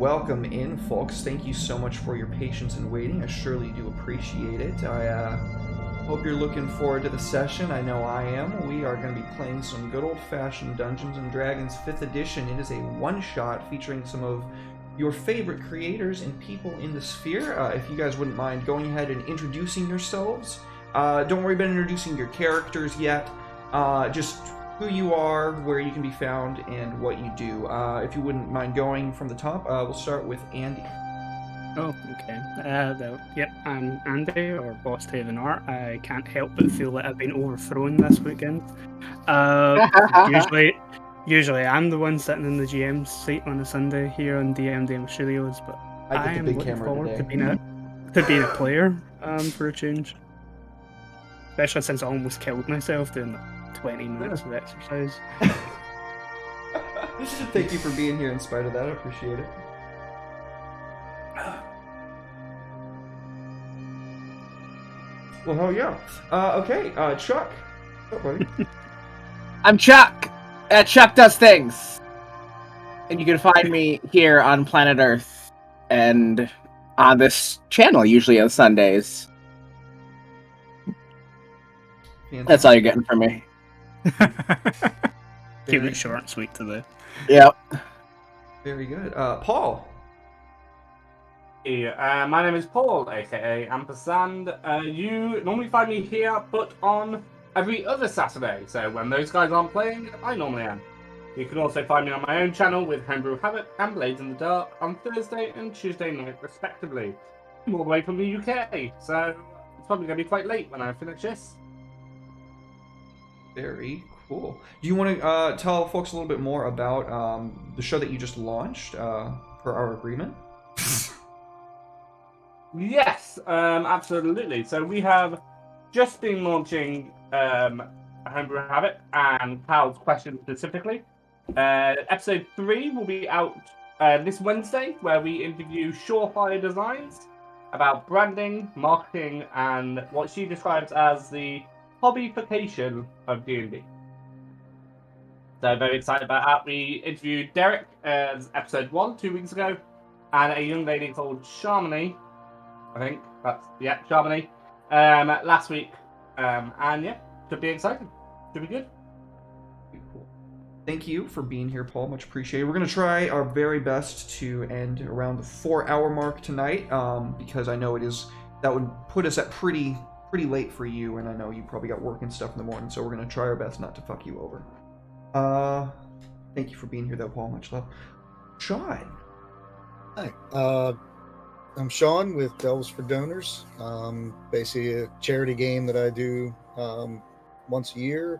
welcome in, folks. Thank you so much for your patience and waiting. I surely do appreciate it. I hope you're looking forward to the session. I know I am. We are going to be playing some good old-fashioned Dungeons & Dragons 5th edition. It is a one-shot featuring some of your favorite creators and people in the sphere. If you guys wouldn't mind going ahead and introducing yourselves. Don't worry about introducing your characters yet. Just who you are, where you can be found, and what you do. If you wouldn't mind going from the top, we'll start with Andy. Oh, okay. Yep, I'm Andy, or Boss Taven Art. I can't help but feel that I've been overthrown this weekend. Usually I'm the one sitting in the GM's seat on a Sunday here on DM Studios, but I am looking forward to being a player for a change. Especially since I almost killed myself doing 20 minutes of exercise. Thank you for being here in spite of that. I appreciate it. Well, hell yeah. Okay, Chuck. What's up, buddy? I'm Chuck. Chuck Does Things. And you can find me here on planet Earth and on this channel, usually on Sundays. Fantastic. That's all you're getting from me. Keep it short and sweet today. Yep. Very good. Paul. Hey, my name is Paul, aka Ampersand. You normally find me here, but on every other Saturday. So when those guys aren't playing, I normally am. You can also find me on my own channel with Homebrew Habit and Blades in the Dark on Thursday and Tuesday night, respectively. I'm all the way from the UK, so it's probably going to be quite late when I finish this. Very cool. Do you want to tell folks a little bit more about the show that you just launched per our agreement? Yes, absolutely. So we have just been launching Homebrew Habit and Kyle's Question specifically. Episode 3 will be out this Wednesday, where we interview Surefire Designs about branding, marketing, and what she describes as the hobbyification of D&D. So very excited about that. We interviewed Derek as episode 1 2 weeks ago, and a young lady called Sharmony, I think Sharmony, last week. And yeah, should be exciting. Should be good. Cool. Thank you for being here, Paul. Much appreciated. We're going to try our very best to end around the 4-hour mark tonight, because I know that would put us at pretty late for you, and I know you probably got work and stuff in the morning, so we're going to try our best not to fuck you over. Thank you for being here, though, Paul. Much love. Sean. Hi. I'm Sean with Delves for Donors. Basically a charity game that I do once a year,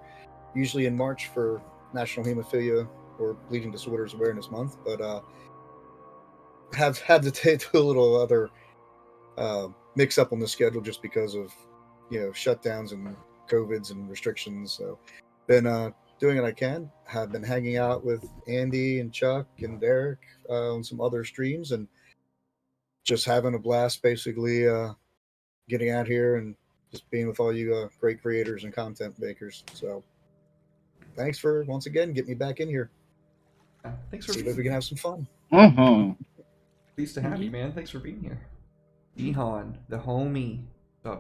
usually in March for National Hemophilia or Bleeding Disorders Awareness Month, but have had to take a little other mix up on the schedule just because of shutdowns and COVIDs and restrictions. So been doing what I can. Have been hanging out with Andy and Chuck and Derek on some other streams and just having a blast, basically getting out here and just being with all you great creators and content makers. So thanks for once again getting me back in here. Thanks for see if we can have some fun. Mm-hmm. Pleased to have you, man. Thanks for being here. Jihan, the homie.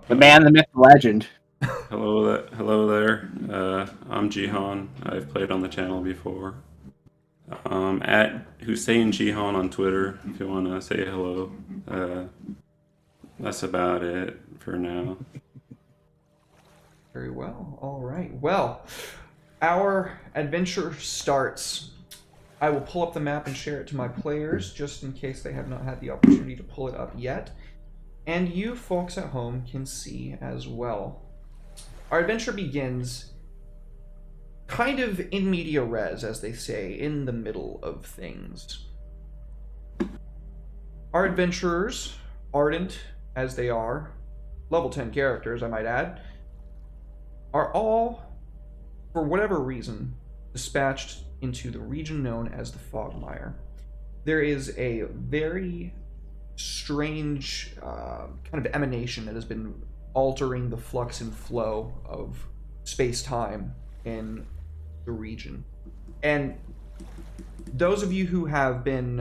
The man, the myth, the legend. Hello there. I'm Jihan. I've played on the channel before. At Hussein Jihan on Twitter, if you want to say hello. That's about it for now. Very well. All right. Well, our adventure starts. I will pull up the map and share it to my players, just in case they have not had the opportunity to pull it up yet. And you folks at home can see as well. Our adventure begins kind of in media res, as they say, in the middle of things. Our adventurers, ardent as they are, level 10 characters, I might add, are all, for whatever reason, dispatched into the region known as the Fogmire. There is a very strange kind of emanation that has been altering the flux and flow of space-time in the region. And those of you who have been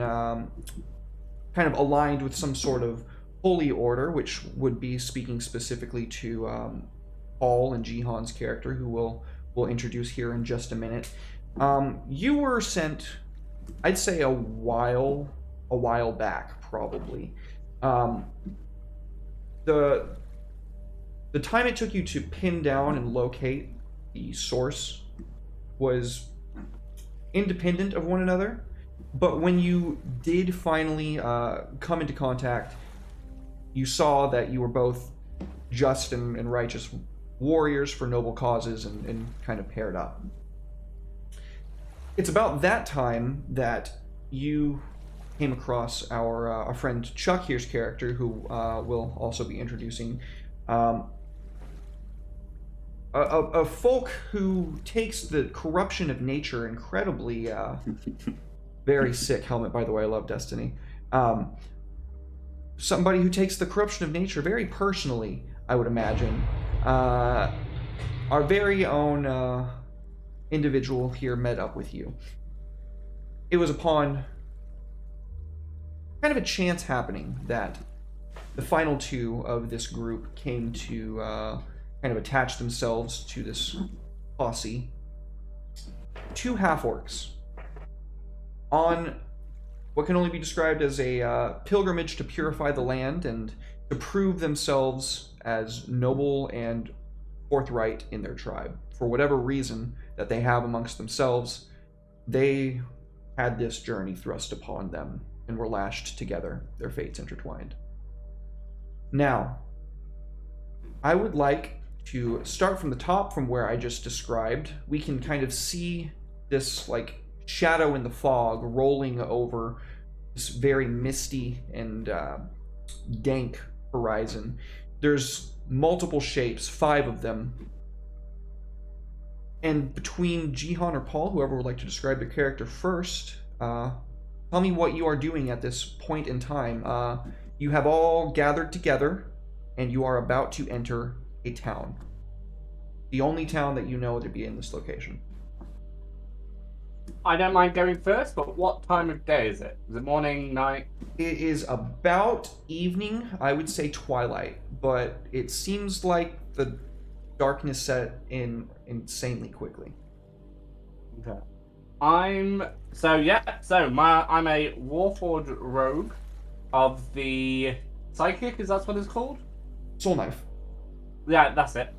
kind of aligned with some sort of holy order, which would be speaking specifically to Paul and Jihan's character, who we'll introduce here in just a minute. You were sent, I'd say, a while back, probably. The time it took you to pin down and locate the source was independent of one another, but when you did finally come into contact, you saw that you were both just and righteous warriors for noble causes and kind of paired up. It's about that time that you came across our friend Chuck here's character, who we'll also be introducing. A folk who takes the corruption of nature incredibly very sick helmet, by the way. I love Destiny. Somebody who takes the corruption of nature very personally, I would imagine. Our very own individual here met up with you. It was upon kind of a chance happening that the final two of this group came to kind of attach themselves to this posse. Two half-orcs on what can only be described as a pilgrimage to purify the land and to prove themselves as noble and forthright in their tribe. For whatever reason that they have amongst themselves, they had this journey thrust upon them and were lashed together, their fates intertwined. Now, I would like to start from the top, from where I just described. We can kind of see this like shadow in the fog rolling over this very misty and dank horizon. There's multiple shapes, 5 of them. And between Jihan or Paul, whoever would like to describe their character first, tell me what you are doing at this point in time. You have all gathered together, and you are about to enter a town. The only town that you know to be in this location. I don't mind going first, but what time of day is it? Is it morning, night? It is about evening, I would say twilight, but it seems like the darkness set in insanely quickly. Okay. I'm a Warforged rogue of the Psychic, is that what it's called? Soul Knife. Yeah, that's it.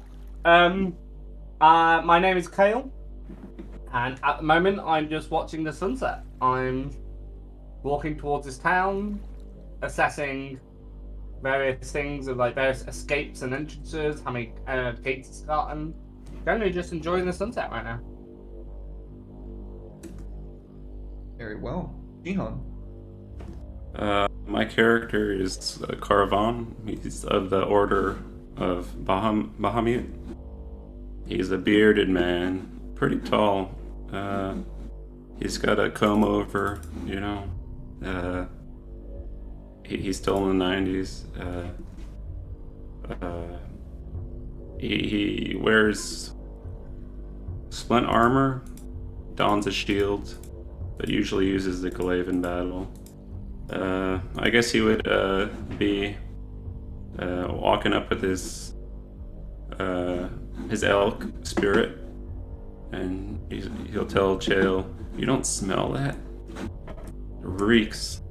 My name is Kale, and at the moment I'm just watching the sunset. I'm walking towards this town, assessing various things of like various escapes and entrances, how many gates it's got, and generally just enjoying the sunset right now. Very well. Jihan. My character is Caravan. He's of the Order of Bahamut. He's a bearded man, pretty tall. He's got a comb over, you know. He's still in the 90s. He wears splint armor, dons a shield, but usually uses the glaive in battle. I guess he would be walking up with his elk spirit, and he'll tell Chael, "You don't smell that? It reeks."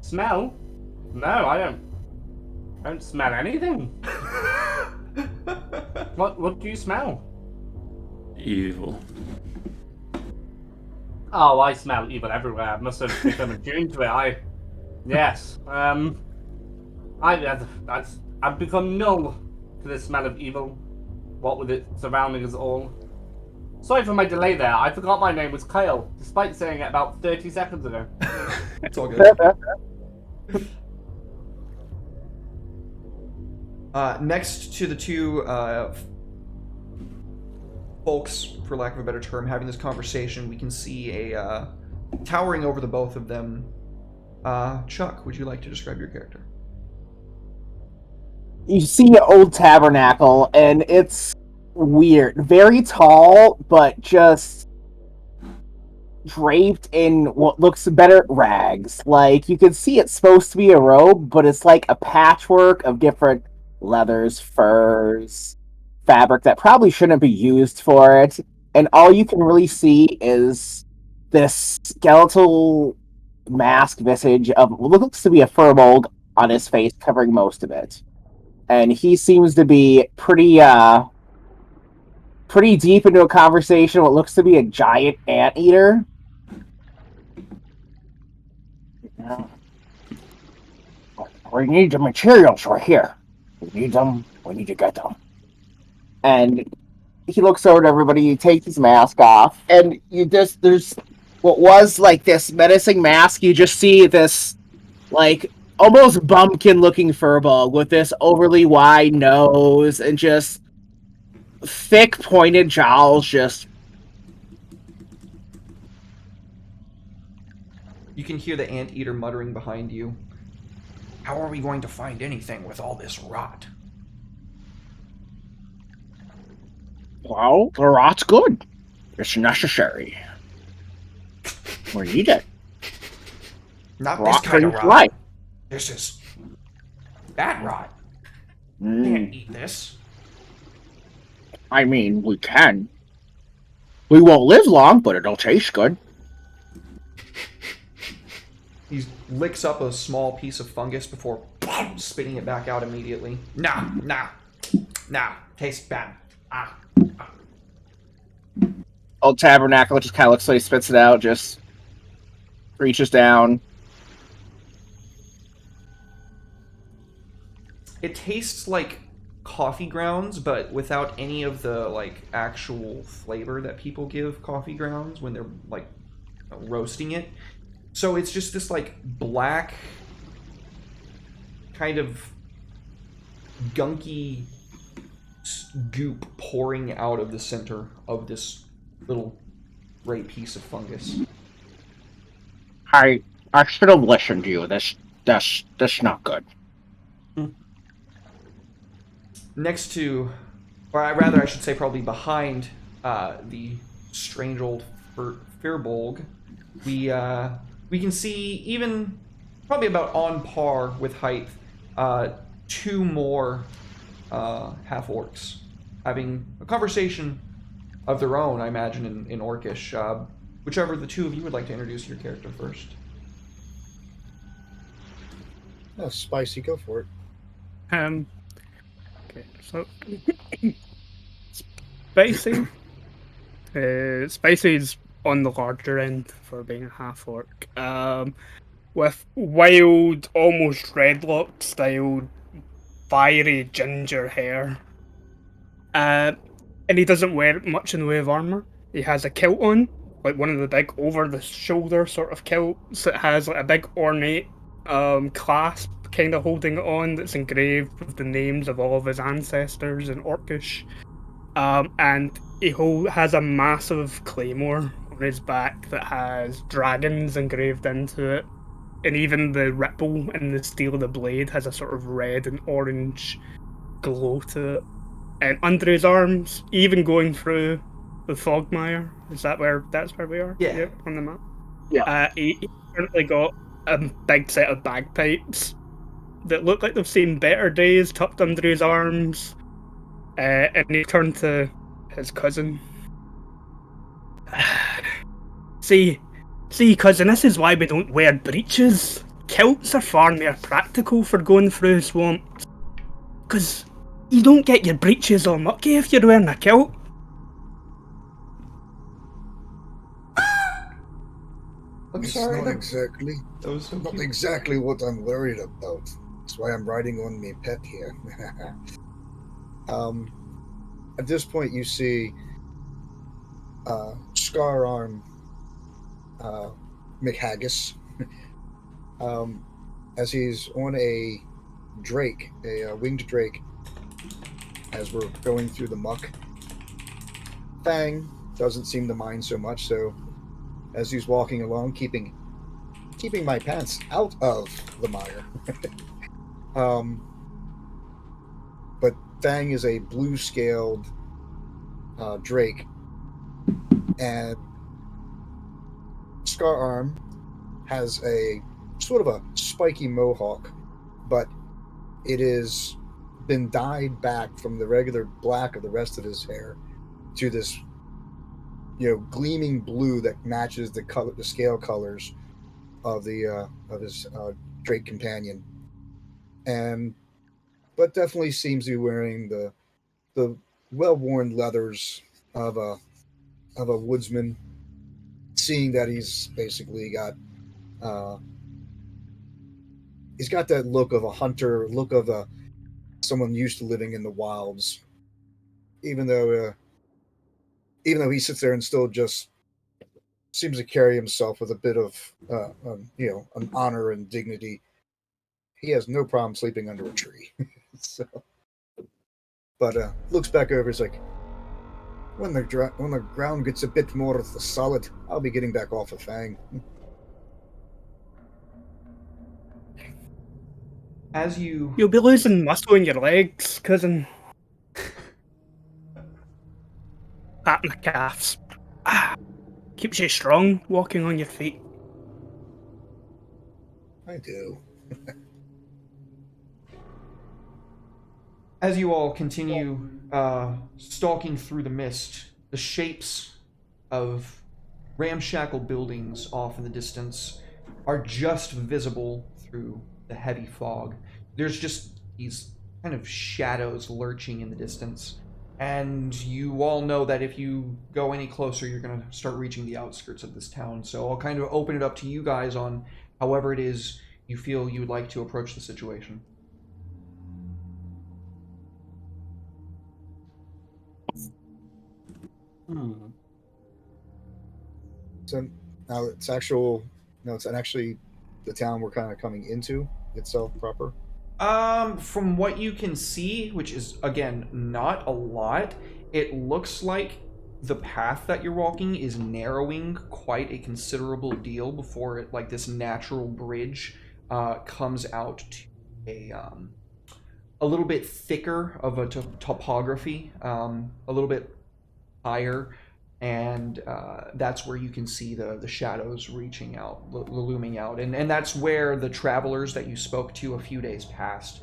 Smell? No, I don't smell anything. What do you smell? Evil. Oh, I smell evil everywhere. I must have become attuned to it. Yes. I've become null to the smell of evil. What with it surrounding us all. Sorry for my delay there. I forgot my name was Kyle, despite saying it about 30 seconds ago. It's all good. Next to the two folks, for lack of a better term, having this conversation, we can see a towering over the both of them. Chuck, would you like to describe your character? You see an old tabernacle, and it's weird. Very tall, but just draped in what looks better rags. Like, you can see it's supposed to be a robe, but it's like a patchwork of different leathers, furs, fabric that probably shouldn't be used for it. And all you can really see is this skeletal mask visage of what looks to be a furbolg on his face, covering most of it. And he seems to be pretty deep into a conversation with what looks to be a giant anteater. We need the materials right here. We need them. We need to get them. And he looks over to everybody. He takes his mask off, and there's what was like this menacing mask. You just see this like almost bumpkin-looking furball with this overly wide nose and just thick, pointed jowls. Just you can hear the anteater muttering behind you. How are we going to find anything with all this rot? Well, the rot's good. It's necessary. We need it. Not rot this kind of rot. Life. This is bad rot. Can't eat this. I mean, we can. We won't live long, but it'll taste good. He licks up a small piece of fungus before spitting it back out immediately. Nah. Tastes bad. Old Tabernacle just kind of looks like he spits it out, just reaches down. It tastes like coffee grounds, but without any of the like actual flavor that people give coffee grounds when they're like roasting it. So it's just this like black kind of gunky goop pouring out of the center of this little gray piece of fungus. I should have listened to you. That's not good. Next to, or rather I should say probably behind the strange old Firbolg, we can see even probably about on par with height, two more half-orcs having a conversation of their own, I imagine, in Orcish. Whichever the two of you would like to introduce your character first. Oh, spicy, go for it. Okay, so Spicy. Spicy's on the larger end for being a half-orc. With wild, almost dreadlock styled, fiery ginger hair. And he doesn't wear much in the way of armor. He has a kilt on, like one of the big over-the-shoulder sort of kilts that has like a big ornate clasp kind of holding it on that's engraved with the names of all of his ancestors in Orcish. And he has a massive claymore on his back that has dragons engraved into it. And even the ripple in the steel of the blade has a sort of red and orange glow to it. And under his arms, even going through the fogmire, that's where we are? Yeah. Yep, on the map. Yeah. He currently got a big set of bagpipes that look like they've seen better days tucked under his arms. And he turned to his cousin. See, cousin, this is why we don't wear breeches. Kilts are far more practical for going through swamps. Because you don't get your breeches all mucky if you're wearing a kilt. I'm It's sorry. not exactly. That was so Not cute. exactly what I'm worried about. That's why I'm riding on me pet here. At this point, you see Scar Arm McHaggis as he's on a drake, a winged drake, as we're going through the muck. Fang doesn't seem to mind so much, so as he's walking along, keeping my pants out of the mire. But Fang is a blue-scaled Drake, and Scar Arm has a sort of a spiky mohawk, but it has been dyed back from the regular black of the rest of his hair to this, gleaming blue that matches the scale colors of his Drake companion, but definitely seems to be wearing the well-worn leathers of a woodsman. Seeing that he's basically got that look of a hunter, look of someone used to living in the wilds, even though he sits there and still just seems to carry himself with a bit of an honor and dignity. He has no problem sleeping under a tree. So, but looks back over. He's like, when the ground gets a bit more solid, I'll be getting back off of Fang. As you'll be losing muscle in your legs, cousin. Patting the calves. Keeps you strong, walking on your feet. I do. As you all continue stalking through the mist, the shapes of ramshackle buildings off in the distance are just visible through the heavy fog. There's just these kind of shadows lurching in the distance. And you all know that if you go any closer, you're going to start reaching the outskirts of this town. So I'll kind of open it up to you guys on however it is you feel you would like to approach the situation. So now it's actually the town we're kind of coming into itself proper. From what you can see, which is again not a lot, it looks like the path that you're walking is narrowing quite a considerable deal before it, like this natural bridge, comes out to a little bit thicker of a topography, a little bit higher, and that's where you can see the shadows reaching out, looming out, and that's where the travelers that you spoke to a few days past,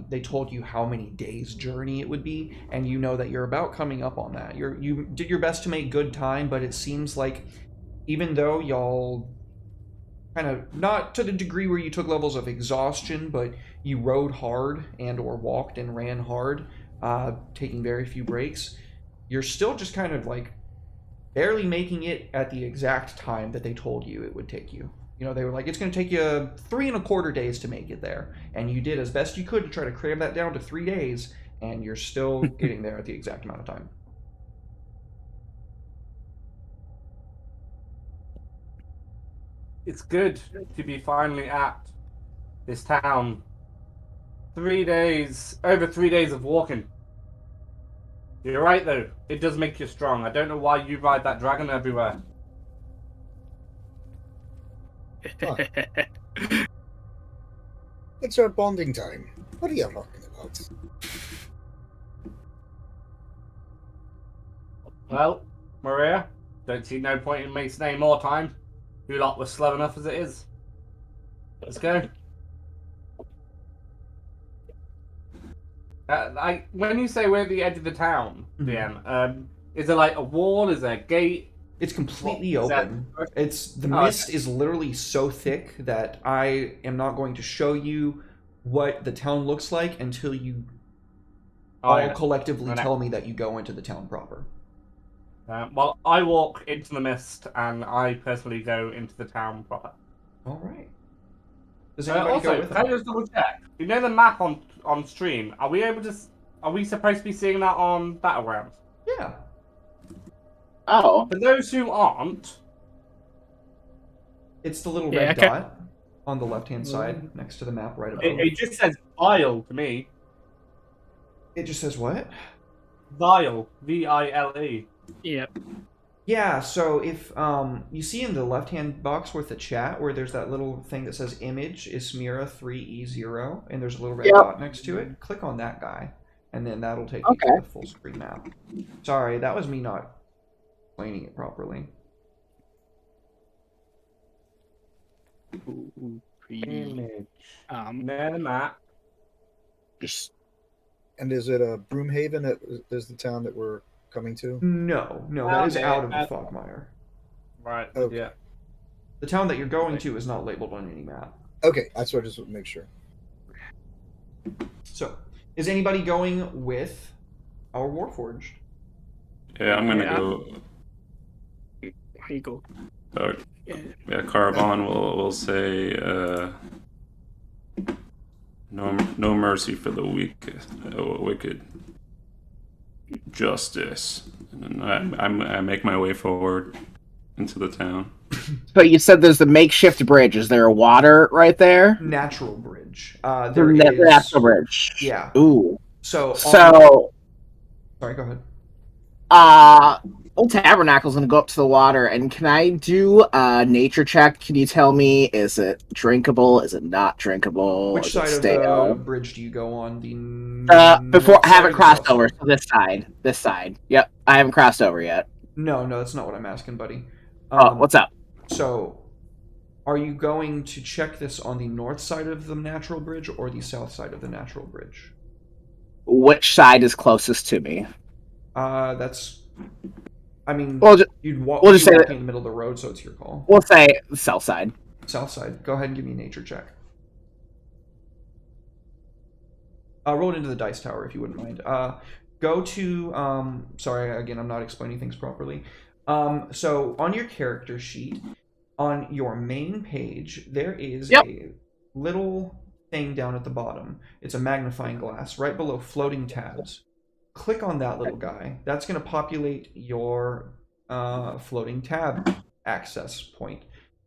they told you how many days journey it would be, and you know that you're about coming up on that. You did your best to make good time, but it seems like even though y'all kind of, not to the degree where you took levels of exhaustion, but you rode hard and or walked and ran hard, taking very few breaks, you're still just kind of like barely making it at the exact time that they told you it would take you. They were like, it's going to take you 3.25 days to make it there. And you did as best you could to try to cram that down to 3 days, and you're still getting there at the exact amount of time. It's good to be finally at this town. 3 days, over 3 days of walking. You're right, though. It does make you strong. I don't know why you ride that dragon everywhere. Huh. It's our bonding time. What are you talking about? Well, Maria, don't see no point in wasting any more time. You lot were slow enough as it is. Let's go. When you say we're at the edge of the town, DM, is there like a wall? Is there a gate? It's completely open. The mist is literally so thick that I am not going to show you what the town looks like until you collectively tell me that you go into the town proper. Well, I walk into the mist, and I personally go into the town proper. All right. Does anybody go with can I just double check? You know the map on stream? Are we supposed to be seeing that on Battlegrounds? Yeah. Oh. For those who aren't, it's the little red dot on the left-hand side next to the map right above. It just says Vile to me. It just says what? Vile. V-I-L-E. Yep. Yeah, so if you see in the left-hand box with the chat where there's that little thing that says image Ismira 3E0, and there's a little red dot next to it, click on that guy. and then that'll take you to the full screen map. Sorry, that was me not explaining it properly. Ooh, Image. the map. Just. And is it Broomhaven that is the town that we're coming to? No, that is out of the Fogmire. Right. Okay. Yeah. The town that you're going to is not labeled on any map. Okay, that's what I just want to make sure. So, is anybody going with our Warforged? Yeah, I'm gonna go. Here you go. Yeah, Caravan will say no mercy for the weak, wicked. Justice. And I make my way forward into the town. So you said there's the makeshift bridge. Is there water right there? Natural bridge. There is natural bridge. Yeah. Ooh. So. Sorry, Go ahead. Old Tabernacle's gonna go up to the water, and can I do a nature check? Can you tell me, is it drinkable? Is it not drinkable? Which side of the bridge do you go on? Before I haven't crossed over, so this side. This side. Yep, I haven't crossed over yet. No, that's not what I'm asking, buddy. What's up? So, are you going to check this on the north side of the natural bridge or the south side of the natural bridge? Which side is closest to me? You'd walk in the middle of the road, so it's your call. We'll say the south side. South side. Go ahead and give me a nature check. Roll it into the dice tower if you wouldn't mind. Go to sorry, again, I'm not explaining things properly. So on your character sheet, on your main page, there is a little thing down at the bottom. It's a magnifying glass right below floating tabs. Click on that little guy. That's going to populate your floating tab access point.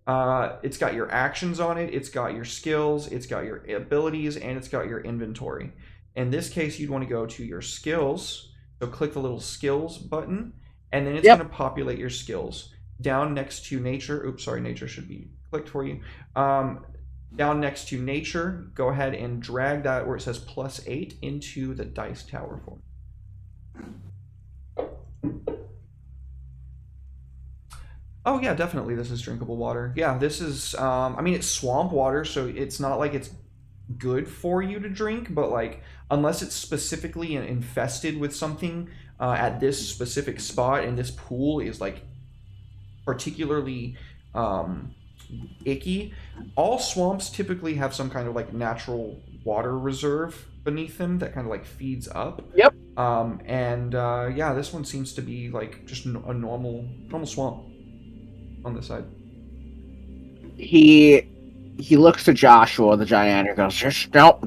It's got your actions on it, it's got your skills, it's got your abilities, and it's got your inventory. In this case, you'd want to go to your skills. So click the little skills button, and then it's going to populate your skills. Down next to nature, nature should be clicked for you. Down next to nature, go ahead and drag that where it says +8 into the dice tower for me. Oh yeah, definitely this is drinkable water. Yeah, this is, it's swamp water, so it's not like it's good for you to drink, but like, unless it's specifically infested with something at this specific spot, and this pool is like particularly icky, all swamps typically have some kind of like natural water reserve beneath them that kind of like feeds up. Yep. Yeah, this one seems to be like just a normal swamp on this side. He looks to Joshua, the giant, and goes,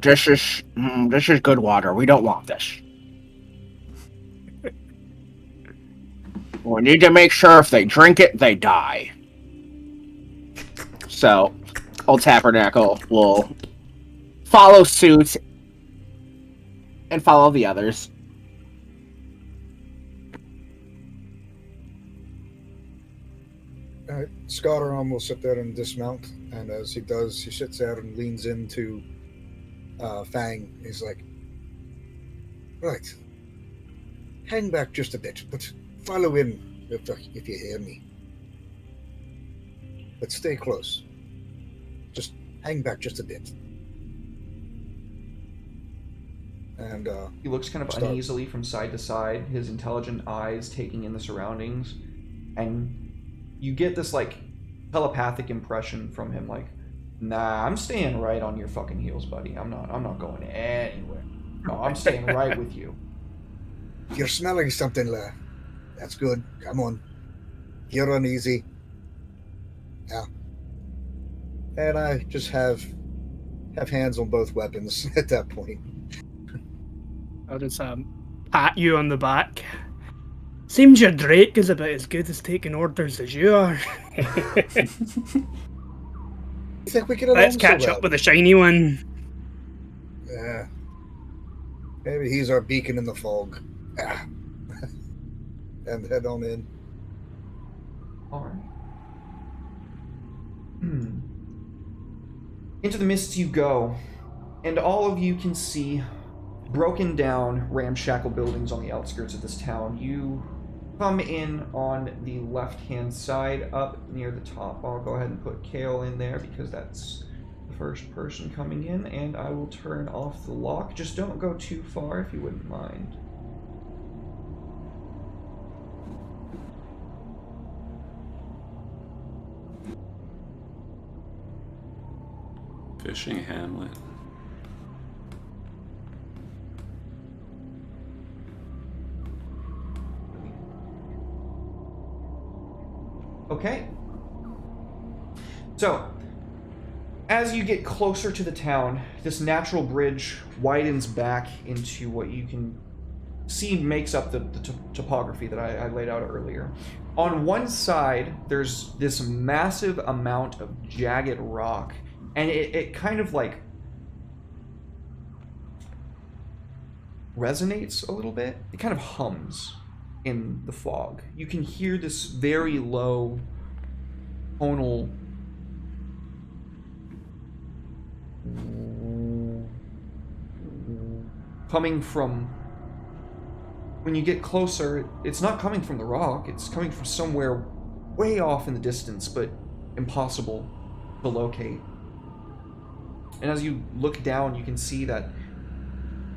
this is good water. We don't want this. We need to make sure if they drink it, they die. So, Old Tabernacle will follow suit and follow the others. All right, Scotteron will sit there and dismount, and as he does, he sits out and leans into Fang. He's like, right, hang back just a bit, but follow in if you hear me. But stay close. Just hang back just a bit. And he looks kind of uneasily from side to side, his intelligent eyes taking in the surroundings, and you get this like telepathic impression from him, like, nah, I'm staying right on your fucking heels, buddy. I'm not going anywhere. No, I'm staying right with you. You're smelling something, La. That's good. Come on. You're uneasy. Yeah. And I just have hands on both weapons at that point. I'll just pat you on the back. Seems your Drake is about as good as taking orders as you are. You think we get along Let's catch so up with the shiny one. Yeah. Maybe he's our beacon in the fog. Ah. And head on in. Alright. Into the mists you go, and all of you can see broken down, ramshackle buildings on the outskirts of this town. You come in on the left-hand side up near the top. I'll go ahead and put Kale in there because that's the first person coming in, and I will turn off the lock. Just don't go too far if you wouldn't mind. Fishing hamlet. Okay. So, as you get closer to the town, this natural bridge widens back into what you can see makes up the topography that I laid out earlier. On one side, there's this massive amount of jagged rock, and it kind of like resonates a little bit. It kind of hums in the fog. You can hear this very low tonal coming from, when you get closer, it's not coming from the rock, it's coming from somewhere way off in the distance, but impossible to locate. And as you look down, you can see that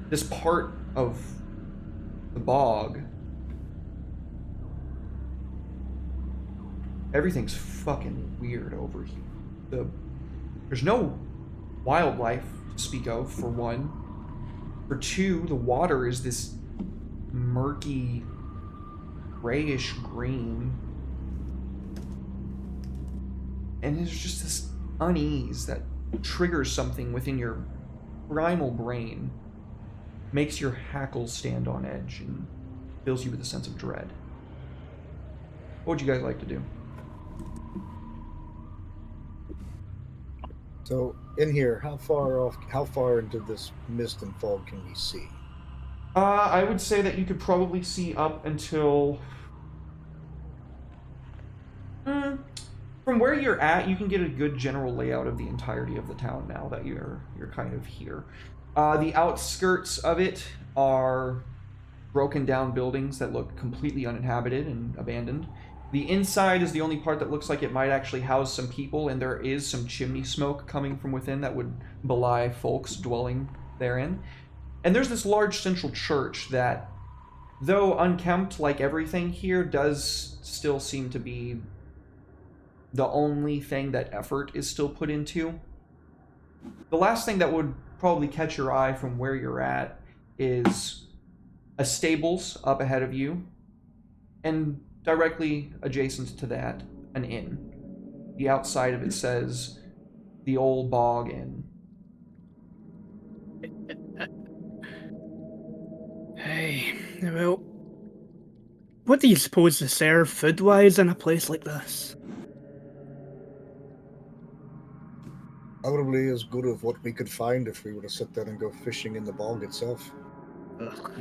this part of the bog, everything's fucking weird over here. There's no wildlife to speak of, for one. For two, the water is this murky, grayish green. And there's just this unease that triggers something within your primal brain, makes your hackles stand on edge, and fills you with a sense of dread. What would you guys like to do? So, in here, how far into this mist and fog can we see? I would say that you could probably see up until... From where you're at, you can get a good general layout of the entirety of the town now that you're kind of here. The outskirts of it are broken down buildings that look completely uninhabited and abandoned. The inside is the only part that looks like it might actually house some people, and there is some chimney smoke coming from within that would belie folks dwelling therein. And there's this large central church that, though unkempt like everything here, does still seem to be the only thing that effort is still put into. The last thing that would probably catch your eye from where you're at is a stables up ahead of you, and directly adjacent to that, an inn. The outside of it says, the Old Bog Inn. Hey, well, what do you suppose they serve food-wise in a place like this? Probably as good of what we could find if we were to sit there and go fishing in the bog itself. Ugh.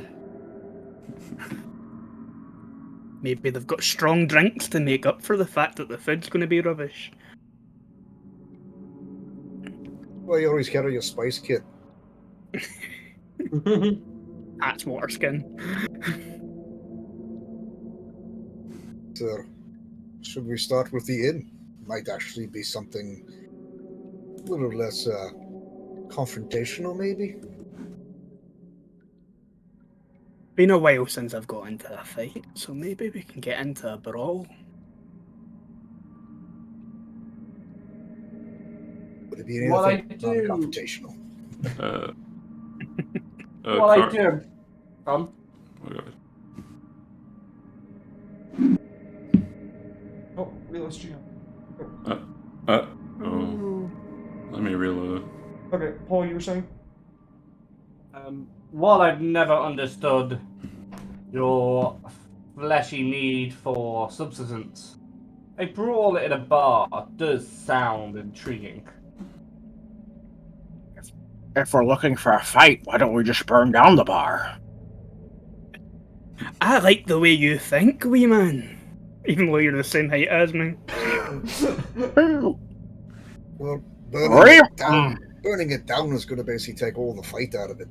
Maybe they've got strong drinks to make up for the fact that the food's going to be rubbish. Well, you always carry your spice kit. That's water skin. So, should we start with the inn? Might actually be something a little less confrontational, maybe? Been a while since I've got into a fight, so maybe we can get into a brawl. Would it be anything non-confrontational? I do. Oh, God. Oh, we lost you. Oh. Let me reload. Okay, Paul, you were saying? While I've never understood your fleshy need for subsistence, a brawl in a bar does sound intriguing. If we're looking for a fight, why don't we just burn down the bar? I like the way you think, wee man. Even though you're the same height as me. Well, burning it down is going to basically take all the fight out of it.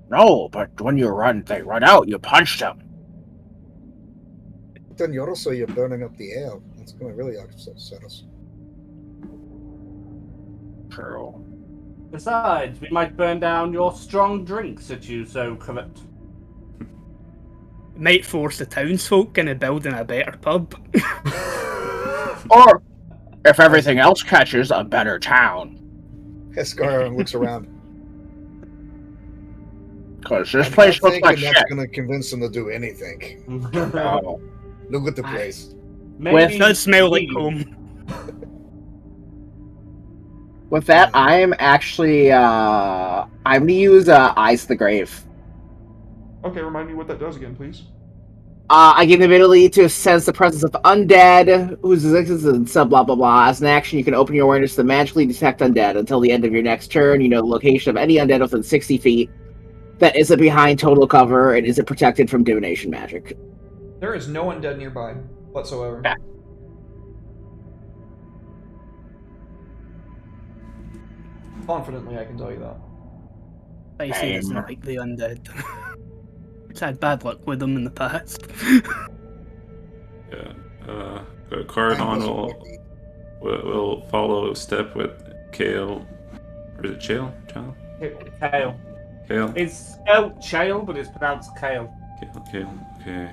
No, but when they run out, you punch them. Then you also you're burning up the ale. That's going to really upset us. True. Besides, we might burn down your strong drinks that you so covet. Might force the townsfolk into building a better pub. Or, if everything else catches, a better town. Skyrim looks around. Because this place looks like shit. That's going to convince them to do anything. No. Look at the place. It does smell like home. With that, I'm actually I'm gonna use Eyes to the Grave. Okay, remind me what that does again, please. I give the ability to sense the presence of undead, whose existence and sub blah blah blah. As an action, you can open your awareness to magically detect undead. Until the end of your next turn, you know the location of any undead within 60 feet that isn't behind total cover and isn't protected from divination magic. There is no undead nearby whatsoever. Okay. Confidently, I can tell you that. Dicey doesn't like the undead. He's had bad luck with them in the past. Yeah. Caravan will follow step with Kale. Or is it Chale? Kale. Kale. It's spelled Chale, but it's pronounced Kale. Kale. Okay.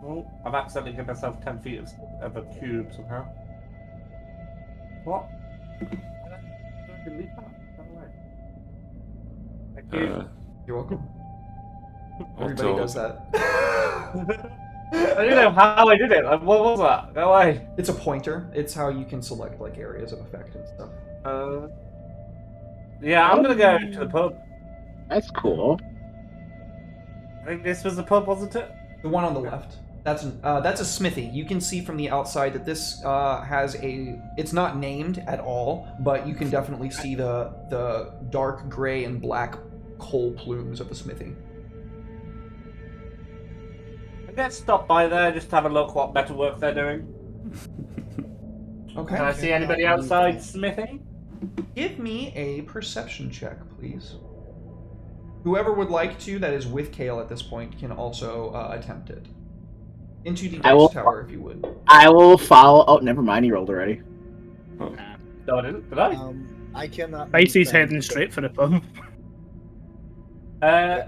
Oh, I've accidentally given myself 10 feet of a cube somehow. What? Delete that? Thank you. You're welcome. I'll Everybody does that. I don't know how I did it. Like, what was that? Go away. It's a pointer. It's how you can select like areas of effect and stuff. Yeah, I'm gonna go to the pub. That's cool. I think this was the pub, wasn't it? The one on the left. That's a smithy. You can see from the outside that this has a. It's not named at all, but you can definitely see the dark gray and black coal plumes of the smithy. Let's stop by there just to have a look what metalwork they're doing. Okay. Can I see anybody outside smithing? Give me a perception check, please. Whoever would like to, that is with Kale at this point, can also attempt it. Into the dice tower, if you would. I will follow. Oh, never mind. He rolled already. Oh. No, I didn't. Did I? I cannot. Dicey's heading straight for the pub.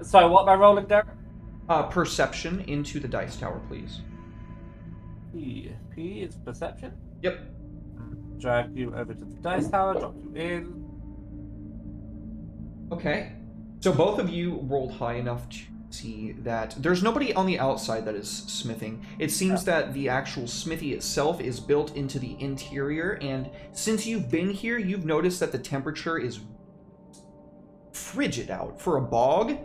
So what am I rolling there? Perception into the dice tower, please. P is perception. Yep. Drag you over to the dice tower, drop you in. Okay. So both of you rolled high enough to see that there's nobody on the outside that is smithing. It seems that the actual smithy itself is built into the interior, and since you've been here, you've noticed that the temperature is frigid out. For a bog,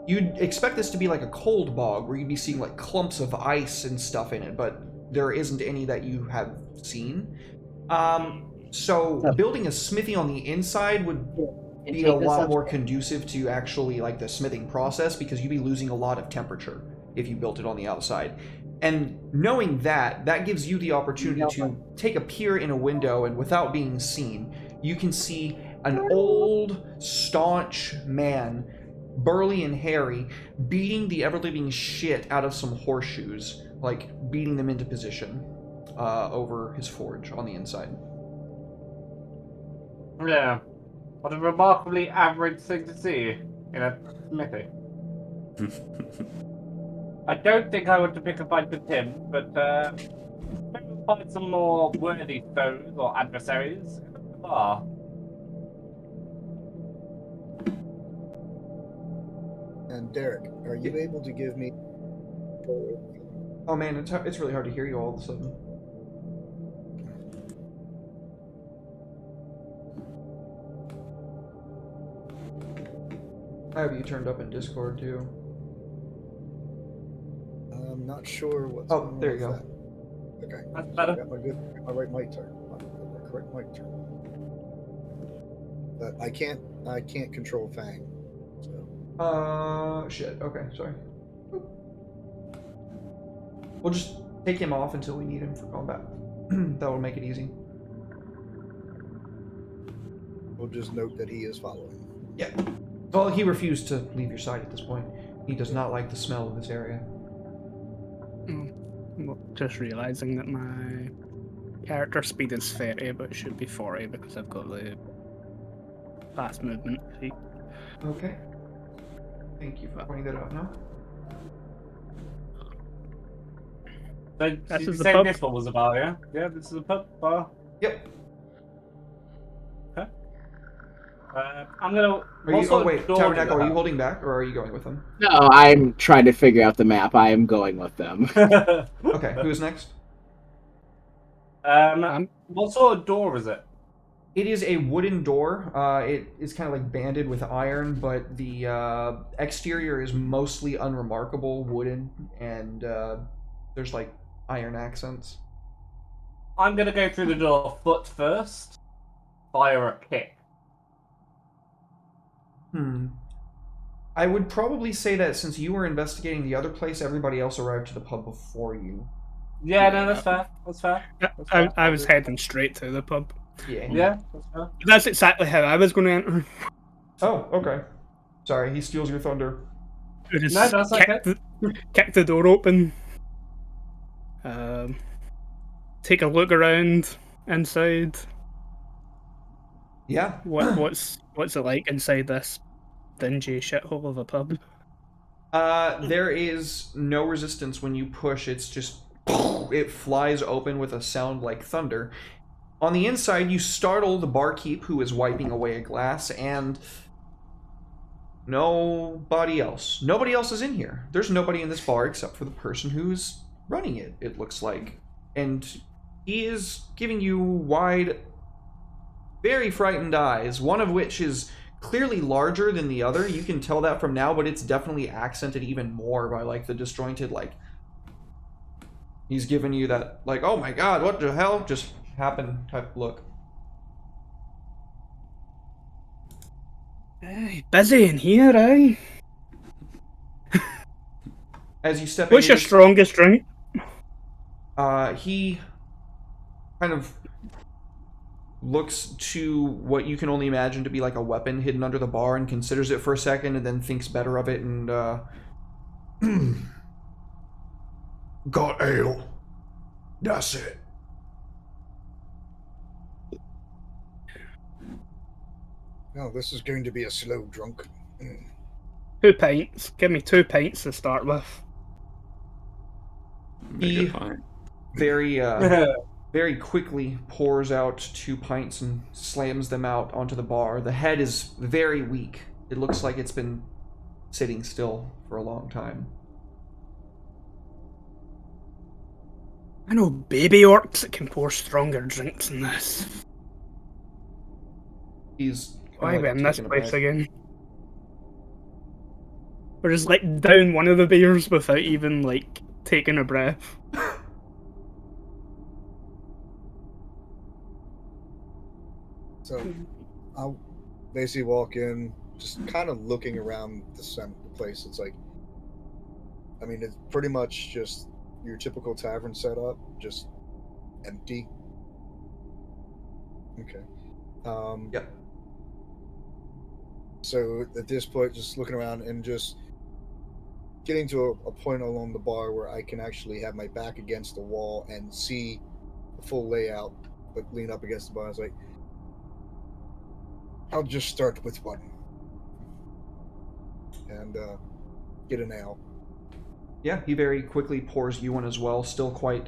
you'd expect this to be like a cold bog, where you'd be seeing like clumps of ice and stuff in it, but there isn't any that you have seen. So building a smithy on the inside would be a lot more conducive to actually like the smithing process, because you'd be losing a lot of temperature if you built it on the outside. And knowing that gives you the opportunity to take a peer in a window, and without being seen, you can see an old, staunch man, burly and hairy, beating the ever-living shit out of some horseshoes, like beating them into position over his forge on the inside. Yeah. What a remarkably average thing to see in a smithy. I don't think I want to pick a fight with him, but maybe we'll find some more worthy foes or adversaries in the bar. And Derek, are you able to give me? Oh man, it's really hard to hear you all of a sudden. I have you turned up in Discord too. I'm not sure what's Oh, going there on you go. with that. Okay. That's better. I got my right mic turn. My correct mic turn. But I can't control Fang. So. Shit. Okay, sorry. We'll just take him off until we need him for combat. That will make it easy. We'll just note that he is following. Yeah. Well, he refused to leave your side at this point. He does not like the smell of this area. Well, just realizing that my character speed is 30, but it should be 40 because I've got the fast movement feat. Okay. Thank you for pointing that out now. So This is the saying pub. this one was a bar, yeah? Yeah, this is a pub bar. Yep. Okay. I'm gonna. Tabernacle, are you holding back, or are you going with them? No, I'm trying to figure out the map. I am going with them. Okay, who's next? What sort of door is it? It is a wooden door. It is kind of like banded with iron, but the exterior is mostly unremarkable wooden, and there's like iron accents. I'm gonna go through the door foot first. Fire a kick. I would probably say that since you were investigating the other place, everybody else arrived to the pub before you. Yeah, no, that's fair. That's fair. That's fair. I was heading straight to the pub. Yeah, that's fair. That's exactly how I was going to enter. Oh, okay. Sorry, he steals your thunder. I just No, that's okay. kick the door open. Take a look around inside. Yeah. What's it like inside this dingy shithole of a pub? There is no resistance when you push. It's just it flies open with a sound like thunder. On the inside, you startle the barkeep who is wiping away a glass, and nobody else. Nobody else is in here. There's nobody in this bar except for the person who's running it, it looks like. And he is giving you wide, very frightened eyes, one of which is clearly larger than the other. You can tell that from now, but it's definitely accented even more by like the disjointed, like, he's giving you that, like, oh my god, what the hell just happened type look. Hey, busy in here, eh? As you step What's your strongest drink? He kind of looks to what you can only imagine to be like a weapon hidden under the bar and considers it for a second and then thinks better of it and got ale. That's it. No, this is going to be a slow drunk. 2 pints. Give me 2 pints to start with. He very very quickly pours out 2 pints and slams them out onto the bar. The head is very weak. It looks like it's been sitting still for a long time. I know baby orcs that can pour stronger drinks than this. He's why are we in this place again? We're just like down one of the beers without even like taking a breath. So I'll basically walk in, just kind of looking around the place. It's like, I mean, it's pretty much just your typical tavern setup, just empty. Okay. Yep. So at this point, just looking around and just getting to a point along the bar where I can actually have my back against the wall and see the full layout, but lean up against the bar. I was like, I'll just start with one and get an ale. Yeah, he very quickly pours you one as well, still quite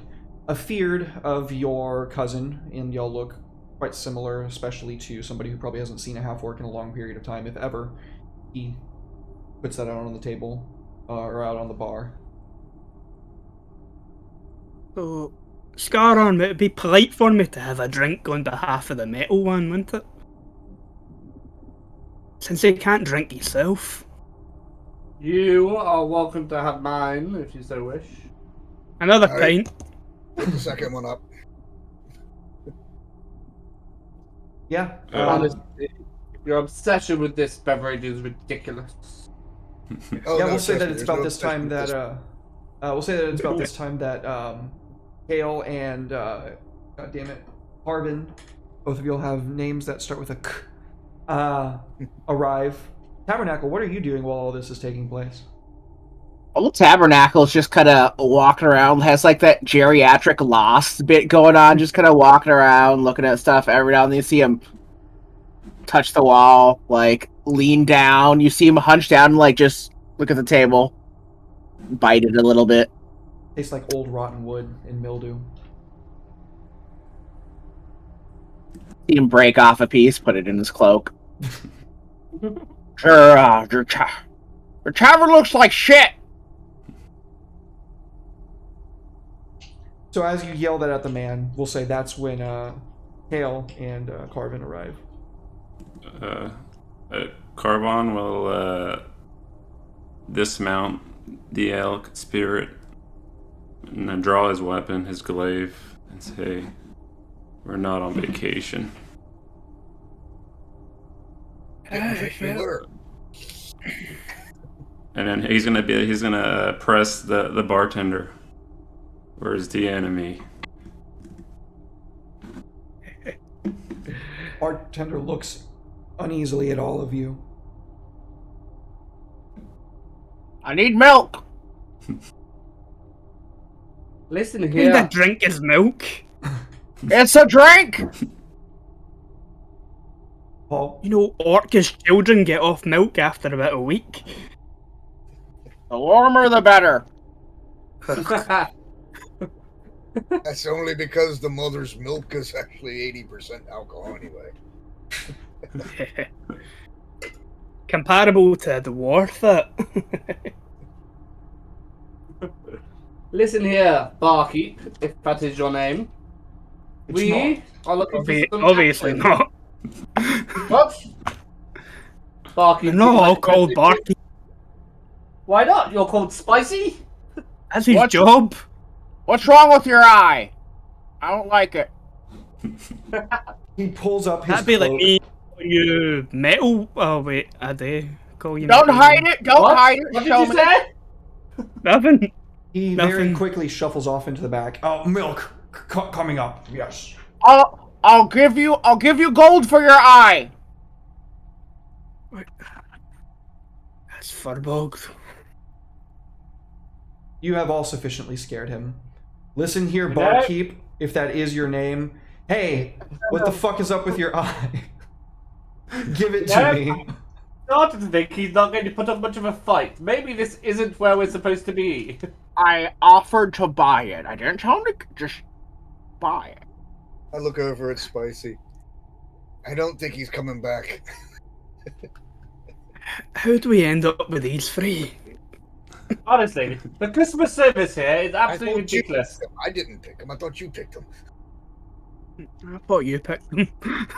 afeared of your cousin, and y'all look quite similar, especially to somebody who probably hasn't seen a half-orc in a long period of time, if ever. He puts that out on the table, or out on the bar. So, Scaron, it'd be polite for me to have a drink on behalf of the metal one, wouldn't it? Since you can't drink yourself. You are welcome to have mine, if you so wish. Another pint. Put the second one up. Yeah. Honestly, your obsession with this beverage is ridiculous. We'll say that it's about this time that Hale and God damn it, Harbin, both of you'll have names that start with a K, arrive. Tabernacle, what are you doing while all this is taking place? Old Tabernacle's just kind of walking around, has like that geriatric Lost bit going on, just kind of walking around, looking at stuff. Every now and then you see him touch the wall, like lean down. You see him hunch down and like just look at the table, bite it a little bit. Tastes like old rotten wood and mildew. See him break off a piece, put it in his cloak. Your tavern looks like shit. So as you yell that at the man, we'll say that's when Hale and Carvin arrive. Carvon will dismount the elk spirit and then draw his weapon, his glaive, and say, "We're not on vacation." Sure. And then he's gonna press the bartender. Where's the enemy? Bartender looks uneasily at all of you. I need milk. Listen The here. drink is milk. It's a drink. Paul, You know, orcish children get off milk after about a week. The warmer, the better. That's only because the mother's milk is actually 80% alcohol anyway. Comparable to the dwarf. Listen here, barkeep, if that is your name. It's We are looking for some Obviously action. not. What? Barkeep. They're not all called barkeep. Why not? You're called Spicy? That's his What? job. What's wrong with your eye? I don't like it. he pulls up his That'd be like cloak. me calling you metal. Oh wait, I do call you. Don't metal. hide it. Don't What? hide it. What did Show you me. say? Nothing. He very Nothing. quickly shuffles off into the back. Oh, milk coming up. Yes. I'll give you gold for your eye. That's Furbolg. You have all sufficiently scared him. Listen here, know- barkeep, if that is your name. Hey, what the fuck is up with your eye? Give it to me. Started to think he's not going to put up much of a fight. Maybe this isn't where we're supposed to be. I offered to buy it. I didn't tell him to just buy it. I look over at Spicy. I don't think he's coming back. How do we end up with these three? Honestly, the customer service here is I absolutely thought you ridiculous. picked him. I didn't pick him. I thought you picked him. I thought you picked them.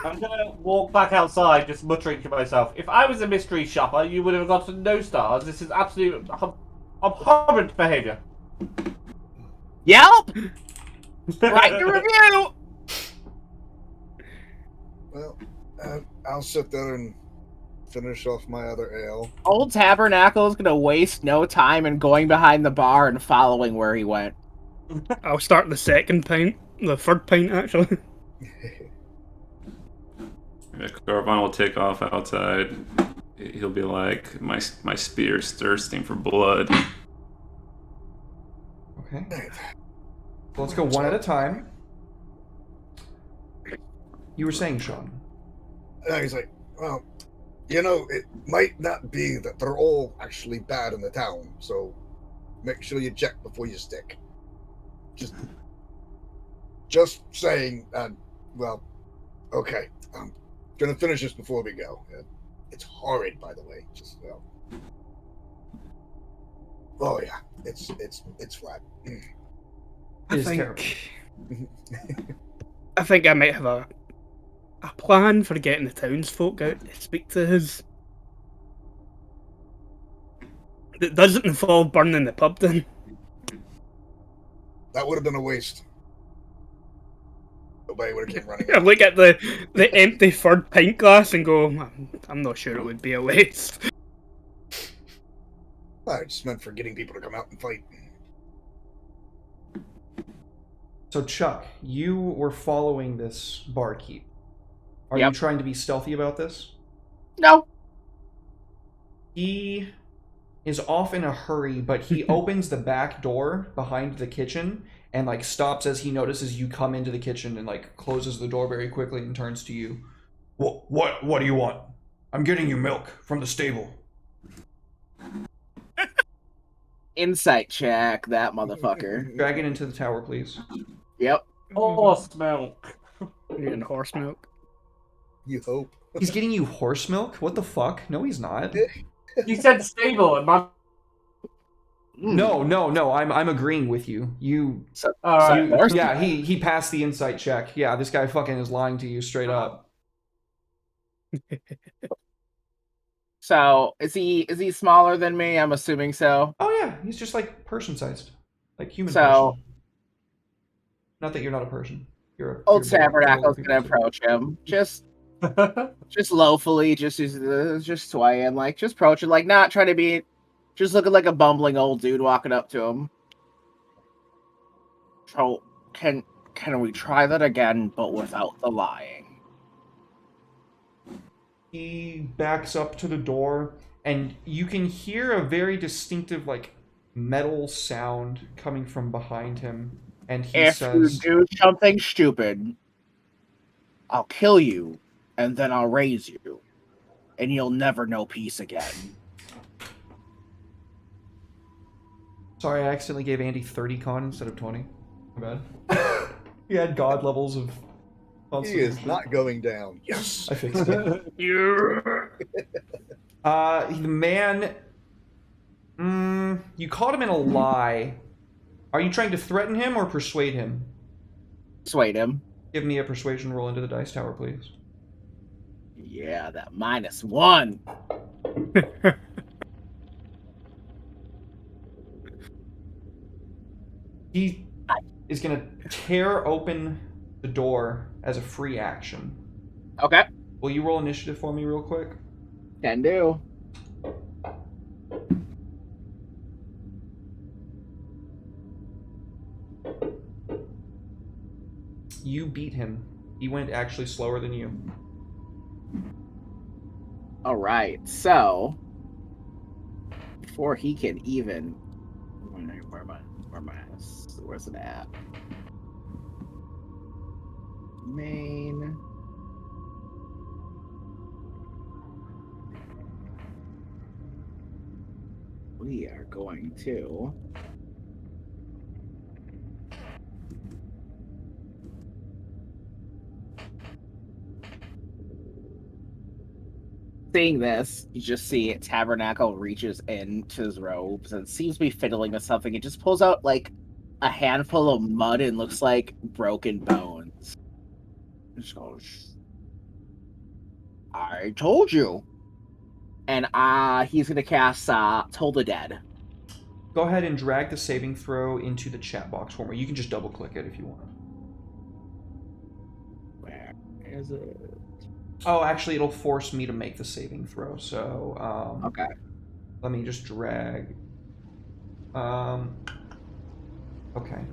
I'm gonna walk back outside, just muttering to myself. If I was a mystery shopper, you would have gotten no stars. This is absolute abhorrent behavior. Yelp. Write the review. Well, I'll sit there and finish off my other ale. Old Tabernacle is gonna waste no time in going behind the bar and following where he went. I'll start the second pint. The third pint, actually. Carvon will take off outside. He'll be like, my spear's thirsting for blood. Okay. Well, let's go one at a time. You were saying, Sean. And he's like, well, you know, it might not be that they're all actually bad in the town, so make sure you check before you stick. Just saying, well, okay. I'm gonna finish this before we go. It's horrid, by the way. Just, well. Oh yeah, it's flat. It is terrible. I think I might have a plan for getting the townsfolk out to speak to his. That doesn't involve burning the pub down. That would have been a waste. Nobody would have came running. I look at the empty third pint glass and go, I'm not sure it would be a waste. I just meant for getting people to come out and fight. So, Chuck, you were following this barkeep. Are Yep. you trying to be stealthy about this? No. He is off in a hurry, but he opens the back door behind the kitchen and like stops as he notices you come into the kitchen and like closes the door very quickly and turns to you. What do you want? I'm getting you milk from the stable. Insight check, that motherfucker. Drag it into the tower, please. Yep. Horse milk. You're getting horse milk. You hope. He's getting you horse milk? What the fuck? No, he's not. You said stable, and my. No. I'm agreeing with you. Alright. Yeah, he passed the insight check. Yeah, this guy fucking is lying to you straight up. So is he smaller than me? I'm assuming so. Oh yeah, he's just like person sized, like human. So, person. Not that you're not a person. You're old Tabernacle's gonna approach him, just lowfully, just swaying, like just approaching, like not trying to be, just looking like a bumbling old dude walking up to him. So can we try that again, but without the lying? He backs up to the door, and you can hear a very distinctive, like, metal sound coming from behind him. And he says, "If you do something stupid, I'll kill you, and then I'll raise you, and you'll never know peace again." Sorry, I accidentally gave Andy 30 con instead of 20. My bad. He had god levels of... He is not going down. Yes, I fixed it. The man... you caught him in a lie. Are you trying to threaten him or persuade him? Persuade him. Give me a persuasion roll into the dice tower, please. Yeah, that -1. He is going to tear open the door as a free action. Okay. Will you roll initiative for me real quick? Can do. You beat him. He went actually slower than you. All right. So before he can even, where's it at? Main. We are going to seeing this, you just see Tabernacle reaches into his robes and seems to be fiddling with something. It just pulls out like a handful of mud and looks like broken bones. It just goes, "I told you." And he's gonna cast Toll the Dead. Go ahead and drag the saving throw into the chat box for me. You can just double click it if you want. Where is it? Oh, actually, it'll force me to make the saving throw. So, okay. Let me just drag. Okay.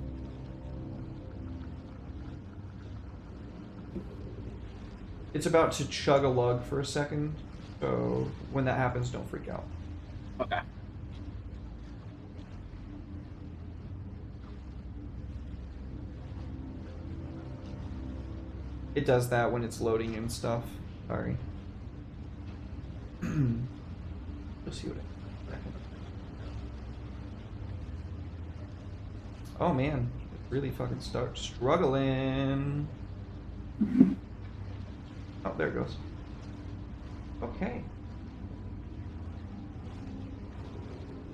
It's about to chug a lug for a second, so when that happens, don't freak out. Okay. It does that when it's loading and stuff. Sorry. You'll see what it... Oh man, it really fucking starts struggling. Oh, there it goes. Okay.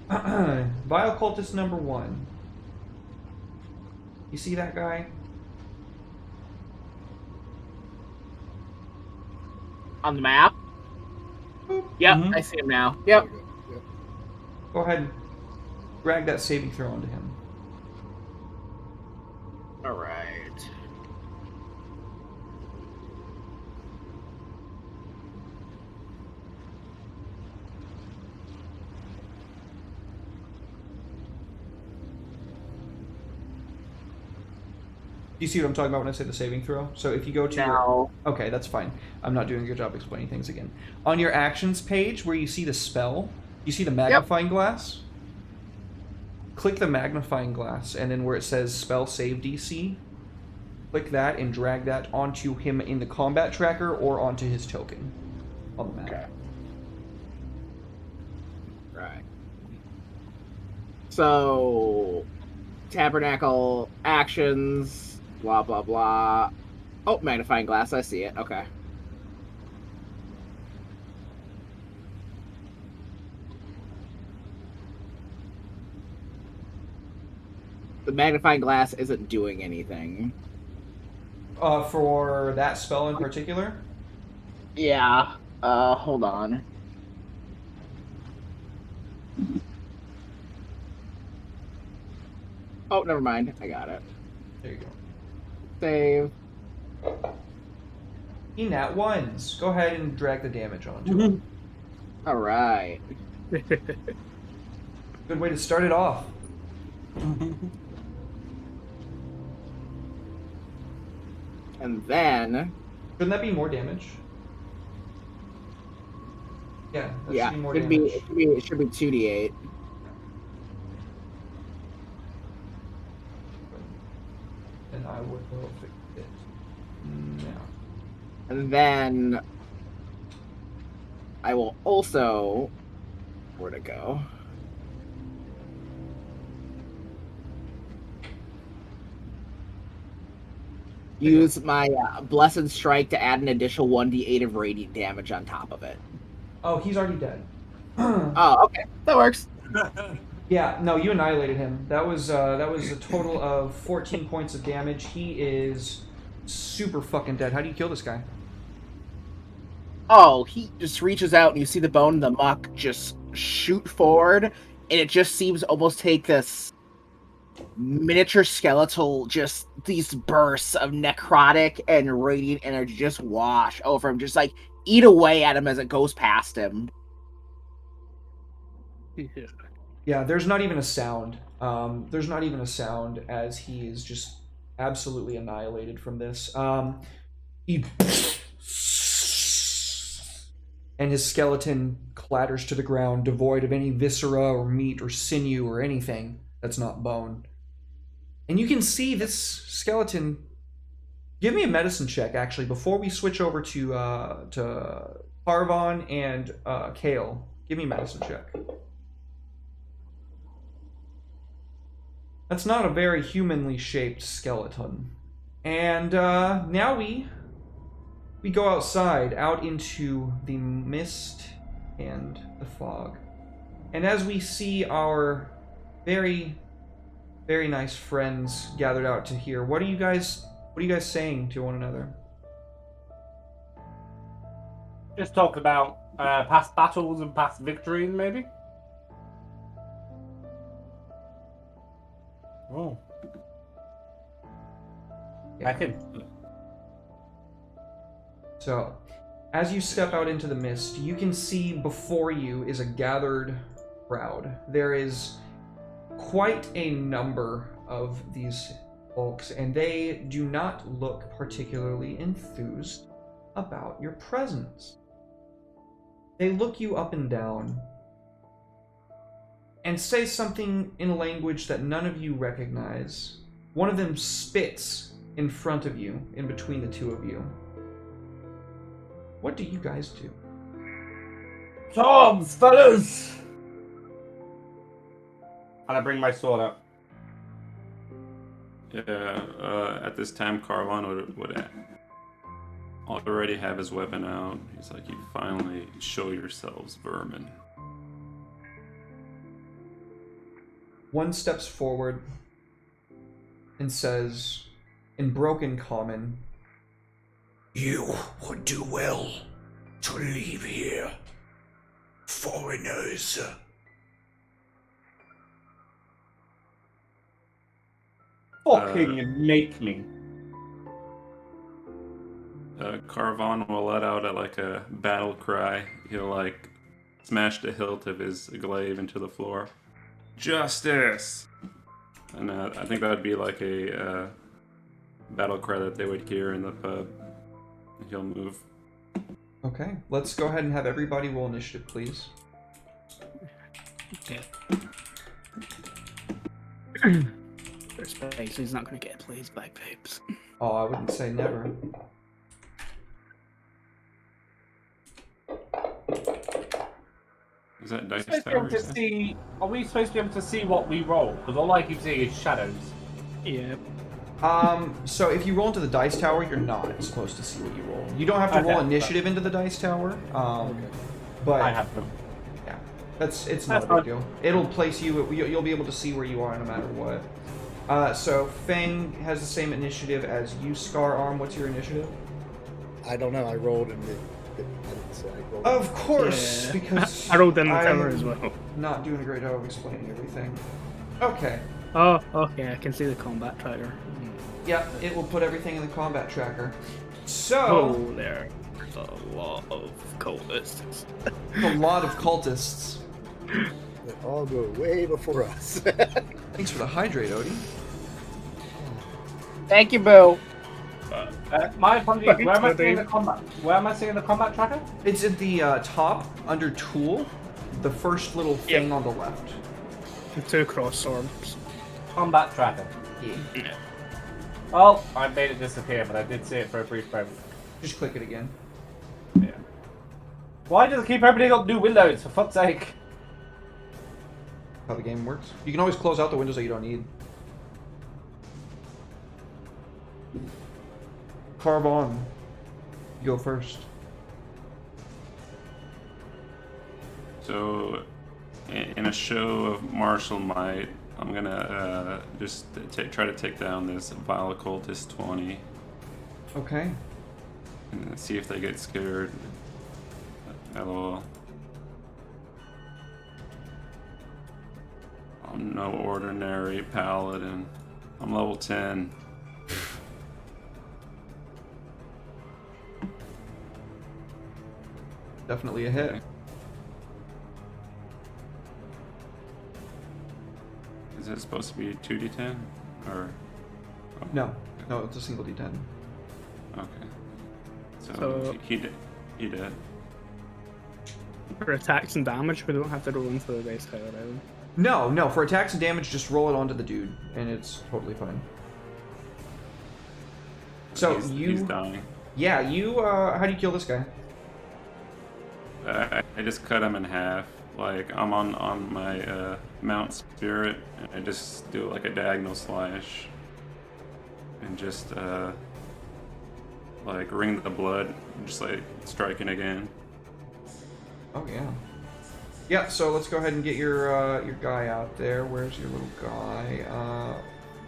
Vile Cultist number 1. You see that guy? On the map? Boop. Yep, Mhm. I see him now. Yep. Go ahead and drag that saving throw onto him. All right. Do you see what I'm talking about when I say the saving throw? So if you go to No. Okay, that's fine. I'm not doing a good job explaining things again. On your actions page where you see the spell, You see the magnifying glass? Click the magnifying glass, and then where it says spell save DC, click that and drag that onto him in the combat tracker or onto his token on the map. Okay. Right. So, Tabernacle, actions, blah, blah, blah. Oh, magnifying glass, I see it. Okay. The magnifying glass isn't doing anything. For that spell in particular? Yeah. Hold on. Oh, never mind. I got it. There you go. Save. Nat ones. Go ahead and drag the damage onto him. All right. Good way to start it off. And then... Shouldn't that be more damage? Yeah, that yeah, should be more damage. It should be 2d8. And I would go fix it now. And then I will also... where'd it go? Use my Blessed Strike to add an additional 1d8 of radiant damage on top of it. Oh, he's already dead. Oh, okay. That works. Yeah, no, you annihilated him. That was a total of 14 points of damage. He is super fucking dead. How do you kill this guy? Oh, he just reaches out and you see the bone and the muck just shoot forward, and it just seems almost take this miniature skeletal, just these bursts of necrotic and radiant energy just wash over him, just like eat away at him as it goes past him. Yeah, there's not even a sound. There's not even a sound as he is just absolutely annihilated from this. He and his skeleton clatters to the ground, devoid of any viscera or meat or sinew or anything that's not bone. And you can see this skeleton. Give me a medicine check, actually, before we switch over to Parvon and Kale. Give me a medicine check. That's not a very humanly shaped skeleton. And now we go outside, out into the mist and the fog. And as we see our very, very nice friends gathered out to here, what are you guys saying to one another? Just talk about past battles and past victories, maybe. Oh. I can. So, as you step out into the mist, you can see before you is a gathered crowd. There is quite a number of these folks, and they do not look particularly enthused about your presence. They look you up and down and say something in a language that none of you recognize. One of them spits in front of you, in between the two of you. What do you guys do? Toms, fellas! And I bring my sword out. Yeah, at this time, Carvon would already have his weapon out. He's like, you finally show yourselves, vermin. One steps forward and says, in broken common, "You would do well to leave here, foreigners." Fucking make me. Carvon will let out a battle cry. He'll smash the hilt of his glaive into the floor. Justice! And I think that would be a battle cry that they would hear in the pub. He'll move. okay, let's go ahead and have everybody roll initiative, please. There's space, so he's not going to get to play his bagpipes. Oh, I wouldn't say never. Is that dice Are we supposed to be able to see what we roll? Because all I keep seeing is shadows. Yeah. So if you roll into the dice tower, you're not supposed to see what you roll. You don't have to roll initiative into the dice tower. But I have them. Yeah, it's not a big deal. It'll place you. You'll be able to see where you are no matter what. So Fang has the same initiative as you, Scar Arm. What's your initiative? I don't know. I rolled and I didn't say I rolled. Of course, because I rolled in the tower as well. Not doing a great job of explaining everything. Okay. Oh, okay. I can see the combat tracker. Yeah, it will put everything in the combat tracker. So. Oh, there's a lot of cultists. A lot of cultists. They all go way before us. Thanks for the hydrate, Odie. Thank you, Boo. My apologies. Where am I seeing the combat? Where am I seeing the combat tracker? It's at the top under tool, the first little thing on the left. The 2 cross swords. Combat tracker. Yeah. Oh, I made it disappear, but I did see it for a brief moment. Just click it again. Yeah. Why does it keep opening up new windows? For fuck's sake. How the game works. You can always close out the windows that you don't need. Carve on. You go first. So, in a show of martial might, I'm gonna just try to take down this vile cultist 20. Okay. And see if they get scared. LOL. I'm no ordinary paladin. I'm level 10. Definitely a hit. Okay. Is it supposed to be 2d10? Or... Oh, No, it's a single D10. Okay. So he did. For attacks and damage, we don't have to roll into the dice tower, either. No, for attacks and damage, just roll it onto the dude, and it's totally fine. So he's dying. Yeah, how do you kill this guy? I just cut him in half. Like, I'm on my Mount Spirit, and I just do like a diagonal slash. And just, like, wring the blood, just like striking again. Oh, yeah. Yeah, so let's go ahead and get your guy out there. Where's your little guy?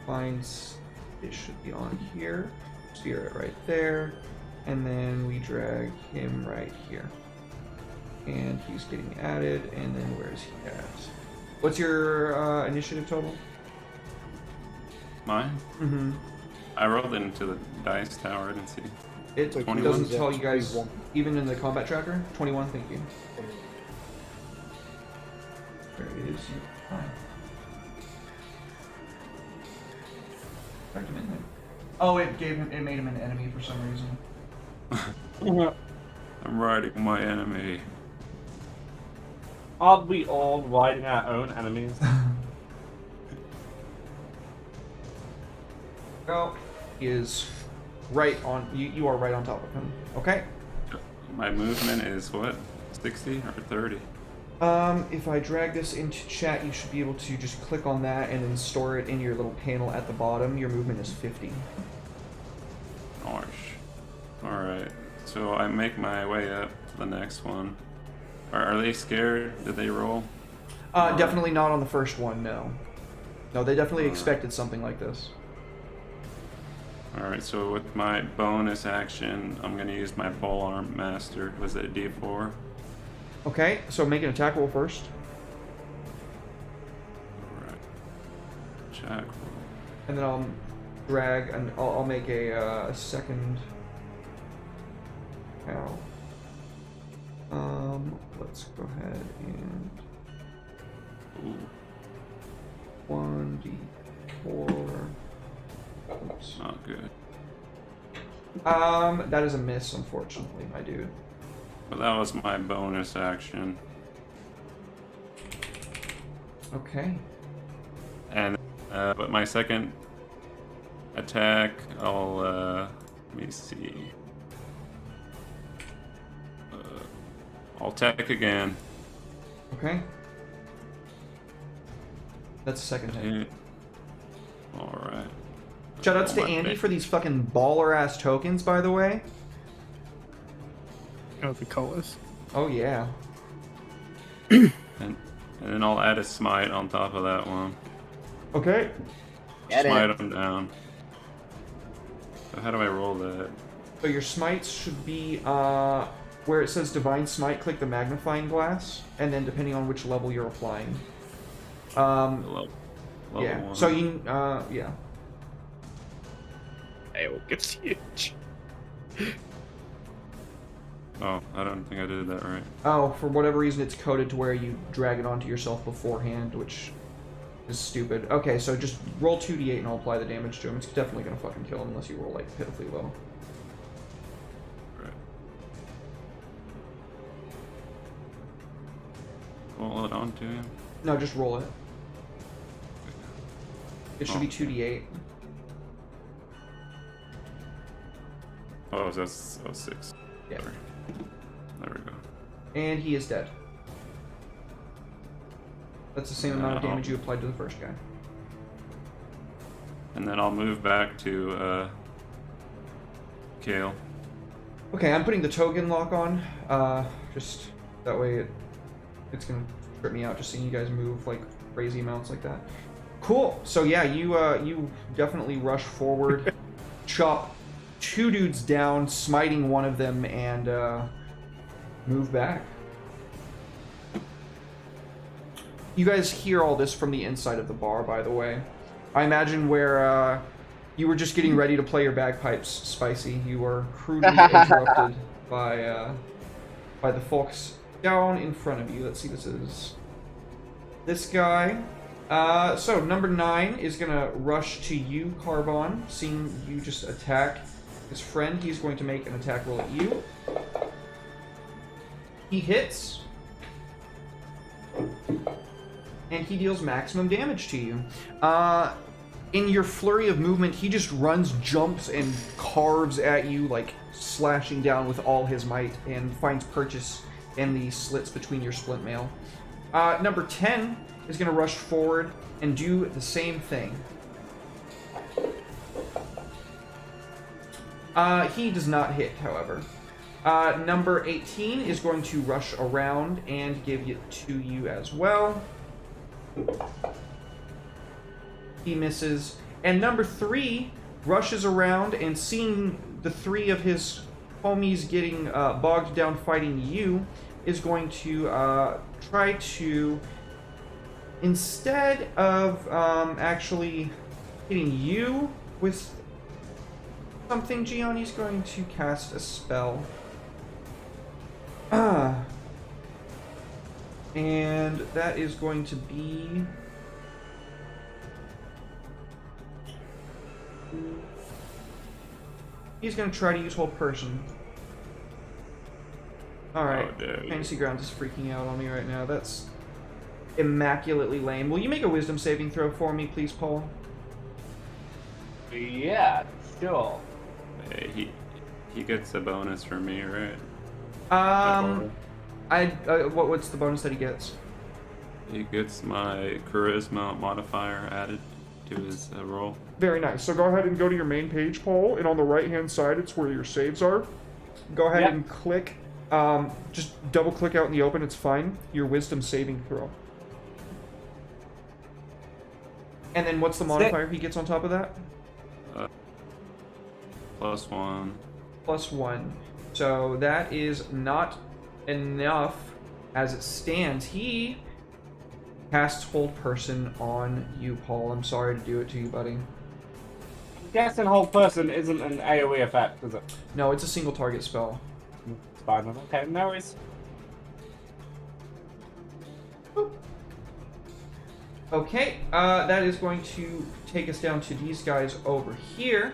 Finds, it should be on here. Spirit right there. And then we drag him right here. And he's getting added, and then where's he at? What's your initiative total? Mine? Mm-hmm. I rolled into the dice tower, I didn't see. It 21. doesn't tell you guys, even in the combat tracker? 21, thank you. There it is. Hi. Dragged him in there. Oh, it made him an enemy for some reason. I'm riding my enemy. Aren't we all riding our own enemies? Well, he is right on. You are right on top of him. Okay. My movement is what? 60 or 30? If I drag this into chat, you should be able to just click on that and then store it in your little panel at the bottom. Your movement is 50. Gosh. Alright. So I make my way up to the next one. Are they scared? Did they roll? Definitely not on the first one, no. No, they definitely expected something like this. Alright, so with my bonus action, I'm going to use my Polearm Master. Was it D4? Okay, so make an attack roll first. Alright. Check. And then I'll drag, and I'll make a second. Ow. Let's go ahead and Ooh, 1d4. Oops. not good. That is a miss, unfortunately, my dude. But that was my bonus action. Okay. And but my second attack, I'll let me see. I'll attack again. Okay. That's the second hit. Alright. Shoutouts to Andy for these fucking baller-ass tokens, by the way. Oh, the colors. Oh, yeah. And then I'll add a smite on top of that one. Okay. Smite them down. So how do I roll that? So your smites should be, where it says Divine Smite, click the magnifying glass, and then depending on which level you're applying. Level yeah. 1. So you, yeah. It will get huge. Oh, I don't think I did that right. Oh, for whatever reason it's coded to where you drag it onto yourself beforehand, which is stupid. Okay, so just roll 2d8 and I'll apply the damage to him. It's definitely gonna fucking kill him unless you roll, like, pitifully low. Right. Roll it onto him? No, just roll it. It should be 2d8. Oh, that's 6. Yeah. Sorry. There we go. And he is dead. That's the same amount of damage you applied to the first guy. And then I'll move back to Kale. Okay, I'm putting the token lock on. Just that way it's gonna trip me out just seeing you guys move like crazy amounts like that. Cool. So yeah, you definitely rush forward, chop 2 dudes down, smiting one of them, and move back. You guys hear all this from the inside of the bar, by the way. I imagine where you were just getting ready to play your bagpipes, Spicy. You were crudely interrupted by the folks down in front of you. Let's see, this is this guy. So number 9 is gonna rush to you, Carbon, seeing you just attack his friend. He's going to make an attack roll at you. He hits. And he deals maximum damage to you. In your flurry of movement, he just runs, jumps, and carves at you, like slashing down with all his might, and finds purchase in the slits between your splint mail. Number 10 is going to rush forward and do the same thing. He does not hit, however. Number 18 is going to rush around and give it to you as well. He misses. And number 3 rushes around and seeing the 3 of his homies getting bogged down fighting you, is going to try to, instead of actually hitting you with something, Gianni's going to cast a spell. And that is going to be... He's going to try to use Whole Person. Alright, Fantasy Grounds is freaking out on me right now. That's immaculately lame. Will you make a Wisdom saving throw for me, please, Paul? Yeah, sure. Hey, he gets a bonus from me, right? What's the bonus that he gets? He gets my charisma modifier added to his roll. Very nice. So go ahead and go to your main page, Paul, and on the right-hand side, it's where your saves are. Go ahead and click. Just double-click out in the open. It's fine. Your Wisdom saving throw. And then what's the modifier he gets on top of that? +1. +1. So that is not enough as it stands. He casts Hold Person on you, Paul. I'm sorry to do it to you, buddy. Guessing Hold Person isn't an AoE effect, is it? No, it's a single target spell. It's fine. Okay, no worries. Okay, that is going to take us down to these guys over here.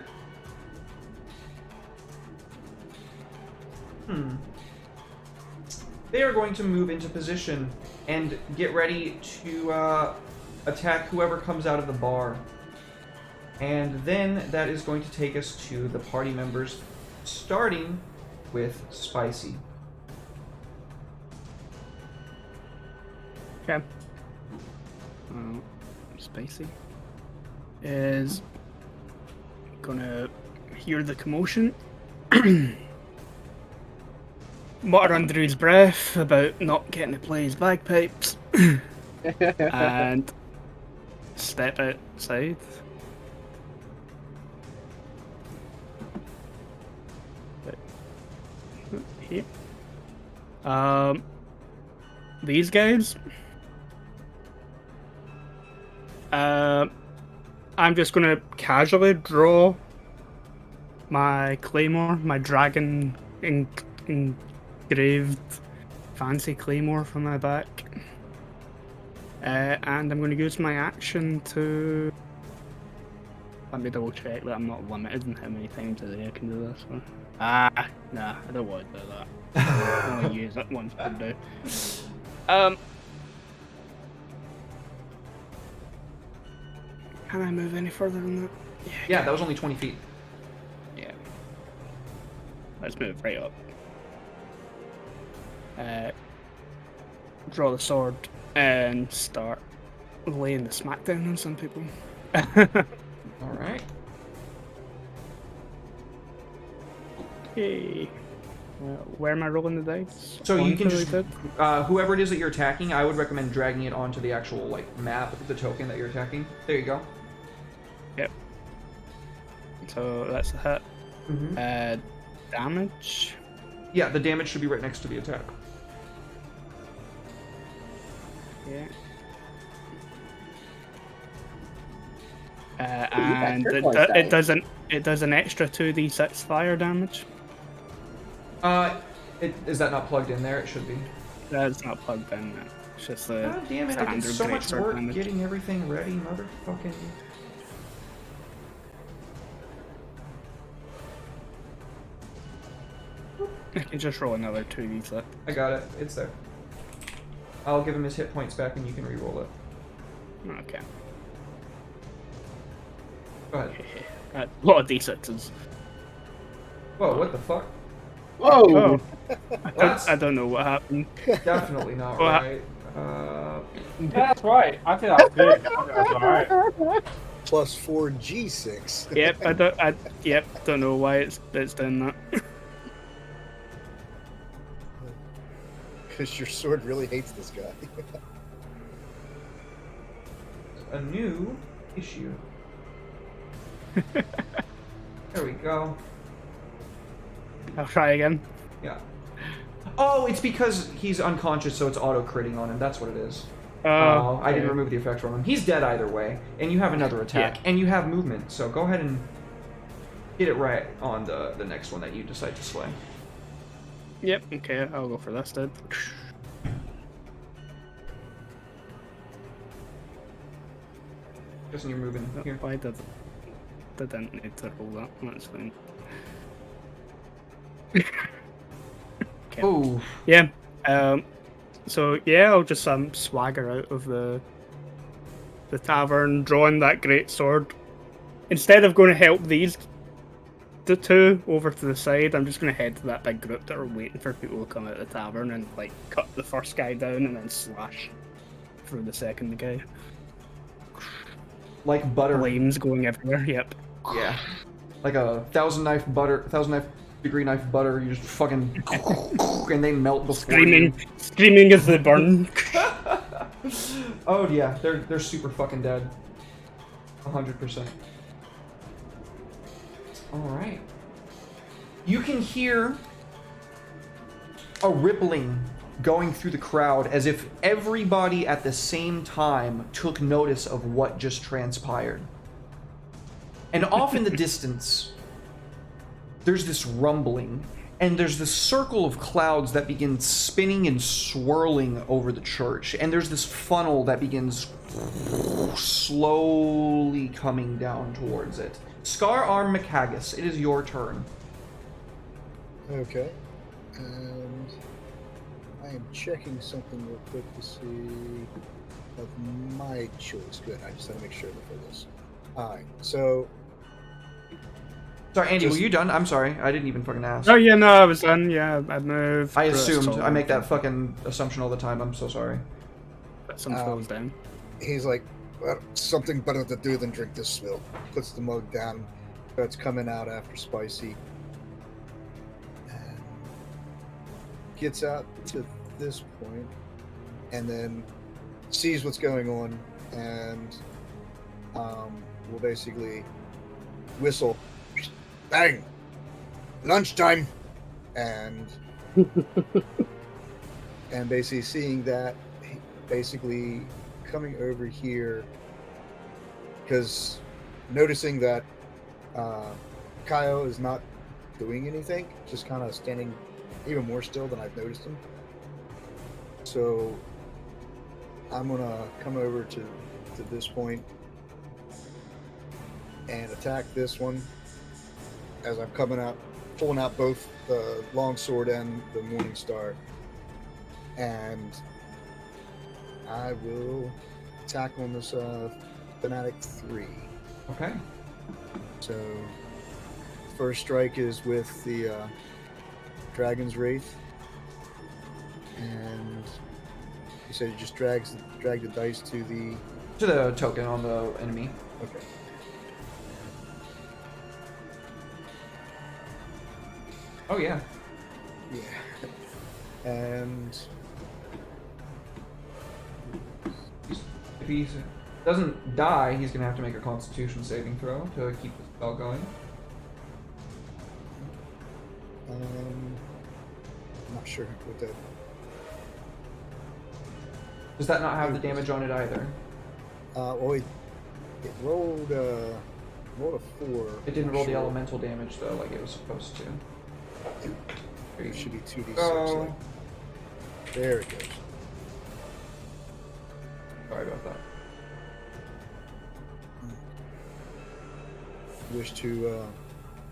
they are going to move into position and get ready to attack whoever comes out of the bar. And then that is going to take us to the party members, starting with Spicy. Okay. Spicy is gonna hear the commotion, mutter under his breath about not getting to play his bagpipes, and step outside. Here. These guys. I'm just gonna casually draw my claymore, my dragon engraved fancy claymore from my back, and I'm gonna use my action to. Let me double check that I'm not limited in how many times a day I can do this one. Nah, I don't want to do that. I only use it once per day. Can I move any further than that? Yeah, that was only 20 feet. Yeah. Let's move right up. Draw the sword and start laying the smackdown on some people. Alright. Okay. Where am I rolling the dice? So you can just, whoever it is that you're attacking, I would recommend dragging it onto the actual map, the token that you're attacking. There you go. Yep. So that's a hit. Mm-hmm. Damage? Yeah, the damage should be right next to the attack. Yeah. And it does an extra 2d6 fire damage. Is that not plugged in there? It should be. That's not plugged in. It's just the God damn it! I did so much work getting everything ready, motherfucking. I can just roll another 2d6. I got it. It's there. I'll give him his hit points back, and you can re-roll it. Okay. Go ahead. A lot of d6s. Whoa! What the fuck? Whoa! I don't know what happened. Definitely not right. That's right. I think that's good. That's alright. Plus 4 G6. Yep, don't know why it's done that. Because your sword really hates this guy. A new issue. There we go. I'll try again. Yeah. Oh, it's because he's unconscious, so it's auto-critting on him. That's what it is. I didn't remove the effect from him. He's dead either way, and you have another attack, and you have movement, so go ahead and hit it right on the next one that you decide to slay. Yep, okay, I'll go for this then. Guessing you're moving here. I didn't need to roll that, that's fine. Okay. Oh. Yeah. So yeah, I'll just swagger out of the tavern, drawing that great sword. Instead of going to help the two over to the side, I'm just going to head to that big group that are waiting for people to come out of the tavern and cut the first guy down and then slash through the second guy. Like butter. Flames going everywhere. Yep. Yeah. Like a 1,000 degree knife butter. You just fucking and they melt before screaming as they burn. Oh yeah, they're super fucking dead. 100%. All right. You can hear a rippling going through the crowd as if everybody at the same time took notice of what just transpired. And off in the distance, there's this rumbling, and there's this circle of clouds that begins spinning and swirling over the church, and there's this funnel that begins slowly coming down towards it. Scar Arm McHaggis, it is your turn. Okay. And I am checking something real quick to see of my choice. Good. I just had to make sure before this. All right. So. Sorry, Andy, were you done? I'm sorry. I didn't even fucking ask. Oh, yeah, no, I was done. Yeah, I moved. I assumed. I make that fucking assumption all the time. I'm so sorry. Put some fills down. He's like, well, something better to do than drink this milk. Puts the mug down. Starts coming out after Spicy. And gets out to this point. And then sees what's going on. And will basically whistle. Bang! Lunchtime! And basically seeing that, basically coming over here, because noticing that Kyle is not doing anything, just kind of standing even more still than I've noticed him. So I'm gonna come over to this point and attack this one. As I'm coming out, pulling out both the longsword and the Morning Star, and I will attack on this Fanatic 3. Okay. So, first strike is with the Dragon's Wraith, and you said you just drag the dice to the token on the enemy. Okay. Oh, yeah. Yeah. And if he doesn't die, he's going to have to make a Constitution saving throw to keep the spell going. I'm not sure what that... Does that not have the damage on it either? Well, it rolled a 4. It didn't roll the elemental damage, though, like it was supposed to. It should be 2d6. Oh. There it goes. Sorry about that. Wish to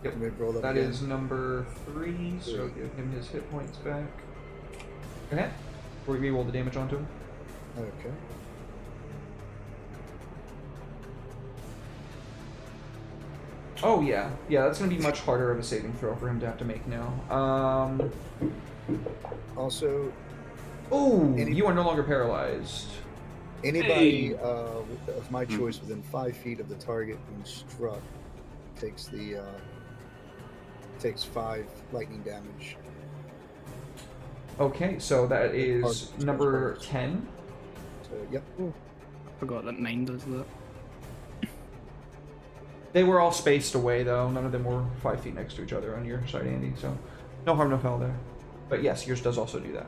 Yep. roll that That again. is number 3, so give him his hit points back. Okay. Before we roll the damage onto him. Okay. Oh yeah, that's gonna be much harder of a saving throw for him to have to make now. Also, you are no longer paralyzed. Anybody of my choice within 5 feet of the target being struck takes 5 lightning damage. Okay, so that is number 10. So, yep. I forgot that 9 does that. They were all spaced away, though. None of them were 5 feet next to each other on your side, Andy, so no harm, no foul there. But yes, yours does also do that.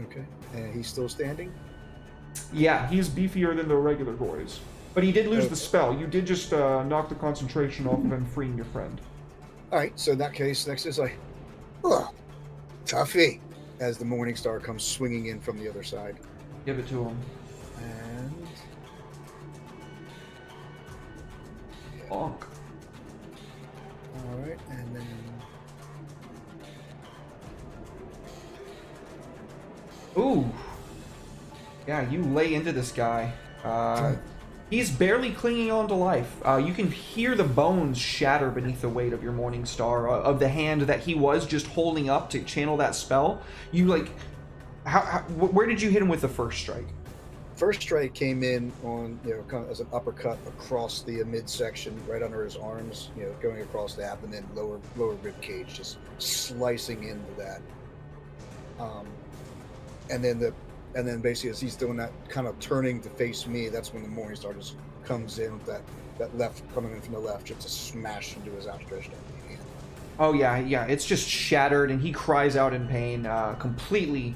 Okay. And he's still standing? Yeah, he's beefier than the regular boys. But he did lose the spell. You did just knock the concentration off of him, freeing your friend. Alright, so in that case, next is like, oh, toughy, as the Morning Star comes swinging in from the other side. Give it to him. And... Bonk. Alright, and then... Ooh. Yeah, you lay into this guy. He's barely clinging on to life. You can hear the bones shatter beneath the weight of your Morning Star, of the hand that he was just holding up to channel that spell. You, like... where did you hit him with the first strike? First strike came in on, kind of as an uppercut across the midsection, right under his arms, going across the abdomen, lower rib cage, just slicing into that. And then basically as he's doing that, kind of turning to face me, that's when the Morning Star just comes in with that left, coming in from the left, just to smash into his outstretched hand. Oh yeah, it's just shattered, and he cries out in pain, completely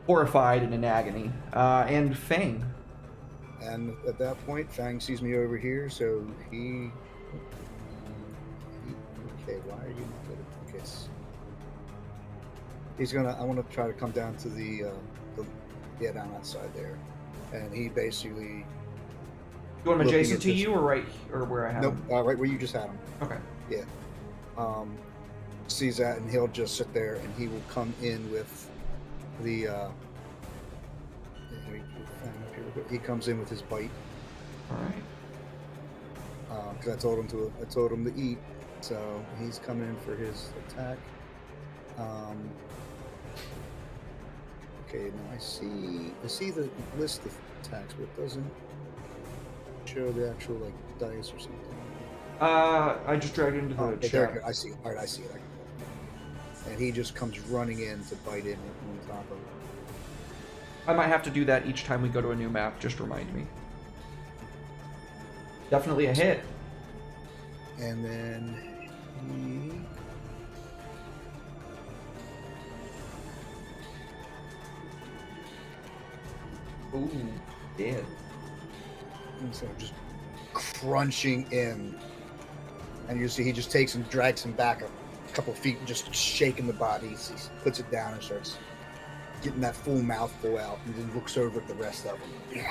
horrified and in agony. And Fang. And at that point, Fang sees me over here, so he okay, why are you not good at this? I want to try to come down to down that side there. And he basically... You want him adjacent to you, or where I have him? Nope, right where you just had him. Okay. Yeah. sees that, and he'll just sit there, and he will come in with the. He comes in with his bite. All right. Because I told him to eat, so he's coming in for his attack. Okay, now I see the list of attacks, but it doesn't show the actual like dice or something. I just dragged it into the chat. I see. All right, I see it. And he just comes running in to bite in on top of it. I might have to do that each time we go to a new map. Just remind me. Definitely a hit. And then he. Ooh, dead. And so just crunching in. And you see he just takes and drags him back a couple of feet, just shaking the body. He puts it down and starts getting that full mouthful out, and then looks over at the rest of them.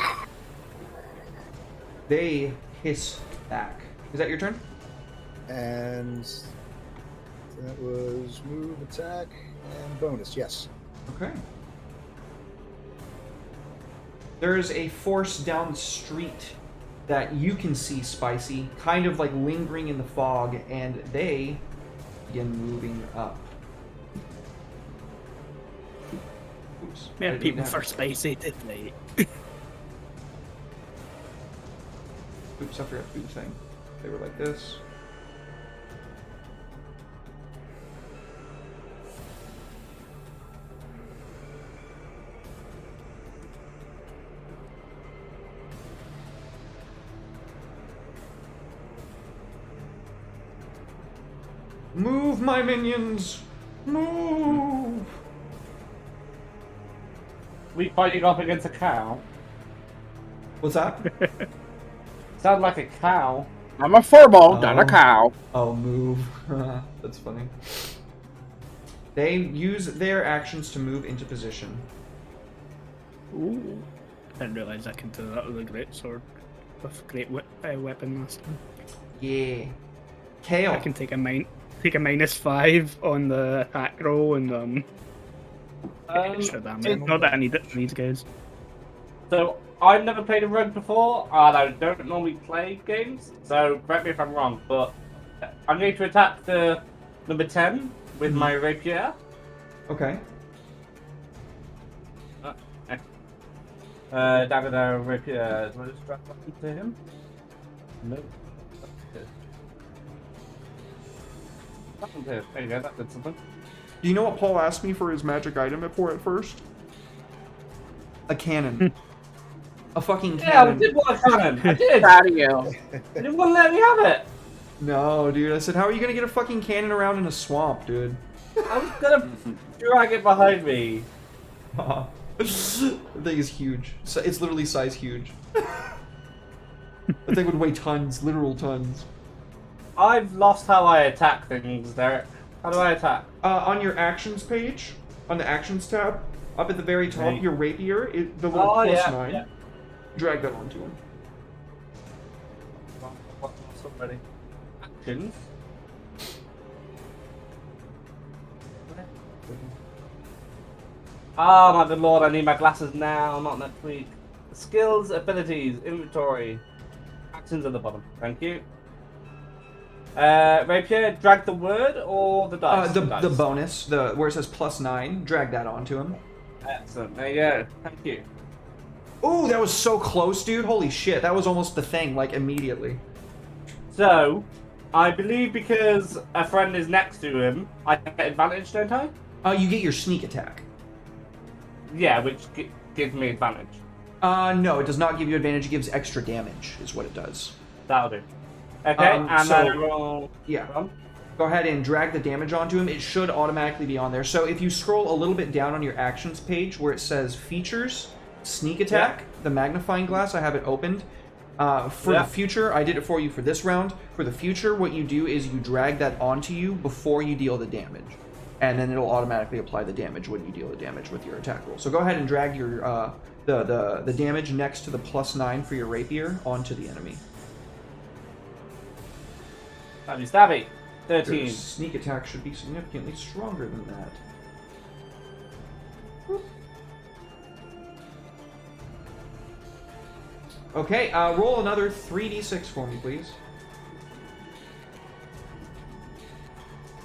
They hiss back. Is that your turn? And that was move, attack, and bonus, yes. Okay. There's a force down the street that you can see, Spicy, kind of like lingering in the fog, and they begin moving up. Oops. Man, people for Spicy, didn't they? Oops, I forgot to do the thing. They were like this. Move, my minions! Move! We fighting off against a cow. What's that? Sound like a cow. I'm a furball, not a cow. Oh, move. That's funny. They use their actions to move into position. Ooh. I didn't realise I could do that with a great sword. With great weapon master. Yeah. Kale. I can take a -5 on the attack roll and extra damage. Not that I need it for these guys. So I've never played a rogue before, and I don't normally play games. So correct me if I'm wrong, but I'm going to attack the number 10 with my rapier. Okay. Dagger rapier. Do I just grab that to him? No. There you go, that did something. Do you know what Paul asked me for his magic item for at first? A cannon. A fucking cannon. Yeah, I did want a cannon. I did. Proud of you. You didn't want to let me have it. No, dude. I said, how are you gonna get a fucking cannon around in a swamp, dude? I was gonna drag it behind me. The thing is huge. So it's literally size huge. The thing would weigh tons, literal tons. I've lost how I attack things, Derek. How do I attack? On your actions page, on the actions tab, up at the very top, Right. your rapier, the little +9. Yeah. Drag that onto him. Somebody. Actions. Ah, my good lord, I need my glasses now, not next week. Skills, abilities, inventory. Actions at the bottom. Thank you. Rapier, drag the word or the dice? The bonus, where it says +9, drag that onto him. Excellent. There you go. Thank you. Ooh, that was so close, dude. Holy shit, that was almost the thing, like, immediately. So, I believe because a friend is next to him, I get advantage, don't I? You get your sneak attack. Yeah, which gives me advantage. No, it does not give you advantage. It gives extra damage, is what it does. That'll do. Okay, and so- then I roll... Yeah. Go ahead and drag the damage onto him. It should automatically be on there. So if you scroll a little bit down on your actions page where it says features, sneak attack, the magnifying glass, I have it opened. For the future, I did it for you for this round. For the future, what you do is you drag that onto you before you deal the damage. And then it'll automatically apply the damage when you deal the damage with your attack roll. So go ahead and drag your the damage next to the +9 for your rapier onto the enemy. Stabby, stabby. 13. Your sneak attack should be significantly stronger than that. Whoop. Okay, roll another 3d6 for me, please.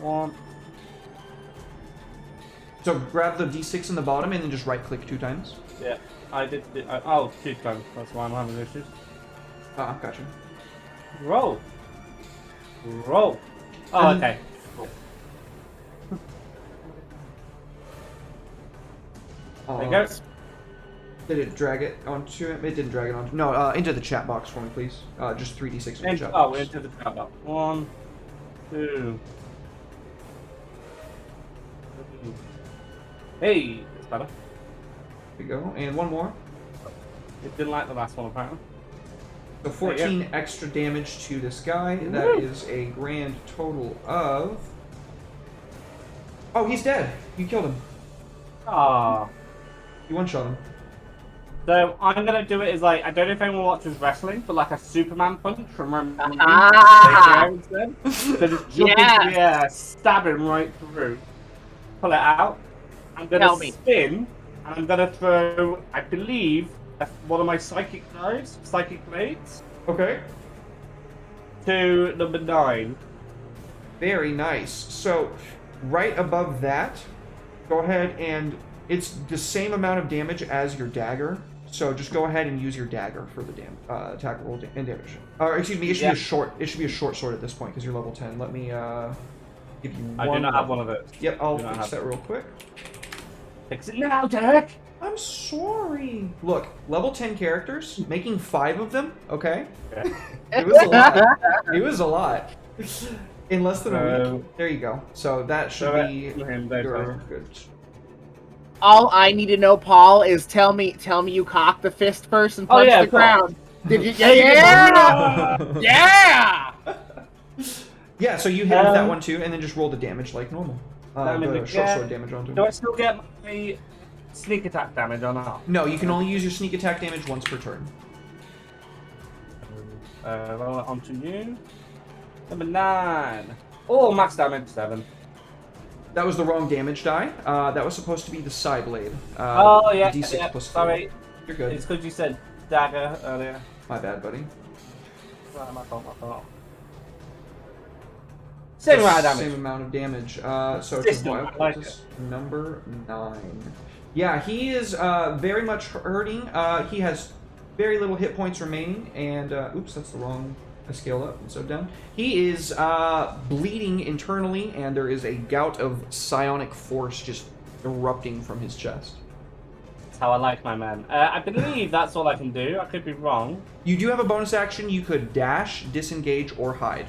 1. So grab the d6 in the bottom and then just right-click 2 times. Yeah, I did. Oh, 2 times. That's why I'm having issues. Gotcha. Roll. Roll. Oh, okay. There you go. Did it drag it onto it? It didn't drag it onto. No, into the chat box for me, please. Just 3d6 in the chat box. Into the chat box. 1, 2. Hey, it's better. There you go. And one more. It didn't like the last one, apparently. So 14 extra damage to this guy. That is a grand total of... Oh, he's dead. You killed him. Ah. You one-shot him. So I'm gonna do it as like, I don't know if anyone watches wrestling, but like a Superman punch from instead. So just jump into the air, stab him right through, pull it out. I'm gonna spin, and I'm gonna throw, I believe, one of my psychic knives, psychic blades. Okay. To number 9. Very nice. So, right above that, go ahead and it's the same amount of damage as your dagger. So just go ahead and use your dagger for the attack roll and damage. Excuse me, it should be a short. It should be a short sword at this point because you're level 10. Let me give you one. I do not have one of those. Yep, I'll fix that real quick. Fix it now, Derek. I'm sorry. Look, level 10 characters, making 5 of them. Okay. Yeah. It was a lot. It was a lot. In less than a week. There you go. So that should be your good. All I need to know, Paul, is tell me you cocked the fist first and punched the ground. Did you? Yeah! Yeah! Yeah. So you hit with that one too, and then just roll the damage like normal. The short sword damage onto him. Do I still get my sneak attack damage or not? No, you can only use your sneak attack damage once per turn. Roll it onto you. Number 9. Oh, max damage 7. That was the wrong damage die. That was supposed to be the side blade. Oh yeah. D6 plus 4. Sorry. You're good. It's because you said dagger earlier. My bad, buddy. My fault. Same amount of damage. Same amount of damage. So it's number 9. Yeah, he is very much hurting. He has very little hit points remaining, and oops, that's the wrong. I scale up and so down. He is bleeding internally, and there is a gout of psionic force just erupting from his chest. That's how I like my man. I believe that's all I can do. I could be wrong. You do have a bonus action. You could dash, disengage, or hide.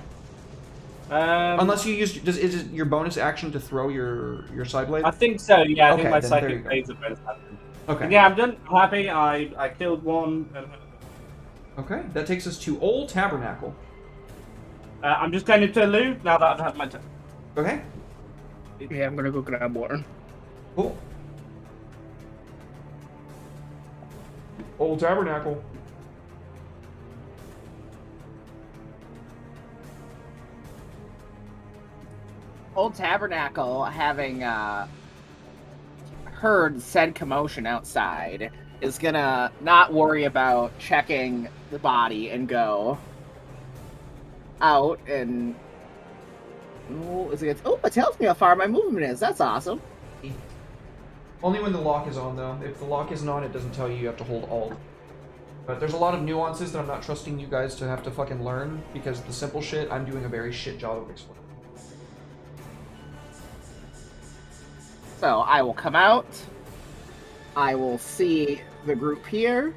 Unless you use, is it your bonus action to throw your side blade? I think so. Yeah, I think my then psychic blade's a bonus action. Okay. And yeah, I'm done. I'm happy. I killed one. Okay, that takes us to Old Tabernacle. I'm just going into a loo now that I've had my turn. Okay. Yeah, I'm gonna go grab water. Cool. Old Tabernacle. Old Tabernacle, having heard said commotion outside, is gonna not worry about checking the body and go out and it tells me how far my movement is. That's awesome. Only when the lock is on, though. If the lock isn't on, it doesn't tell you have to hold Alt. But there's a lot of nuances that I'm not trusting you guys to have to fucking learn, because the simple shit, I'm doing a very shit job of explaining. So I will come out. I will see the group here.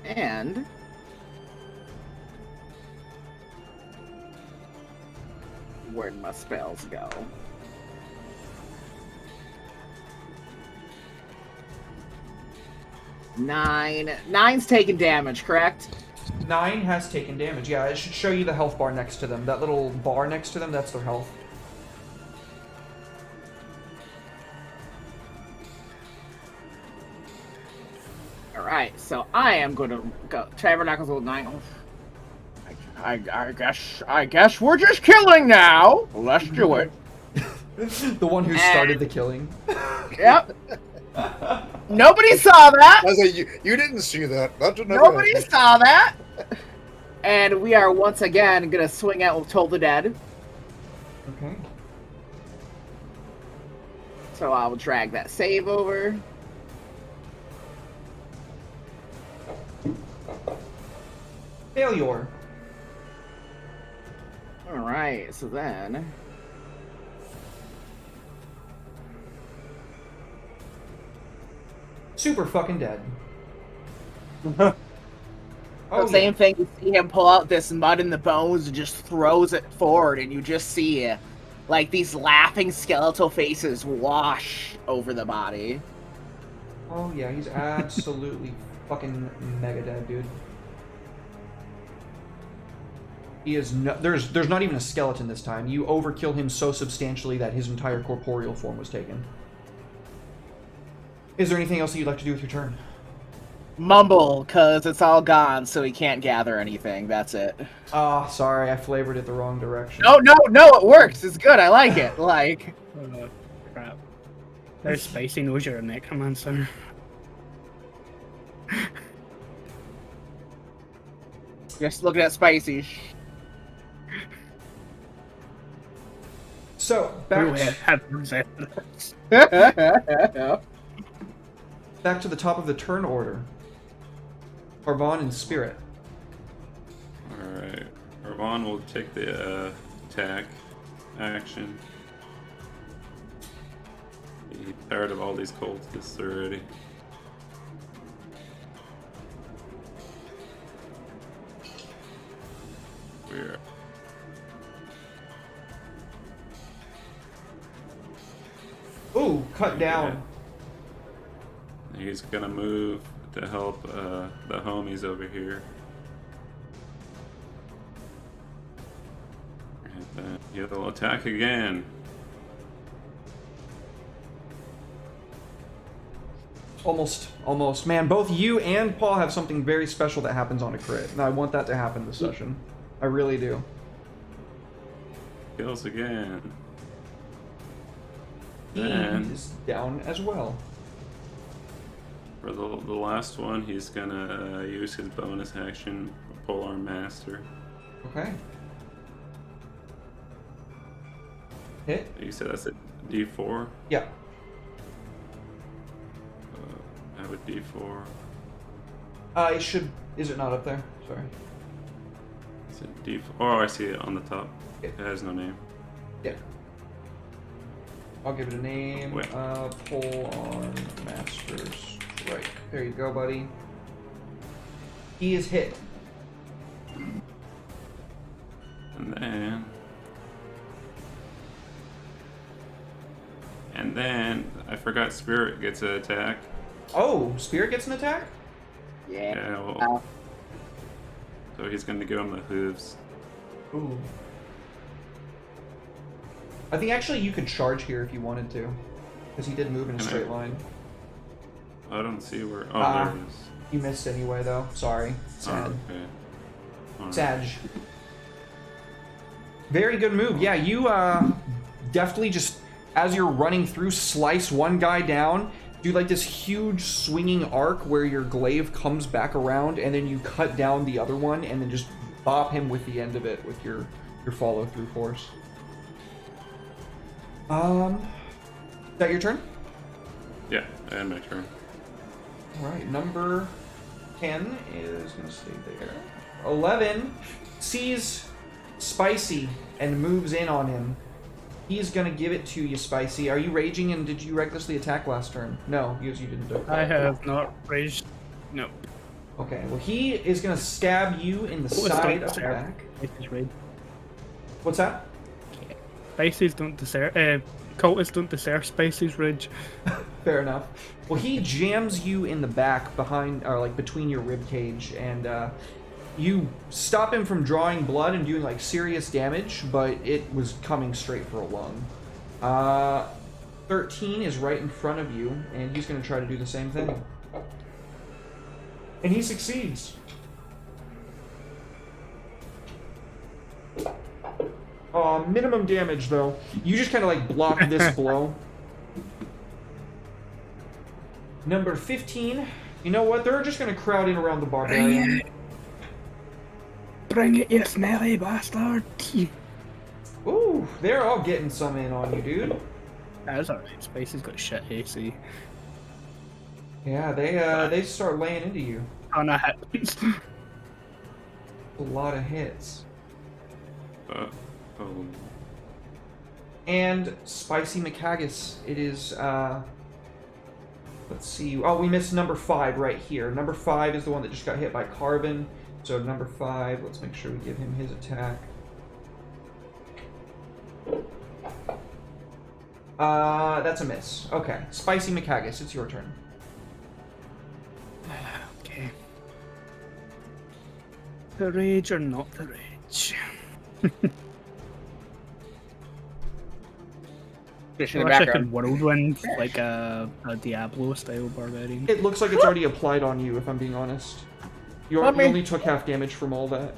And where'd my spells go? Nine's taking damage, correct? 9 has taken damage. Yeah, it should show you the health bar next to them. That little bar next to them, that's their health. Alright, so I am going to go. Tabernacle's old 9. I guess we're just killing now. Let's do it. The one who started the killing. Yep. Nobody saw that. I was like, you didn't see that. Nobody saw that. And we are once again gonna swing out with Toll the Dead. Okay. So I will drag that save over. Failure. Alright, so then... Super fucking dead. Same thing, you see him pull out this mud in the bones and just throws it forward, and you just see, like, these laughing skeletal faces wash over the body. Oh yeah, he's absolutely fucking mega dead, dude. He is no, there's not even a skeleton this time. You overkill him so substantially that his entire corporeal form was taken. Is there anything else that you'd like to do with your turn? Mumble, cause it's all gone, so he can't gather anything. That's it. Oh, sorry, I flavored it the wrong direction. No, it works. It's good. I like it. Like. Oh, crap. There's Spicy knows you're a necromancer. Just looking at Spicy. So back to the top of the turn order. Arvon and Spirit. Alright. Arvon will take the attack action. He's tired of all these cultists already. We're... Ooh, cut down. He's gonna move to help the homies over here. And then he'll attack again. Almost. Man, both you and Paul have something very special that happens on a crit, and I want that to happen this session. I really do. Kills again. He is down as well. For the last one, he's gonna use his bonus action, Polearm Master. Okay. Hit? You said that's a D4? Yeah. I have a D4. It should... Is it not up there? Sorry. Is it D4? Oh, I see it on the top. It has no name. Yeah. I'll give it a name. Polearm Masters. Right. There you go, buddy. He is hit. And then I forgot Spirit gets an attack. Oh, Spirit gets an attack? Yeah. Well, so he's gonna give him the hooves. Ooh. I think actually you could charge here if you wanted to, because he did move in a straight line. I don't see where. Oh, there it is. You missed anyway, though. Sorry. Sad. Oh, okay. Right. Sag. Very good move. Yeah, you definitely just, as you're running through, slice one guy down, do like this huge swinging arc where your glaive comes back around, and then you cut down the other one, and then just bop him with the end of it with your follow-through force. Is that your turn? Yeah, and my turn. Alright, number 10 is going to stay there. 11 sees Spicy and moves in on him. He's going to give it to you, Spicy. Are you raging, and did you recklessly attack last turn? No, because you didn't do it. I have not raged. No. Okay, well he is going to stab you in the side of the back. What's that? Spices don't deserve... cultists don't deserve Spicy's rage. Fair enough. Well, he jams you in the back behind, or like between your rib cage, and you stop him from drawing blood and doing like serious damage, but it was coming straight for a lung. 13 is right in front of you, and he's going to try to do the same thing. And he succeeds. Minimum damage, though. You just kind of like block this blow. Number 15. You know what? They're just going to crowd in around the barbarian. Bring it, you smelly bastard. Ooh, they're all getting some in on you, dude. That's alright. Spicy's got shit AC. Yeah, they start laying into you. Oh, no hits. A lot of hits. Oh. And Spicy McHaggis, it is, let's see. Oh, we missed number 5 right here. Number 5 is the one that just got hit by Carbon. So number 5, let's make sure we give him his attack. That's a miss. Okay. Spicy McHaggis, it's your turn. Okay. The rage or not the rage? I wish I could whirlwind like a Diablo style barbarian. It looks like it's already applied on you, if I'm being honest. You only took half damage from all that.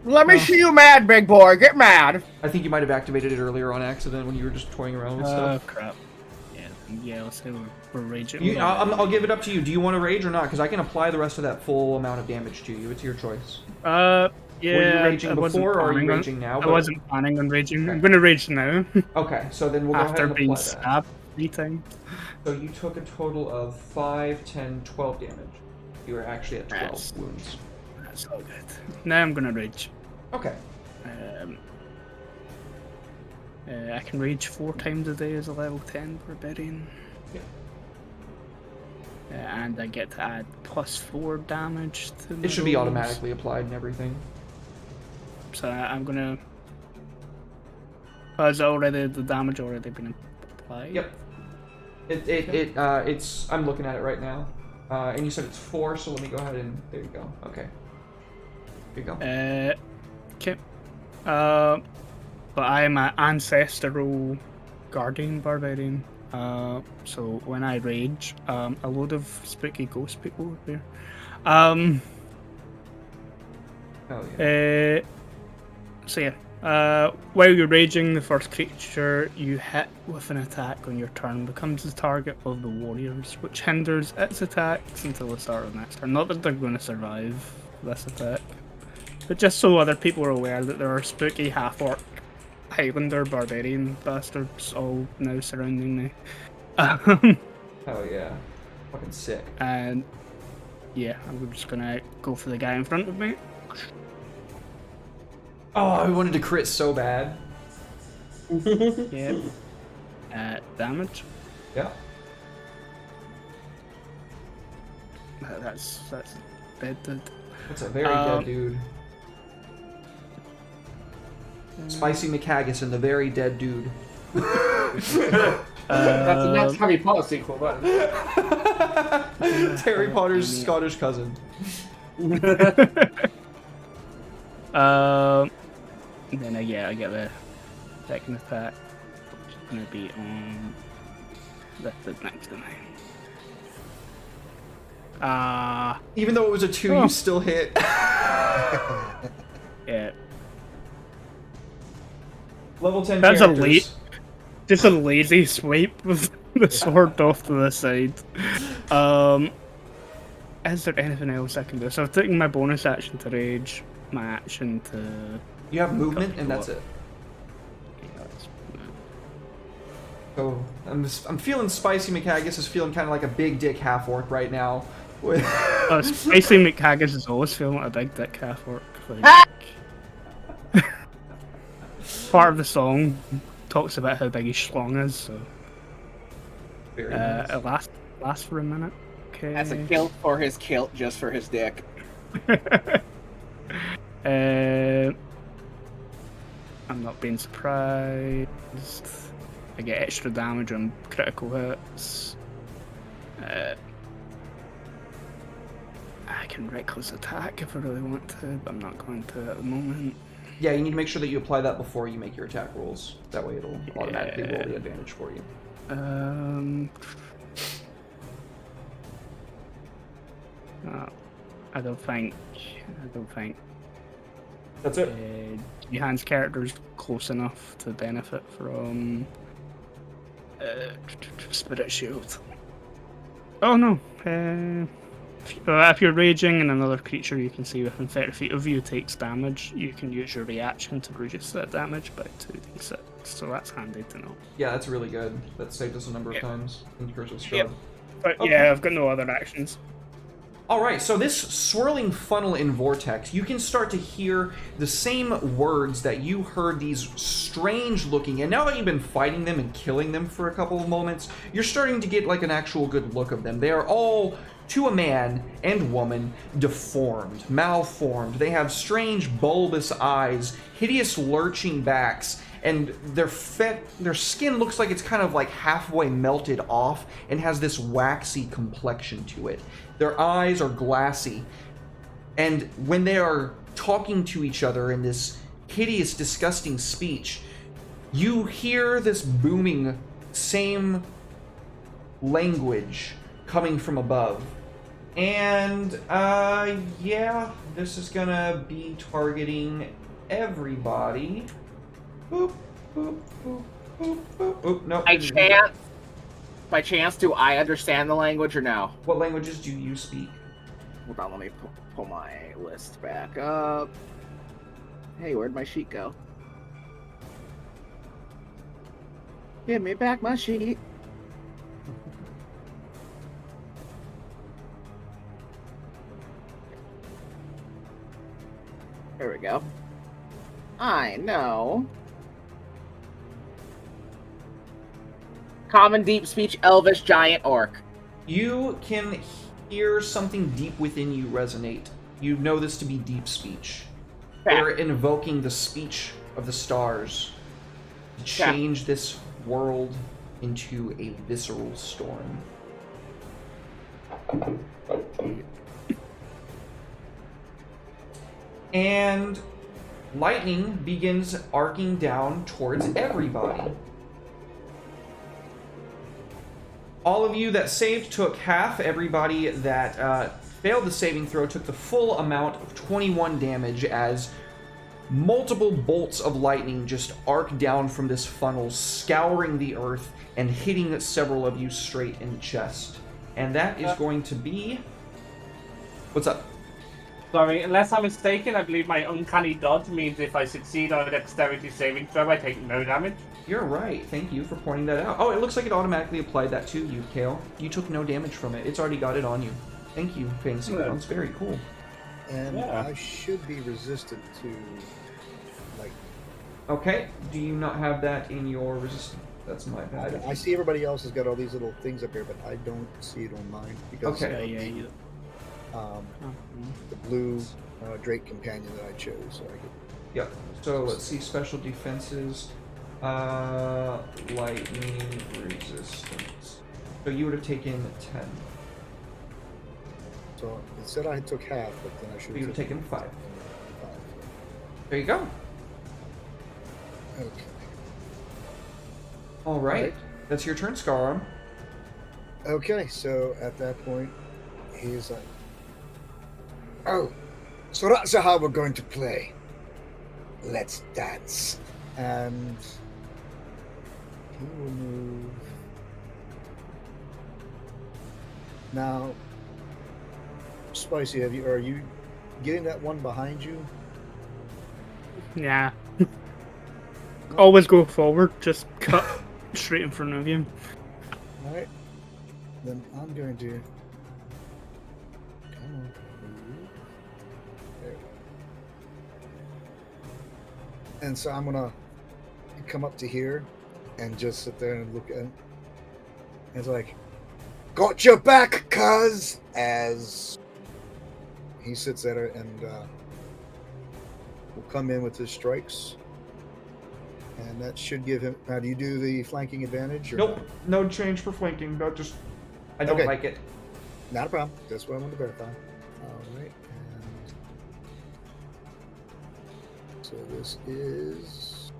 Let me see you mad, big boy. Get mad. I think you might have activated it earlier on accident when you were just toying around with stuff. Oh, crap. Yeah, let's say we're raging. I'll give it up to you. Do you want to rage or not? Because I can apply the rest of that full amount of damage to you. It's your choice. Yeah, were you raging before, or are you raging now? I wasn't planning on raging. Okay. I'm going to rage now. Okay, so then we'll go ahead and apply that. After being stabbed 3 times. So you took a total of 5, 10, 12 damage. You were actually at 12 wounds. That's all good. Now I'm going to rage. Okay. I can rage 4 times a day as a level 10 barbarian. Yeah. And I get to add +4 damage to the It should be automatically applied and everything. So I'm gonna... Has already the damage already been applied? Yep. It's... I'm looking at it right now. And you said it's 4, so let me go ahead and... There you go. Okay. Here you go. Okay. But I'm an ancestral guardian barbarian. So when I rage, a load of spooky ghost people appear. Oh yeah. So yeah, while you're raging, the first creature you hit with an attack on your turn becomes the target of the warriors, which hinders its attacks until the start of the next turn. Not that they're going to survive this attack, but just so other people are aware that there are spooky half-orc Highlander barbarian bastards all now surrounding me. Oh yeah, fucking sick. And yeah, I'm just gonna go for the guy in front of me. Oh, I wanted to crit so bad. Yeah. Damage. Yeah. That's dead. That's a very dead dude. Spicy McHaggis and the very dead dude. That's the next Harry Potter sequel, but Harry Potter's Scottish cousin. Then I get the second attack, which is going to be on the next to me. Even though it was a 2, you still hit. Yeah. Level 10 That's characters. Just a lazy swipe with the sword off to the side. Is there anything else I can do? So I've taken my bonus action to rage, my action to... You have movement, and that's it. So I'm feeling Spicy McHaggis is feeling kind of like a big dick half-orc right now. Spicy McHaggis is always feeling like a big dick half-orc. Like, part of the song talks about how big his schlong is, so... Very nice. It lasts for a minute. Okay. That's a kilt for his kilt, just for his dick. I'm not being surprised. I get extra damage on critical hits. I can reckless attack if I really want to, but I'm not going to at the moment. Yeah, you need to make sure that you apply that before you make your attack rolls. That way it'll automatically roll the advantage for you. I don't think. That's it. Johan's character's close enough to benefit from Spirit Shield. Oh no. If you're raging and another creature you can see within 30 feet of you takes damage, you can use your reaction to reduce that damage by 2d6. So that's handy to know. Yeah, that's really good. That saved us a number of times in Curse of Strahd. Yep. But yeah, I've got no other actions. Alright, so this swirling funnel in Vortex, you can start to hear the same words that you heard these strange looking, and now that you've been fighting them and killing them for a couple of moments, you're starting to get like an actual good look of them. They are all, to a man and woman, deformed, malformed. They have strange bulbous eyes, hideous lurching backs, and their skin looks like it's kind of like halfway melted off and has this waxy complexion to it. Their eyes are glassy, and when they are talking to each other in this hideous, disgusting speech, you hear this booming, same language coming from above. And, yeah, this is gonna be targeting everybody. Boop, boop, boop, boop, boop. Oop, no. By chance, do I understand the language or no? What languages do you speak? Hold on, let me pull my list back up. Hey, where'd my sheet go? Give me back my sheet. There we go. I know. Common, deep speech, elvish, giant, orc. You can hear something deep within you resonate. You know this to be deep speech. They're invoking the speech of the stars to change this world into a visceral storm. And lightning begins arcing down towards everybody. All of you that saved took half. Everybody that failed the saving throw took the full amount of 21 damage as multiple bolts of lightning just arc down from this funnel, scouring the earth and hitting several of you straight in the chest. And that is going to be... What's up? Sorry, unless I'm mistaken, I believe my uncanny dodge means if I succeed on a dexterity saving throw, I take no damage. You're right. Thank you for pointing that out. Oh, it looks like it automatically applied that to you, Kale. You took no damage from it. It's already got it on you. Thank you, Fantasy Grounds. Very cool. And I should be resistant to lightning. Okay. Do you not have that in your resistance? That's my bad. I see everybody else has got all these little things up here, but I don't see it on mine because the blue Drake companion that I chose. So I could... Yep. So let's see special defenses. Lightning resistance. So you would have taken 10. So it said I took half, but then I should have You would have taken 5. 5. There you go. Okay. All right. That's your turn, Scararm. Okay, so at that point, he's like, "Oh, so that's how we're going to play. Let's dance." And he will move. Now, Spicy, are you getting that one behind you? Yeah. Always go forward, just cut straight in front of you. Alright. Then I'm going to... Come on. There. And so I'm gonna come up to here and just sit there and look at him. And it's like, "Got your back, cuz!" As he sits there and will come in with his strikes. And that should give him... Now, do you do the flanking advantage? Or Nope. No change for flanking. No, just... I don't like it. Not a problem. That's what I want to verify. Alright. And so this is...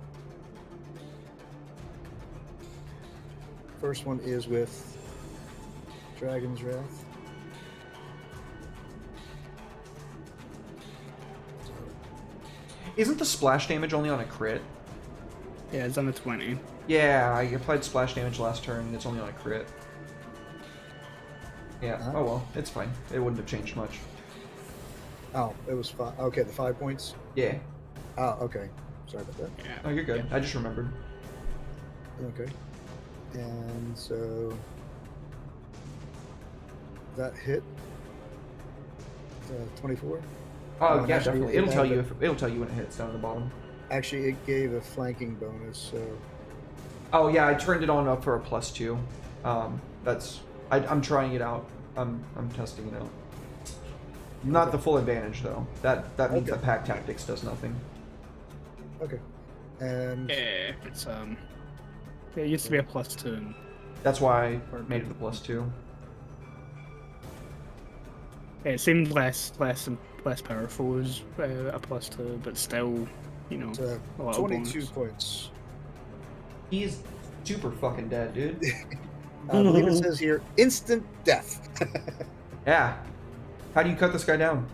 First one is with Dragon's Wrath. Isn't the splash damage only on a crit? Yeah, it's on a 20. Yeah, I applied splash damage last turn, and it's only on a crit. Yeah, oh well, it's fine. It wouldn't have changed much. Oh, it was 5. Okay, the 5 points? Yeah. Oh, okay. Sorry about that. Yeah. Oh, you're good. Yeah. I just remembered. Okay. And so... that hit? 24? Oh, yeah, actually, definitely. It'll tell you when it hits down at the bottom. Actually, it gave a flanking bonus, so... Oh yeah, I turned it on up for a +2. I'm trying it out. I'm testing it out. Not the full advantage though. That means that pack tactics does nothing. Okay. And Yeah, it's it used to be a +2. And that's why I made it the +2. it seemed less powerful as a +2, but still, you know, a lot 22 bonus. points. He's super fucking dead, dude. I believe it says here, instant death. Yeah. How do you cut this guy down?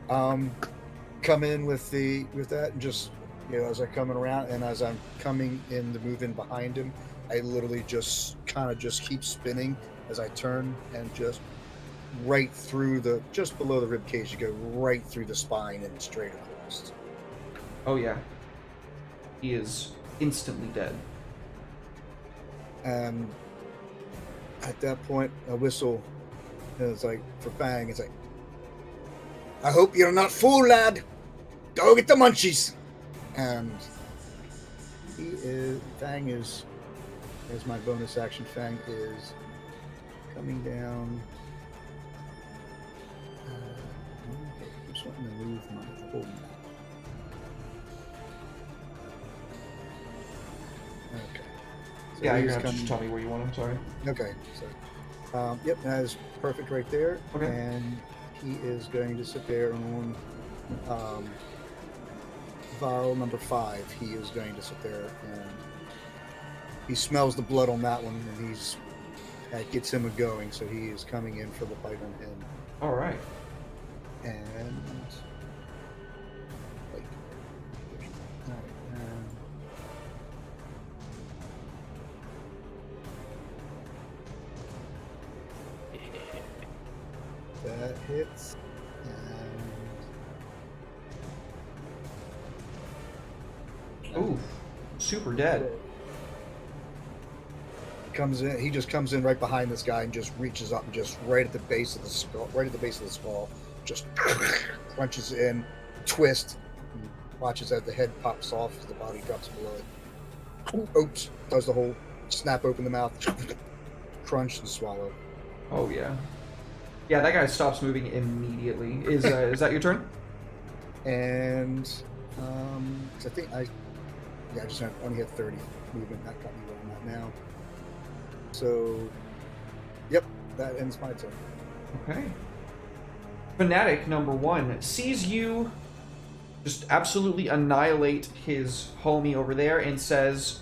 Come in with that, and just, you know, as I'm coming around, and as I'm coming in to move in behind him, I literally just kind of just keep spinning as I turn, and just right through just below the rib cage, you go right through the spine and straight across. Oh yeah. He is instantly dead. And at that point, a whistle, and it's like, for Fang, it's like, I hope you're not fool, lad. Go get the munchies. And Fang is, as my bonus action, Fang is coming down. Okay, I'm just wanting to move my whole map. Okay. So Yeah, he's you're gonna have to just tell me where you want him, sorry. Okay, so yep, that is perfect right there. Okay. And he is going to sit there on vial number 5. He is going to sit there, and he smells the blood on that one, and that gets him going. So he is coming in for the fight on him. All right. And like, all right, that hits, and Ooh, super dead. he just comes in right behind this guy and just reaches up and just right at the base of the skull, just crunches in, twist, and watches as the head pops off as the body drops below it. Oops, does the whole snap open the mouth, crunch and swallow. Oh yeah. Yeah, that guy stops moving immediately. Is that your turn? And 'cause I think I just only had 30 movement. That got me where I'm at now. So, yep, that ends my turn. Okay. Fanatic number 1 sees you just absolutely annihilate his homie over there and says,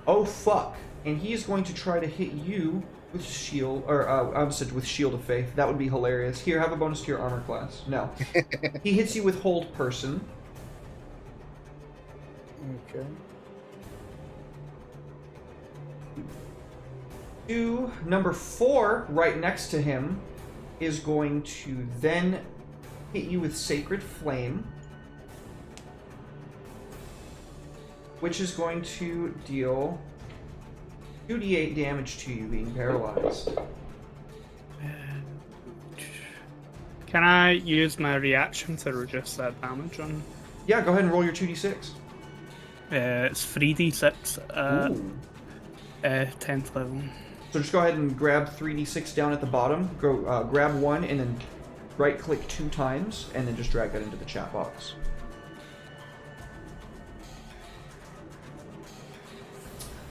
"Oh fuck!" And he is going to try to hit you with shield, or with shield of faith. That would be hilarious. Here, have a bonus to your armor class. No, he hits you with hold person. Okay. Number 4, right next to him, is going to then hit you with Sacred Flame, which is going to deal 2d8 damage to you, being paralyzed. Can I use my reaction to reduce that damage on? Yeah, go ahead and roll your 2d6. It's 3d6 Ooh. 10th level. So just go ahead and grab 3d6 down at the bottom. Go grab one and then right-click 2 times, and then just drag that into the chat box.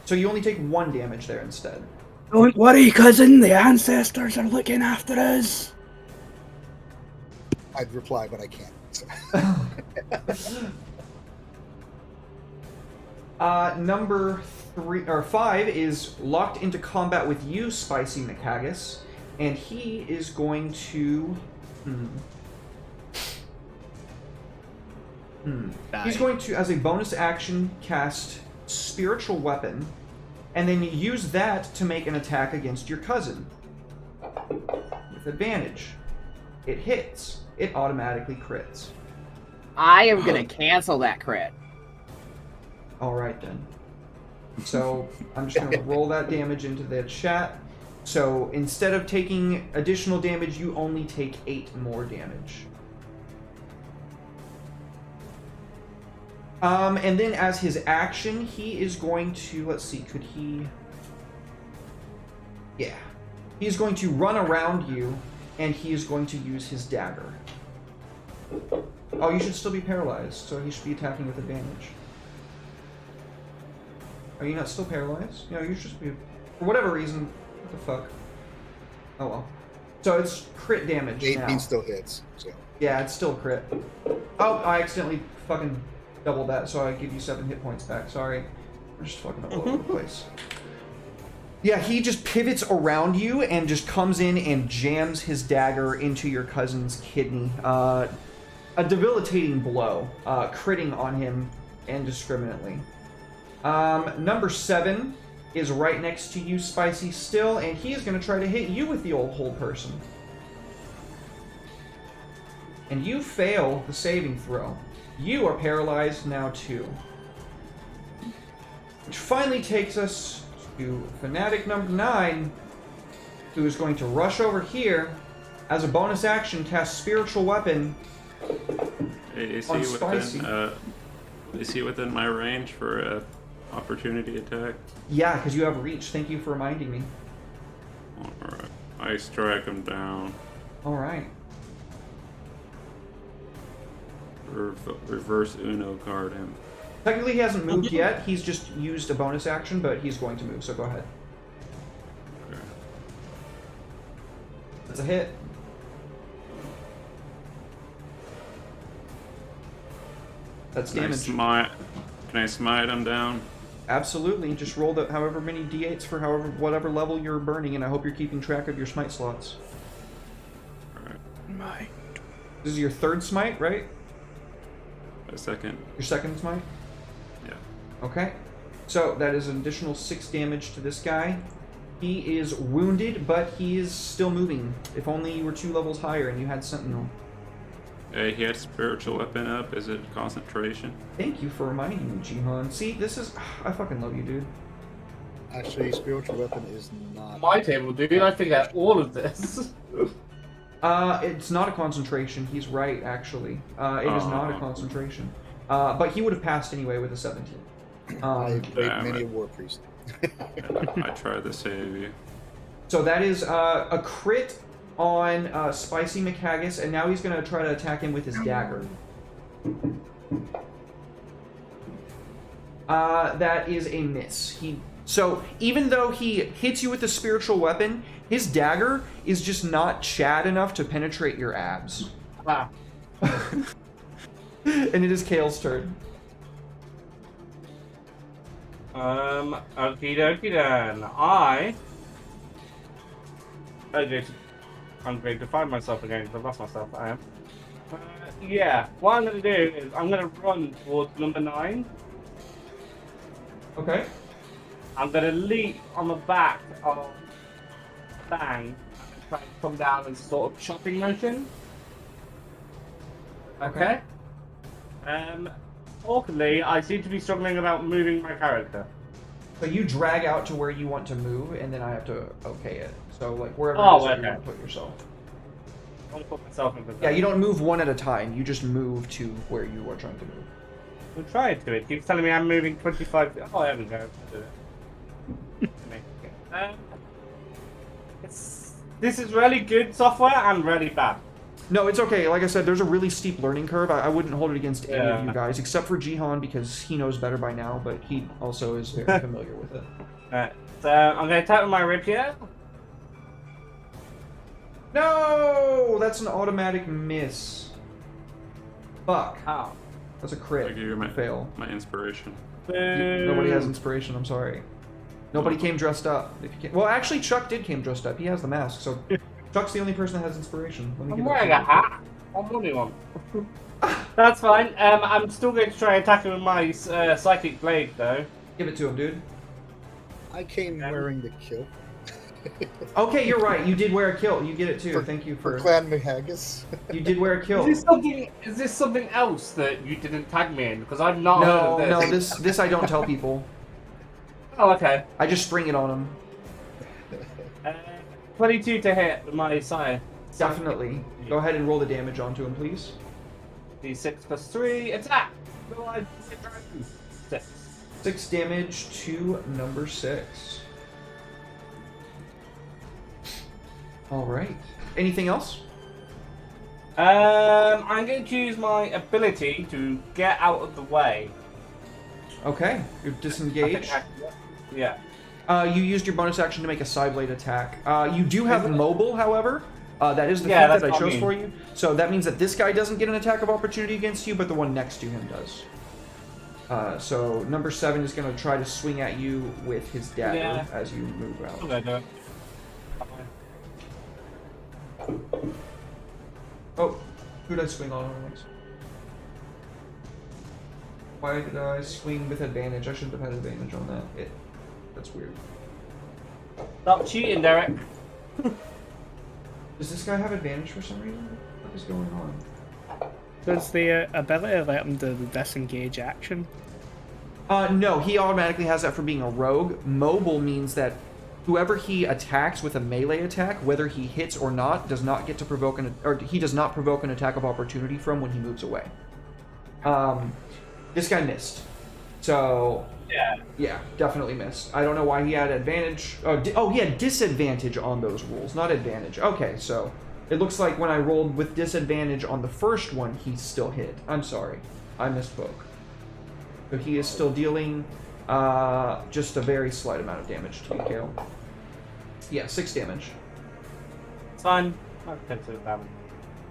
So you only take 1 damage there instead. Don't worry, cousin. The ancestors are looking after us. I'd reply, but I can't. So. Number 5 is locked into combat with you, Spicy McHaggis, and he is going to. He's going to, as a bonus action, cast spiritual weapon, and then use that to make an attack against your cousin. With advantage. It hits. It automatically crits. I am gonna cancel that crit. Alright then. So, I'm just gonna roll that damage into the chat. So, instead of taking additional damage, you only take 8 more damage. And then as his action, he is going to, let's see, could he... Yeah. He's going to run around you, and he is going to use his dagger. Oh, you should still be paralyzed, so he should be attacking with advantage. Are you not still paralyzed? No, you should just be... For whatever reason, what the fuck? Oh well. So it's crit damage 18 now. still hits, so... Yeah, it's still crit. Oh, I accidentally fucking doubled that, so I give you 7 hit points back. Sorry. We're just fucking all over the place. Yeah, he just pivots around you and just comes in and jams his dagger into your cousin's kidney. A debilitating blow, critting on him indiscriminately. Number 7 is right next to you, Spicy, still, and he is going to try to hit you with the old hole person. And you fail the saving throw. You are paralyzed now too. Which finally takes us to Fanatic number 9, who is going to rush over here, as a bonus action, cast Spiritual Weapon on Spicy. Is he within my range for a opportunity attack? Yeah, because you have reach. Thank you for reminding me. Alright. I strike him down. Alright. Reverse Uno card him. Technically he hasn't moved yet. He's just used a bonus action, but he's going to move, so go ahead. Okay. That's a hit. That's damage. Can I smite him down? Absolutely. Just roll the however many d8s for whatever level you're burning, and I hope you're keeping track of your smite slots. Alright. This is your 3rd smite, right? A second. Your 2nd smite? Yeah. Okay. So that is an additional 6 damage to this guy. He is wounded, but he is still moving. If only you were 2 levels higher and you had Sentinel. He had Spiritual Weapon up. Is it concentration? Thank you for reminding me, Jihan. See, this is... I fucking love you, dude. Actually, Spiritual Weapon is not... My table, dude. I figured out all of this. It's not a concentration. He's right, actually. It is not a concentration. But he would have passed anyway with a 17. I played many a War Priest. I tried to save you. So that is a crit on Spicy McHaggis, and now he's going to try to attack him with his dagger. That is a miss. So even though he hits you with a spiritual weapon, his dagger is just not Chad enough to penetrate your abs. Wow. And it is Kale's turn. Okie dokie then. I'm going to find myself again because I've lost myself. I am. Yeah, what I'm going to do is I'm going to run towards number 9. Okay. I'm going to leap on the back of Bang and try to come down in sort of chopping motion. Okay. Awkwardly, I seem to be struggling about moving my character. So you drag out to where you want to move, and then I have to okay it. So like wherever Oh, it is okay. you want to put yourself. I want to put myself in position. Yeah, you don't move one at a time. You just move to where you are trying to move. I'm trying to. It keeps telling me I'm moving 25 feet. Oh, there we go. This is really good software and really bad. No, it's okay. Like I said, there's a really steep learning curve. I wouldn't hold it against any of Yeah. you guys, except for Jihan, because he knows better by now, but he also is very familiar with it. Alright, so I'm going to attack with my rapier. No! That's an automatic miss. Fuck. Oh. That's a I crit. give you Fail. my inspiration. Nobody has inspiration, I'm sorry. Nobody came dressed up. Well, actually, Chuck did came dressed up. He has the mask, so Chuck's the only person that has inspiration. Let me I'm give wearing it a hat. I'm only one. That's fine. I'm still going to try and attack him with my psychic blade, though. Give it to him, dude. I came wearing the kilt. Okay, you're right. You did wear a kilt. You get it too. Thank you for Clan Mahagus. You did wear a kilt. Is this something else that you didn't tag me in? Because I've not heard of this. No, this I don't tell people. Oh, okay. I just spring it on them. 22 to hit my sire. Definitely. Go ahead and roll the damage onto him, please. D6 plus 3, attack! 6. 6 damage to number 6. Alright. Anything else? I'm going to use my ability to get out of the way. Okay. You're disengaged. Yeah. You used your bonus action to make a side blade attack. You do have mobile, however. That is the feat that's that I what chose I mean. for you. So that means that this guy doesn't get an attack of opportunity against you, but the one next to him does. So number 7 is going to try to swing at you with his dagger as you move out. Okay, do it. Oh, who did I swing on? Why did I swing with advantage? I shouldn't have had advantage on that. That's weird. Stop cheating, Derek. Does this guy have advantage for some reason? What is going on? Does the ability let him do the disengage action? No, he automatically has that for being a rogue. Mobile means that whoever he attacks with a melee attack, whether he hits or not, does not get to provoke he does not provoke an attack of opportunity from when he moves away. This guy missed. So yeah, definitely missed. I don't know why he had advantage. He had disadvantage on those rules, not advantage. Okay, so it looks like when I rolled with disadvantage on the first one, he still hit. I'm sorry, I misspoke. So he is still dealing just a very slight amount of damage to you, Kale. Yeah, 6 damage. It's fine. I'll consider that one.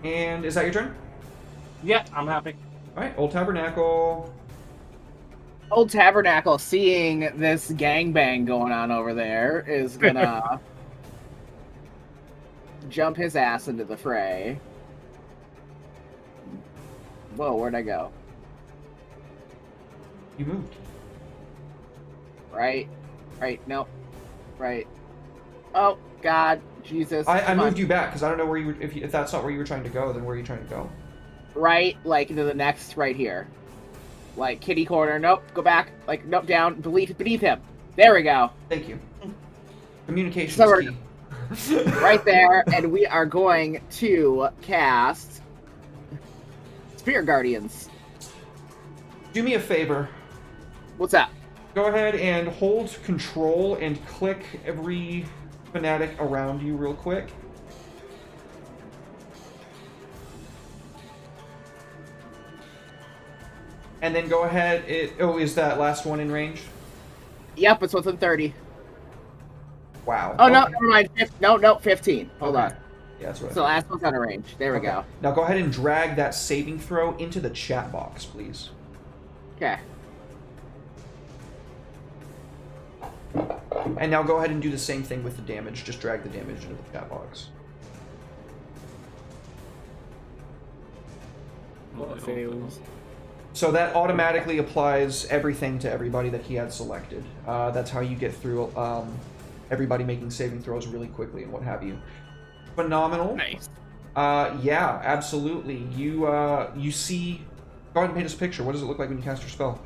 And is that your turn? Yeah, I'm happy. All right, Old Tabernacle. Old Tabernacle, seeing this gangbang going on over there, is gonna jump his ass into the fray. Whoa, where'd I go? You moved. Right, nope, right. Oh, God, Jesus. I moved you back because I don't know where you were. If that's not where you were trying to go, then where are you trying to go? Right, like into the next, right here. Like kitty corner. Nope, go back. Like nope, down. Beneath him. There we go. Thank you. Communication So is key. Right there, and we are going to cast Spirit Guardians. Do me a favor. What's up? Go ahead and hold control and click every fanatic around you real quick. And then go ahead. Is that last one in range? Yep, it's within 30. Wow. Oh, okay. no, never mind. No, 15. Hold on. Yeah, that's what So last one's out of range. There we go. Now go ahead and drag that saving throw into the chat box, please. Okay. And now go ahead and do the same thing with the damage. Just drag the damage into the chat box. Fails. So that automatically applies everything to everybody that he had selected. That's how you get through everybody making saving throws really quickly and what have you. Phenomenal. Nice. Yeah, absolutely. You see... Go ahead and paint us a picture. What does it look like when you cast your spell?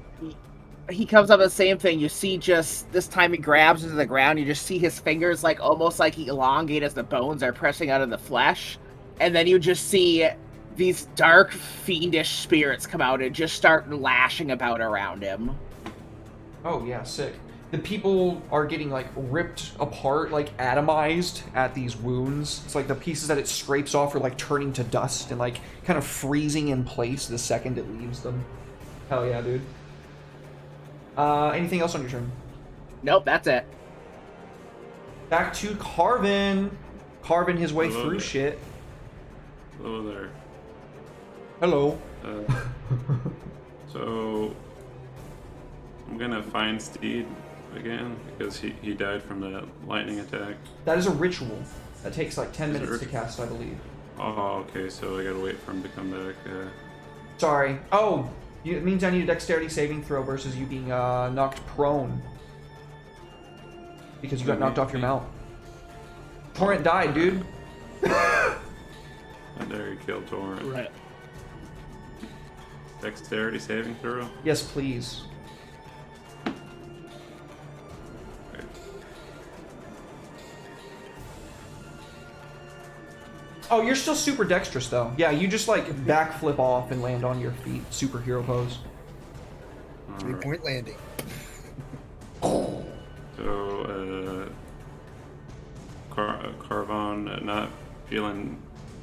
He comes up with the same thing. You see just, this time he grabs into the ground, you just see his fingers like almost like he elongate as the bones are pressing out of the flesh. And then you just see these dark, fiendish spirits come out and just start lashing about around him. Oh, yeah, sick. The people are getting, like, ripped apart, like, atomized at these wounds. It's like the pieces that it scrapes off are, like, turning to dust and, like, kind of freezing in place the second it leaves them. Hell yeah, dude. Anything else on your turn? Nope, that's it. Back to Carvin. Carving his way through shit. Hello there. Hello. So I'm gonna find Steed again because he died from the lightning attack. That is a ritual. That takes like 10 minutes to cast, I believe. Oh, okay. So I gotta wait for him to come back. Sorry. Oh, It means I need a dexterity saving throw versus you being knocked prone. Because you got knocked off your mount. Torrent died, dude. How dare you kill Torrent? Right. Dexterity saving throw? Yes, please. Okay. Oh, you're still super dexterous, though. Yeah, you just, like, backflip off and land on your feet. Superhero pose. Alright. 3-point landing. So, Carvon not feeling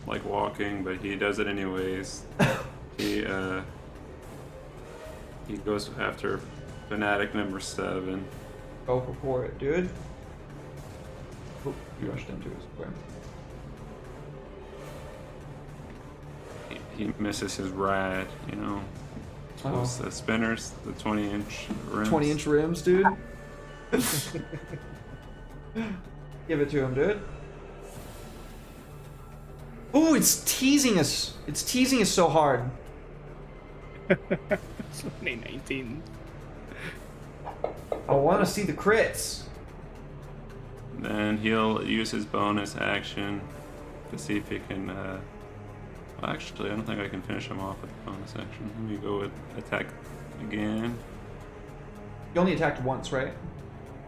like walking, but he does it anyways. He goes after fanatic number 7. Go for it, dude. Oh, you rushed into his way. He misses his rad, you know. Those spinners, the 20-inch rims. 20-inch rims, dude. Give it to him, dude. Ooh, it's teasing us. It's teasing us so hard. It's only 19. I want to see the crits. Then he'll use his bonus action to see if he can. Well, actually, I don't think I can finish him off with bonus action. Let me go with attack again. You only attacked once, right?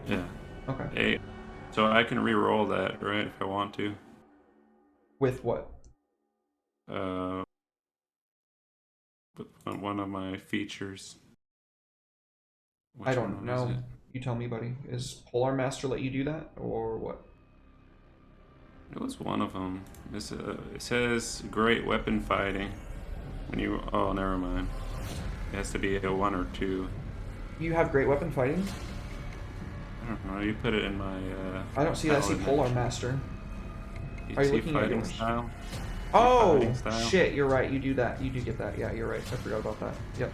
Yeah. Okay. 8. So I can re-roll that, right, if I want to. With what? With one of my features. Which I don't one know. is it? You tell me, buddy. Is Polar Master let you do that, or what? It was one of them. It says great weapon fighting. When you never mind. It has to be a 1 or 2. You have great weapon fighting? I don't know. You put it in my. I don't see that. I see paladin Polar action. Master. You Are you see looking at fighting yours? style? Oh, Fighting style? shit, you're right. You do that. You do get that. Yeah, you're right. I forgot about that. Yep.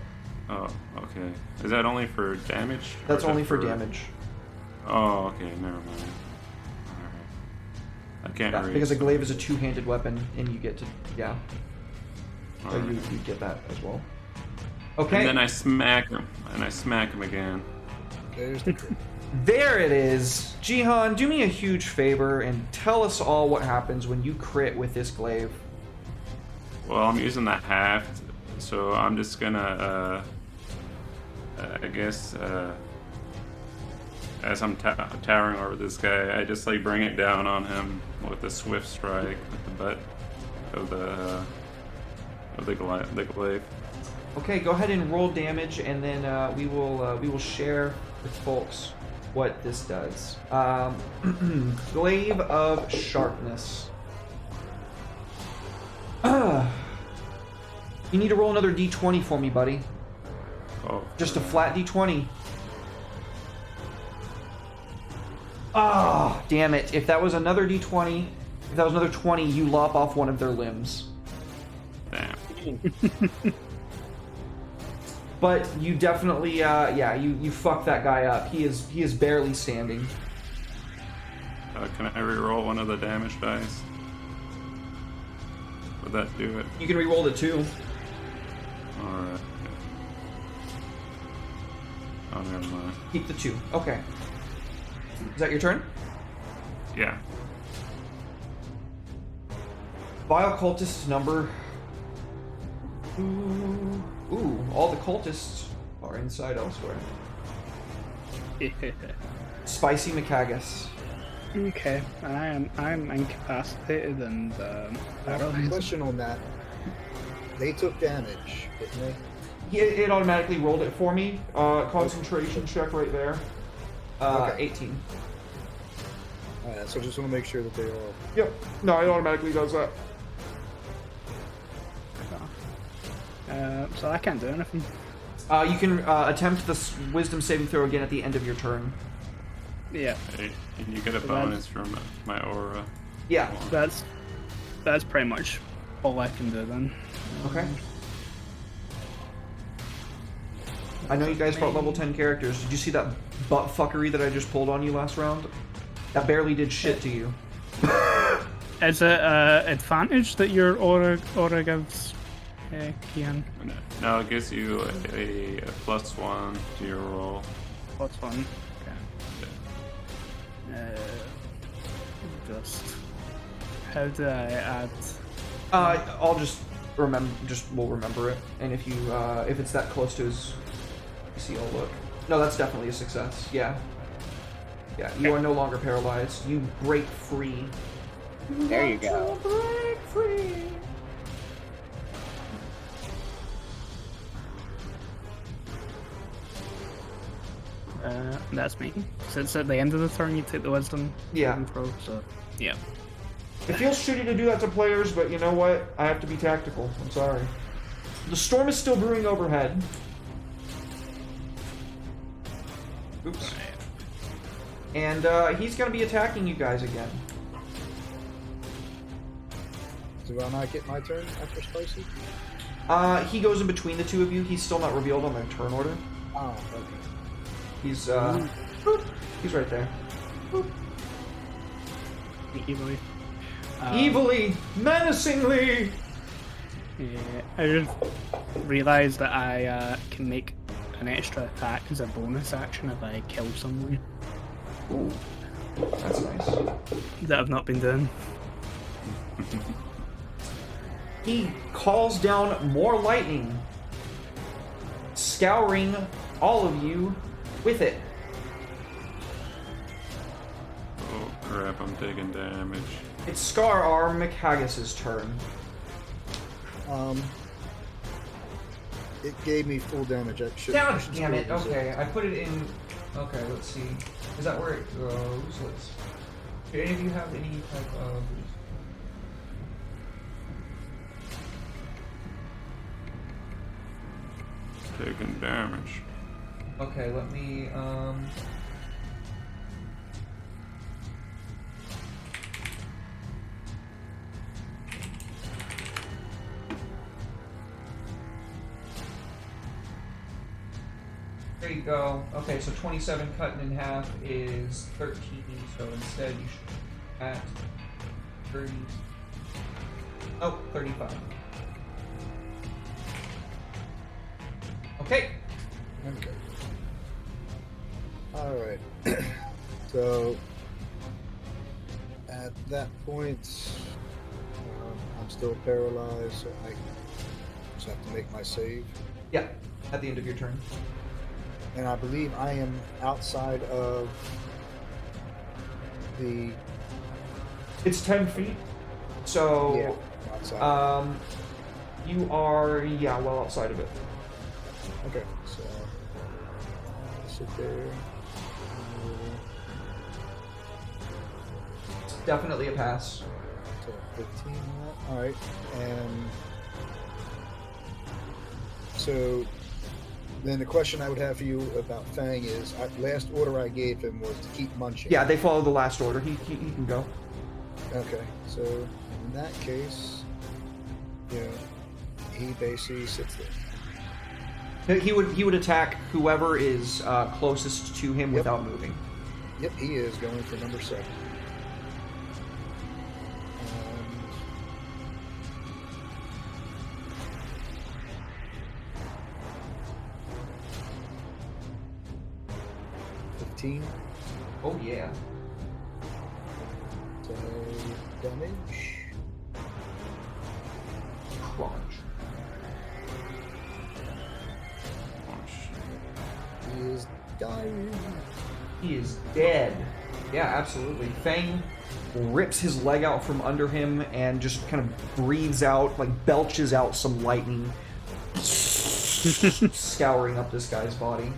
Oh, okay. Is that only for damage? or That's is that only for damage. Oh, okay. Never mind. Alright. I can't Yeah, read. because a glaive is a two-handed weapon, and you get to, yeah. So Alright. you get that as well. Okay. And then I smack him. And I smack him again. There's the crit. There it is. Jihan, do me a huge favor and tell us all what happens when you crit with this glaive. Well, I'm using the haft, so I'm just gonna, I guess, as I'm towering over this guy, I just like bring it down on him with a swift strike with the butt of the glaive. Okay, go ahead and roll damage, and then we will share with folks what this does. Glaive of Sharpness. You need to roll another d20 for me, buddy. Oh, Just a flat d20. Ah, damn it. If that was another d20, if that was another 20, you lop off one of their limbs. damn. But you definitely, yeah, you fuck that guy up. He is barely standing. Can I re-roll one of the damage dice? Would that do it? You can re-roll it too. Alright. Oh, never mind. Keep the 2. Okay. Is that your turn? Yeah. Vile cultist number. Ooh, all the cultists are inside elsewhere. Spicy Macagus. Okay, I'm incapacitated and paralyzed. Question on that. They took damage, didn't they? Yeah, it automatically rolled it for me. Concentration check right there. Okay. 18. Alright, so just want to make sure that they all. Yep. No, it automatically does that. So I can't do anything. You can attempt the wisdom saving throw again at the end of your turn. Yeah, Hey, and you get a So bonus from my aura. Yeah. that's pretty much all I can do then. Okay. I know you guys brought level 10 characters. Did you see that butt fuckery that I just pulled on you last round? That barely did shit to you. Is it advantage that your aura gives? Kian? No, it gives you a +1 to your roll. +1. Okay. Just how do I add? I'll just remember. We'll remember it, and if you if it's that close to his, see, I'll look. No, that's definitely a success. Yeah. Yeah, you are no longer paralyzed. You break free. There you go. Break free. That's me. So it's at the end of the turn you take the wisdom. Yeah. Throw, so yeah. It feels shitty to do that to players, but you know what? I have to be tactical. I'm sorry. The storm is still brewing overhead. Oops. And he's going to be attacking you guys again. Do I not get my turn after Spicy? He goes in between the two of you. He's still not revealed on their turn order. Oh, okay. He's he's right there. Evilly. Evilly, menacingly. Yeah, I just realised that I can make an extra attack as a bonus action if I kill someone. Ooh, that's nice. That I've not been doing. He calls down more lightning, scouring all of you with it. Oh crap, I'm taking damage. It's Scar Arm McHaggis's turn. It gave me full damage. God damn it, okay, I put it in... Okay, let's see. Is that where it goes? Let's... Do any of you have any type of... Taking damage. Okay, let me, There you go. Okay, so 27 cut in half is 13, so instead you should at 30... Oh, 35. Okay. Okay. Alright. So, at that point, I'm still paralyzed, so I just have to make my save. Yeah, at the end of your turn. And I believe I am outside of the... It's 10 feet, so... Yeah, outside. You are, yeah, well outside of it. Okay, so... Sit there. It's definitely a pass. So 15 on that. Alright, and... So... Then the question I would have for you about Fang is, last order I gave him was to keep munching. Yeah, they follow the last order. He can go. Okay, so in that case, you know, he basically sits there. He would attack whoever is closest to him without moving. Yep, he is going for number 7. Oh yeah. So damage. Crunch. He is dying. He is dead. Yeah, absolutely. Fang rips his leg out from under him and just kind of breathes out, like belches out some lightning, scouring up this guy's body.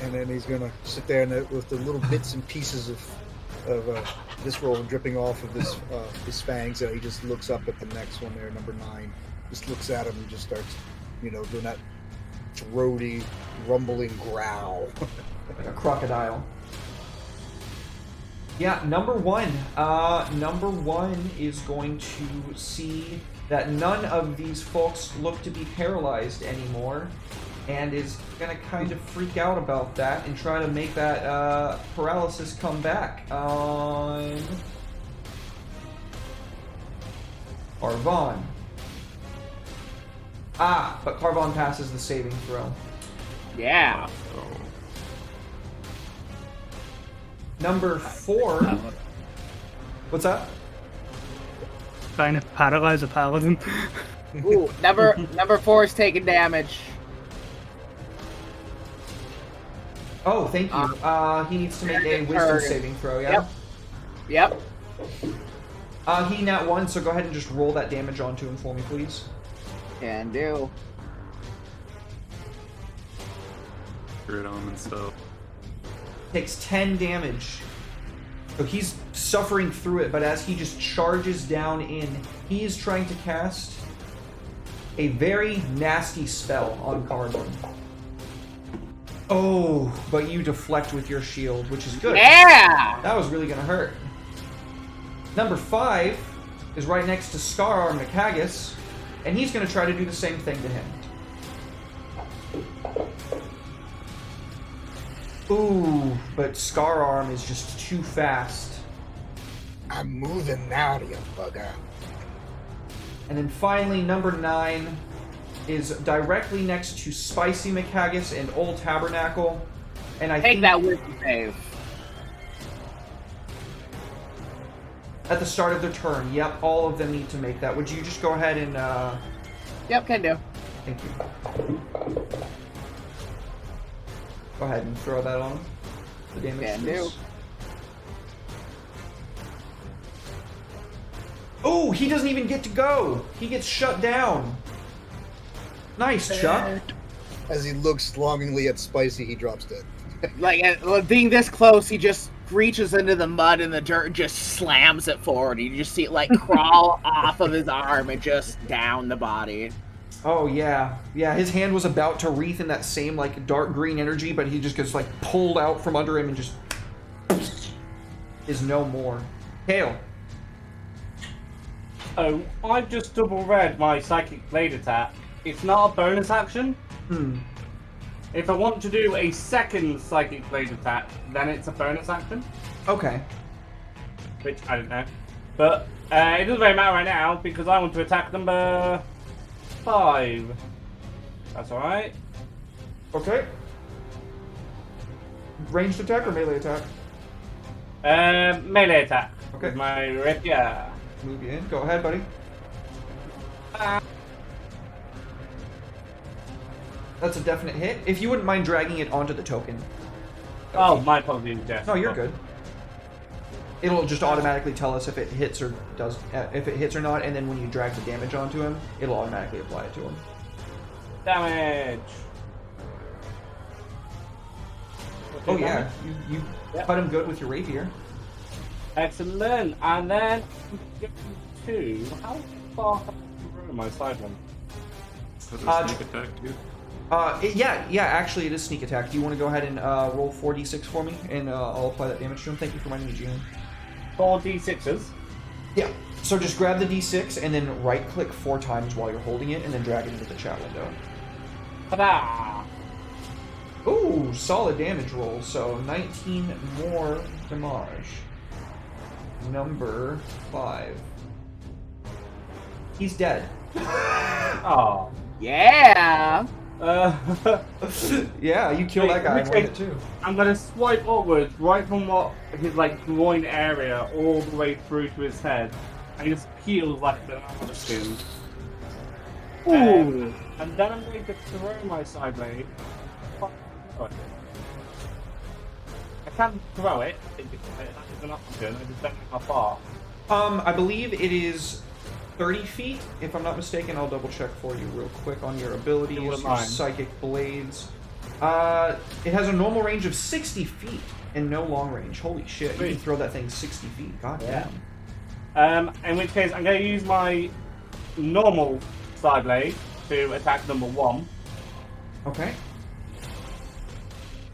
And then he's gonna sit there and with the little bits and pieces of this roll dripping off of his fangs. He just looks up at the next one there, number 9. Just looks at him and just starts, you know, doing that throaty, rumbling growl. Like a crocodile. Yeah, number 1. Number 1 is going to see that none of these folks look to be paralyzed anymore, and is gonna kind of freak out about that and try to make that paralysis come back on Arvon. But Carvon passes the saving throw. Yeah. Number 4. What's that? Trying to paralyze a paladin. Ooh, number 4 is taking damage. Oh, thank you. He needs to make a wisdom saving throw, yeah? Yep. He nat 1, so go ahead and just roll that damage onto him for me, please. Can do. Grid on and stuff. Takes 10 damage. So he's suffering through it, but as he just charges down in, he is trying to cast a very nasty spell on Carbon. Oh, but you deflect with your shield, which is good. Yeah! That was really going to hurt. Number 5 is right next to Scar Mikagus, and he's going to try to do the same thing to him. Ooh, but Scar Arm is just too fast. I'm moving now, you bugger. And then finally, number 9 is directly next to Spicy Mikagus and Old Tabernacle. And I think that wisdom save. At the start of their turn. Yep, all of them need to make that. Would you just go ahead and... Yep, can do. Thank you. Go ahead and throw that on. The damage. Can do. Oh, he doesn't even get to go. He gets shut down. Nice, Chuck. As he looks longingly at Spicy, he drops dead. Like, being this close, he just reaches into the mud and the dirt and just slams it forward. You just see it, like, crawl off of his arm and just down the body. Oh, yeah. Yeah, his hand was about to wreath in that same, like, dark green energy, but he just gets, like, pulled out from under him and just is no more. Kale. Oh, I've just double read my Psychic Blade attack. It's not a bonus action. If I want to do a second Psychic Blade attack, then it's a bonus action. Okay. Which I don't know. But it doesn't really matter right now because I want to attack number 5. That's alright. Okay. Ranged attack or melee attack? Melee attack. Okay. With my rapier. Move you in. Go ahead, buddy. That's a definite hit. If you wouldn't mind dragging it onto the token. Oh, my apologies, Jeff. No, you're good. It'll just automatically tell us if it hits or does, if it hits or not, and then when you drag the damage onto him, it'll automatically apply it to him. Damage. Oh yeah, you cut him good with your rapier. Excellent. And then two. How far have I thrown my side one? Does it sneak attack too? Yeah, actually it is sneak attack. Do you want to go ahead and roll 4d6 for me, and I'll apply that damage to him? Thank you for reminding me, Gene. 4d6s? Yeah, so just grab the d6 and then right-click 4 times while you're holding it, and then drag it into the chat window. Ta-da! Ooh, solid damage roll, so 19 more damage. Number 5. He's dead. Oh. Yeah! Yeah, you kill that guy in one hit too. I'm gonna swipe upwards, right from his like groin area, all the way through to his head, and he just peels like an armor skin. Ooh! And then I'm going to throw my side blade. I can throw it. That's an option. I just don't know how far. I believe it is 30 feet, if I'm not mistaken. I'll double check for you real quick on your abilities, your psychic blades. It has a normal range of 60 feet and no long range. Holy shit, you can throw that thing 60 feet. God damn. In which case, I'm going to use my normal side blade to attack number 1. Okay.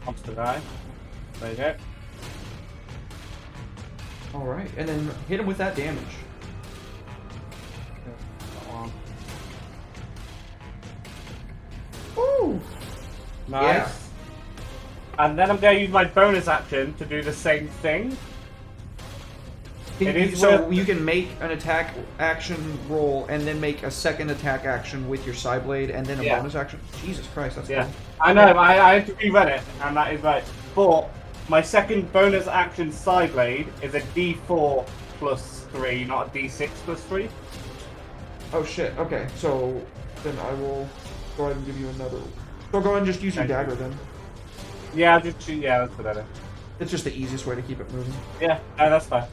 Monster guy. There you go. Alright, and then hit him with that damage. Ooh! Nice. Yeah. And then I'm going to use my bonus action to do the same thing. So you can make an attack action roll and then make a second attack action with your side blade and then a bonus action. Jesus Christ, that's cool. I know. I had to reread it, and that is right. But my second bonus action side blade is a D4 plus 3, not a D6 plus 3. Oh shit. Okay, so then I will go ahead and give you another. So go ahead and just use your dagger then. Yeah, just shoot. Yeah, that's better. It's just the easiest way to keep it moving. Yeah, that's fine.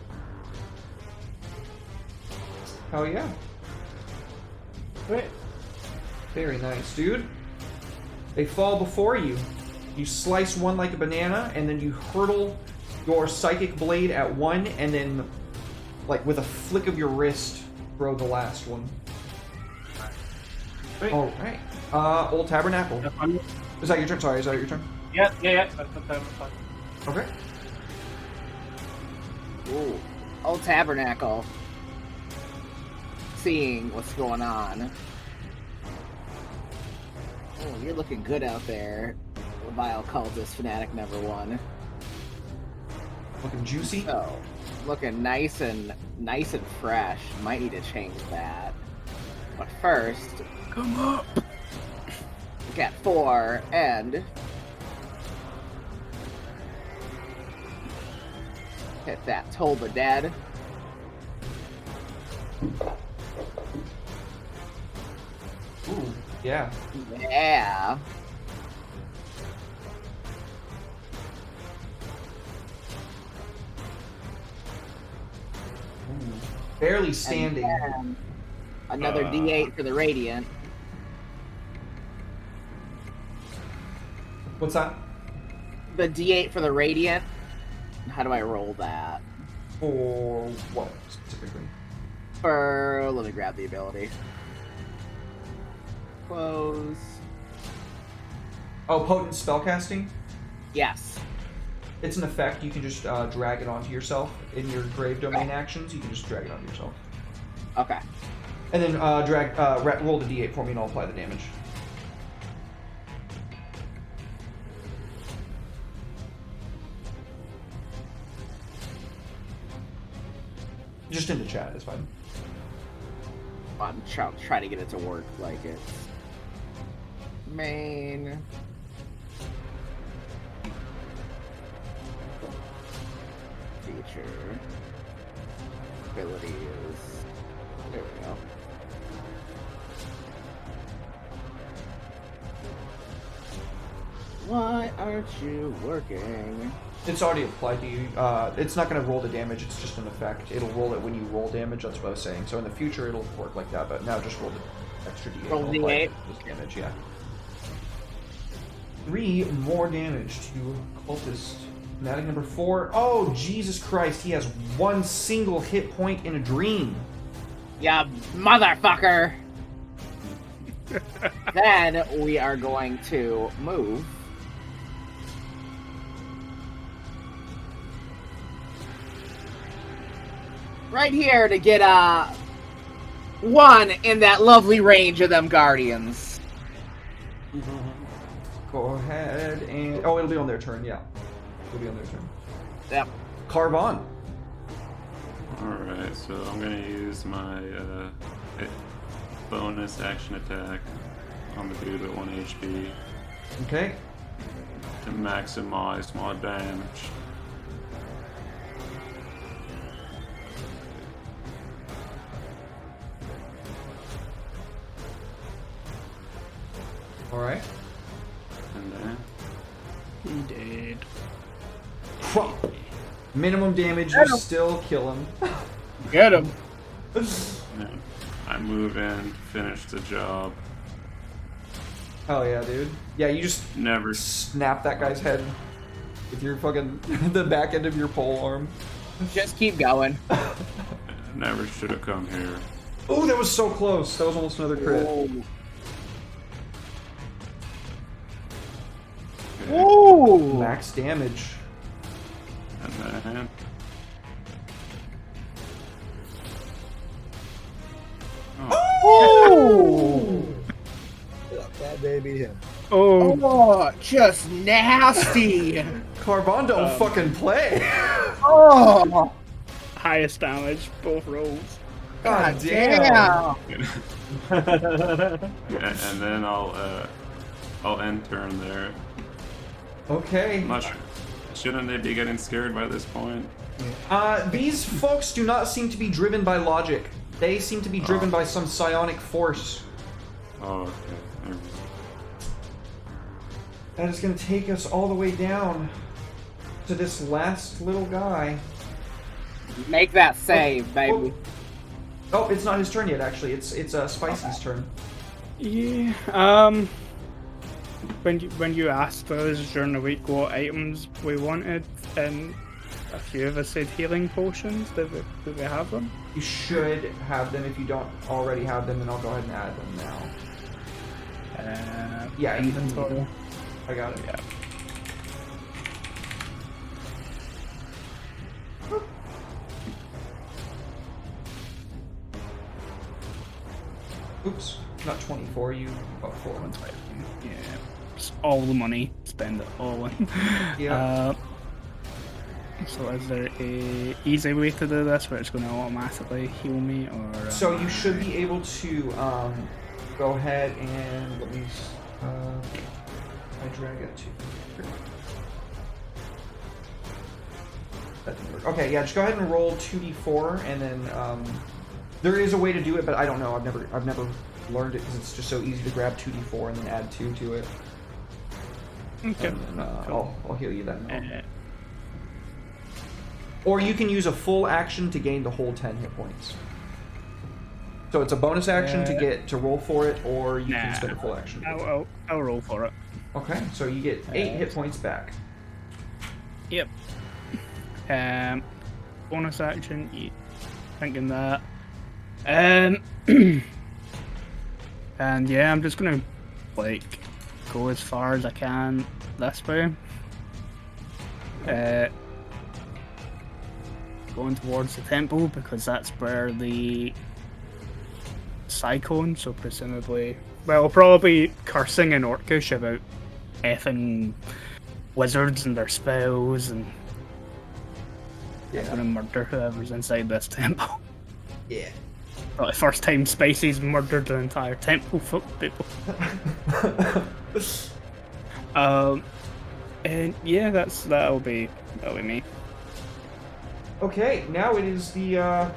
Hell yeah. Great. Very nice, dude. They fall before you. You slice one like a banana, and then you hurtle your psychic blade at one, and then, like, with a flick of your wrist, throw the last one. Great. Alright. Old Tabernacle. Is that your turn? Sorry, is that your turn? Yeah. That's fine. Okay. Ooh. Old Tabernacle. Seeing what's going on. Oh, you're looking good out there, vile cultist fanatic number 1. Looking juicy. So, looking nice and fresh. Might need to change that. But first, come up. Look at 4 and hit that Toll the Dead. Ooh, yeah. Yeah. Ooh. Barely standing. Another D8 for the Radiant. What's that? The D8 for the Radiant. How do I roll that? For what specifically? Let me grab the ability. Close. Oh, potent spellcasting? Yes. It's an effect. You can just drag it onto yourself in your grave domain actions. You can just drag it onto yourself. Okay. And then roll the d8 for me and I'll apply the damage. Just in the chat, it's fine. I'm trying to get it to work like it's main. Feature. Abilities. There we go. Why aren't you working? It's already applied to you. It's not going to roll the damage, it's just an effect. It'll roll it when you roll damage, that's what I was saying. So in the future, it'll work like that, but now just roll the extra d8. Roll d8? This damage, yeah. 3 more damage to Cultist. Fanatic number 4. Oh, Jesus Christ, he has 1 single hit point in a dream. Ya motherfucker! Then we are going to move. Right here to get 1 in that lovely range of them guardians. Go ahead and... Oh, it'll be on their turn, yeah. It'll be on their turn. Yep. Carve on. Alright, so I'm gonna use my bonus action attack on the dude at 1 HP Okay. to maximize my damage. Alright. And then He did. Minimum damage, you still kill him. Get him. I move in, finish the job. Hell yeah, dude. Yeah, you just Never snap that guy's head with your fucking the back end of your pole arm. Just keep going. Never should have come here. Oh, that was so close. That was almost another crit. Okay. Ooh! Max damage. And then Ooh! That baby him. Oh, Oh, just nasty! Carvon don't fucking play. Oh! highest damage, both rolls. God damn! And then I'll end turn there. Okay. Shouldn't they be getting scared by this point? These folks do not seem to be driven by logic. They seem to be driven by some psionic force. Oh, okay. That is going to take us all the way down to this last little guy. Make that save, baby. Oh, it's not his turn yet, actually. It's Spicy's turn. Yeah. When you asked us during the week what items we wanted, and a few of us said healing potions, do we have them? You should have them. If you don't already have them, then I'll go ahead and add them now. Yeah, inventory. I got it. Yeah. Oops, not 24, you about 4. Yeah, just all the money, spend it all in. Yeah. So is there a easy way to do this where it's going to automatically heal me, or? So you should be able to go ahead and let me. I drag it to. That didn't work. Okay, yeah, just go ahead and roll 2d4, and then there is a way to do it, but I don't know. I've never learned it because it's just so easy to grab 2d4 and then add 2 to it. Okay. And then, I'll heal you then. Or you can use a full action to gain the whole 10 hit points. So it's a bonus action to roll for it, or you can spend a full action. I'll roll for it. Okay, so you get 8 hit points back. Yep. Bonus action, thinking that. And yeah, I'm just gonna go as far as I can this way. Going towards the temple because that's where the cyclone, so presumably, well, probably cursing in Orcish about effing wizards and their spells, and gonna murder whoever's inside this temple. Yeah. Well, the first time Spicy's murdered the entire temple, fuck people. And yeah, that'll be me. Okay, now it is the, I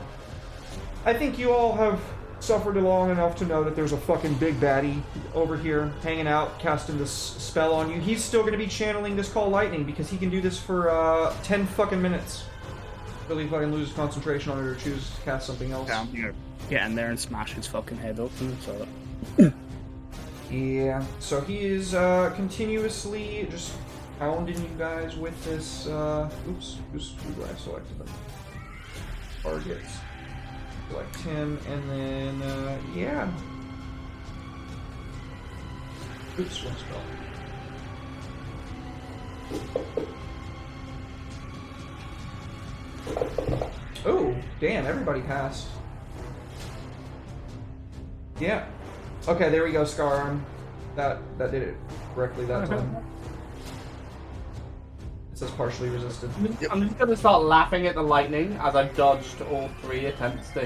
think you all have suffered long enough to know that there's a fucking big baddie over here hanging out, casting this spell on you. He's still going to be channeling this Call Lightning because he can do this for 10 fucking minutes. Really fucking lose concentration on it or choose to cast something else. Down here. Get in there and smash his fucking head open, so... Yeah, so he is continuously just pounding you guys with this, oops, who do I select them? Targets. Select him, and then, yeah. Oops, one spell. Oh, damn, everybody passed. Yeah. Okay, there we go, Scar Arm. That did it correctly that time. It says partially resisted. I'm just gonna start laughing at the lightning as I've dodged all 3 attempts to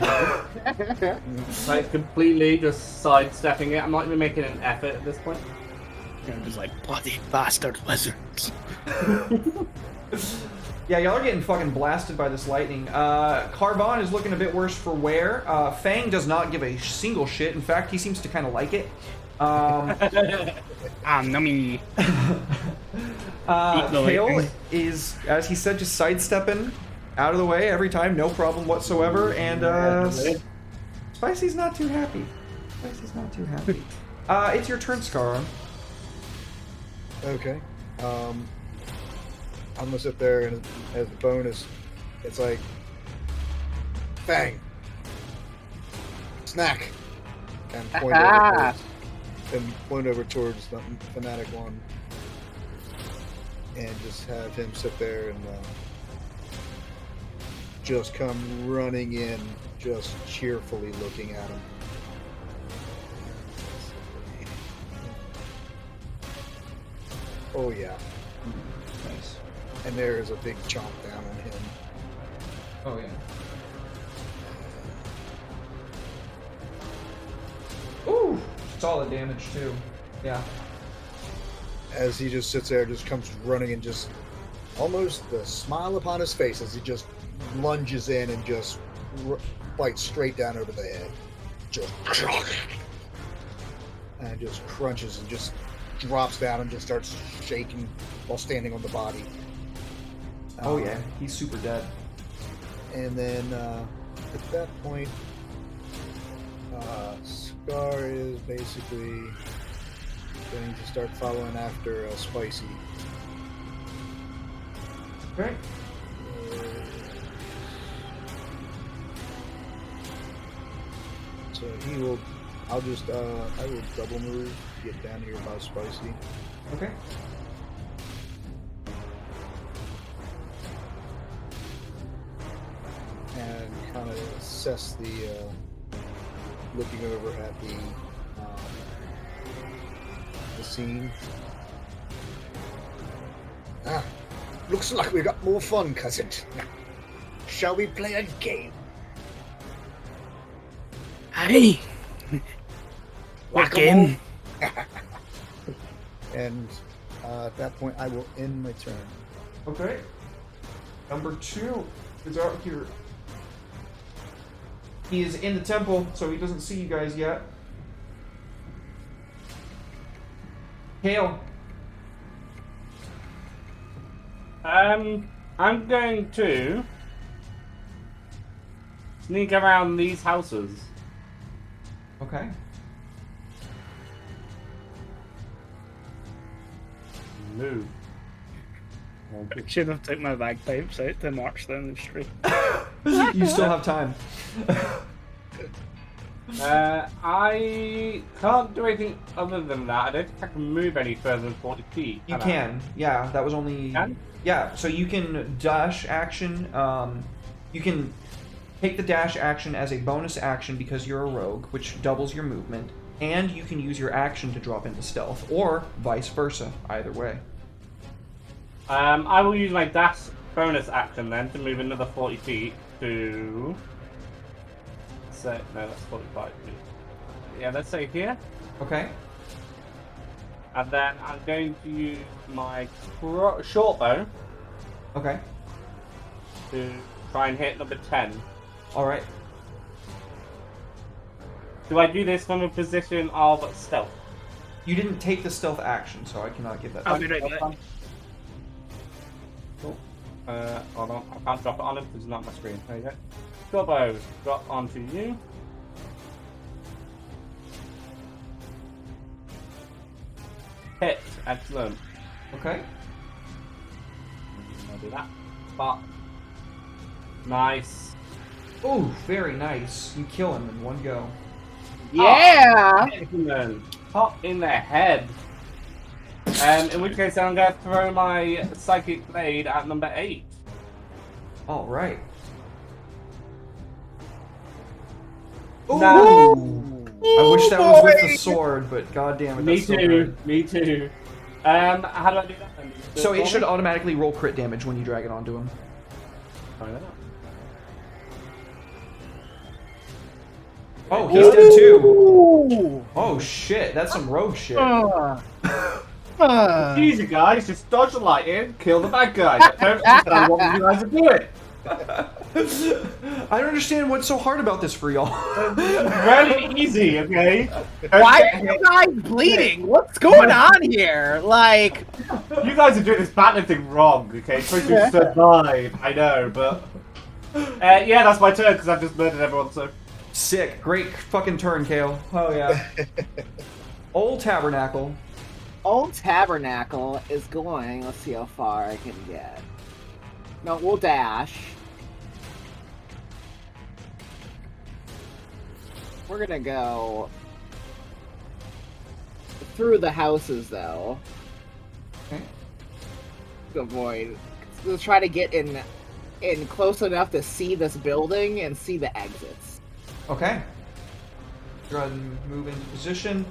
hit. Like completely just sidestepping it. I'm not even making an effort at this point. You're just like, bloody bastard wizards. Yeah, y'all are getting fucking blasted by this lightning. Carvon is looking a bit worse for wear. Fang does not give a single shit. In fact, he seems to kind of like it. Nummy. Kale is, as he said, just sidestepping out of the way every time, no problem whatsoever. And Spicy's not too happy. It's your turn, Scar. Okay. I'm gonna sit there and as a bonus, it's like, bang, snack, and point over towards the fanatic one, and just have him sit there and just come running in, just cheerfully looking at him. Oh yeah. Nice. And there is a big chomp down on him. Oh yeah. solid damage too. Yeah. As he just sits there, just comes running and just almost the smile upon his face as he just lunges in and just bites straight down over the head. Just and just crunches and just drops down and just starts shaking while standing on the body. Oh yeah, he's super dead. And then at that point, Scar is basically going to start following after Spicy. Okay. So he will. I will double move, get down here by Spicy. Okay. And kind of assess the, looking over at the scene. Looks like we got more fun, cousin. Shall we play a game? Hey! What game? And at that point, I will end my turn. Okay. Number 2 is out here. He is in the temple, so he doesn't see you guys yet. Kale. I'm going to sneak around these houses. Okay. Move. I should have took my bagpipes out to march down the street. You still have time. I can't do anything other than that. I don't think I can move any further than 40 feet. You can. Yeah, that was only... Can? Yeah, so you can dash action. You can take the dash action as a bonus action because you're a rogue, which doubles your movement. And you can use your action to drop into stealth, or vice versa, either way. I will use my dash bonus action then to move another 40 feet to... no, that's 45 feet. Yeah, let's say here. Okay. And then I'm going to use my short bow Okay. to try and hit number 10. Alright. Do I do this from a position of stealth? You didn't take the stealth action, so I cannot give that. I'll be right back. Cool. Hold on, I can't drop it on him because it's not on my screen. There you go. Short bow, drop onto you. Hit, excellent. Okay. I'll do that. Spot. Nice. Ooh, very nice. You kill him in one go. Yeah! Excellent. Pop in the head. In which case I'm going to throw my psychic blade at number 8. Alright. No. I wish that was with the sword, but goddamn it, that's Me still too. good. Me too. How do I do that then? So it should automatically roll crit damage when you drag it onto him. Try that out. Oh, he's dead too. Oh shit, that's some rogue shit. Easy guys, just dodge the lightning, kill the bad guy. I don't understand what you guys are doing. I don't understand what's so hard about this for y'all. Very easy, okay? Why are you guys bleeding? What's going on here? Like, You guys are doing this Batman thing wrong, okay? Trying to survive, I know, but... yeah, that's my turn, because I've just murdered everyone, so... Sick. Great fucking turn, Kale. Oh yeah. Old Tabernacle. Old Tabernacle is going. Let's see how far I can get. No, we'll dash. We're gonna go through the houses, though. Okay. To avoid. Let's try to get in close enough to see this building and see the exits. Okay. Go ahead and move into position.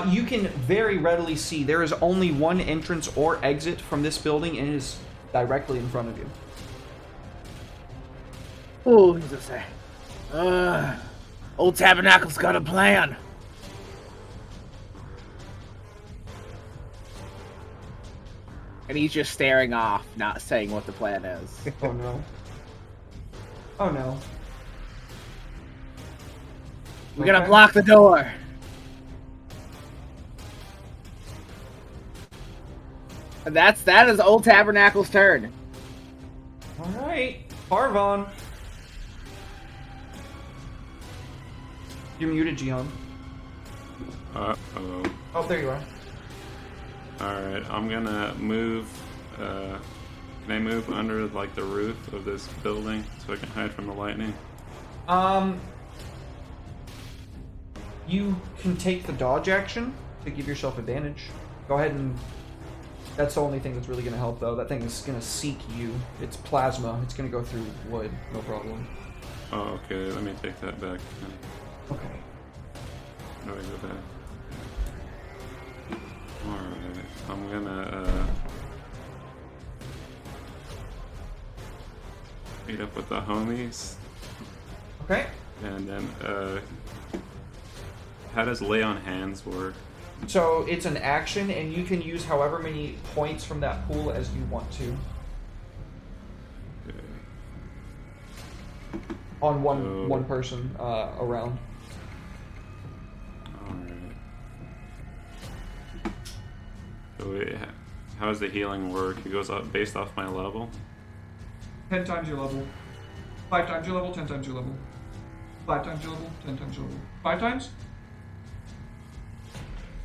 You can very readily see there is only one entrance or exit from this building, and it is directly in front of you. Oh, he's just say, Old Tabernacle's got a plan. And he's just staring off, not saying what the plan is. Oh no. Oh no. We're gonna block the door. And that is Old Tabernacle's turn. Alright. Parvon. You're muted, Gion. Uh-oh. Oh, there you are. Alright, I'm gonna move, can I move under, like, the roof of this building so I can hide from the lightning? You can take the dodge action to give yourself advantage. Go ahead and... That's the only thing that's really going to help, though. That thing is going to seek you. It's plasma. It's going to go through wood. No problem. Oh, okay, let me take that back. Okay. How do I go back? Alright, I'm gonna, meet up with the homies. Okay. And then, how does lay on hands work? So it's an action, and you can use however many points from that pool as you want to. Okay. On one person around. Alright. So how does the healing work? It goes up based off my level? 10 times your level. 5 times your level, 10 times your level. 5 times your level, 10 times your level. 5 times?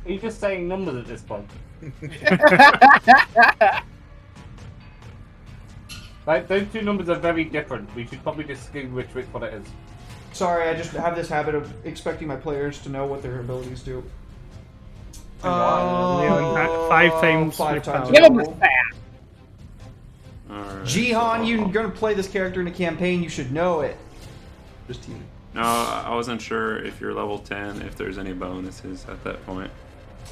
Are you just saying numbers at this point? Like, those two numbers are very different. We should probably distinguish which one it is. Sorry, I just have this habit of expecting my players to know what their abilities do. Leon, 5 times. 5 times. Give him a stat. Alright. Jihan, so you're gonna play this character in a campaign, you should know it. Just teasing. No, I wasn't sure if you're level 10, if there's any bonuses at that point.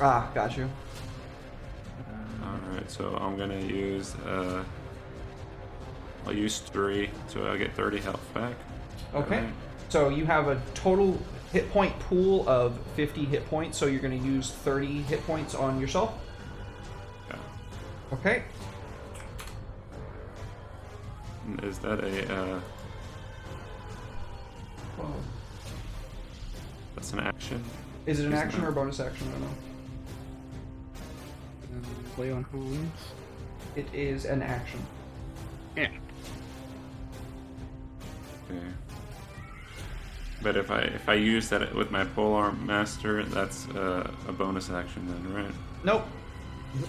Ah, got you. Alright, so I'm gonna use, I'll use 3, so I get 30 health back. Okay. Alright. So you have a total hit point pool of 50 hit points, so you're gonna use 30 hit points on yourself. Yeah. Okay. Is that a, that's an action? Is it an Use action that. or a bonus action? I don't know. Lay on hands. It is an action. Yeah. Okay. But if I use that with my polearm master, that's a bonus action then, right? Nope.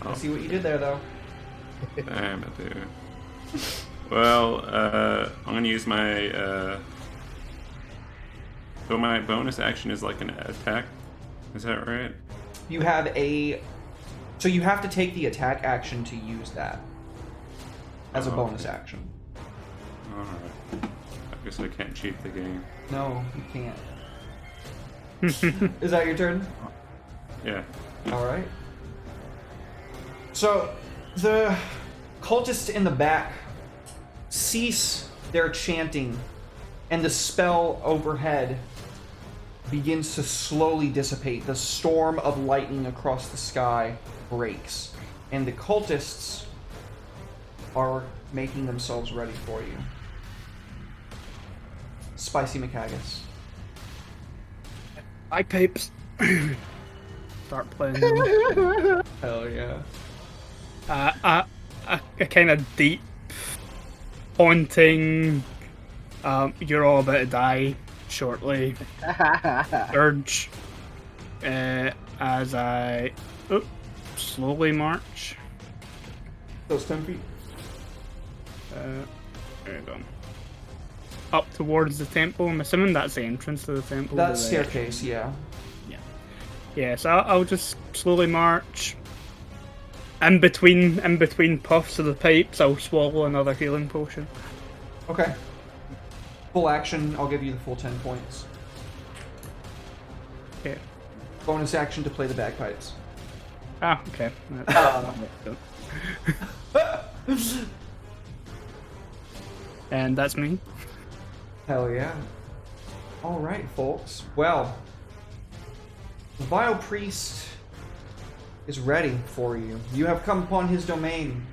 Oh. I see what you did there, though. Damn it, dude. Well, I'm gonna use my, so my bonus action is like an attack, is that right? You have a... So you have to take the attack action to use that as a bonus action. Alright. I guess I can't cheat the game. No, you can't. Is that your turn? Yeah. Alright. So, the cultists in the back cease their chanting, and the spell overhead begins to slowly dissipate. The storm of lightning across the sky breaks, and the cultists are making themselves ready for you. Spicy McHaggis. Bagpipes. Start playing them. Hell yeah. A kind of deep, haunting, you're all about to die shortly. Urge. As I slowly march. Those 10 feet. There you go. Up towards the temple. I'm assuming that's the entrance to the temple. That staircase, yeah. Yeah, so I'll just slowly march. In between puffs of the pipes, I'll swallow another healing potion. Okay. Full action, I'll give you the full 10 points. Okay. Bonus action to play the bagpipes. Ah, okay. And that's me. Hell yeah. Alright, folks. Well, the Vile Priest is ready for you. You have come upon his domain,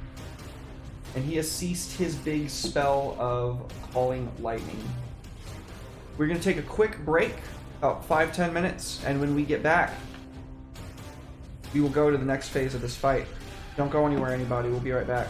and he has ceased his big spell of calling lightning. We're going to take a quick break, about 5-10 minutes, and when we get back, we will go to the next phase of this fight. Don't go anywhere, anybody. We'll be right back.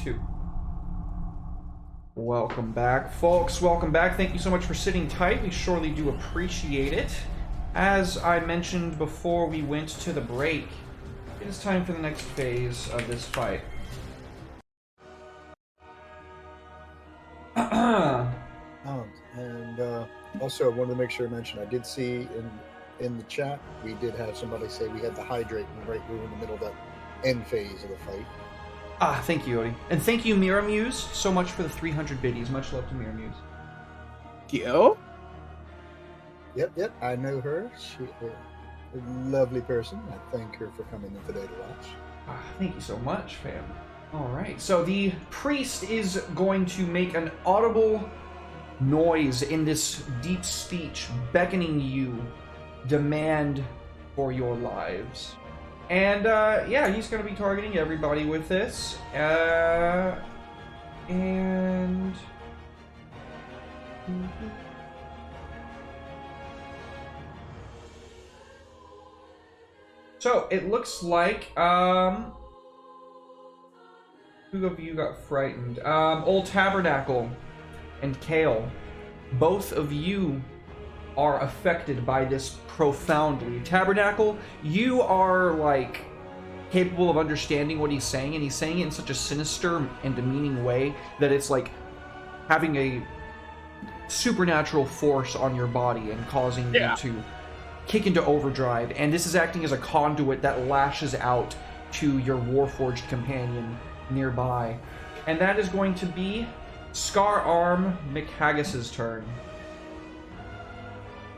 2. Welcome back, folks. Welcome back. Thank you so much for sitting tight. We surely do appreciate it. As I mentioned before we went to the break, it is time for the next phase of this fight. Also, I wanted to make sure I mentioned, I did see in the chat, we did have somebody say we had to hydrate, and right, we were in the middle of that end phase of the fight. Thank you, Odie. And thank you, Miramuse, so much for the 300 biddies. Much love to Miramuse. You? Yep, I know her. She's a lovely person. I thank her for coming in today to watch. Thank you so much, fam. Alright, so the priest is going to make an audible noise in this deep speech, beckoning you, demand for your lives. And, yeah, he's going to be targeting everybody with this. So, it looks like, who of you got frightened? Old Tabernacle and Kale. Both of you are affected by this profoundly. Tabernacle, you are, like, capable of understanding what he's saying, and he's saying it in such a sinister and demeaning way that it's like having a supernatural force on your body and causing you to kick into overdrive. And this is acting as a conduit that lashes out to your Warforged companion nearby. And that is going to be Scar Arm McHaggis's turn.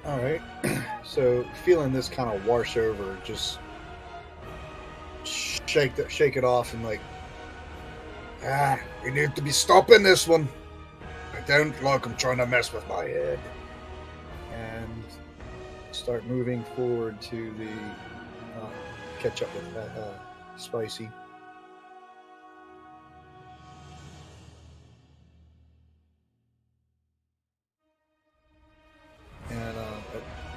Alright, so feeling this kind of wash over, just shake it off and like, we need to be stopping this one. I don't like him trying to mess with my head. And start moving forward to the catch up with that Spicy. And I'll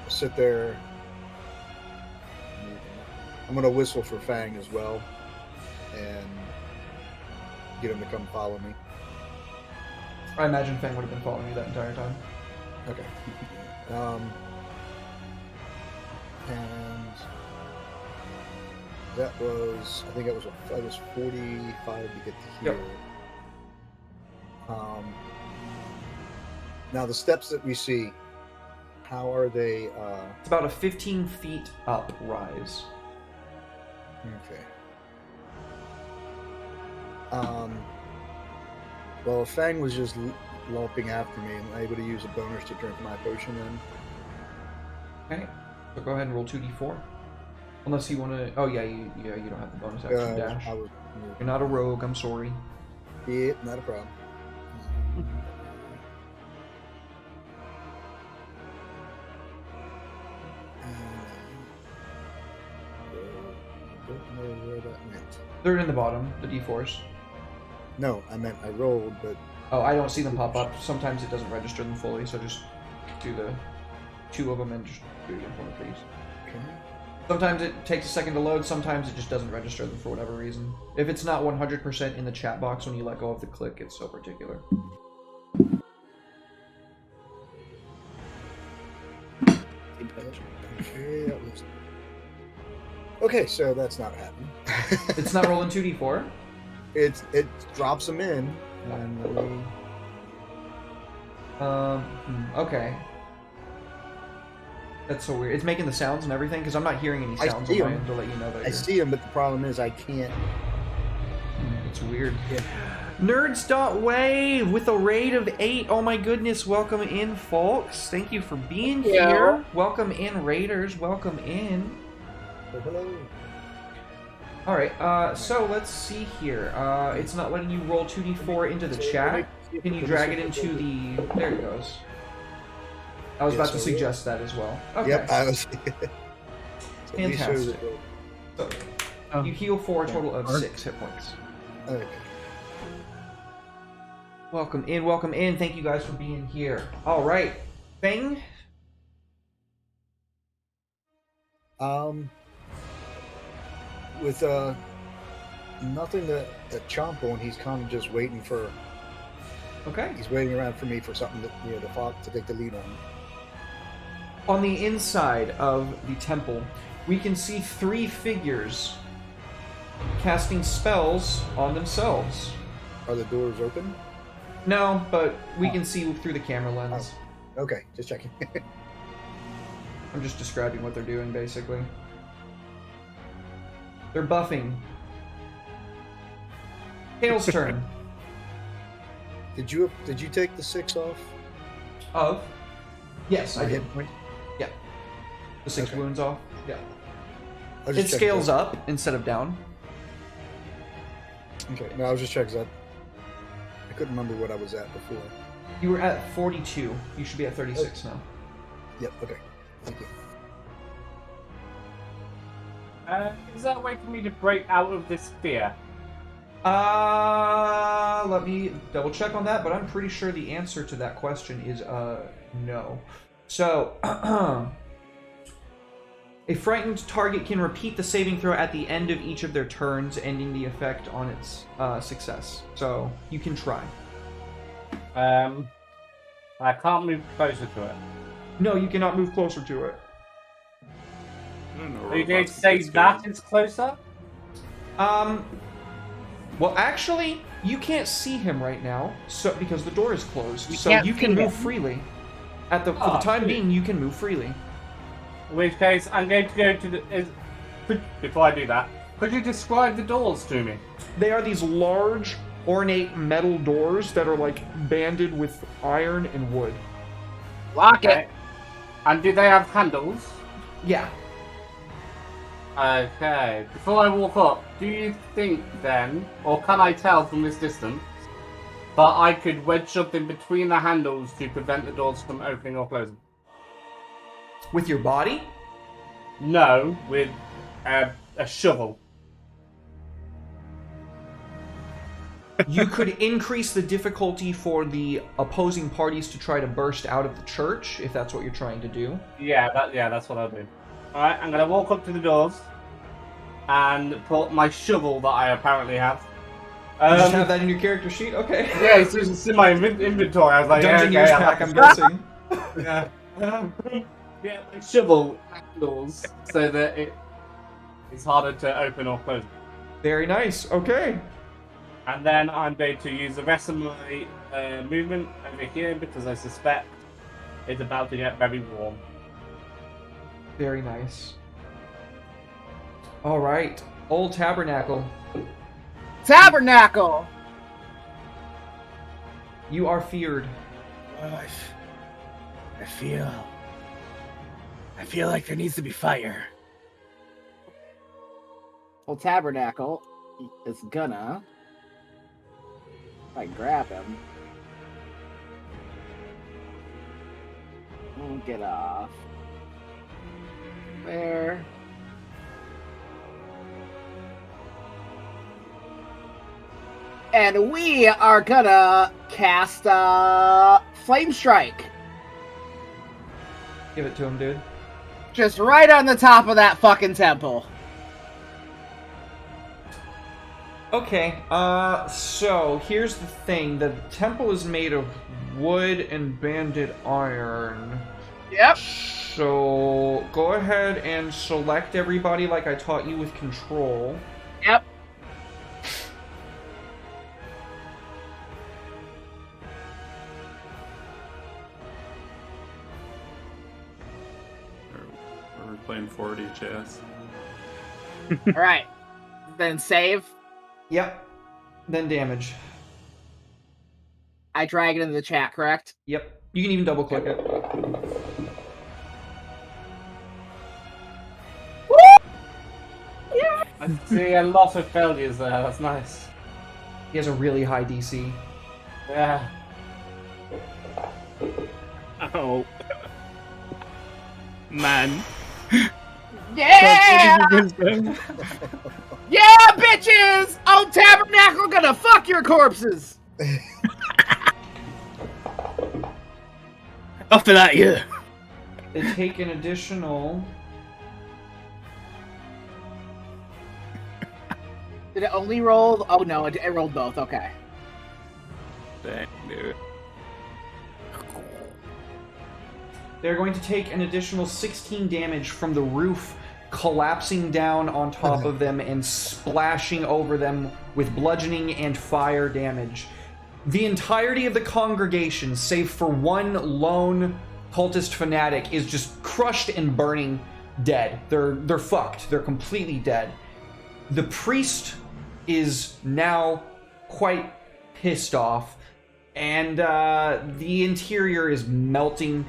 sit there. I'm going to whistle for Fang as well and get him to come follow me. I imagine Fang would have been following you that entire time. Okay. And that was, I think that was 45 to get to here. Yep. Now the steps that we see, how are they? It's about a 15 feet up rise. Okay. Well, if Fang was just loping after me, am I able to use a bonus to drink my potion then? Okay. So go ahead and roll 2d4. Unless you want to... Oh, yeah, you don't have the bonus action dash. You're not a rogue, I'm sorry. Yeah, not a problem. I don't know where that went. They're in the bottom, the d4s. No, I meant I rolled, but... Oh, I don't see them pop up. Sometimes it doesn't register them fully, so just do the 2 of them and just do it again for me, please. Okay. Sometimes it takes a second to load, sometimes it just doesn't register them for whatever reason. If it's not 100% in the chat box when you let go of the click, it's so particular. Okay, so that's not happening. It's not rolling 2d4? It drops them in. And okay. That's so weird. It's making the sounds and everything, because I'm not hearing any sounds on my end to let you know that I see them, but the problem is I can't. It's weird. Yeah. Nerds.wave with a raid of 8. Oh my goodness, welcome in, folks. Thank you for being here. Welcome in, raiders. Welcome in. Oh, hello. Alright, so let's see here. It's not letting you roll 2d4 into the chat. Can you drag it into the... There it goes. I was about to suggest that as well. Okay. Yep, I was... Fantastic. So, you heal for a total of 6 hit points. Okay. Welcome in, welcome in. Thank you guys for being here. Alright. Fang? With Nothing to chomp on. He's kind of just waiting for. Okay. He's waiting around for me for something to take the lead on. On the inside of the temple, we can see 3 figures casting spells on themselves. Are the doors open? No, but we can see through the camera lens. Oh. Okay, just checking. I'm just describing what they're doing, basically. They're buffing. Kale's turn. Did you take the 6 off? Of? Yes, I My did. hit point? Yeah. The 6 Okay. wounds off? Yeah. I'll It just check scales that. up instead of down. Okay, no, I was just checking that. I couldn't remember what I was at before. You were at 42. You should be at 36 now. Yep, okay. Thank you. Is there a way for me to break out of this fear? Let me double check on that, but I'm pretty sure the answer to that question is no. So, a frightened target can repeat the saving throw at the end of each of their turns, ending the effect on its success. So, you can try. I can't move closer to it. No, you cannot move closer to it. I don't know. Are you going to robots say get that scared. it's closer? Well, actually, you can't see him right now, so because the door is closed. So can't you see can move him. freely. For the Oh, time sweet. being, you can move freely. In which case, I'm going to go to the... Before I do that, could you describe the doors to me? They are these large, ornate metal doors that are like banded with iron and wood. Lock it. And do they have handles? Yeah. Okay. Before I walk up, do you think then, or can I tell from this distance, that I could wedge something between the handles to prevent the doors from opening or closing? With your body? No, with a shovel. You could increase the difficulty for the opposing parties to try to burst out of the church, if that's what you're trying to do. Yeah, that's what I'll do. Alright, I'm gonna walk up to the doors and put my shovel that I apparently have. You just have that in your character sheet? Okay. Yeah, it's just in my inventory. I was like, Dungeon yeah, Years okay, pack, I'm guessing. yeah. Yeah, my shovel handles so that it's harder to open or close. Very nice. Okay. And then I'm going to use the rest of my movement over here because I suspect it's about to get very warm. Very nice. All right. Old Tabernacle. Tabernacle. You are feared. I feel like there needs to be fire. Well, Tabernacle is gonna. If I grab him. We'll get off. There. And we are gonna cast Flame Strike. Give it to him, dude. Just right on the top of that fucking temple. Okay, so here's the thing. The temple is made of wood and banded iron. Yep. So go ahead and select everybody like I taught you with control. Yep. We're playing 4D chess. Alright. Then save. Yep. Then damage. I drag it into the chat, correct? Yep. You can even double click it. I see a lot of failures there. That's nice. He has a really high DC. Yeah. Oh. Man. Yeah! Against them. Yeah, bitches! Old Tabernacle gonna fuck your corpses! After that, yeah. They take an additional Did it only roll? Oh no, it rolled both. Okay. Dang, dude. They're going to take an additional 16 damage from the roof collapsing down on top of them and splashing over them with bludgeoning and fire damage. The entirety of the congregation, save for one lone cultist fanatic, is just crushed and burning dead. They're fucked. They're completely dead. The priest is now quite pissed off, and the interior is melting,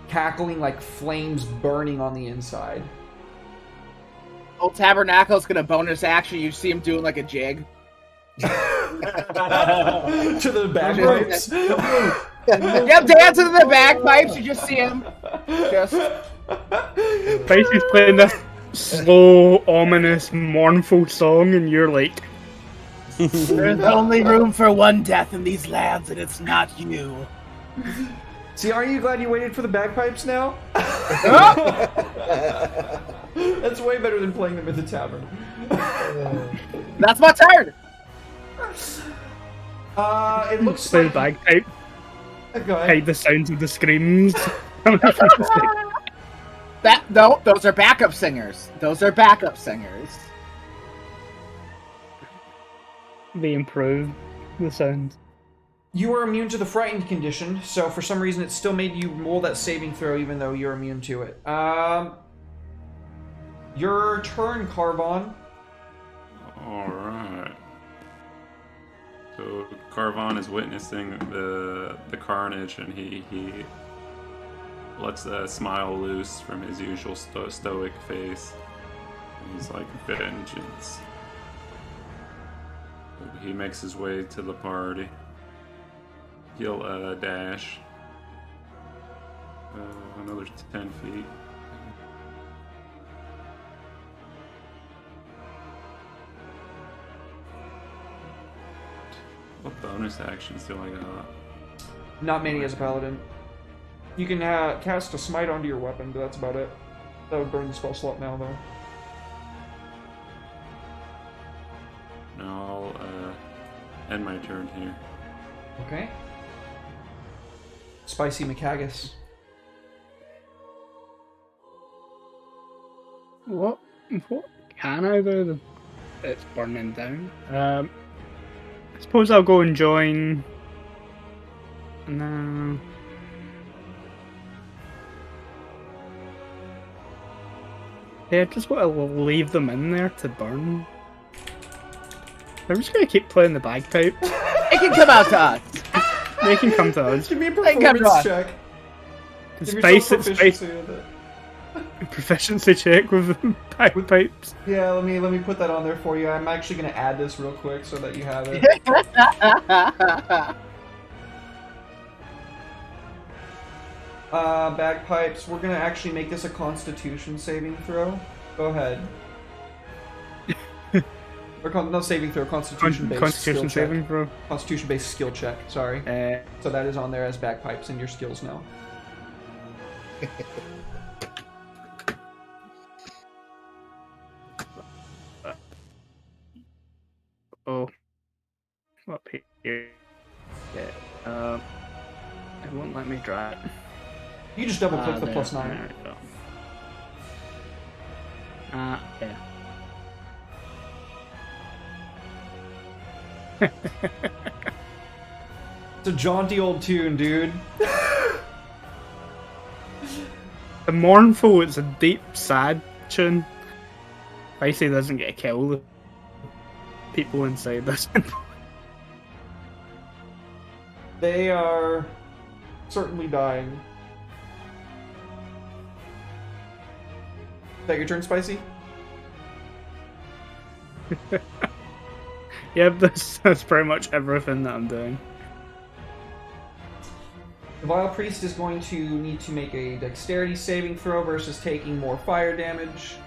cackling like flames burning on the inside. Old Tabernacle's gonna bonus action. You see him doing like a jig. To the bagpipes. Yep, dancing to the bagpipes. You just see him. Just. Basically playing this slow, ominous, mournful song, and you're like, There's only room for one death in these lands, and it's not you. See, aren't you glad you waited for the bagpipes now? That's way better than playing them at the tavern. That's my turn. It looks play like... the bagpipe, Go ahead. hide the sounds of the screams. No, those are backup singers. Those are backup singers. They improve the sounds. You are immune to the frightened condition, so for some reason it still made you roll that saving throw even though you're immune to it. Your turn, Carvon. Alright. So Carvon is witnessing the carnage, and he lets a smile loose from his usual stoic face. He's like, vengeance. He makes his way to the party. He'll dash another 10 feet. What bonus actions do I got? Not many as a paladin. You can cast a smite onto your weapon, but that's about it. That would burn the spell slot now, though. No, I'll end my turn here. Okay. Spicy McHaggis. What can I do? It's burning down. I suppose I'll go and join. No. Yeah, I just want to leave them in there to burn. I'm just gonna keep playing the bagpipe. It can come out to us. They can come to us. Give me a performance check. Proficiency check with bagpipes. Yeah, let me put that on there for you. I'm actually gonna add this real quick so that you have it. Bagpipes. We're gonna actually make this a Constitution saving throw. Go ahead. Or no saving throw, Constitution-based Constitution skill saving check. throw. Constitution-based skill check. Sorry. So that is on there as bagpipes in your skills now. Oh. Up here. Yeah. It won't let me draw it. You just double click the there. +9. There we go. Yeah. It's a jaunty old tune, dude. The mournful, it's a deep, sad tune. Icy doesn't get killed. The people inside this. They are certainly dying. Is that your turn, Spicy? Yep, that's pretty much everything that I'm doing. The Vile Priest is going to need to make a dexterity saving throw versus taking more fire damage.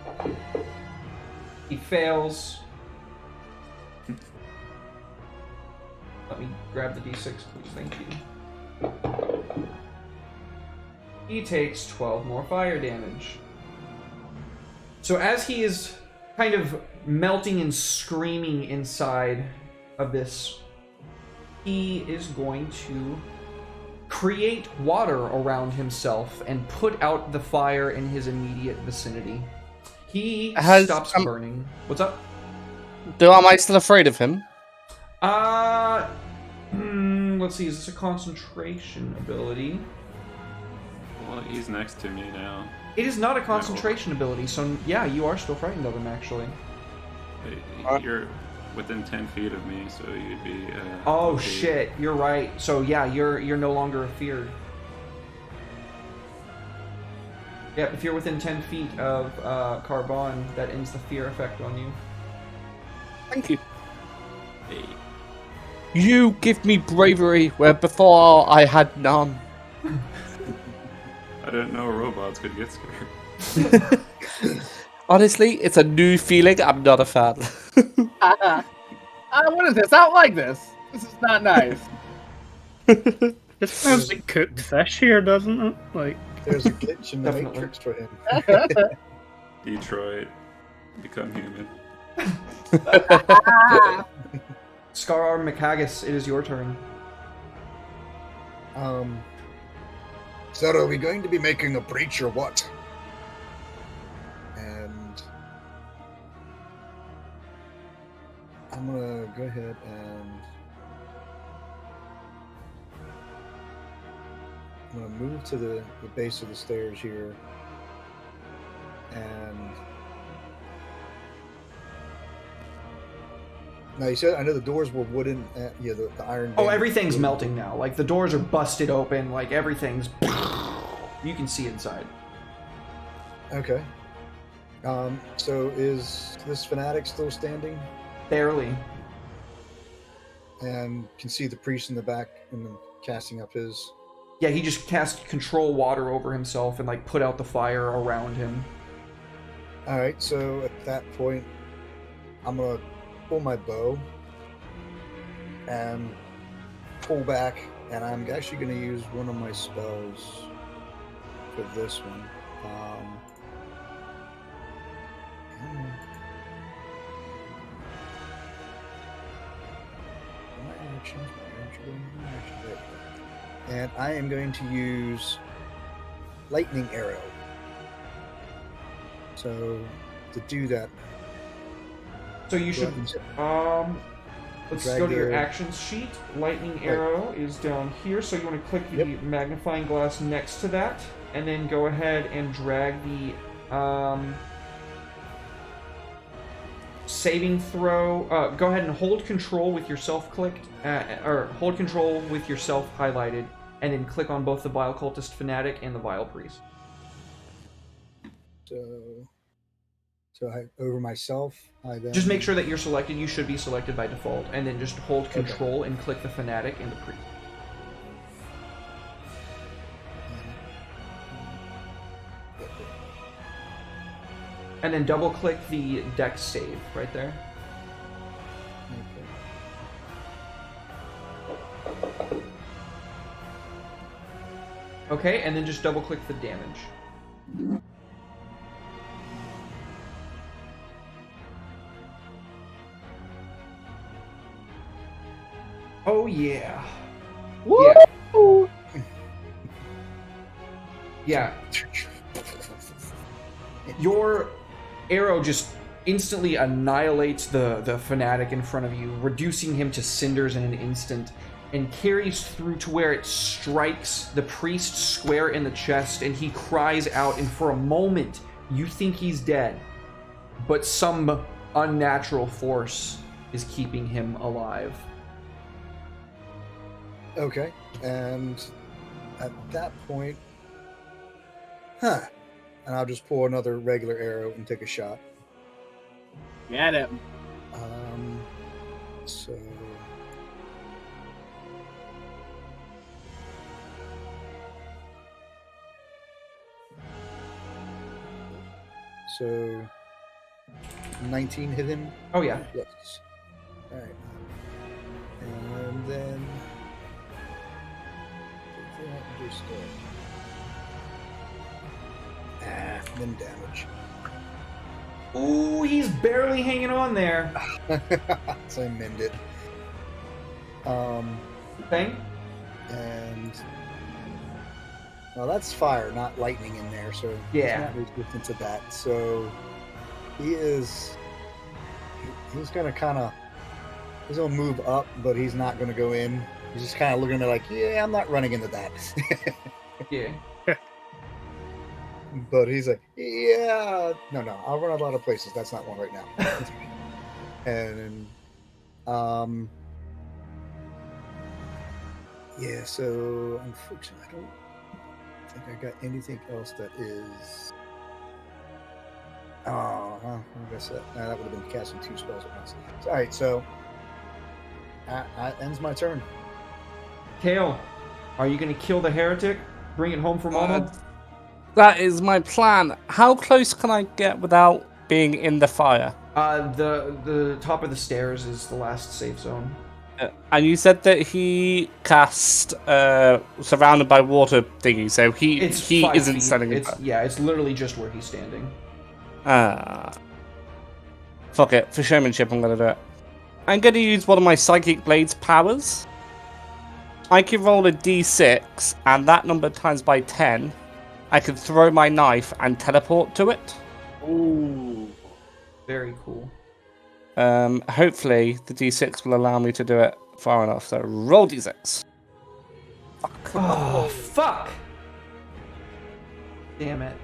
He fails. Let me grab the d6, please. Thank you. He takes 12 more fire damage. So as he is kind of melting and screaming inside of this, he is going to create water around himself and put out the fire in his immediate vicinity. He stops burning. What's up? Am I still afraid of him? Let's see. Is this a concentration ability? Well, he's next to me now. It is not a concentration ability, so yeah, you are still frightened of him, actually. You're within 10 feet of me, so you'd be... oh, okay. shit. You're right. So yeah, you're no longer afeared. Yeah, if you're within 10 feet of Carbon, that ends the fear effect on you. Thank you. You give me bravery where before I had none. I didn't know robots could get scared. Honestly, it's a new feeling. I'm not a fan. What is this? I don't like this. This is not nice. It smells like cooked fish here, doesn't it? Like, there's a glitch in the Definitely. Matrix for him. Detroit, become human. Scar Mikagus, it is your turn. So are we going to be making a breach or what? And I'm gonna go ahead and I'm gonna move to the base of the stairs here, and now you said I know the doors were wooden. Yeah, the iron. Oh, everything's melting now. Like the doors are busted open. Like everything's. You can see inside. Okay. So is this fanatic still standing? Barely. And can see the priest in the back and then casting up his. Yeah, he just cast control water over himself and like put out the fire around him. All right. So at that point, I'm gonna pull my bow and pull back, and I'm actually gonna use one of my spells for this one. And I am going to use lightning arrow. So to do that, so you should let's go to your actions sheet. Lightning arrow is down here, so you want to click the magnifying glass next to that, and then go ahead and drag the saving throw. Go ahead and hold control with yourself clicked, or hold control with yourself highlighted, and then click on both the Vile Cultist Fanatic and the Vile Priest. So I, over myself, I then... Just make sure that you're selected. You should be selected by default, and then just hold control and click the Fanatic and the Priest. And then double click the Dex save right there. Okay, and then just double click the damage. Oh yeah. Woo! Yeah. Your arrow just instantly annihilates the fanatic in front of you, reducing him to cinders in an instant, and carries through to where it strikes the priest square in the chest, and he cries out, and for a moment you think he's dead, but some unnatural force is keeping him alive. Okay, and at that point, and I'll just pull another regular arrow and take a shot. Get him. So 19 hit him? Oh yeah. Yes. Alright. And then just then damage. Ooh, he's barely hanging on there. So I mend it. Thing? And well, that's fire, not lightning in there, so Yeah. he's not resistant to that. So he's gonna move up, but he's not gonna go in. He's just kind of looking at me like, yeah, I'm not running into that. Yeah. But he's like, yeah, no, I'll run a lot of places. That's not one right now. And yeah, so unfortunately, I don't think I got anything else that is. Oh, I guess that would have been casting 2 spells at once. All right, so that ends my turn. Kale, are you going to kill the heretic? Bring it home for Mama? That is my plan. How close can I get without being in the fire? The top of the stairs is the last safe zone. And you said that he cast surrounded by water thingy, so he isn't standing in fire. Yeah, it's literally just where he's standing. Fuck it. For showmanship, I'm going to do it. I'm going to use one of my Psychic Blade's powers. I can roll a d6, and that number times by 10, I can throw my knife and teleport to it. Ooh. Very cool. Hopefully, the d6 will allow me to do it far enough. So, roll d6. Fuck. Oh, fuck! Damn it.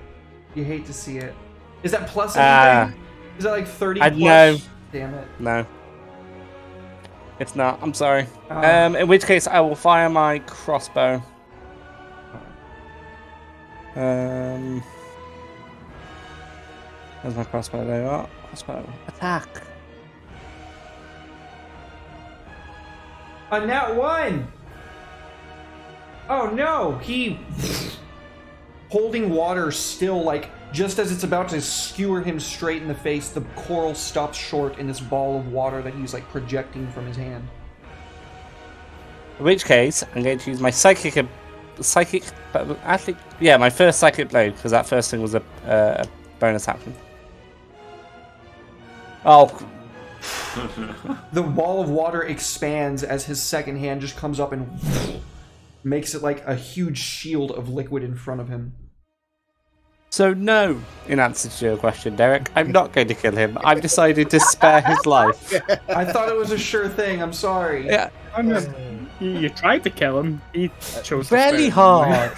You hate to see it. Is that plus anything? Is that like 30 plus? No. Damn it. No. It's not. I'm sorry. In which case, I will fire my crossbow. Where's my crossbow? There you are. Crossbow. Attack. A nat 1! Oh no! He... holding water still, like, just as it's about to skewer him straight in the face, the coral stops short in this ball of water that he's, like, projecting from his hand. In which case, I'm going to use my psychic... Actually, yeah, my first psychic blade, because that first thing was a bonus action. Oh. The wall of water expands as his second hand just comes up and makes it like a huge shield of liquid in front of him. So no, in answer to your question, Derek, I'm not going to kill him. I've decided to spare his life. I thought it was a sure thing. I'm sorry. Yeah. You tried to kill him. He chose to really hard.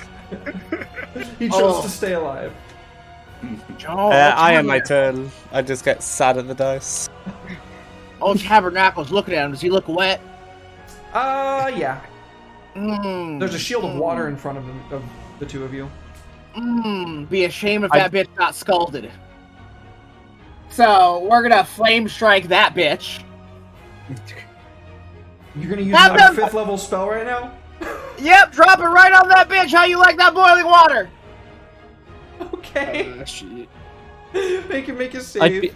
He chose to stay alive. I am my turn. I just get sad at the dice. Old Tabernacle's looking at him. Does he look wet? Yeah. There's a shield of water in front of him, of the two of you. Be a shame if that bitch got scalded. So, we're gonna flame strike that bitch. You're gonna use another 5th level spell right now? Yep, drop it right on that bitch. How you like that boiling water? Okay. Make a save.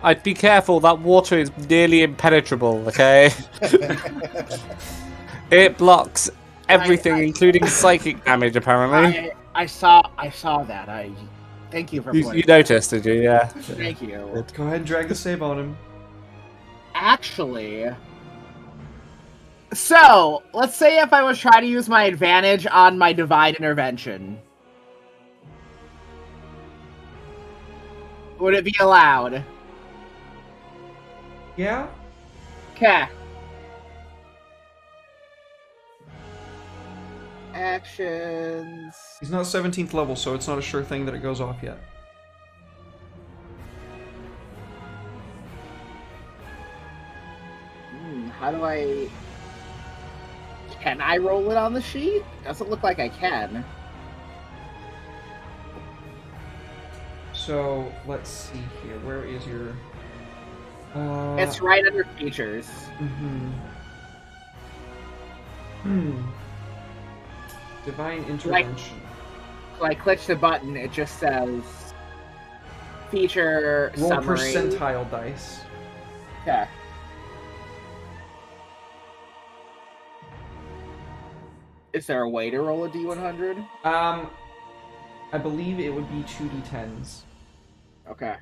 I'd be careful. That water is nearly impenetrable. Okay. It blocks everything, including psychic damage. Apparently. I saw that. Thank you for you noticed, did you? Yeah. Thank you. Go ahead and drag the save on him. Actually, so let's say if I was trying to use my advantage on my divine intervention, would it be allowed? Yeah. Okay. Actions. He's not 17th level, so it's not a sure thing that it goes off yet. How do I... Can I roll it on the sheet? Doesn't look like I can. So, let's see here. Where is your... It's right under features. Divine intervention. Like, I click the button, it just says... Feature Roll summary. percentile dice. Okay. Is there a way to roll a D100? I believe it would be 2d10s. Okay.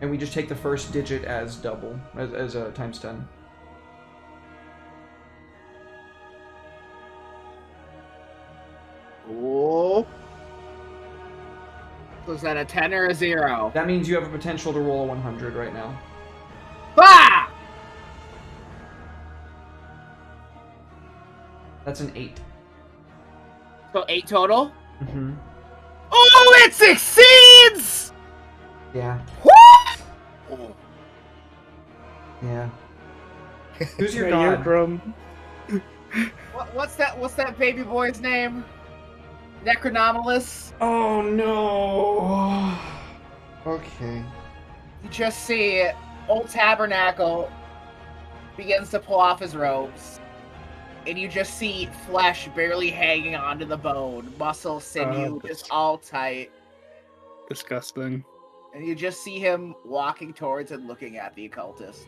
And we just take the first digit as double, as times 10. Oh. So is that a 10 or a 0? That means you have a potential to roll a 100 right now. Bah! That's an 8. So 8 total? Mm-hmm. Oh, it succeeds! Yeah. Woo! Yeah. Who's your Yeah, god? What's that baby boy's name? Necronomalus? Oh no. Okay. You just see old Tabernacle begins to pull off his robes. And you just see flesh barely hanging onto the bone, muscle, sinew, just all tight. Disgusting. And you just see him walking towards and looking at the occultist.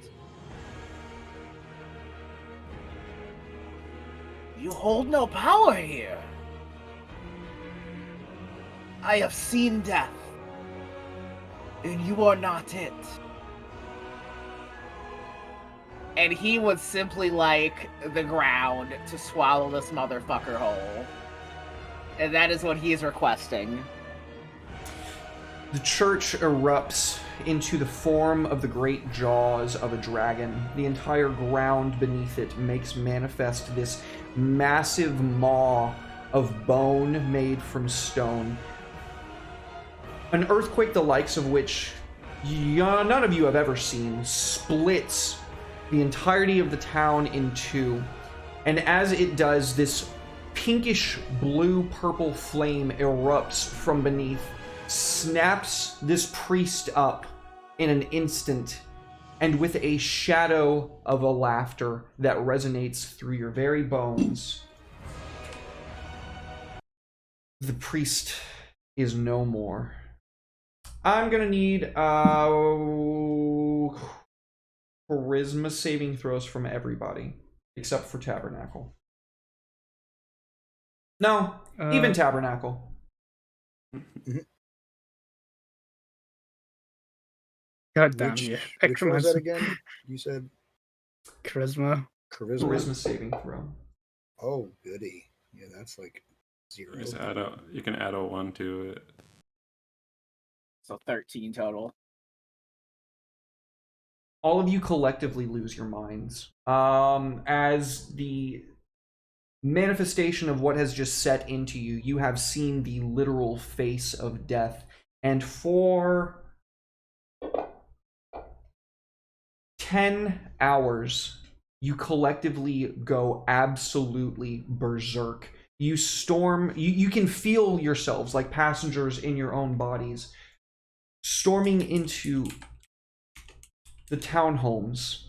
You hold no power here. I have seen death, and you are not it. And he would simply like the ground to swallow this motherfucker whole. And that is what he is requesting. The church erupts into the form of the great jaws of a dragon. The entire ground beneath it makes manifest this massive maw of bone made from stone. An earthquake the likes of which none of you have ever seen splits the entirety of the town in two. And as it does, this pinkish blue-purple flame erupts from beneath, snaps this priest up in an instant, and with a shadow of a laughter that resonates through your very bones, the priest is no more. I'm gonna need charisma saving throws from everybody except for Tabernacle. No, even Tabernacle. God damn you. Which was that again? You said charisma. Charisma saving throw. Oh, goody. Yeah, that's like 0. You can add a 1 to it. So 13 total. All of you collectively lose your minds. As the manifestation of what has just set into you, you have seen the literal face of death. And for 10 hours, you collectively go absolutely berserk. You storm, you can feel yourselves like passengers in your own bodies, storming into the townhomes.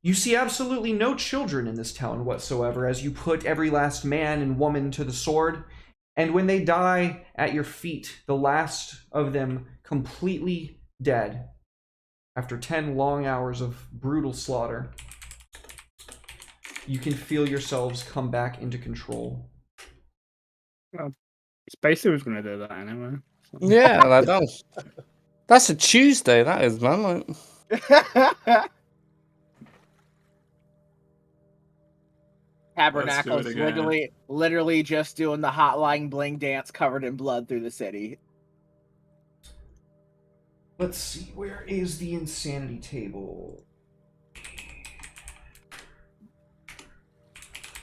You see absolutely no children in this town whatsoever as you put every last man and woman to the sword. And when they die at your feet, the last of them completely dead, after 10 long hours of brutal slaughter, you can feel yourselves come back into control. Well, Spicy was going to do that anyway. So. Yeah, that does. That's a Tuesday, that is, man. Like... Tabernacle's literally just doing the hotline bling dance covered in blood through the city. Let's see, where is the insanity table?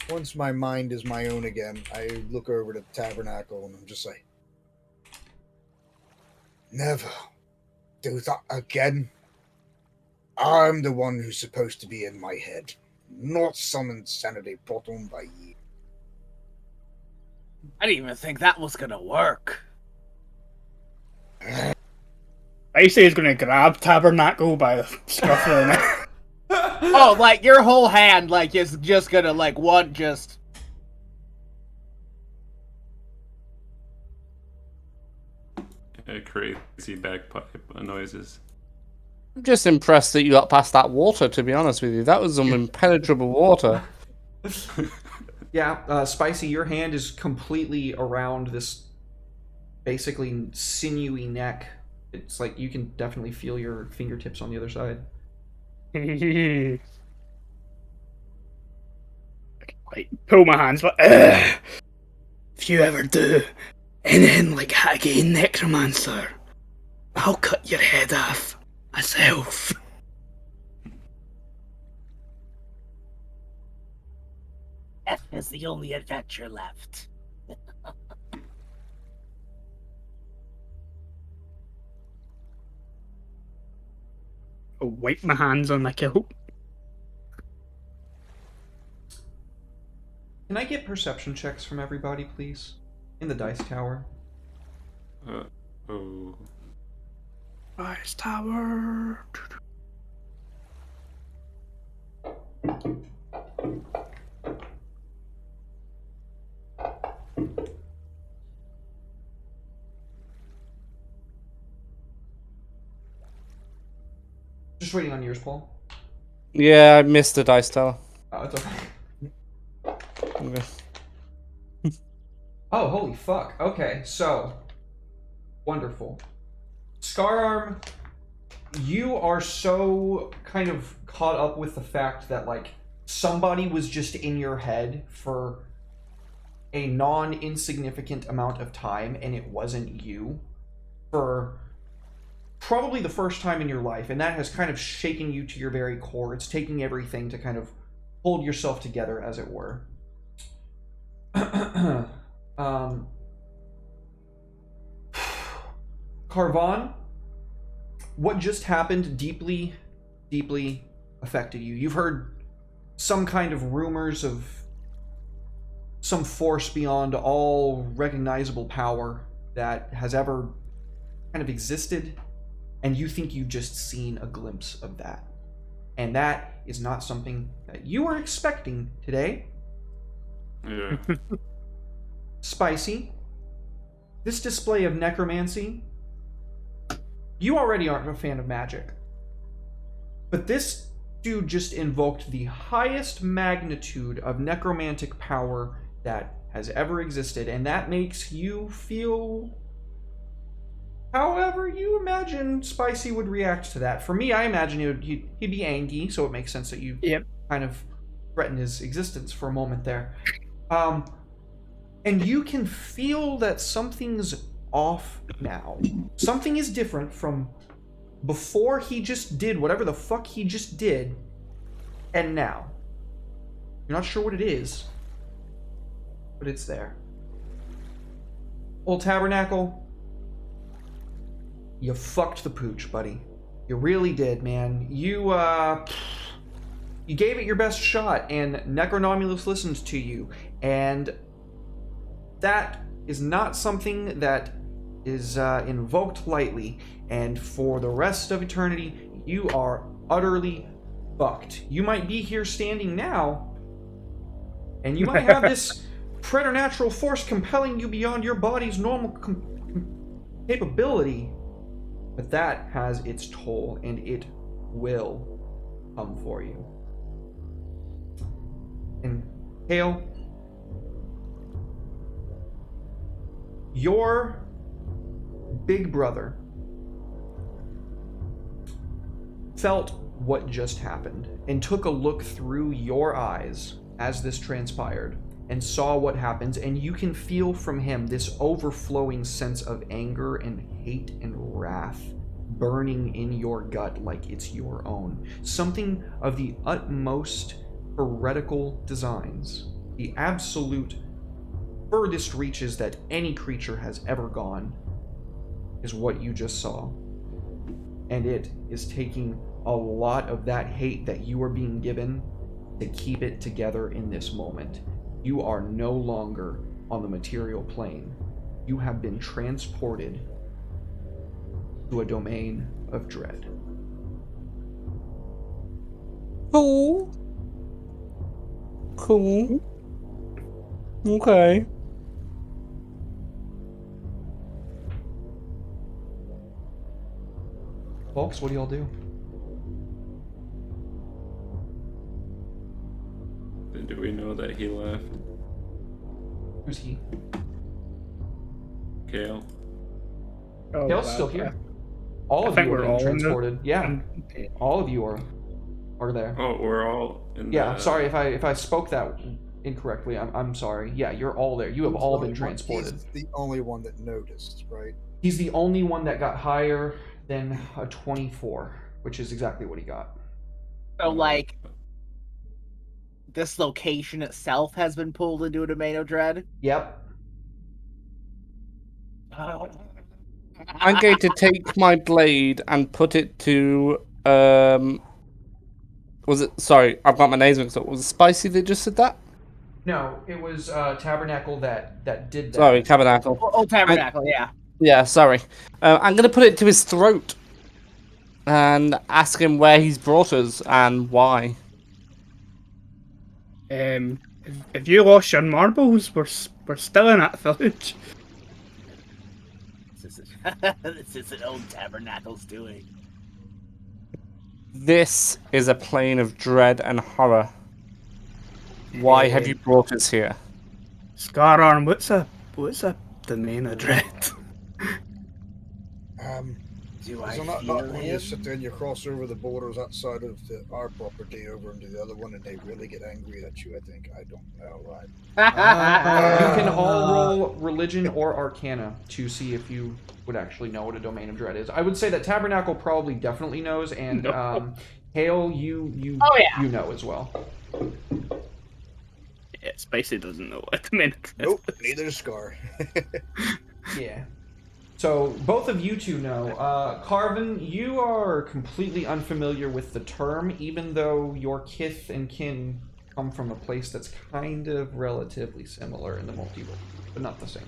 Once my mind is my own again, I look over to the Tabernacle and I'm just like, never do that again. I'm the one who's supposed to be in my head, not some insanity brought on by you. I didn't even think that was gonna work. Spicy is going to grab Tabernacle by the scruff of the neck. Oh, like your whole hand, like is just gonna like one just. Crazy bagpipe noises. I'm just impressed that you got past that water, to be honest with you. That was some impenetrable water. Yeah, Spicy, your hand is completely around this basically sinewy neck it's like you can definitely feel your fingertips on the other side. Like, pull my hands, but if you ever do anything like that again, Necromancer, I'll cut your head off myself. Death is the only adventure left. I'll wipe my hands on my kilt. Can I get perception checks from everybody, please? In the dice tower. Oh. Dice tower. Just waiting on yours, Paul. Yeah, I missed the dice tower. Oh, it's okay. Okay. Oh, holy fuck. Okay, so. Wonderful. Scararm, you are so kind of caught up with the fact that, like, somebody was just in your head for a non-insignificant amount of time, and it wasn't you, for probably the first time in your life, and that has kind of shaken you to your very core. It's taking everything to kind of hold yourself together, as it were. Carvon, what just happened deeply, deeply affected you. You've heard some kind of rumors of some force beyond all recognizable power that has ever kind of existed, and you think you've just seen a glimpse of that. And that is not something that you were expecting today. Yeah. Spicy. This display of necromancy, you already aren't a fan of magic. But this dude just invoked the highest magnitude of necromantic power that has ever existed, and that makes you feel however you imagine Spicy would react to that. For me, I imagine he'd be angry, so it makes sense that you kind of threaten his existence for a moment there. And you can feel that something's off now. Something is different from before he just did whatever the fuck he just did, and now. You're not sure what it is, but it's there. Old Tabernacle, you fucked the pooch, buddy. You really did, man. You gave it your best shot, and Necronomulus listened to you, and that is not something that is invoked lightly, and for the rest of eternity, you are utterly fucked. You might be here standing now, and you might have this preternatural force compelling you beyond your body's normal capability, but that has its toll, and it will come for you. And Hale, your big brother felt what just happened and took a look through your eyes as this transpired and saw what happens, and you can feel from him this overflowing sense of anger and hate and wrath burning in your gut like it's your own. Something of the utmost heretical designs, the absolute furthest reaches that any creature has ever gone, is what you just saw. And it is taking a lot of that hate that you are being given to keep it together in this moment. You are no longer on the material plane. You have been transported to a domain of dread. Cool. Okay. Folks, what do y'all do? Do we know that he left? Who's he? Kale? Kale's still here. All of you are being transported. All of you are there. Oh, we're all in Yeah, sorry if I spoke that incorrectly. I'm sorry. Yeah, you're all there. You have all been transported. He's the only one that noticed, right? He's the only one that got higher than a 24, which is exactly what he got. So, like, this location itself has been pulled into a domain of dread? Yep. I'm going to take my blade and put it to sorry, I've got my names mixed up. Was it Spicy that just said that? No, it was Tabernacle that did that. Sorry, Tabernacle. Oh, Tabernacle, yeah. Yeah, sorry. I'm going to put it to his throat and ask him where he's brought us and why. If you lost your marbles, we're still in that village. This is an old Tabernacle's doing. This is a plane of dread and horror. Why have you brought us here? Scararm, what's a domain of dread? Do I not when you sit there and you cross over the borders outside of our property over into the other one and they really get angry at you, I think. I don't know. You can all roll religion or arcana to see if you would actually know what a domain of dread is. I would say that Tabernacle probably definitely knows, and Hale, you know as well. Yeah, Spicy doesn't know what a domain of dread Nope, neither does Scar. Yeah. So, both of you two know. Carvin, you are completely unfamiliar with the term, even though your kith and kin come from a place that's kind of relatively similar in the multiverse, but not the same.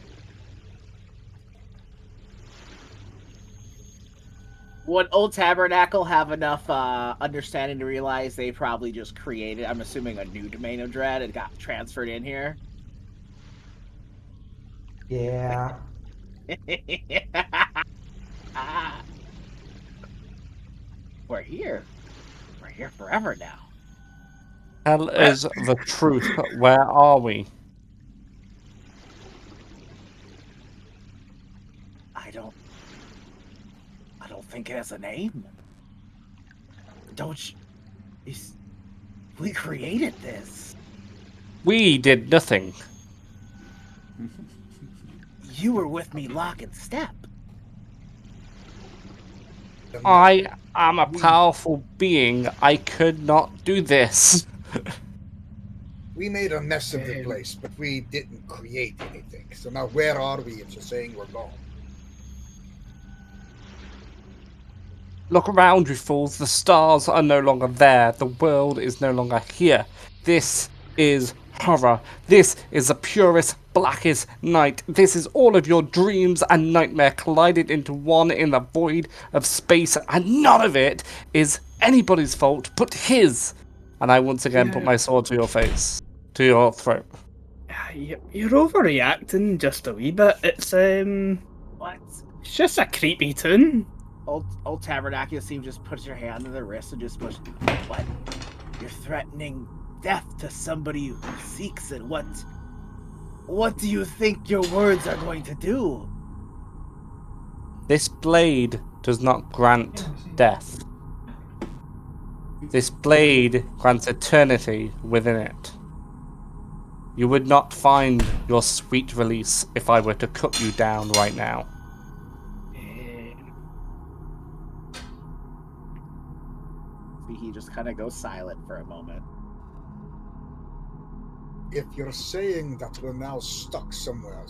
Would Old Tabernacle have enough understanding to realize they probably just created, I'm assuming, a new domain of dread and got transferred in here? Yeah. We're here. We're here forever now. Hell is the truth. Where are we? I don't think it has a name. Don't you? We created this. We did nothing. You were with me lock and step. I am a powerful being. I could not do this. We made a mess of the place, but we didn't create anything. So now where are we if you're saying we're gone? Look around you, fools. The stars are no longer there. The world is no longer here. This is horror. This is the purest, blackest night. This is all of your dreams and nightmare collided into one in the void of space, and none of it is anybody's fault but his. And I once again put my sword to your face, to your throat. You're overreacting just a wee bit. It's What? It's just a creepy tune. Old Tabernacle seems just puts your hand on the wrist and just push. What? You're threatening death to somebody who seeks it. What do you think your words are going to do? This blade does not grant death. This blade grants eternity within it. You would not find your sweet release if I were to cut you down right now. He just kind of goes silent for a moment. If you're saying that we're now stuck somewhere,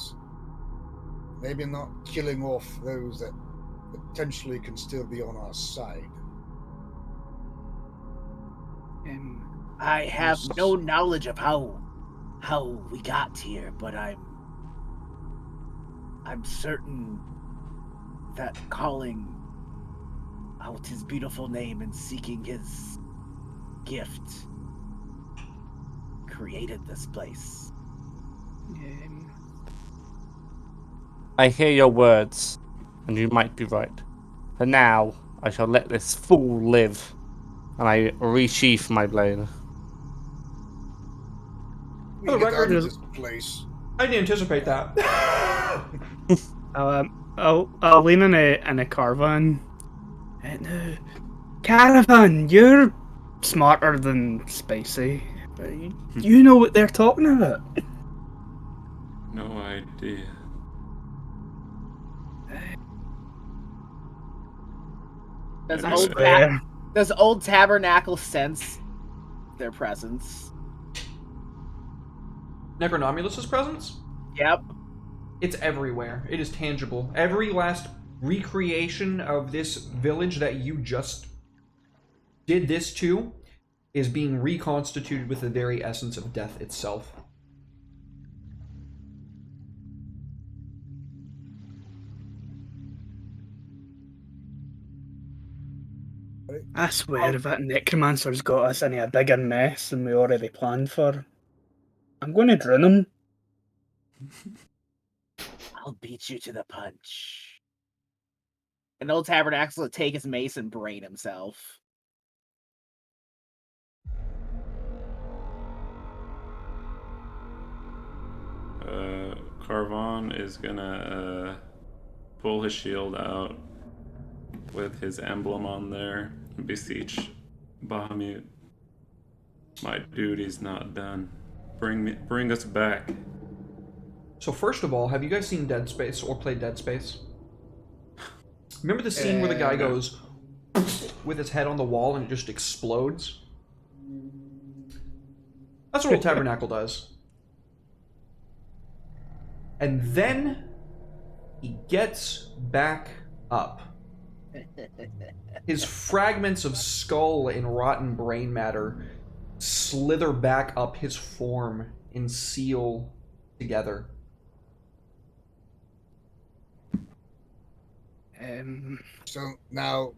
maybe not killing off those that potentially can still be on our side. I have no knowledge of how we got here, but I'm certain that calling out his beautiful name and seeking his gift created this place. I hear your words, and you might be right. For now, I shall let this fool live, and I resheath my blade. For the record, this place. I didn't anticipate that. I'll lean in a caravan No. Caravan, you're smarter than Spicy. You know what they're talking about. No idea. Does old Tabernacle sense their presence? Necronomulus's presence? Yep. It's everywhere. It is tangible. Every last recreation of this village that you just did this to is being reconstituted with the very essence of death itself. I swear, if that necromancer's got us into a bigger mess than we already planned for, I'm going to drown him. I'll beat you to the punch. And old Tabernacle will take his mace and brain himself. Carvon is gonna pull his shield out with his emblem on there and beseech Bahamut. My duty's not done. Bring us back. So first of all, have you guys seen Dead Space or played Dead Space? Remember the scene where the guy goes with his head on the wall and it just explodes? That's what Old Tabernacle does. And then he gets back up. His fragments of skull and rotten brain matter slither back up his form and seal together. So now,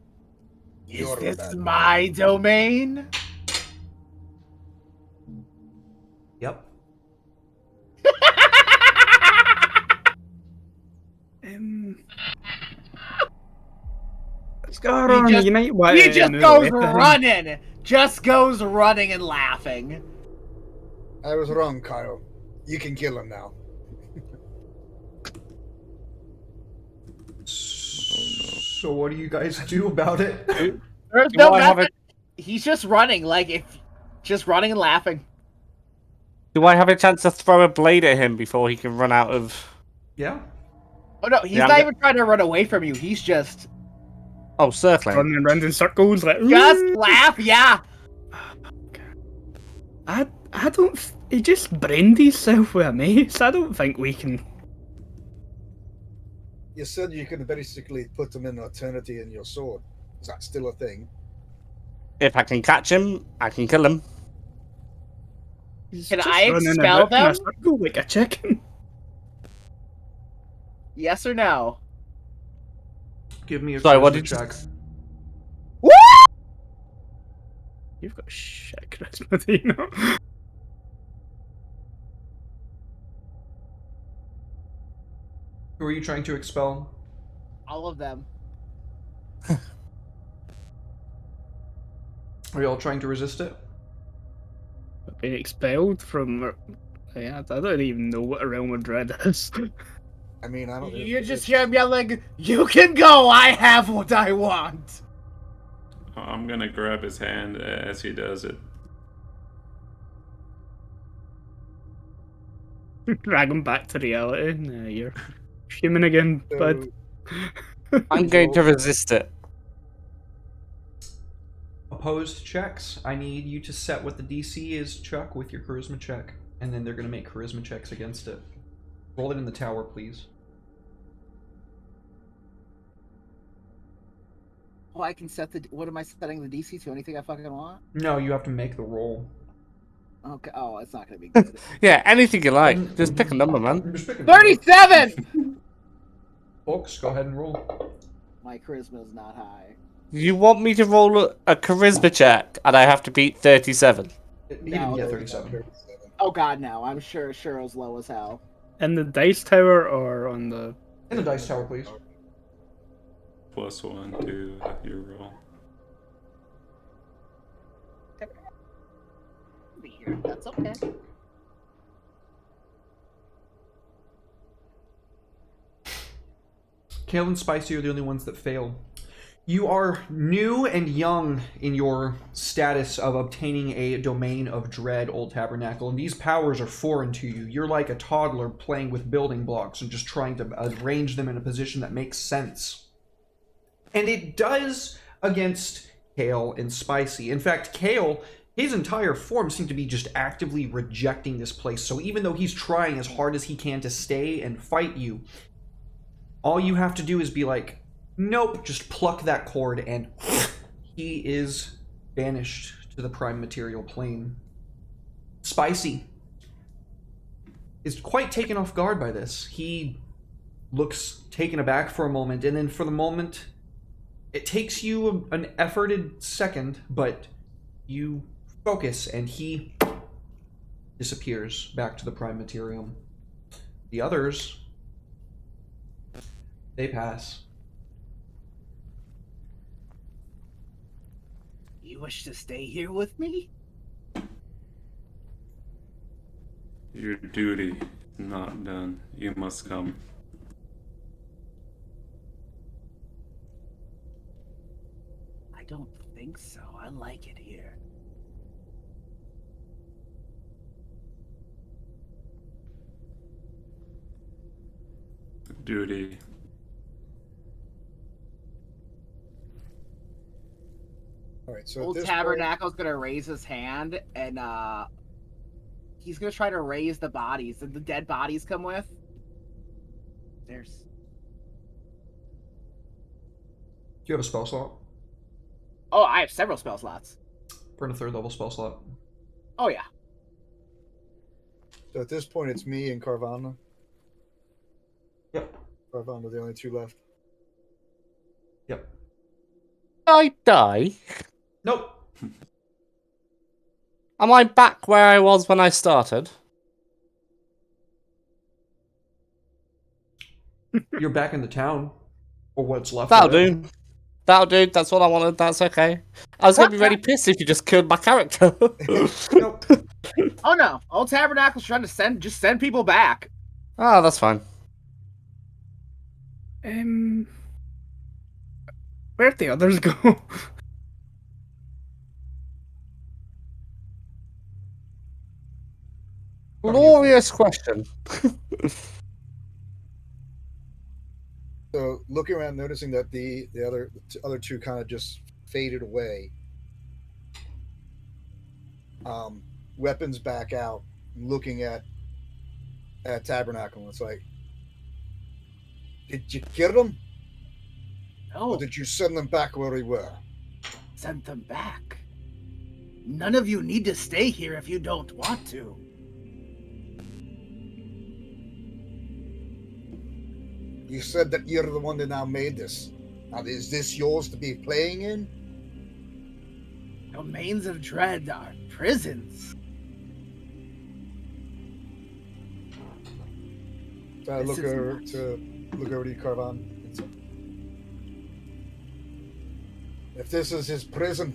is this my domain? Yep. He just goes running! Just goes running and laughing. I was wrong, Kyle. You can kill him now. So what do you guys do about it? There's no nothing. He's just running, just running and laughing. Do I have a chance to throw a blade at him before he can run out of... Yeah. Oh no, he's not even trying to run away from you. He's just... Oh, circling. Running around in circles, like... Just laugh, yeah! I don't... He just brained himself with a mace. I don't think we can... You said you could basically put him in eternity in your sword. Is that still a thing? If I can catch him, I can kill him. Can I expel them? In a circle like a chicken. Yes or no? Give me a charisma check. Woo! You've got shit charisma, do you know? Who are you trying to expel? All of them. Are you all trying to resist it? Being expelled from... Yeah, I don't even know what a Realm of Dread is. I mean, I don't... You just hear him yelling, "You can go! I have what I want!" I'm gonna grab his hand as he does it. Drag him back to reality. Nah, you're human again, bud. I'm going to resist it. Opposed checks. I need you to set what the DC is, Chuck, with your charisma check. And then they're going to make charisma checks against it. Roll it in the tower, please. Oh, I can set the... What am I setting the DC to? Anything I fucking want? No, you have to make the roll. Okay. Oh, it's not going to be good. Yeah, anything you like. Just pick a number, man. 37! Folks, go ahead and roll. My charisma is not high. You want me to roll a charisma check, and I have to beat 37? He didn't get 37. Oh god, no. I'm sure it was low as hell. In the dice tower or on the... In the dice tower, please. +1 to your roll. Weird. That's okay. Kale and Spicy are the only ones that fail. You are new and young in your status of obtaining a domain of dread, Old Tabernacle, and these powers are foreign to you. You're like a toddler playing with building blocks and just trying to arrange them in a position that makes sense. And it does against Kale and Spicy. In fact, Kale, his entire form seemed to be just actively rejecting this place. So even though he's trying as hard as he can to stay and fight you, all you have to do is be like, nope, just pluck that cord and he is banished to the prime material plane. Spicy is quite taken off guard by this. He looks taken aback for a moment, and then for the moment, it takes you an efforted second, but you focus and he disappears back to the prime material. The others, they pass. You wish to stay here with me? Your duty not done. You must come. I don't think so. I like it here. Duty. All right, so Old Tabernacle's gonna raise his hand and he's gonna try to raise the bodies. Did the dead bodies come with? There's. Do you have a spell slot? Oh, I have several spell slots. Burn a 3rd level spell slot. Oh yeah. So at this point, it's me and Carvana. Yep. Carvana, the only two left. Yep. I die. Nope. Am I back where I was when I started? You're back in the town. Or what's left That'll of it. do. That'll do. That's what I wanted. That's okay. I was going to be really pissed if you just killed my character. Nope. Oh no, Old Tabernacle's trying to send people back. Oh, that's fine. Where'd the others go? Glorious question. So looking around, noticing that the other two kind of just faded away. Weapons back out, looking at Tabernacle. It's like, did you kill them? No. Or did you send them back where we were? Send them back. None of you need to stay here if you don't want to. You said that you're the one that now made this. Now, is this yours to be playing in? Domains of Dread are prisons. So I look over to you, Carvan. If this is his prison,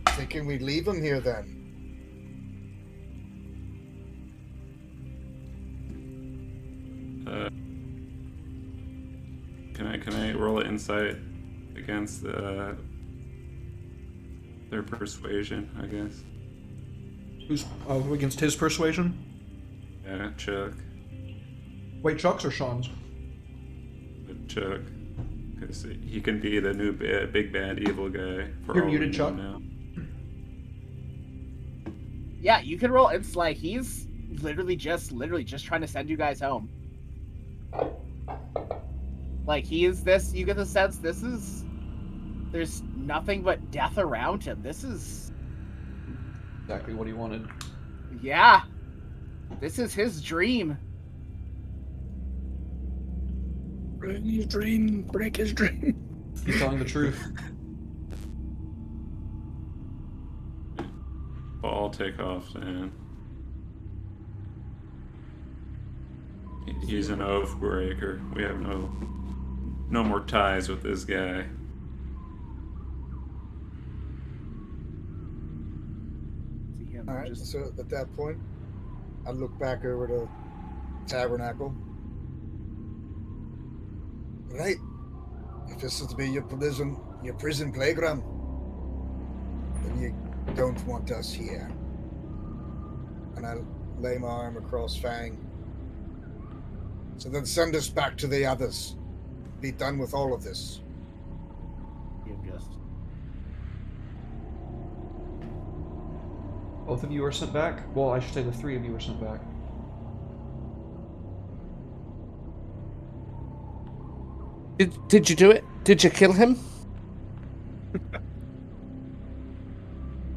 thinking we leave him here then? Can I roll an insight against their persuasion, I guess? Who's against his persuasion? Yeah, Chuck. Wait, Chuck's or Sean's? Chuck. Because he can be the new big bad evil guy. You're muted, Chuck. Now. Yeah, you can roll. It's like he's literally just trying to send you guys home. Like he is this. You get the sense there's nothing but death around him. This is exactly what he wanted. Yeah, this is his dream. Ruin his dream, break his dream. He's telling the truth. Ball take off, man. He's an oath breaker. We have no more ties with this guy. All right. So at that point, I look back over to Tabernacle. Right. If this is to be your prison playground, then you don't want us here. And I lay my arm across Fang. So then send us back to the others. Be done with all of this. Both of you are sent back? Well, I should say the 3 of you are sent back. Did you do it? Did you kill him?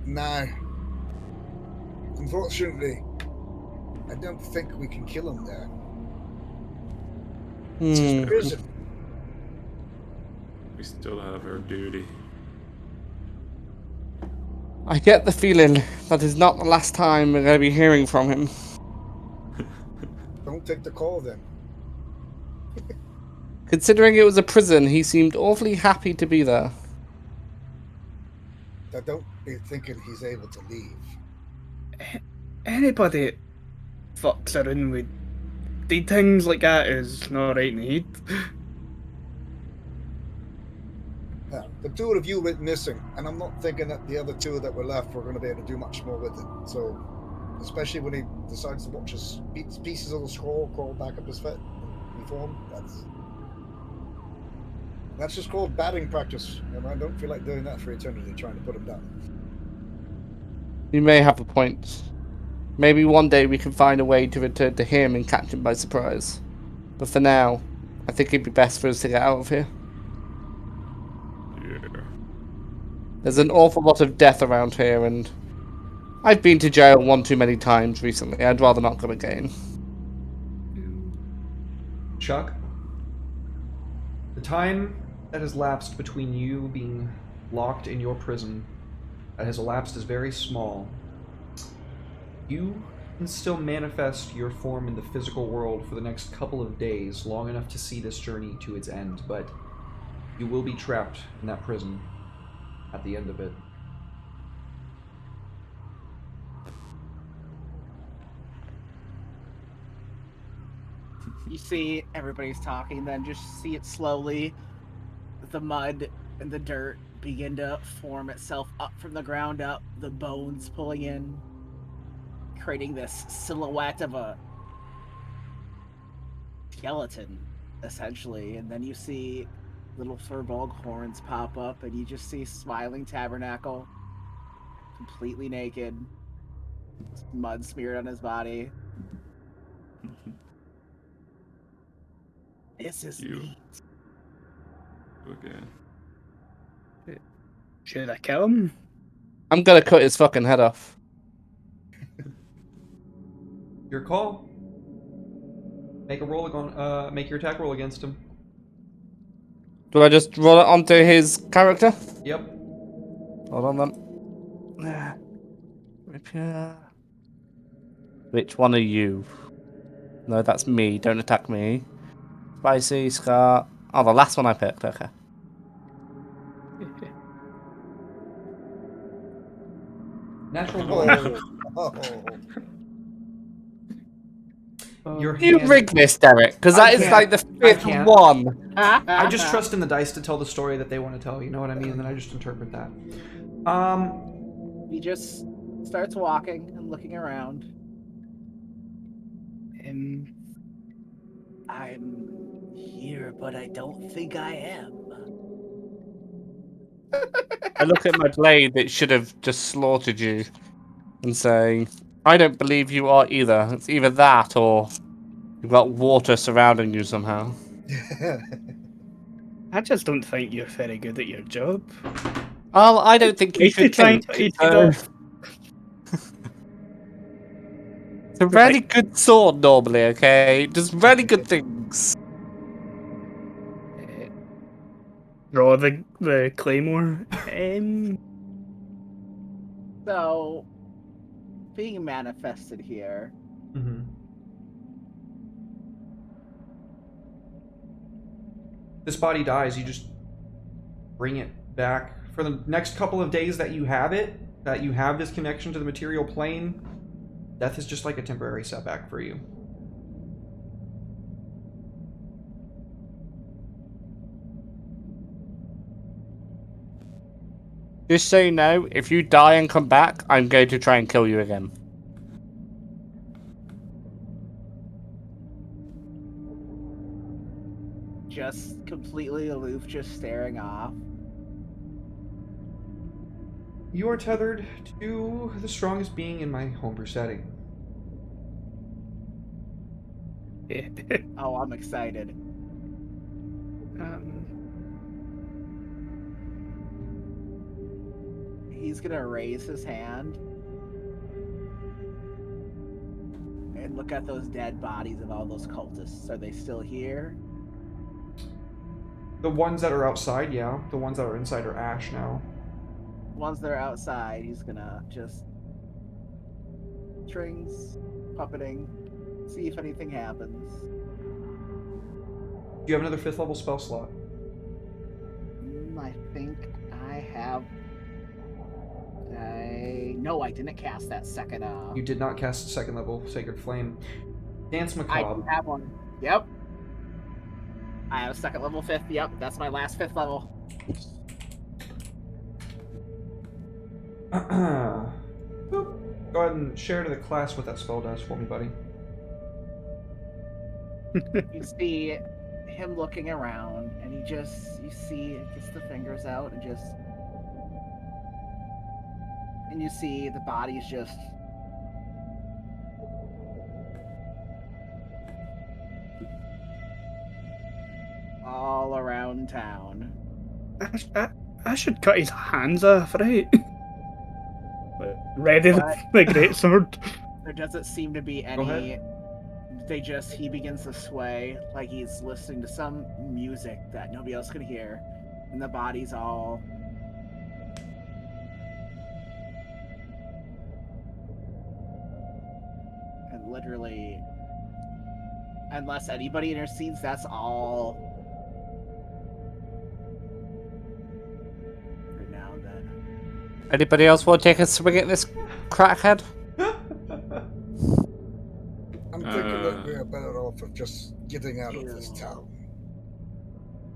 No. Unfortunately, I don't think we can kill him there. It's his prison. We still have our duty. I get the feeling that is not the last time we're going to be hearing from him. Don't take the call then. Considering it was a prison, he seemed awfully happy to be there. I don't be thinking he's able to leave. Anybody that fucks around with dead things like that is not right in the head. The 2 of you went missing, and I'm not thinking that the other 2 that were left were going to be able to do much more with it. So, especially when he decides to watch his pieces of the scroll crawl back up his foot and reform, that's just called batting practice, and I don't feel like doing that for eternity, trying to put him down. You may have a point. Maybe one day we can find a way to return to him and catch him by surprise. But for now, I think it'd be best for us to get out of here. Yeah. There's an awful lot of death around here, and I've been to jail one too many times recently. I'd rather not go again. Chuck? The time that has lapsed between you being locked in your prison that has elapsed is very small. You can still manifest your form in the physical world for the next couple of days, long enough to see this journey to its end, but you will be trapped in that prison at the end of it. You see everybody's talking, then just see it slowly, the mud and the dirt begin to form itself up from the ground up, the bones pulling in, creating this silhouette of a skeleton, essentially. And then you see little furbog horns pop up, and you just see Smiling Tabernacle, completely naked, mud smeared on his body. This is neat. Again. Should I kill him? I'm gonna cut his fucking head off. Your call. Make your attack roll against him. Do I just roll it onto his character? Yep. Hold on then. Repair. Which one are you? No, that's me. Don't attack me. Spicy, Scar. Oh, the last one I picked. Okay. Natural one. You rig this, Derek, because that is like the 5th one. I just trust in the dice to tell the story that they want to tell. You know what I mean? And then I just interpret that. He just starts walking and looking around. I'm here, but I don't think I am. I look at my blade that should have just slaughtered you and say, I don't believe you are either. It's either that or you've got water surrounding you somehow. I just don't think you're very good at your job. Well, I don't think you should think. It's a really good sword normally, okay? It does really good things. Draw the claymore. So, being manifested here. Mm-hmm. This body dies, you just bring it back. For the next couple of days that you have this connection to the material plane, death is just like a temporary setback for you. Just so you know, if you die and come back, I'm going to try and kill you again. Just completely aloof, just staring off. You are tethered to the strongest being in my homebrew setting. Oh, I'm excited. He's gonna raise his hand and look at those dead bodies of all those cultists. Are they still here? The ones that are outside, yeah. The ones that are inside are ash now. Ones that are outside, he's gonna just strings, puppeting, see if anything happens. Do you have another 5th level spell slot? I think I have. No, I didn't cast that second. You did not cast the 2nd level Sacred Flame. Dance I Macabre. do have one. Yep. I have a 2nd level 5th. Yep, that's my last 5th level. Boop. Go ahead and share to the class what that spell does for me, buddy. You see him looking around, and you see it gets the fingers out and you see the bodies just all around town. I should cut his hands off, right? Ready the greatsword. There doesn't seem to be any. He begins to sway like he's listening to some music that nobody else could hear, and the body's all. And literally, unless anybody intercedes, that's all. For now, then. Anybody else want to take a swing at this crackhead? I'm thinking that we are better off of just getting out of this town.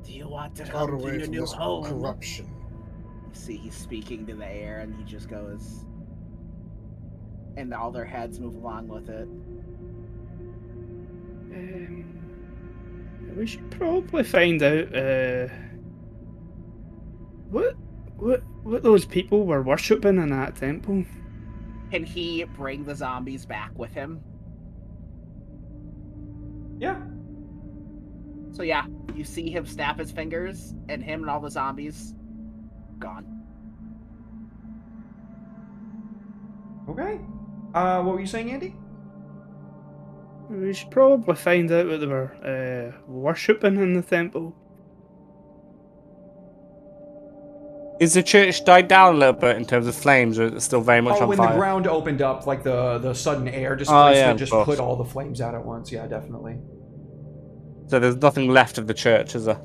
Do you want to Out come to away your from new this home? corruption. You see, he's speaking to the air, and he just goes, and all their heads move along with it. We should probably find out what those people were worshipping in that temple. Can he bring the zombies back with him? Yeah. So yeah, you see him snap his fingers, and him and all the zombies gone. Okay. What were you saying, Andy? We should probably find out what they were worshipping in the temple. Is the church died down a little bit in terms of flames, or is it still very much on when fire? The ground opened up, like the sudden air displacement just course. put all the flames out at once. Yeah, definitely. So there's nothing left of the church, is there?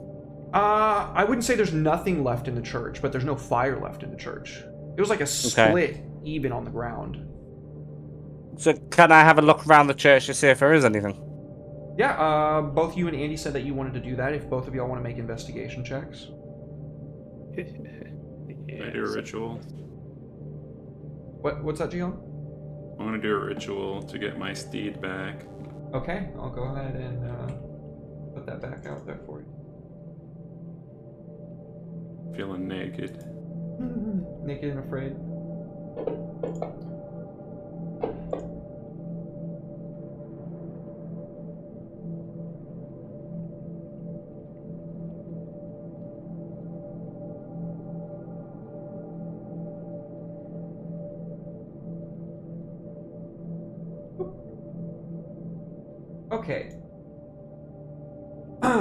I wouldn't say there's nothing left in the church, but there's no fire left in the church. It was like a split even on the ground. So can I have a look around the church to see if there is anything? Yeah, both you and Andy said that you wanted to do that. If both of y'all want to make investigation checks. I do a ritual. What's that, Gian? I want to do a ritual to get my steed back. Okay, I'll go ahead and put that back out there for you. Feeling naked. Naked and afraid. Okay.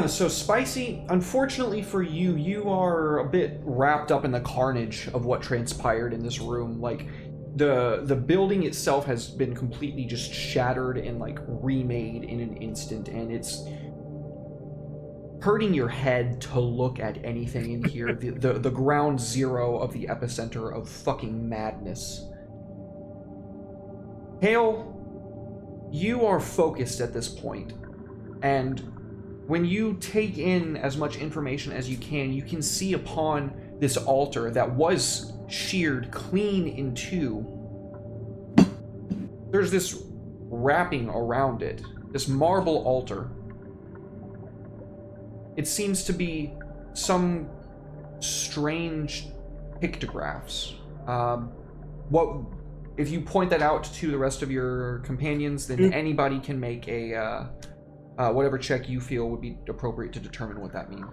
So Spicy, unfortunately for you, you are a bit wrapped up in the carnage of what transpired in this room. Like, the building itself has been completely just shattered and like remade in an instant, and it's hurting your head to look at anything in here. the ground zero of the epicenter of fucking madness. Hale, you are focused at this point, and when you take in as much information as you can see upon this altar that was sheared clean in two. There's this wrapping around it, this marble altar. It seems to be some strange pictographs. What if you point that out to the rest of your companions, then anybody can make a whatever check you feel would be appropriate to determine what that means.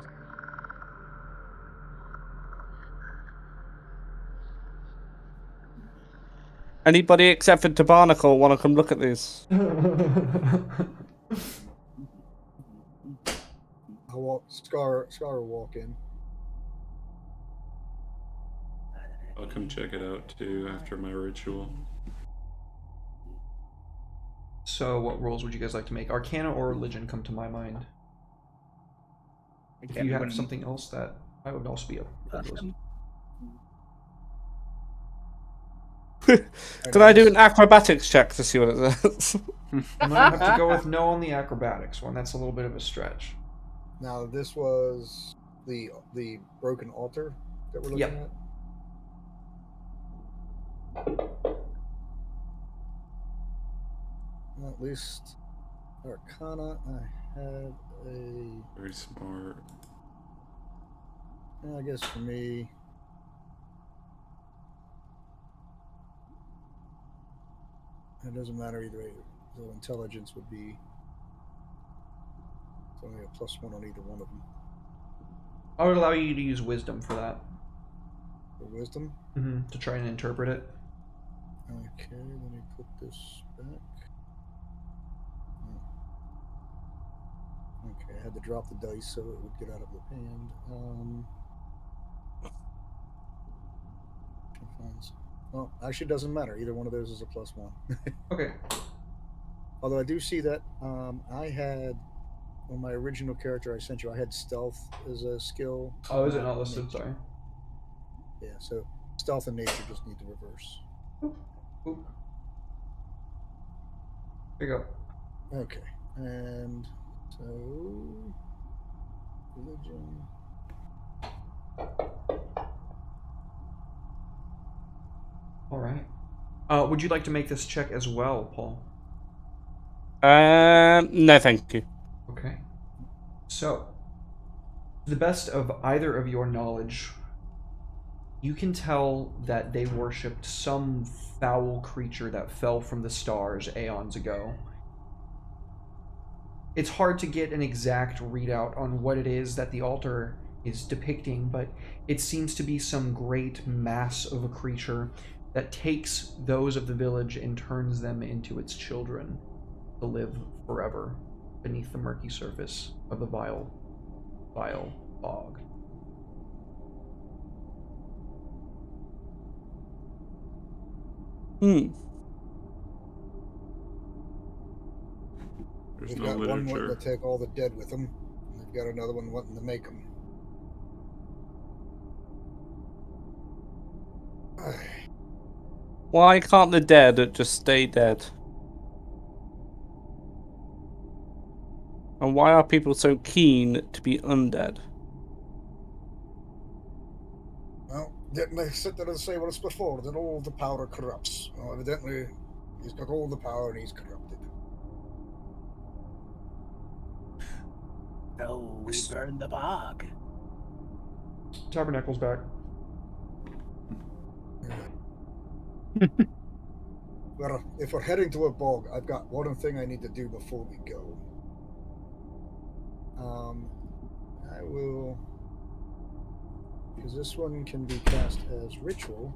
Anybody except for Tabarnacle want to come look at this? Scar will walk in. I'll come check it out too after my ritual. So what rolls would you guys like to make? Arcana or Religion come to my mind. If you have something else that I would also be up for those. Can I do an acrobatics check to see what it says? I'm gonna have to go with no on the acrobatics one. That's a little bit of a stretch. Now this was the broken altar that we're looking at. Well, at least Arcana, I have a very smart. I guess for me. It doesn't matter either way. So intelligence would be. It's only a +1 on either one of them. I would allow you to use wisdom for that. For wisdom? Mm-hmm. To try and interpret it. Okay, let me put this back. Okay, I had to drop the dice so it would get out of the hand. Well, actually, it doesn't matter. Either one of those is a +1. Okay. Although I do see that I had, on my original character I sent you, I had stealth as a skill. Oh, is it not listed? Sorry. Yeah, so stealth and nature just need to reverse. Oop. There you go. Okay, and so religion. All right. Would you like to make this check as well, Paul? No, thank you. Okay. So, to the best of either of your knowledge, you can tell that they worshipped some foul creature that fell from the stars aeons ago. It's hard to get an exact readout on what it is that the altar is depicting, but it seems to be some great mass of a creature that takes those of the village and turns them into its children to live forever beneath the murky surface of the vile fog. There's We've no got one wanting literature. to take all the dead with them. We've got another one wanting to make them. Why can't the dead just stay dead? And why are people so keen to be undead? Well, didn't they sit there and say once before that all the power corrupts? Well, evidently, he's got all the power and he's corrupted. Oh, we burned the bog. Tabernacle's back. Well, if we're heading to a bog, I've got one thing I need to do before we go. I will, because this one can be cast as ritual.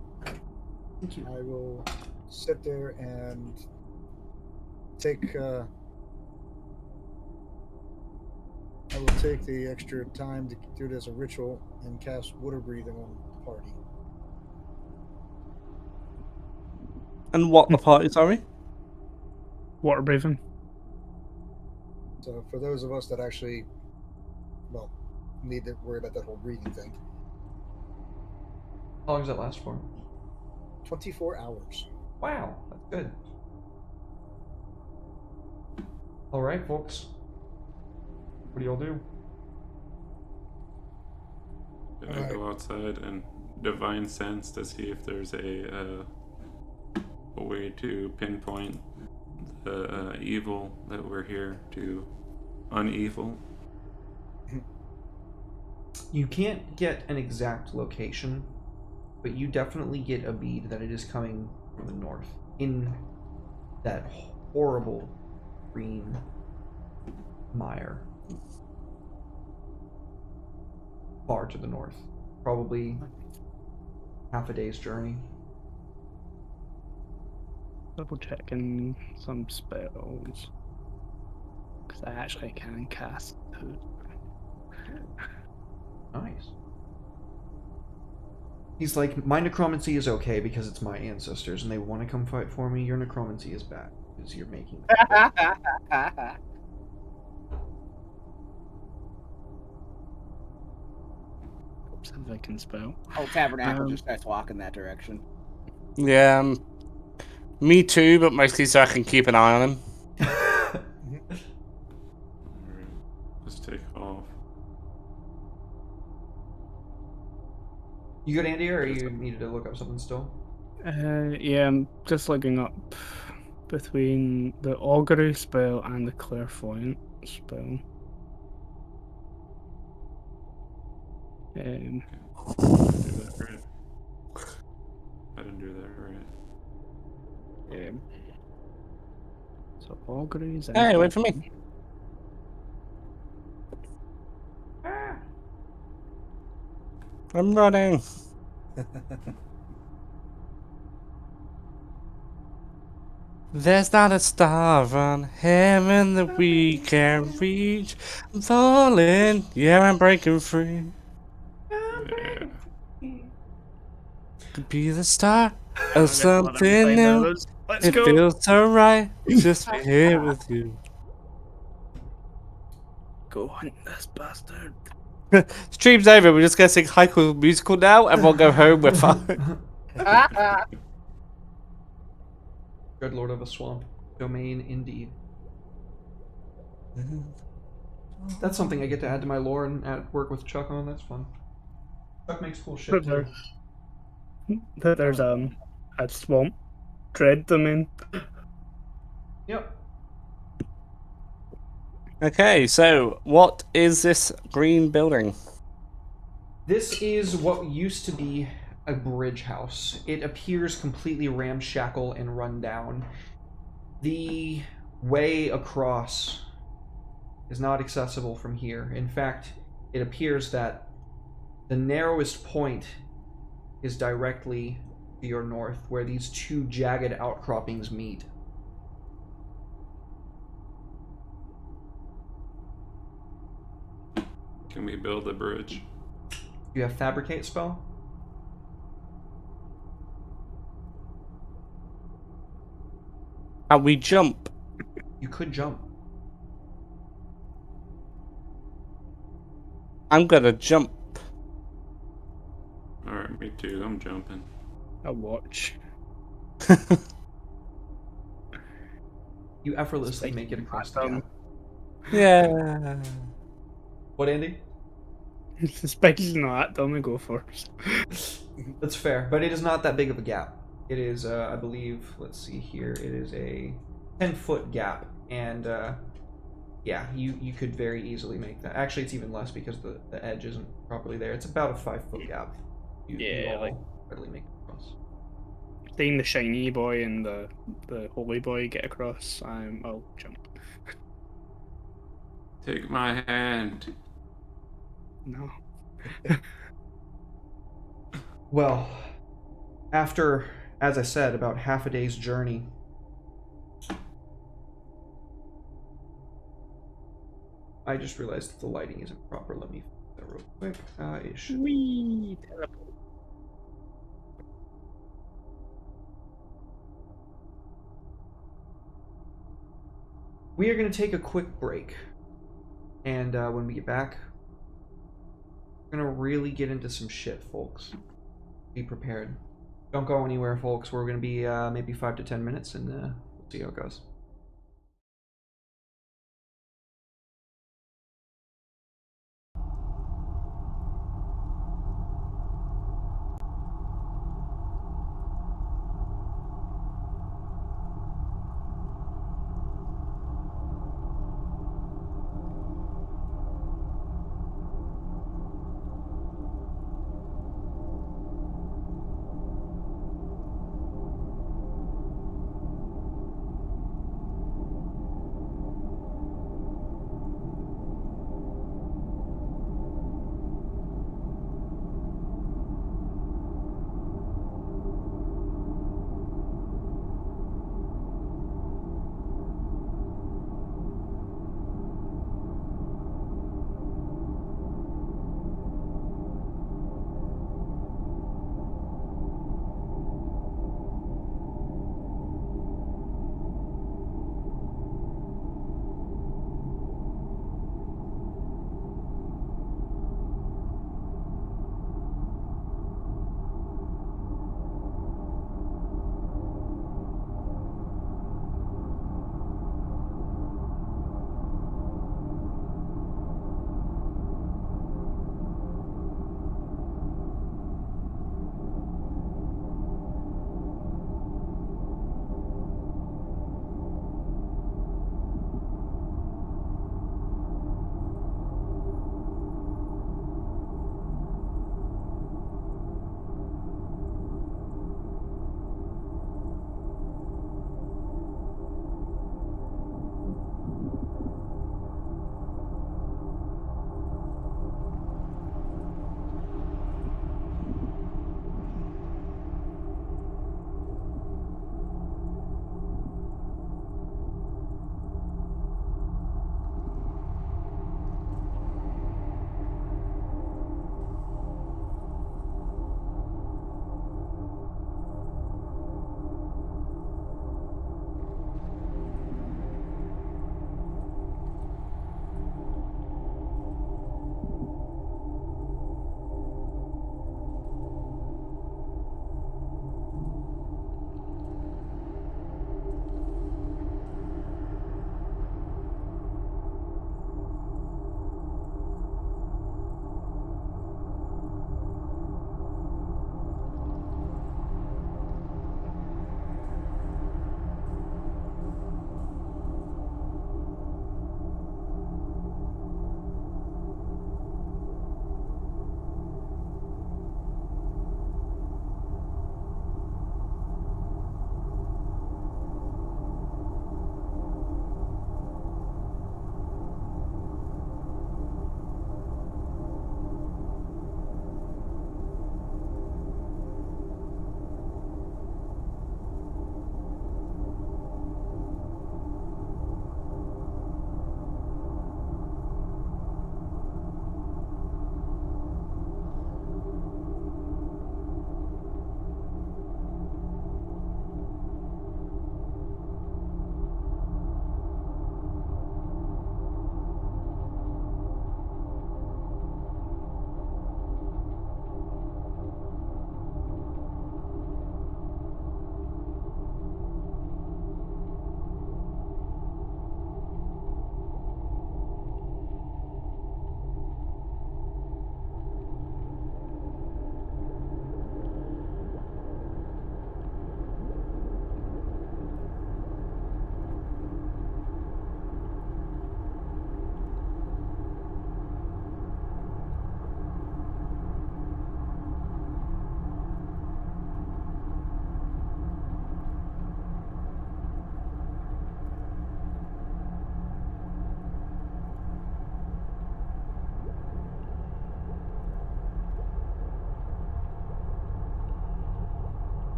Thank you. I will sit there and take. I will take the extra time to do it as a ritual and cast water breathing on the party. And what the party, sorry? Water breathing. So for those of us that actually, well, need to worry about that whole breathing thing. How long does that last for? 24 hours. Wow, that's good. All right, folks. What do y'all do? Did I go outside and divine sense to see if there's a way to pinpoint the evil that we're here to unevil? You can't get an exact location, but you definitely get a bead that it is coming from the north, in that horrible green mire. Far to the north. Probably half a day's journey. Double checking some spells. Because I actually can cast food. Nice. He's like, my necromancy is okay because it's my ancestors and they want to come fight for me. Your necromancy is bad because you're making Sounds like I can spell. Oh, Tabernacle just starts walking that direction. Yeah, me too, but mostly so I can keep an eye on him. Alright, let's take off. You good, Andy, or you needed to look up something still? Yeah, I'm just looking up between the augury spell and the clairvoyant spell. I didn't do that right. I didn't do that right. Yeah. So auguries. Hey, wait for me. I'm running. There's not a star on heaven that we can reach. I'm falling, yeah, I'm breaking free. Yeah. To be the star of something new. Let's It go. feels so right just to be here with you. Go hunt this bastard. Stream's over. We're just gonna sing High School Musical now, and we'll go home. We're fine. Good Lord of a Swamp. Domain, indeed. That's something I get to add to my lore and work with Chuck on. That's fun. Chuck makes cool shit too. There's a swamp dread domain. Yep. Okay, so what is this green building? This is what used to be a bridge house. It appears completely ramshackle and run down. The way across is not accessible from here. In fact, it appears that the narrowest point is directly to your north, where these two jagged outcroppings meet. Can we build a bridge? You have fabricate spell? And we jump. You could jump. I'm gonna jump. Alright, me too. I'm jumping. A watch. You effortlessly make it across the gap. Yeah. What, Andy? Spike's not that dumb, go first. That's fair, but it is not that big of a gap. It is, I believe, let's see here, it is a 10-foot gap, and yeah, you could very easily make that. Actually, it's even less because the edge isn't properly there. It's about a 5-foot gap. You all like readily make it across. Seeing the shiny boy and the holy boy get across, I'll jump. Take my hand. No. Well, after, as I said, about half a day's journey, I just realized that the lighting isn't proper. Let me fix that real quick. It should. Wee. We are going to take a quick break, and when we get back, we're going to really get into some shit, folks. Be prepared. Don't go anywhere, folks. We're going to be maybe 5 to 10 minutes, and we'll see how it goes.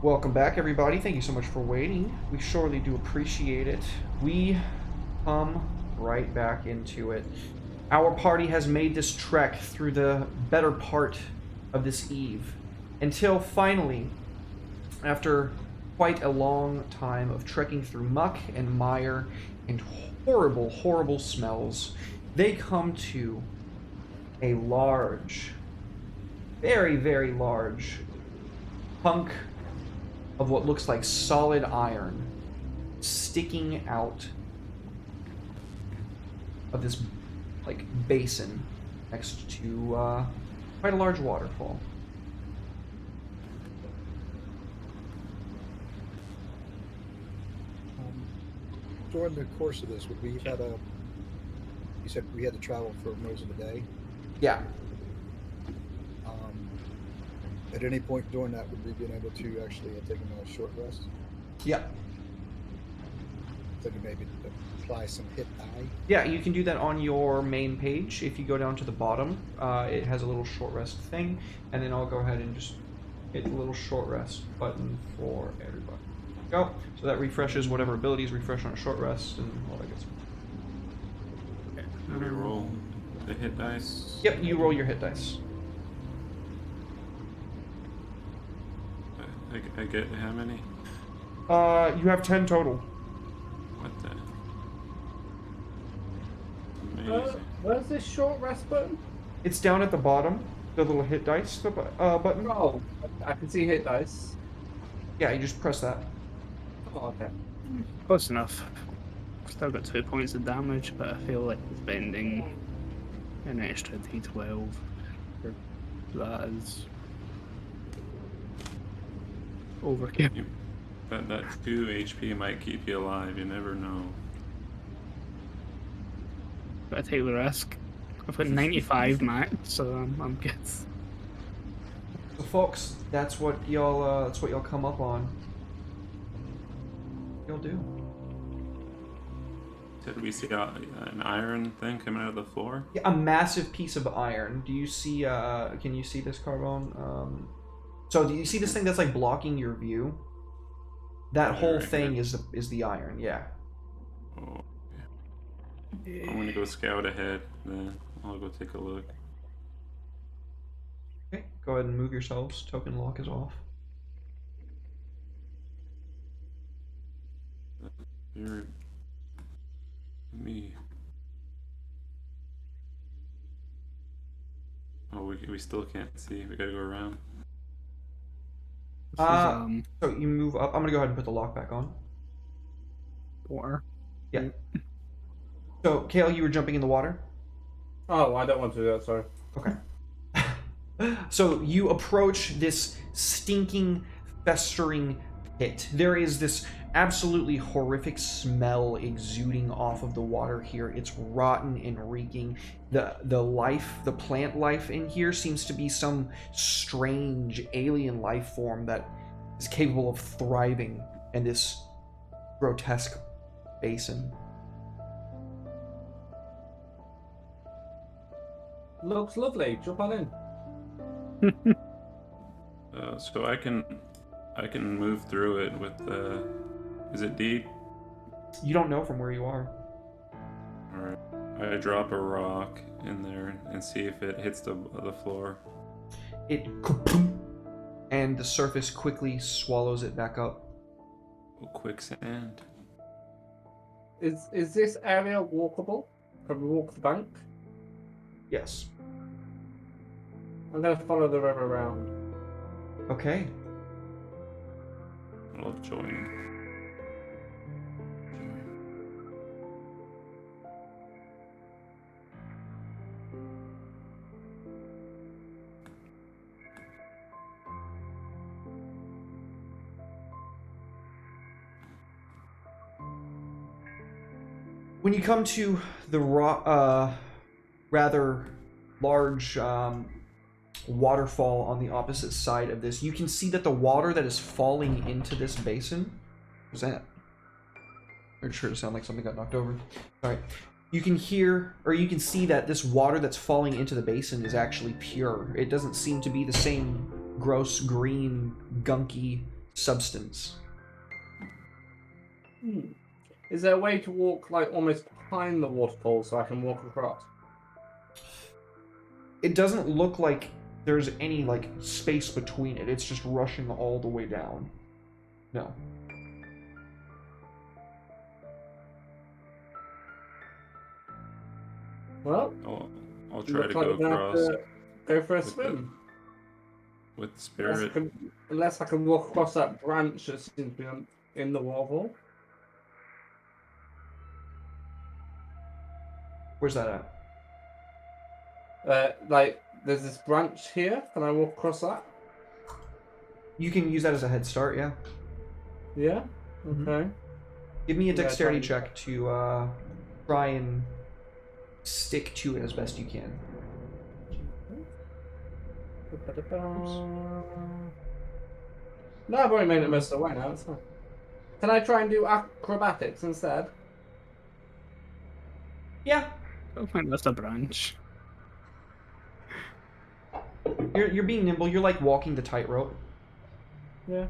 Welcome back, everybody. Thank you so much for waiting. We surely do appreciate it. We come right back into it. Our party has made this trek through the better part of this eve, until finally, after quite a long time of trekking through muck and mire and horrible, horrible smells, they come to a large, very, very large hunk of what looks like solid iron sticking out of this like basin next to quite a large waterfall. During the course of this, would we have you said we had to travel for most of the day? Yeah. At any point during that, would we be able to actually take a short rest? Yeah. So maybe apply some hit die? Yeah, you can do that on your main page. If you go down to the bottom, it has a little short rest thing, and then I'll go ahead and just hit the little short rest button for everybody. Go. So that refreshes whatever abilities refresh on a short rest and all that good stuff. Do we roll the hit dice? Yep, you roll your hit dice. I get how many? You have 10 total. What the? Amazing. Where's this short rest button? It's down at the bottom, the little hit dice button. Oh, I can see hit dice. Yeah, you just press that. Oh, okay. Close enough. Still got 2 points of damage, but I feel like spending an extra d12 for that is overkill. That 2 HP might keep you alive, you never know. But I take the risk. I've got 95 max, so I'm good. So folks, that's what y'all come up on. You'll do. Did we see an iron thing coming out of the floor? Yeah, a massive piece of iron. Do you see? Can you see this, Carbone? So do you see this thing that's like blocking your view? That whole thing is the iron. Yeah. Oh. I'm gonna go scout ahead. Then I'll go take a look. Okay. Go ahead and move yourselves. Token lock is off. You're me. Oh, we still can't see. We gotta go around. So you move up. I'm gonna go ahead and put the lock back on. Water. Yeah. So, Kale, you were jumping in the water? Oh, I don't want to do that, sorry. Okay. So you approach this stinking, festering pit. There is this absolutely horrific smell exuding off of the water here. It's rotten and reeking. The plant life in here seems to be some strange alien life form that is capable of thriving in this grotesque basin. Looks lovely. Jump on in. So I can move through it with the. Is it deep? You don't know from where you are. All right. I drop a rock in there and see if it hits the floor. It and the surface quickly swallows it back up. Oh, quicksand. Is this area walkable? Can we walk the bank? Yes. I'm gonna follow the river around. Okay. I'll join. When you come to the rather large waterfall on the opposite side of this, you can see that the water that is falling into this basin... Was that? I'm sure it sounded like something got knocked over. Sorry. You can hear, or you can see that this water that's falling into the basin is actually pure. It doesn't seem to be the same gross, green, gunky substance. Is there a way to walk like almost behind the waterfall so I can walk across? It doesn't look like there's any like space between it. It's just rushing all the way down. No. Well, I'll try to go across. Go for a swim. With spirit. Unless I can walk across that branch that seems to be in the waterfall. Where's that at? Like, there's this branch here. Can I walk across that? You can use that as a head start, yeah. Yeah? Okay. Give me a dexterity check to try and stick to it as best you can. No, I've already made it most of the way now. It's fine. Can I try and do acrobatics instead? Yeah. I don't think that's a branch. You're being nimble. You're like walking the tightrope. Yeah.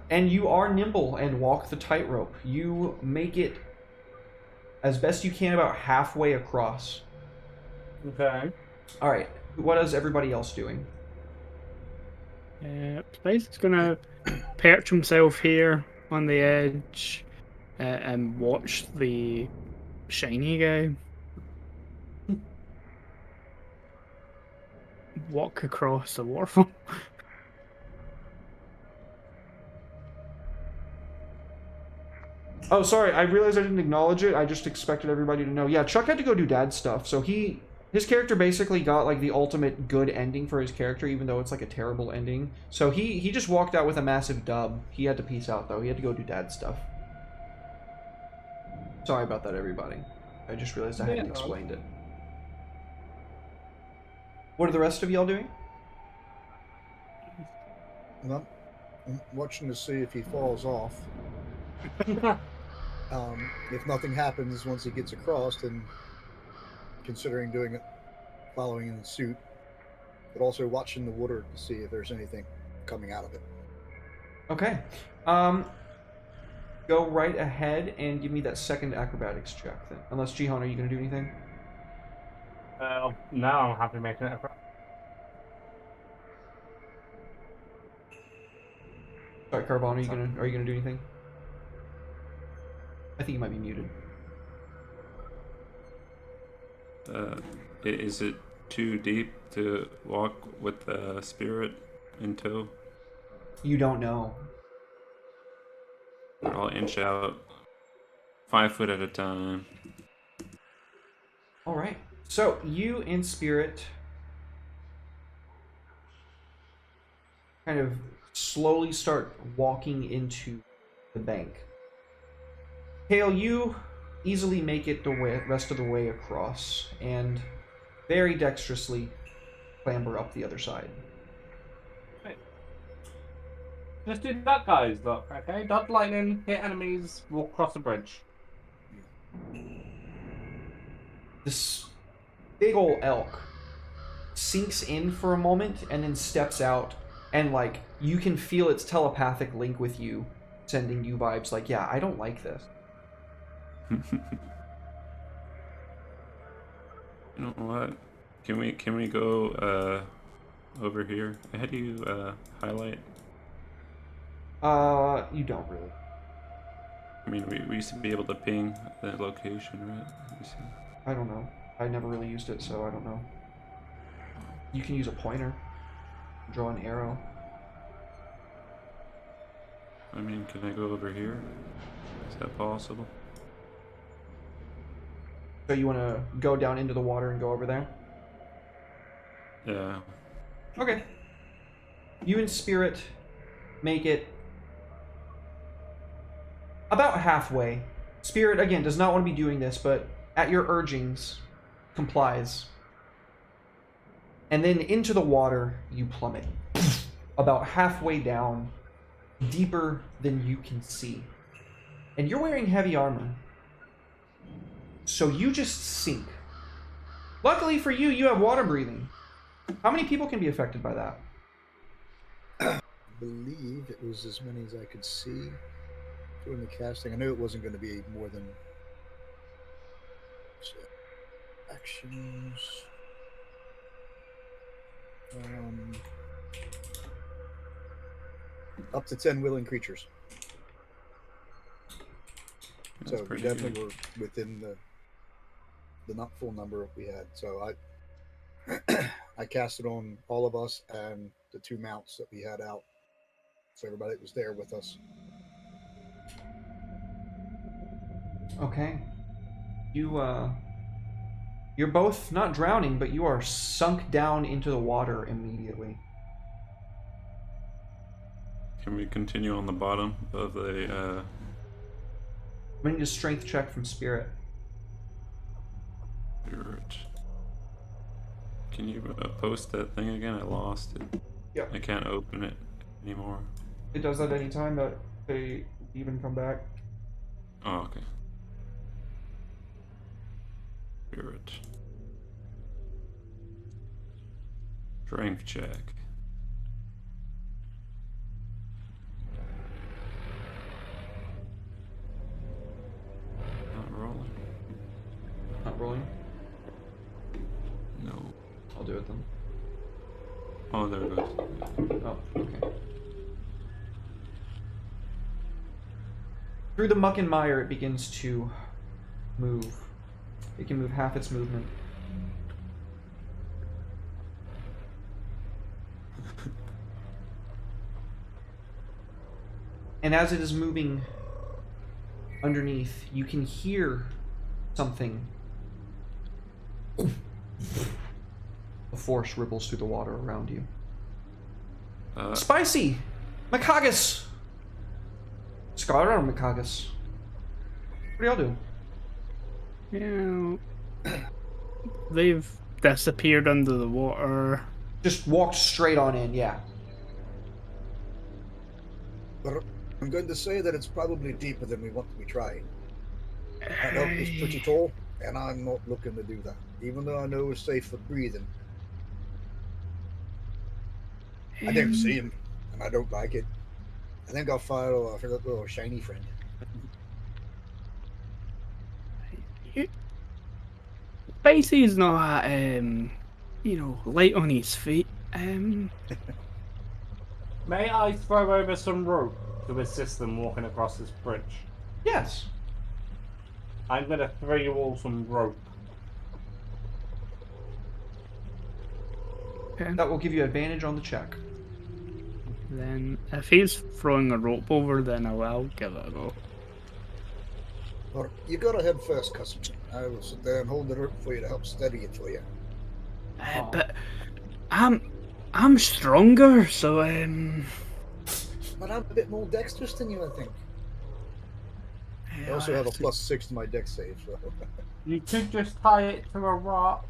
And you are nimble and walk the tightrope. You make it as best you can about halfway across. Okay. All right. What is everybody else doing? Spice is gonna perch himself here on the edge and watch the shiny guy walk across the waterfall. Oh, sorry. I realized I didn't acknowledge it. I just expected everybody to know. Yeah, Chuck had to go do dad stuff. So his character basically got like the ultimate good ending for his character, even though it's like a terrible ending. So he just walked out with a massive dub. He had to peace out though. He had to go do dad stuff. Sorry about that, everybody. I just realized I hadn't explained it. What are the rest of y'all doing? Well, I'm watching to see if he falls off. If nothing happens once he gets across, then considering doing it, following in suit, but also watching the water to see if there's anything coming out of it. Okay. Go right ahead and give me that second acrobatics check then. Unless, Jihan, are you going to do anything? No, I'm happy making it across. Sorry, Carbon, are you gonna do anything? I think you might be muted. Is it too deep to walk with the spirit in tow? You don't know. I'll inch out 5 foot at a time. All right. So you and Spirit kind of slowly start walking into the bank. Kale, you easily make it the rest of the way across and very dexterously clamber up the other side. Just do that, guys. Look, okay? Dot lightning, hit enemies, walk across the bridge. This big ol' elk sinks in for a moment and then steps out, and like you can feel its telepathic link with you, sending you vibes like, yeah, I don't like this. You know what? Can we go over here? How do you highlight? You don't really. I mean, we used to be able to ping the location, right? Let me see. I don't know. I never really used it, so I don't know. You can use a pointer. Draw an arrow. I mean, can I go over here? Is that possible? So you want to go down into the water and go over there? Yeah. Okay. You and Spirit make it about halfway. Spirit, again, does not want to be doing this, but at your urgings, complies. And then into the water, you plummet. About halfway down, deeper than you can see. And you're wearing heavy armor. So you just sink. Luckily for you, you have water breathing. How many people can be affected by that? believe it was as many as I could see during the casting. I knew it wasn't going to be more than actions. Up to 10 willing creatures. That's So we pretty definitely good. were within the not full number we had. So I cast it on all of us and the 2 mounts that we had out. So everybody that was there with us. Okay. You're both not drowning, but you are sunk down into the water immediately. Can we continue on the bottom of the? I need a strength check from Spirit. Spirit. Can you post that thing again? I lost it. Yep. I can't open it anymore. It does that any time that they even come back. Oh, okay. Spirit. Strength check. Not rolling. Not rolling. No. I'll do it then. Oh, there it goes. Oh, okay. Through the muck and mire, it begins to move. It can move half its movement. And as it is moving underneath, you can hear something. A force ripples through the water around you. Spicy! Makagas! Scar or Makagas? What do y'all do? Yeah. They've disappeared under the water. Just walked straight on in, yeah. But I'm going to say that it's probably deeper than we want to be trying. That oak is pretty tall, and I'm not looking to do that. Even though I know it's safe for breathing. I don't see him, and I don't like it. I think I'll follow for that little shiny friend. Spacey's not, light on his feet. May I throw over some rope to assist them walking across this bridge? Yes. I'm gonna throw you all some rope. Okay. That will give you advantage on the check. Then, if he's throwing a rope over, then I'll give it a go. Well, you gotta head first, cousin. I will sit there and hold the rope for you to help steady it for you. But I'm stronger, so But I'm a bit more dexterous than you, I think. I also have a +6 to my dex save, so. You could just tie it to a rock.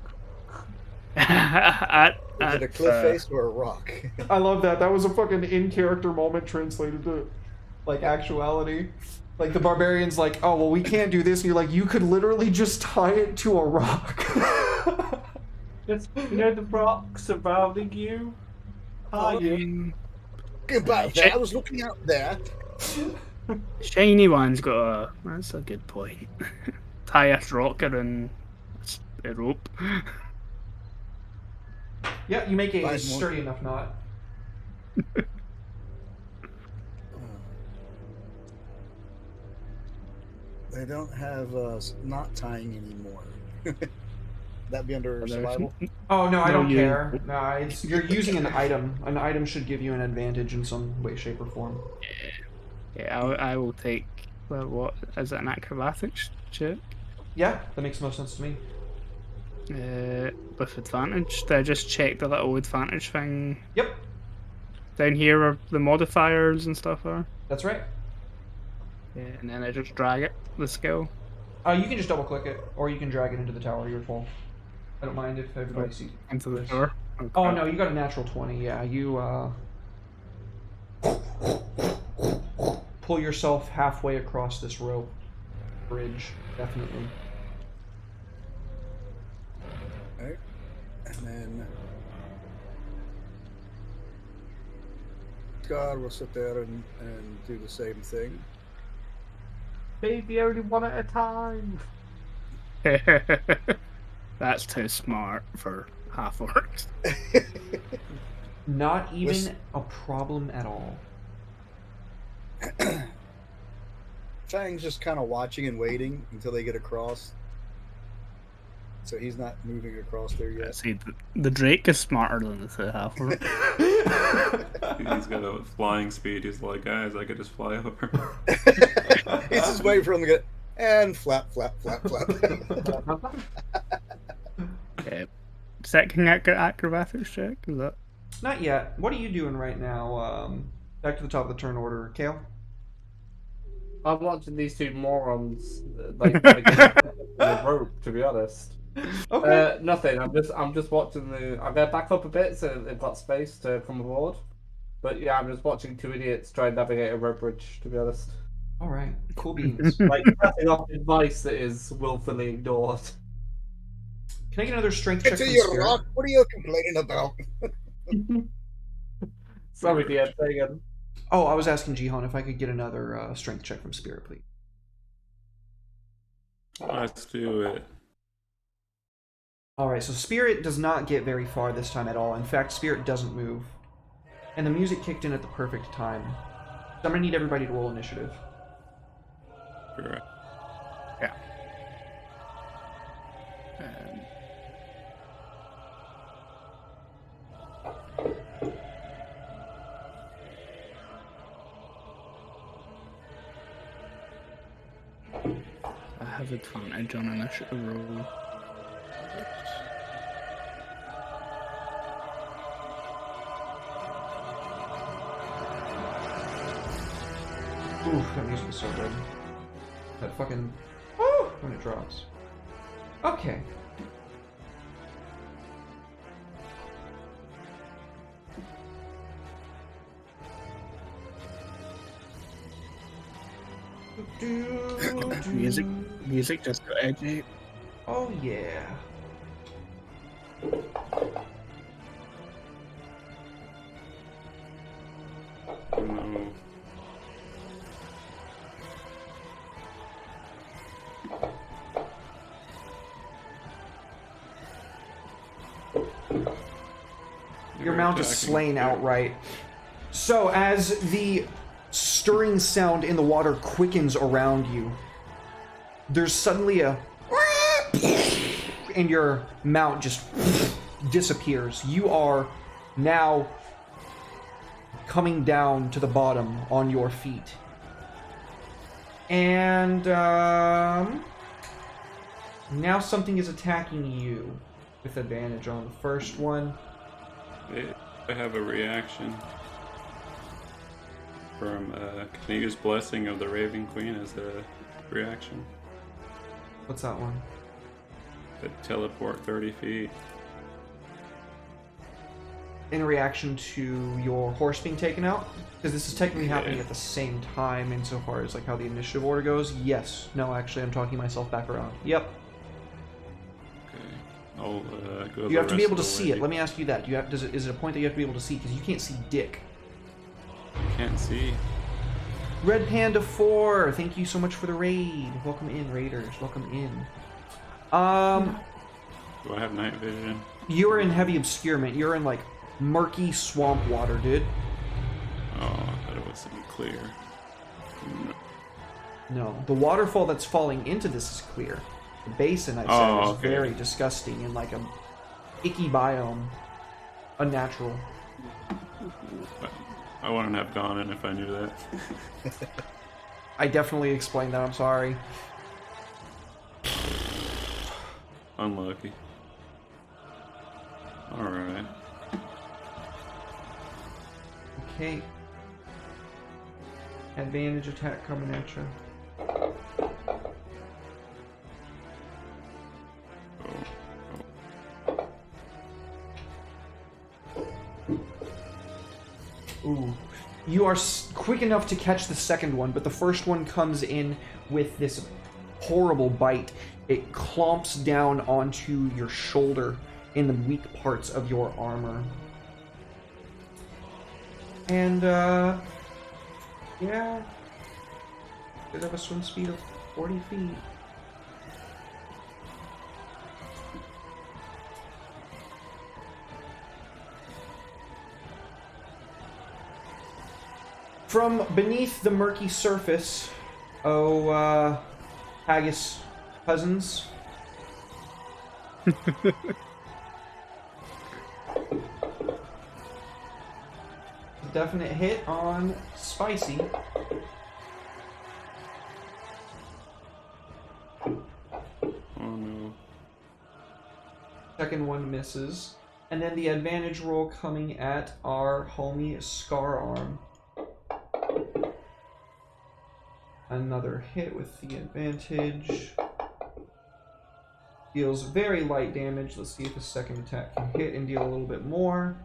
Is it a cliff face or a rock? I love that. That was a fucking in-character moment translated to, like, actuality. Like, the barbarian's like, oh, well, we can't do this. And you're like, you could literally just tie it to a rock. Just, the rock surrounding you. About that, I was looking out there. Shiny one's got a... That's a good point. Tie a rocker and a rope. Yeah, you make a Nice one. sturdy enough knot. They don't have knot tying anymore. That'd be under survival. Oh, no, I don't you- care. No, you're using an item. An item should give you an advantage in some way, shape, or form. Yeah, I will take... Well, what? Is it an acrobatics check? Yeah, that makes most sense to me. With advantage? Did I just check the little advantage thing Yep, down here where the modifiers and stuff are? that's right. Yeah, and then I just drag it, the skill. You can just double-click it, or you can drag it into the tower. You're full. I don't mind if everybody sees. Into the door. Okay. Oh, no, you got a natural 20. Yeah, you, pull yourself halfway across this rope bridge, definitely. Right. And then God will sit there and do the same thing. Baby, only one at a time. That's too smart for half orcs. Not even a problem at all. Fang's just kind of watching and waiting until they get across. So he's not moving across there yet. See, the Drake is smarter than the two half orc. He's got a flying speed. He's like, guys, I could just fly over. He's just waiting for him to get and flap, flap, flap, flap. Okay. Second acrobatics check? Is that? Not yet. What are you doing right now? Back to the top of the turn order, Kale. I'm watching these two morons like the rope. To be honest, Okay. nothing. I'm just watching the. I go back up a bit so they've got space to come aboard. But yeah, I'm just watching two idiots try and navigate a rope bridge. To be honest. All right. Cool beans. Like passing off advice that is willfully ignored. Can I get another strength check? Get to from your Spirit? rock. What are you complaining about? Sorry, DM. Say again. Oh, I was asking Jihan if I could get another strength check from Spirit, please. Let's do it. All right, so Spirit does not get very far this time at all. In fact, Spirit doesn't move. And the music kicked in at the perfect time. So I'm going to need everybody to roll initiative. Correct. Yeah. I have advantage on initiative roll. Ooh, that music is so good. That fucking... Oh, when it drops. Okay. Music just got edgy. Oh yeah. No. Your mount is slain outright. So as the stirring sound in the water quickens around you, there's suddenly a and your mount just disappears. You are now coming down to the bottom on your feet. And now something is attacking you with advantage on the first one. I have a reaction from, can I use Blessing of the Raven Queen as a reaction? What's that one? To teleport 30 feet. In reaction to your horse being taken out? Because this is technically happening Yeah. at the same time insofar as like how the initiative order goes. Yes. No, actually, I'm talking myself back around. Yep. Okay. I'll go You have to be the able to rest of the see it. way. Let me ask you that. Do you have? Is it a point that you have to be able to see? Because you can't see dick. Can't see. Red Panda 4, thank you so much for the raid. Welcome in, raiders. Welcome in. Do I have night vision? You're in heavy obscurement. You're in like murky swamp water, dude. Oh, I thought it was clear. No, the waterfall that's falling into this is clear. The basin, I said, Oh, is okay. very disgusting and like a icky biome, unnatural. I wouldn't have gone in if I knew that. I definitely explained that. I'm sorry. Unlucky. Alright. Okay. Advantage attack coming at you. Ooh. You are quick enough to catch the second one, but the first one comes in with this horrible bite. It clomps down onto your shoulder in the weak parts of your armor. And, yeah. Does have a swim speed of 40 feet. From beneath the murky surface, Haggis cousins. Definite hit on Spicy. Oh no. Second one misses. And then the advantage roll coming at our homie Scar Arm. Another hit with the advantage. Deals very light damage. Let's see if his second attack can hit and deal a little bit more.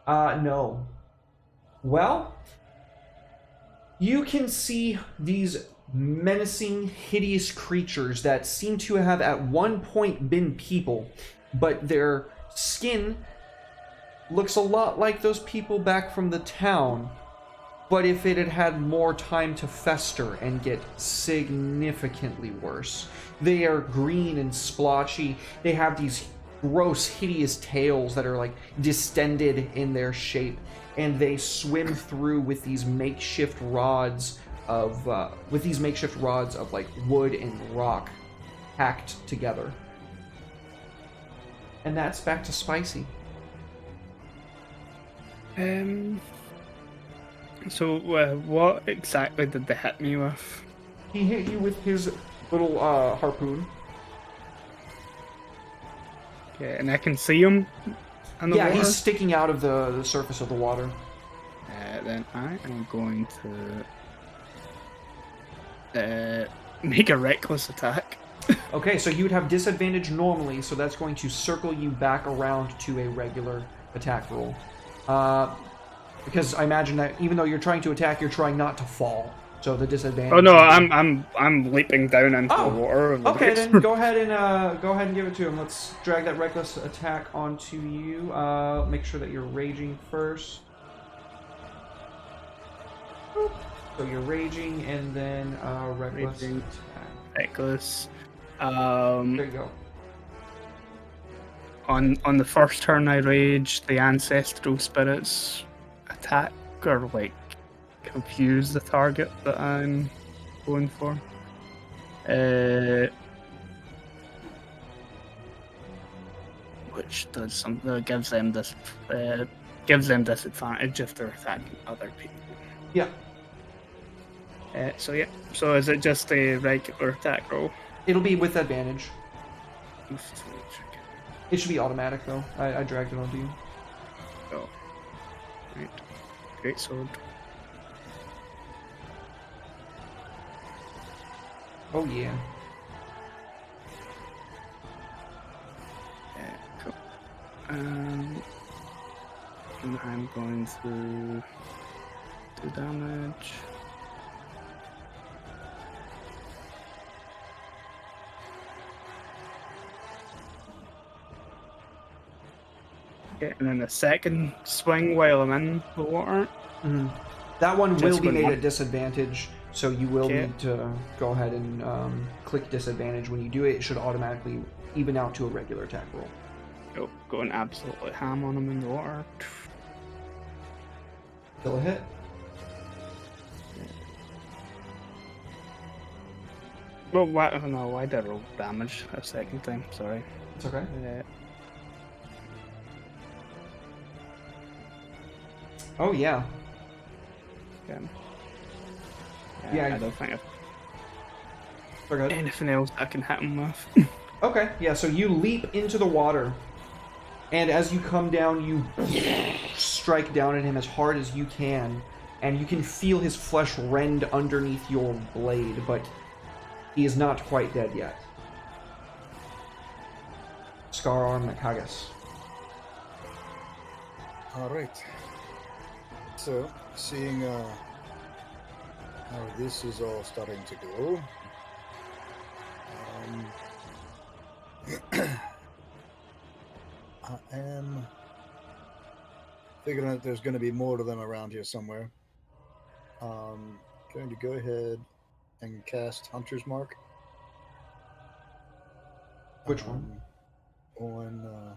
No. Well, you can see these menacing, hideous creatures that seem to have at one point been people, but their skin looks a lot like those people back from the town, but if it had had more time to fester and get significantly worse. They are green and splotchy. They have these gross, hideous tails that are like distended in their shape, and they swim through with these makeshift rods of like wood and rock hacked together. And that's back to Spicy. So what exactly did they hit me with? He hit you with his little harpoon. Okay, and I can see him on the water? He's sticking out of the surface of the water. Then I am going to make a reckless attack. Okay, so you would have disadvantage normally, so that's going to circle you back around to a regular attack roll. Because I imagine that even though you're trying to attack, you're trying not to fall. So the disadvantage. Oh no, I'm leaping down into the water. Okay, then go ahead and give it to him. Let's drag that reckless attack onto you. Make sure that you're raging first. So you're raging and then reckless attack. Reckless. There you go. On the first turn I rage, the ancestral spirits attack or like confuse the target that I'm going for. Which does something gives them disadvantage if they're attacking other people. Yeah. So is it just a regular attack roll? It'll be with advantage. It should be automatic though. I dragged it onto you. Oh. Right. Great sword. Oh yeah. Cool. And I'm going to do damage. Okay, and then the second swing while I'm in the water. Mm-hmm. That one will be made at disadvantage, so you will need to go ahead and click disadvantage. When you do it, it should automatically even out to a regular attack roll. Oh, going absolutely ham on him in the water. Still a hit. Well, why did I roll damage a second time? Sorry. It's okay. Oh yeah. Yeah. I don't think I've anything else I can hit him with. Okay, yeah, so you leap into the water, and as you come down, you strike down at him as hard as you can, and you can feel his flesh rend underneath your blade, but he is not quite dead yet. Scar Arm Nakagas. Alright. So, seeing how this is all starting to go, I am figuring that there's going to be more to them around here somewhere. Going to go ahead and cast Hunter's Mark. Which one? On.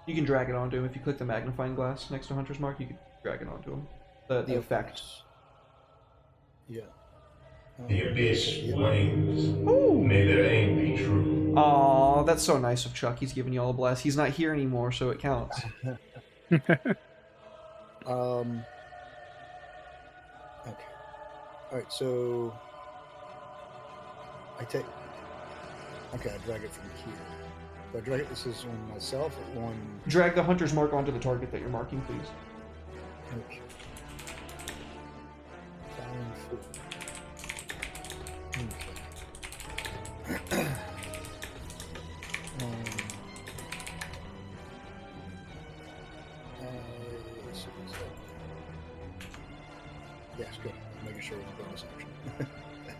You can drag it onto him. If you click the magnifying glass next to Hunter's Mark, you can drag it onto him. The effect. Yeah. The abyss wings. May their aim be true. Aw, that's so nice of Chuck. He's giving you all a blast. He's not here anymore, so it counts. Okay. Alright, so I take. Okay, I drag it from here. Do I drag it? This is on myself or on. Drag the Hunter's Mark onto the target that you're marking, please. Okay. Down four. Okay. Yes, good. Making sure it's a bonus action.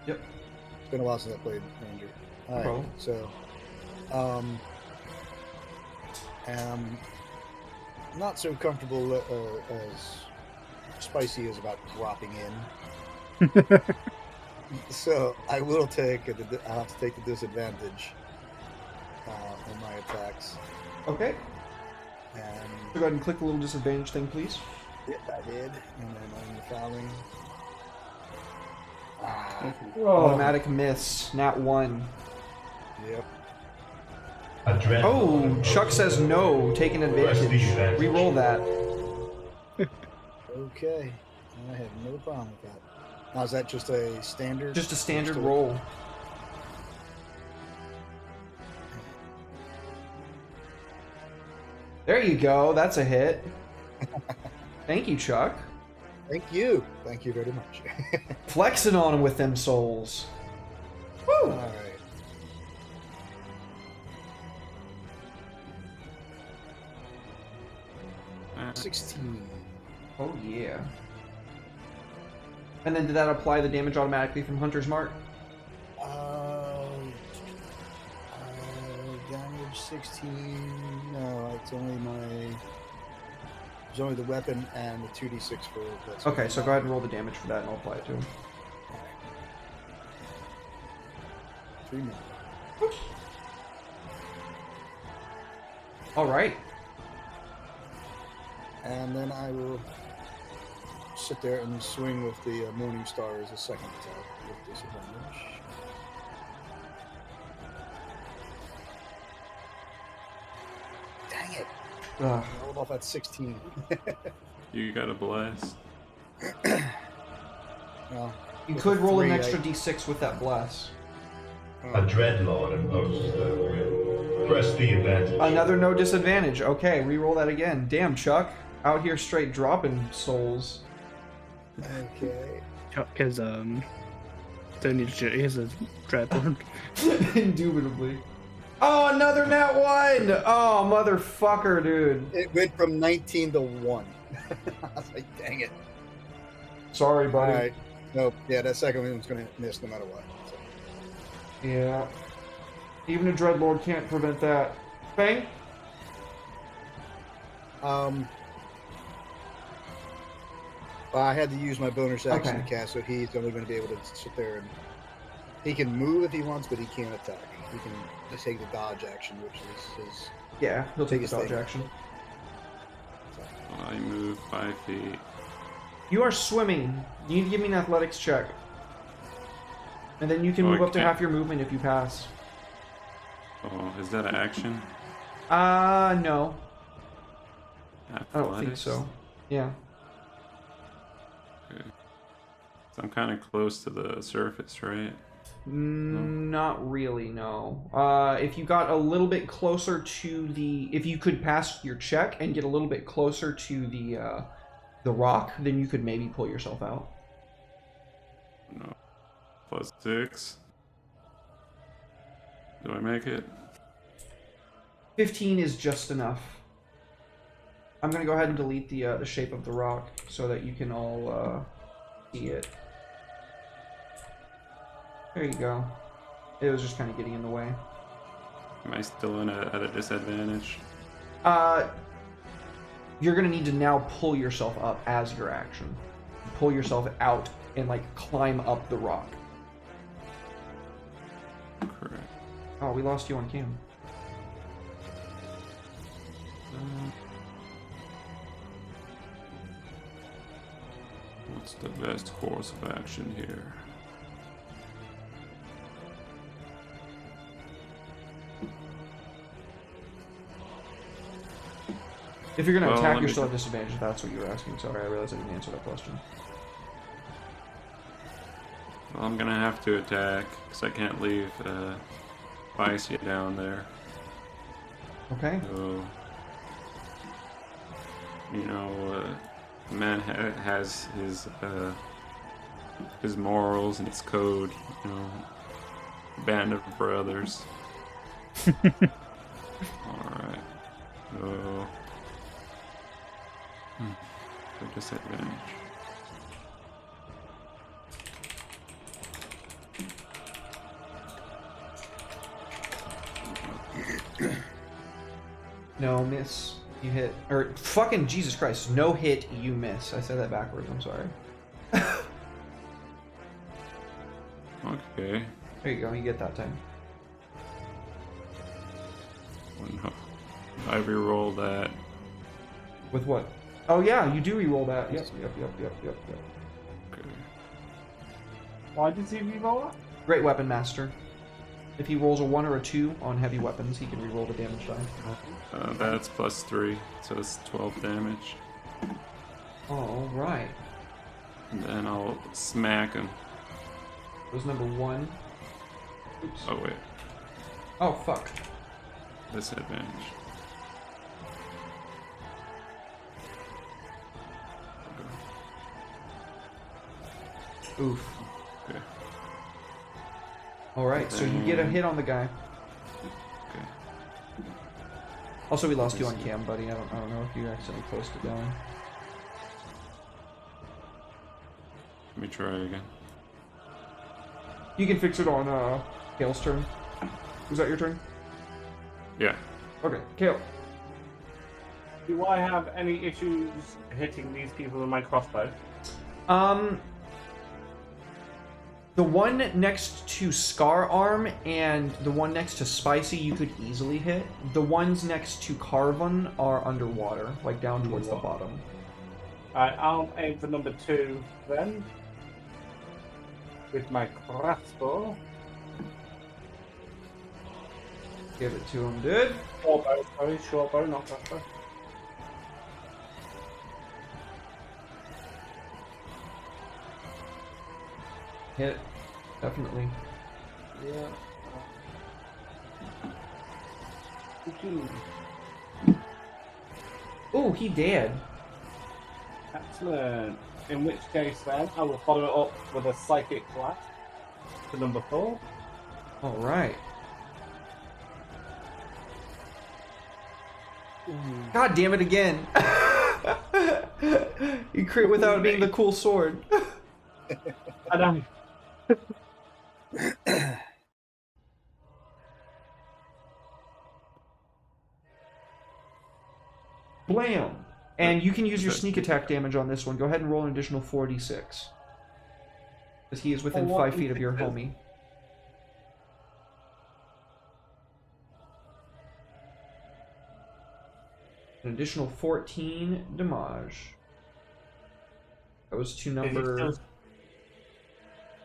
Yep. It's been a while since I played Ranger. Alright, Oh. so am not so comfortable as Spicy is about dropping in. So I will take I'll have to take the disadvantage on my attacks. Okay. And So go ahead and click the little disadvantage thing, please. yep, I did. And then on the fouling. Automatic miss. Nat 1. Yep. Oh, Chuck says no. Take an advantage. Reroll that. Okay. I have no problem with that. Now, is that just a standard? Just a standard roll. There you go. That's a hit. Thank you, Chuck. Thank you. Thank you very much. Flexing on him with them souls. Woo! All right. Uh, 16. Oh, yeah. And then did that apply the damage automatically from Hunter's Mark? Damage 16. No, it's only it's only the weapon and the 2d6 for this. Okay, so go ahead and roll the damage for that and I'll apply it to him. 3 more. Alright. And then I will sit there and swing with the Morning Star as a second attack with disadvantage. Dang it! Ugh. I rolled off at 16. You got a blast. Well, You with could a roll an 3, extra d6 with that bless. A Dreadlord imposes their will. Press the advantage. Another no disadvantage. Okay, re-roll that again. Damn, Chuck. Out here straight dropping souls. Okay. Chuck is don't need to he has a dreadlord. Indubitably. Oh, another nat 1! Oh, motherfucker, dude. It went from 19 to 1. I was like, dang it. Sorry, buddy. Alright. Nope. Yeah, that second one's going to miss no matter what. So. Yeah. Even a Dreadlord can't prevent that. Bang? Well, I had to use my bonus action Okay. to cast, so he's only going to be able to sit there and... He can move if he wants, but he can't attack. He can just take the dodge action, which is his... Yeah, he'll take his Biggest dodge thing. action. I move 5 feet. You are swimming. You need to give me an athletics check. And then you can move up to Okay. half your movement if you pass. Oh, is that an action? No. I don't think Athletics? so. Yeah. Okay. So I'm kind of close to the surface, right? Not really, no. If you got a little bit closer to the... If you could pass your check and get a little bit closer to the rock, then you could maybe pull yourself out. No. +6. Do I make it? 15 is just enough. I'm going to go ahead and delete the shape of the rock so that you can all see it. There you go. It was just kind of getting in the way. Am I still at a disadvantage? you're going to need to now pull yourself up as your action. Pull yourself out and, like, climb up the rock. Correct. Oh, we lost you on cam. What's the best course of action here? If you're going to Well, attack, let you're me- still at disadvantage. That's what you were asking. Sorry, I realized I didn't answer that question. Well, I'm gonna have to attack, because I can't leave Spicy down there. Okay. So, you know, the man has his morals and his code, you know, band of brothers. Alright. So, for disadvantage. No, miss. You hit. Or, fucking Jesus Christ. No hit, you miss. I said that backwards. I'm sorry. Okay. There you go. You get that time. Oh, no. I reroll that. With what? Oh, yeah. You do reroll that. Yep. Okay. Why does he reroll that? Great Weapon Master. If he rolls a 1 or a 2 on heavy weapons, he can reroll the damage die. That's +3, so it's 12 damage. All right. And then I'll smack him. That was number 1. Oops. Oh, wait. Oh, fuck. Disadvantage. Oof. Okay. Alright, so you get a hit on the guy. Okay. Also, we lost you on cam, buddy. I don't know if you accidentally closed it down. Let me try again. You can fix it on Kale's turn. Was that your turn? Yeah. Okay, Kale. Do I have any issues hitting these people with my crossbow? The one next to Scar Arm and the one next to Spicy you could easily hit. The ones next to Carvon are underwater, like down towards the bottom. Alright, I'll aim for number 2 then. With my crossbow. Give it to him, dude. Short bow, sorry, short bow, not crossbow. Hit. Definitely. Yeah. Ooh, he did. Excellent. In which case then, I will follow it up with a psychic blast to number 4. Alright. God damn it again. You crit without being the cool sword. I know. Blam! And you can use your sneak attack damage on this one. Go ahead and roll an additional 4d6. Because he is within 5 feet of your homie. An additional 14 damage. That was to number...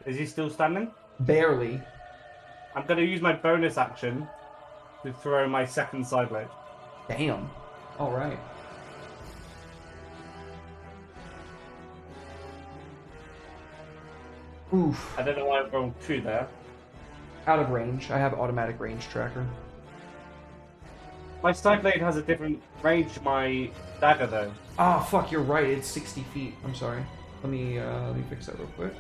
Is he still standing? Barely. I'm going to use my bonus action to throw my second side blade. Damn. Alright. Oof. I don't know why I rolled 2 there. Out of range. I have automatic range tracker. My side blade has a different range to my dagger though. Ah, fuck, you're right. It's 60 feet. I'm sorry. Let me fix that real quick.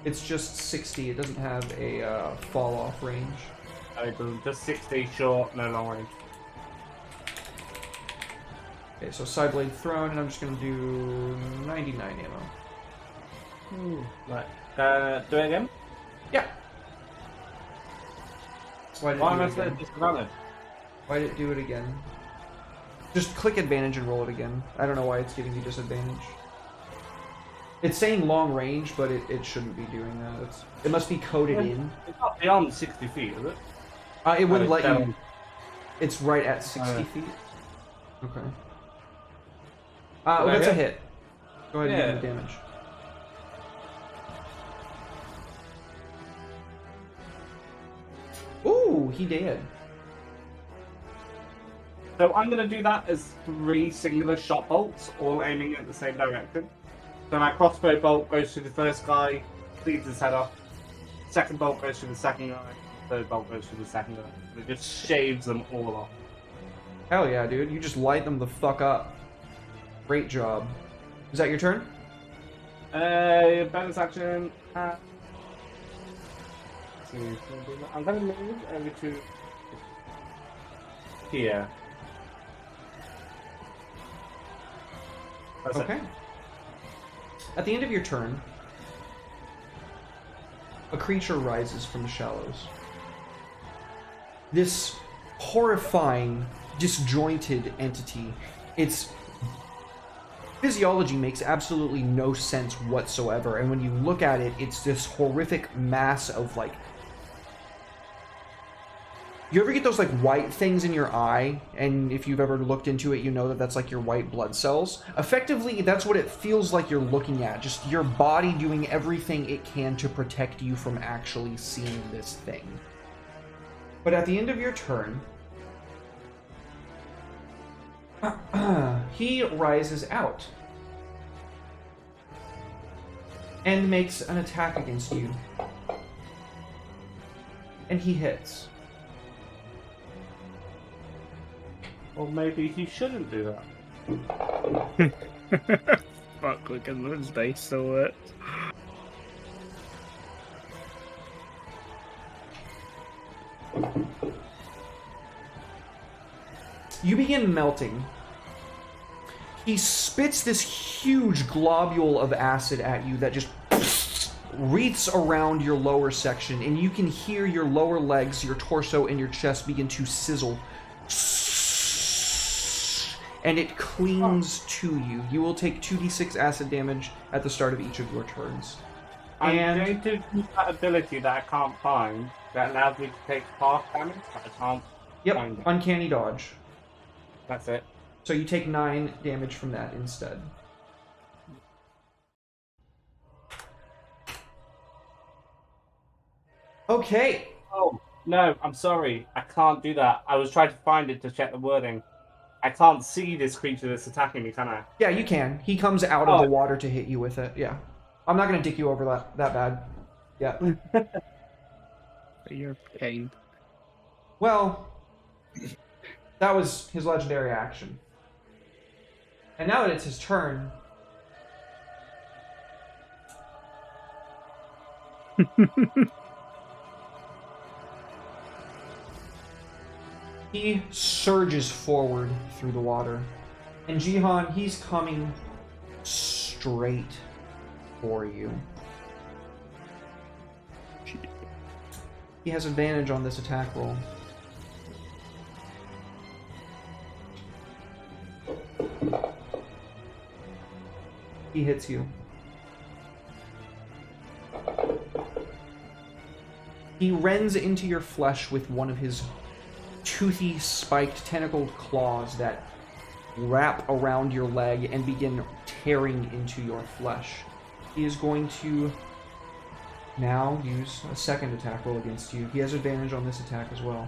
It's just 60. It doesn't have a fall off range. Just 60 short, no long range. Okay, so side blade thrown, and I'm just gonna do 99 ammo. Right. Do it again? Yeah. Why did it do it again? Just click advantage and roll it again. I don't know why it's giving you disadvantage. It's saying long range, but it shouldn't be doing that. It must be coded in. It's not beyond 60 feet, is it? It wouldn't let you. It's right at 60 feet. Okay. That's a hit. Go ahead and give the damage. Ooh, he did. So I'm going to do that as 3 singular shot bolts, all aiming at the same direction. So my crossbow bolt goes to the first guy, bleeds his head off. Second bolt goes to the second guy. Third bolt goes to the second guy. It just shaves them all off. Hell yeah, dude. You just light them the fuck up. Great job. Is that your turn? Bonus action. I'm going to move over to here. That's okay. It. At the end of your turn, a creature rises from the shallows. This horrifying, disjointed entity. Its physiology makes absolutely no sense whatsoever, and when you look at it, it's this horrific mass of, like... You ever get those, like, white things in your eye, and if you've ever looked into it, you know that that's, like, your white blood cells? Effectively, that's what it feels like you're looking at. Just your body doing everything it can to protect you from actually seeing this thing. But at the end of your turn, he rises out and makes an attack against you. And he hits. Or maybe he shouldn't do that. Fuck, look at those dice so it. You begin melting. He spits this huge globule of acid at you that just wreaths around your lower section, and you can hear your lower legs, your torso, and your chest begin to sizzle. And it clings to you. You will take 2d6 acid damage at the start of each of your turns. I'm going to use that ability that I can't find that allows me to take half damage, but I can't find it. Uncanny dodge. That's it. So you take 9 damage from that instead. Okay. Oh, no, I'm sorry. I can't do that. I was trying to find it to check the wording. I can't see this creature that's attacking me, can I? Yeah, you can. He comes out of the water to hit you with it. Yeah. I'm not going to dick you over that bad. Yeah. You're pain. Well, that was his legendary action. And now that it's his turn... He surges forward through the water. And Jihan, he's coming straight for you. He has advantage on this attack roll. He hits you. He rends into your flesh with one of his toothy, spiked, tentacled claws that wrap around your leg and begin tearing into your flesh. He is going to now use a second attack roll against you. He has advantage on this attack as well.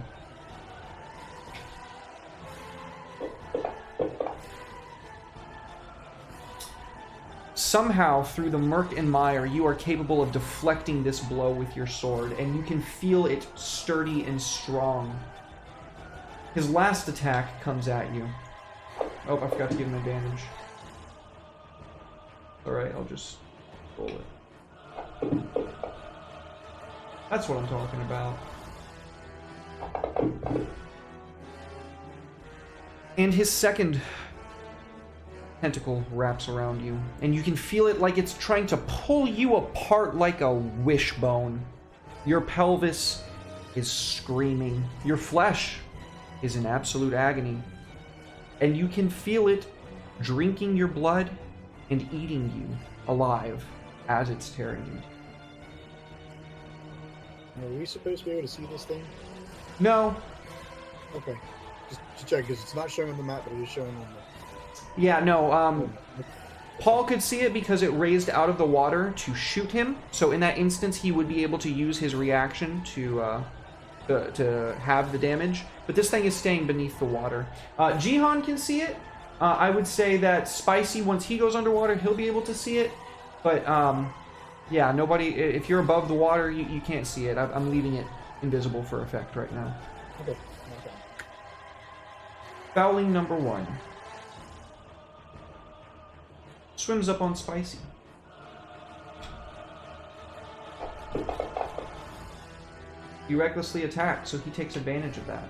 Somehow, through the murk and mire, you are capable of deflecting this blow with your sword, and you can feel it sturdy and strong. His last attack comes at you. Oh, I forgot to give him advantage. Alright, I'll just roll it. That's what I'm talking about. And his second tentacle wraps around you, and you can feel it like it's trying to pull you apart like a wishbone. Your pelvis is screaming. Your flesh is in absolute agony. And you can feel it drinking your blood and eating you alive as it's tearing you. Are we supposed to be able to see this thing? No. Okay. Just to check, because it's not showing on the map, but it is showing on the... Yeah, no, Paul could see it because it raised out of the water to shoot him. So in that instance, he would be able to use his reaction to have the damage. But this thing is staying beneath the water. Jihan can see it. I would say that Spicy, once he goes underwater, he'll be able to see it. But, yeah, nobody... If you're above the water, you can't see it. I'm leaving it invisible for effect right now. Okay. Fouling number 1. Swims up on Spicy. You recklessly attack, so he takes advantage of that.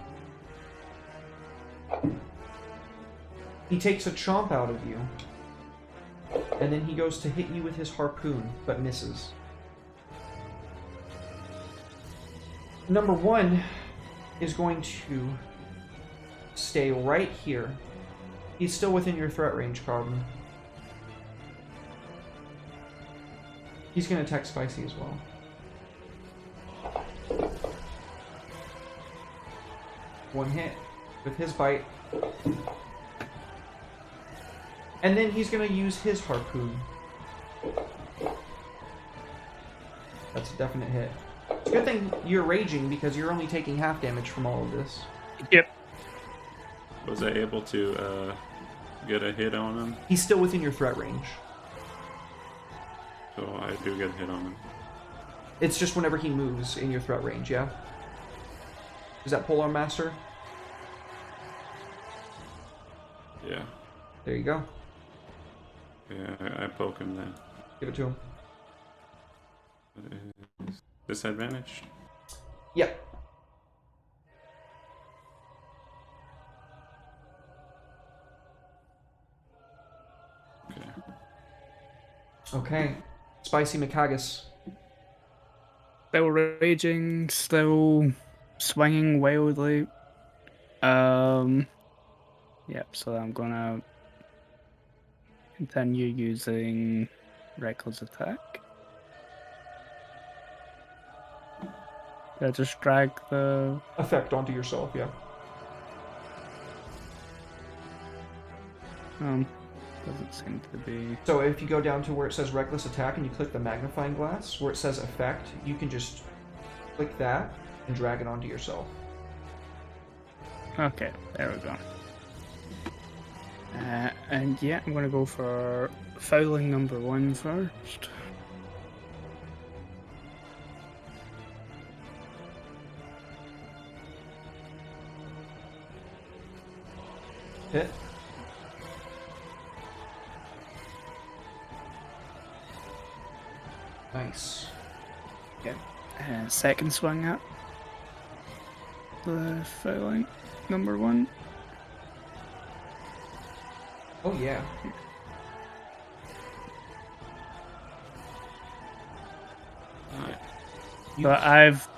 He takes a chomp out of you. And then he goes to hit you with his harpoon, but misses. Number 1 is going to stay right here. He's still within your threat range, Carbon. He's going to attack Spicy as well. One hit with his bite. And then he's going to use his harpoon. That's a definite hit. It's a good thing you're raging because you're only taking half damage from all of this. Yep. Was I able to get a hit on him? He's still within your threat range. So I do get a hit on him. It's just whenever he moves in your threat range, yeah? Is that Polar Master? Yeah. There you go. Yeah, I poke him then. Give it to him. Is disadvantaged? Yep. Okay. Okay. Spicy Mikagus. Still raging, still swinging wildly. Yep, so I'm gonna continue using reckless attack. Yeah, just drag the Effect onto yourself, yeah. doesn't seem to be. So if you go down to where it says reckless attack and you click the magnifying glass, where it says effect, you can just click that and drag it onto yourself. Okay, there we go. And yeah, I'm gonna go for fouling number 1 first. Hit. Nice. Yeah. Second swing at the fouling number 1. Oh yeah. But I've...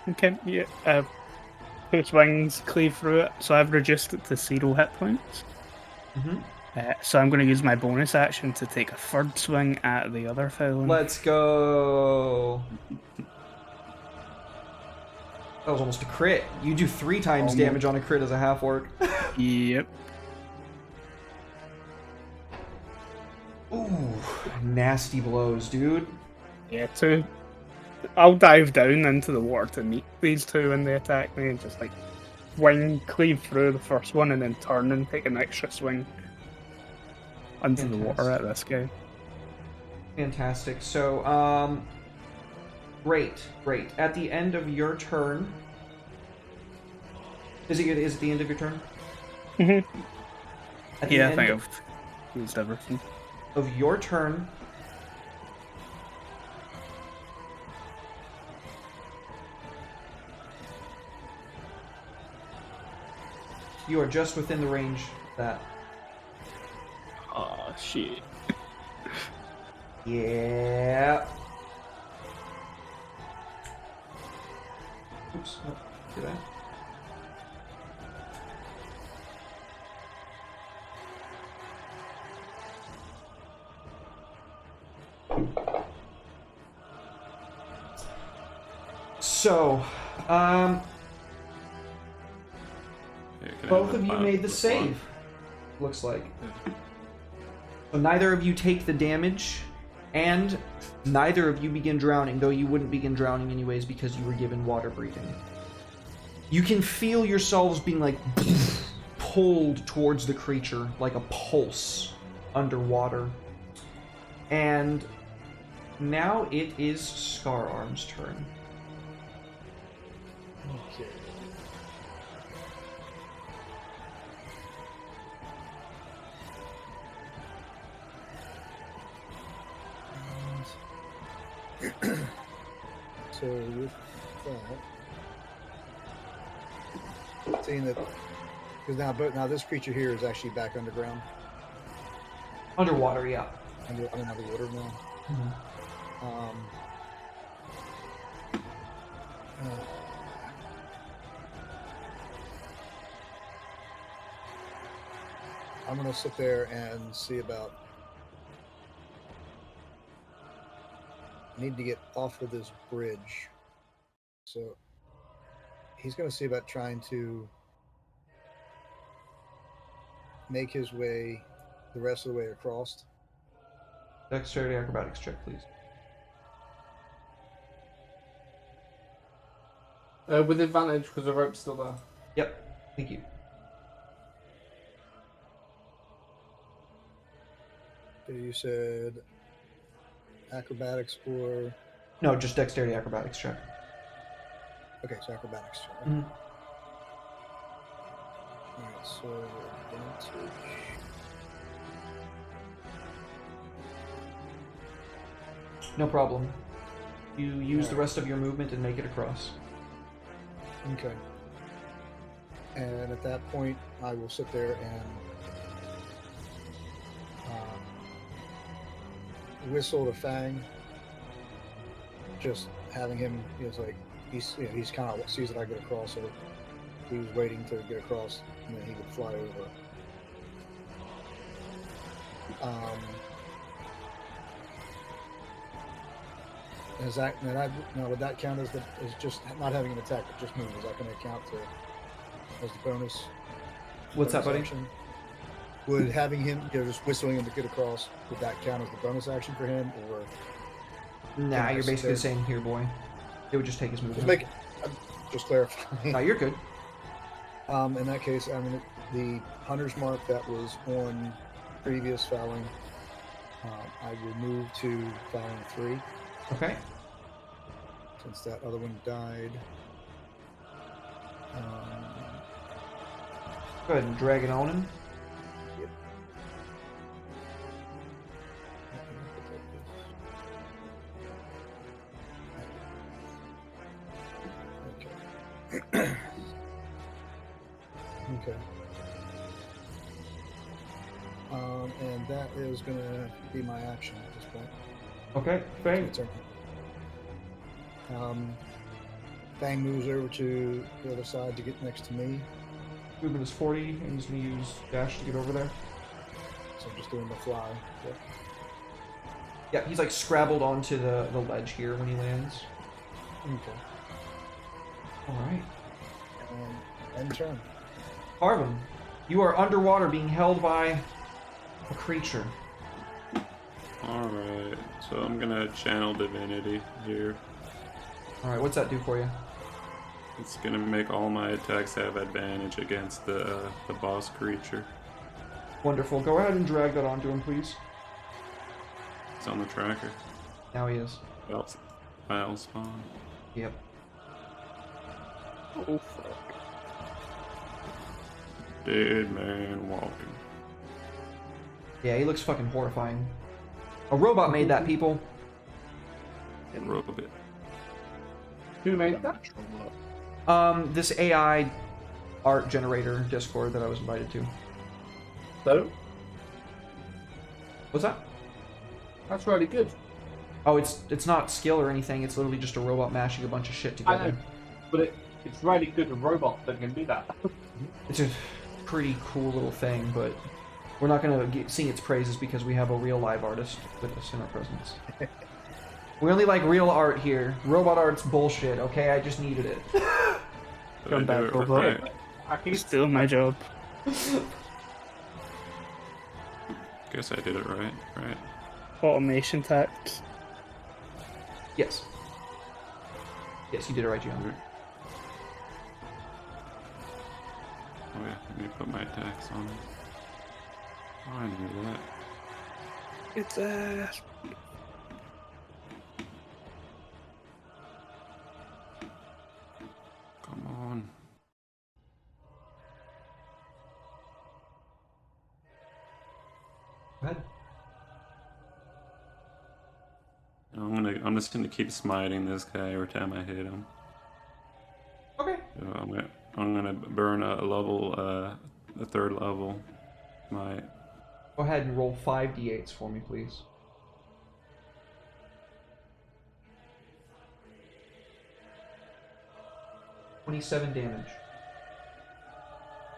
Okay, yeah, 2 swings cleave through it, so I've reduced it to 0 hit points. Mm-hmm. So I'm going to use my bonus action to take a third swing at the other fouling. Let's go. That was almost a crit. You do 3 times damage on a crit as a half-orc. Yep. Ooh, nasty blows, dude. Yeah, 2. I'll dive down into the water to meet these 2 when they attack me and just like wing, cleave through the first one and then turn and take an extra swing into the water at this guy. Fantastic. So, great. At the end of your turn, is it the end of your turn? Mm-hmm. Yeah, I think I've used everything. Of your turn, you are just within the range of that. Oh, shit. Yeah. Oops, no, do that. So, both of you made the save, looks like. So neither of you take the damage, and neither of you begin drowning, though you wouldn't begin drowning anyways because you were given water breathing. You can feel yourselves being like pulled towards the creature like a pulse underwater. And now it is Scar Arm's turn. Okay. So with that, seeing that, because now this creature here is actually back underground. Underwater, yeah. Under the water now. Mm-hmm. I'm gonna sit there and see about. Need to get off of this bridge, so he's gonna see about trying to make his way the rest of the way across. Dexterity acrobatics check, please. With advantage because the rope's still there. Yep, thank you. Okay, you said acrobatics or No, just dexterity acrobatics check. okay, so acrobatics. Mm-hmm. Alright, so advantage. No problem. You use the rest of your movement and make it across. Okay. And at that point, I will sit there and whistle to Fang. Just having him, he's kind of sees that I get across, so he was waiting to get across, and then he would fly over. Now would that count as just not having an attack but just move? Is that going to count as the bonus? What's that, buddy? Action? Would having him, just whistling him to get across, would that count as the bonus action for him, or? Nah, you're basically saying, here, boy. It would just take his movement. Just clarifying. No, you're good. In that case, I mean, the hunter's mark that was on previous fouling, I will move to fouling 3. Okay. Since that other one died. Go ahead and drag it on him. Yep. Okay. Okay. And that is going to be my action at this point. Okay, Fang. Fang moves over to the other side to get next to me. Movement is 40, and he's going to use dash to get over there. So I'm just doing the fly. Yep. Yeah, he's like scrabbled onto the ledge here when he lands. Okay. Alright. End turn. Harvin, you are underwater being held by a creature. Alright, so I'm gonna channel divinity here. Alright, what's that do for you? It's gonna make all my attacks have advantage against the boss creature. Wonderful. Go ahead and drag that onto him, please. It's on the tracker. Now he is. File spawn. Yep. Oh, fuck. Dead man walking. Yeah, he looks fucking horrifying. A robot made that, people. Robot. Who made that? This AI art generator Discord that I was invited to. So? What's that? That's really good. Oh, it's not skill or anything. It's literally just a robot mashing a bunch of shit I together. know, but It's really good with robots that can do that. It's a pretty cool little thing, but we're not going to sing its praises because we have a real live artist with us in our presence. We only like real art here. Robot art's bullshit, okay? I just needed it. Come back, robot. Right. I can Still my job. Guess I did it right. Automation tax. Yes. Yes, you did it right, Gian. Oh yeah, let me put my attacks on it. Oh, I knew that. It's Come on. Go ahead. I'm just gonna keep smiting this guy every time I hit him. Okay. So I'm gonna burn a level, the third level. Smite. Go ahead and roll 5d8s for me, please. $27 damage.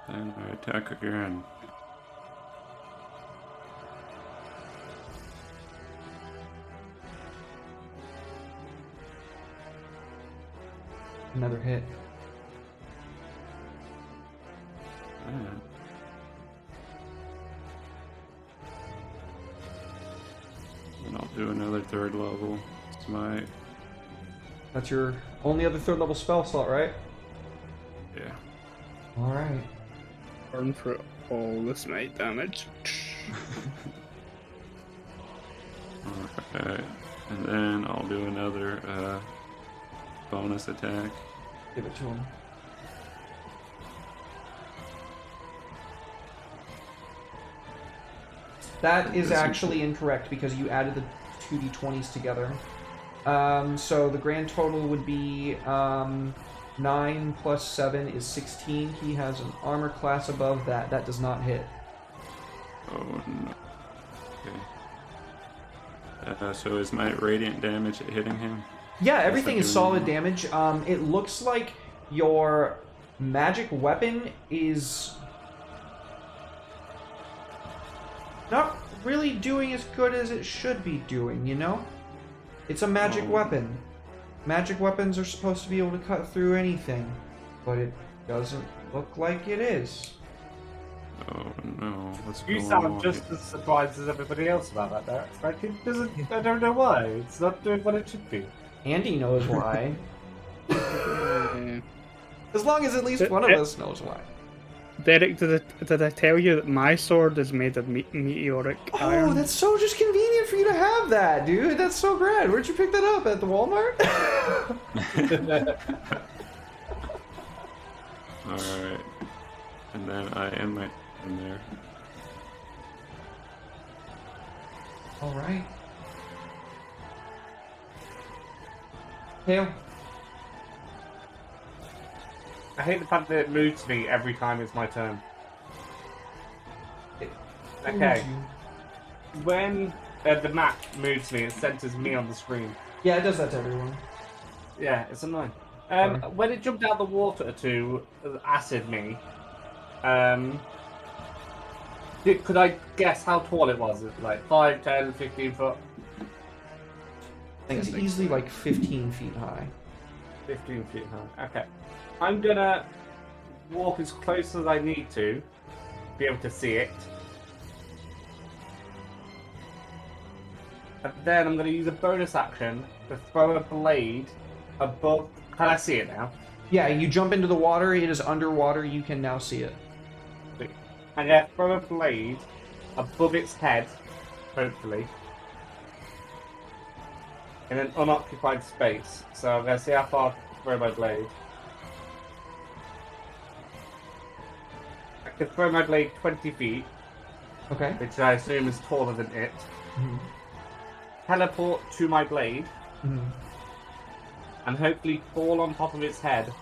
Then I attack again. Another hit. Man. And I'll do another third level smite. That's your only other third level spell slot, right? Yeah. Alright. burn for all the smite damage. Alright. And then I'll do another bonus attack. Give it to him. That is actually incorrect because you added the 2d20s together. So the grand total would be 9 plus 7 is 16. He has an armor class above that. That does not hit. Oh no. Okay. So is my radiant damage hitting him? Yeah, everything is solid damage. It looks like your magic weapon is not really doing as good as it should be doing, you know? It's a magic weapon. Magic weapons are supposed to be able to cut through anything, but it doesn't look like it is. Oh no, what's You going sound on just here? as surprised as everybody else about that, Derek. Like, it doesn't, I don't know why. It's not doing what it should be. Andy knows why. As long as at least one of us knows why. Derek, did I tell you that my sword is made of meteoric iron? Oh, that's so just convenient for you to have that, dude. That's so great. Where'd you pick that up? At the Walmart? Alright. And then I end my in there. Alright. Tail. I hate the fact that it moves me every time it's my turn. Okay. When the map moves me, it centers me on the screen. Yeah, it does that to everyone. Yeah, it's annoying. When it jumped out the water to acid me, could I guess how tall it was? Like 5, 10, 15 foot? I think it's easily like 15 feet high. 15 feet high. Okay. I'm gonna walk as close as I need to be able to see it. And then I'm gonna use a bonus action to throw a blade above. Can I see it now? Yeah, you jump into the water, it is underwater, you can now see it. I'm gonna throw a blade above its head, hopefully, in an unoccupied space. So I'm gonna see how far I can throw my blade. I can throw my blade 20 feet, Okay. which I assume is taller than it. Teleport to my blade, and hopefully fall on top of its head,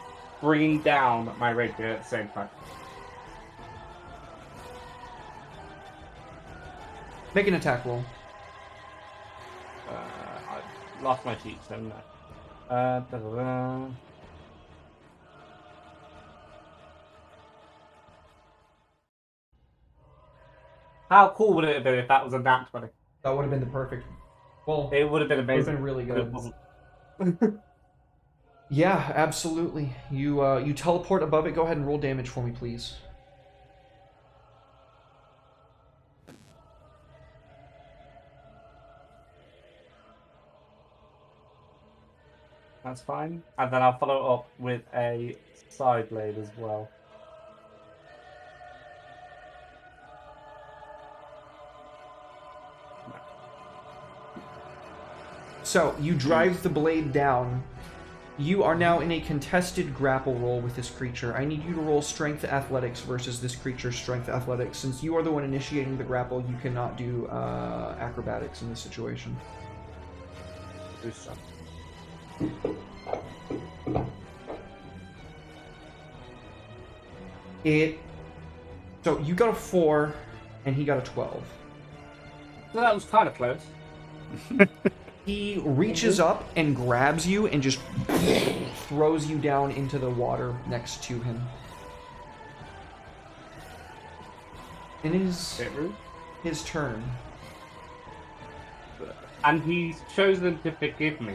bringing down my rapier at the same time. Make an attack roll. I lost my sheets, haven't I? How cool would it have been if that was a nat 20? That would have been the perfect. Well, it would have been amazing. Would have been really But it good. wasn't. Yeah, absolutely. You teleport above it. Go ahead and roll damage for me, please. That's fine. And then I'll follow up with a side blade as well. So, you drive the blade down. You are now in a contested grapple roll with this creature. I need you to roll strength athletics versus this creature's strength athletics. Since you are the one initiating the grapple, you cannot do acrobatics in this situation. So you got a 4, and he got a 12. So that was kind of close. He reaches up and grabs you and just throws you down into the water next to him. And it is his turn. And he's chosen to forgive me.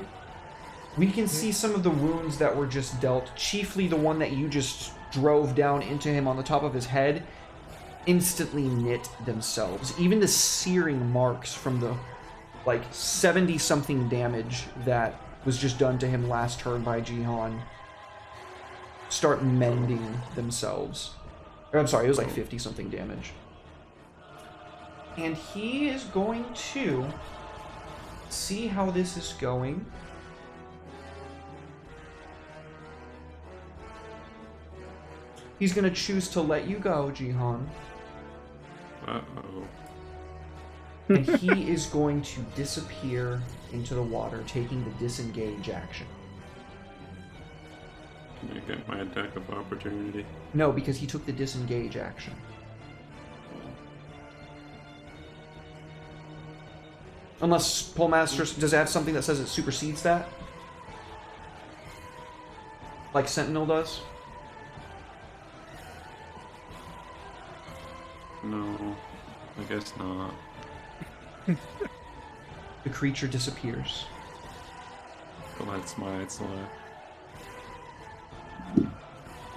We can see some of the wounds that were just dealt, chiefly the one that you just drove down into him on the top of his head, instantly knit themselves. Even the searing marks from the 70-something damage that was just done to him last turn by Jihan start mending themselves. Or, I'm sorry, it was 50-something damage. And he is going to see how this is going. He's going to choose to let you go, Jihan. Uh-oh. And he is going to disappear into the water, taking the disengage action. Can I get my attack of opportunity? No, because he took the disengage action. Unless Pullmaster does it have something that says it supersedes that? Like Sentinel does? No, I guess not. The creature disappears. Glad smite select.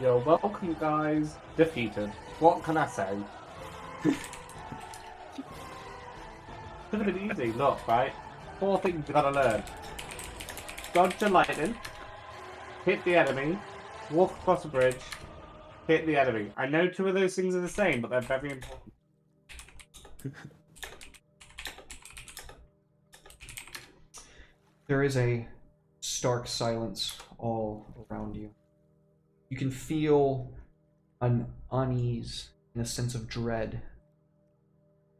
You're welcome, guys. Defeated. What can I say? Could have been easy. Look, right? 4 things you gotta learn. Dodge the lightning. Hit the enemy. Walk across the bridge. Hit the enemy. I know 2 of those things are the same, but they're very important. There is a stark silence all around you. You can feel an unease and a sense of dread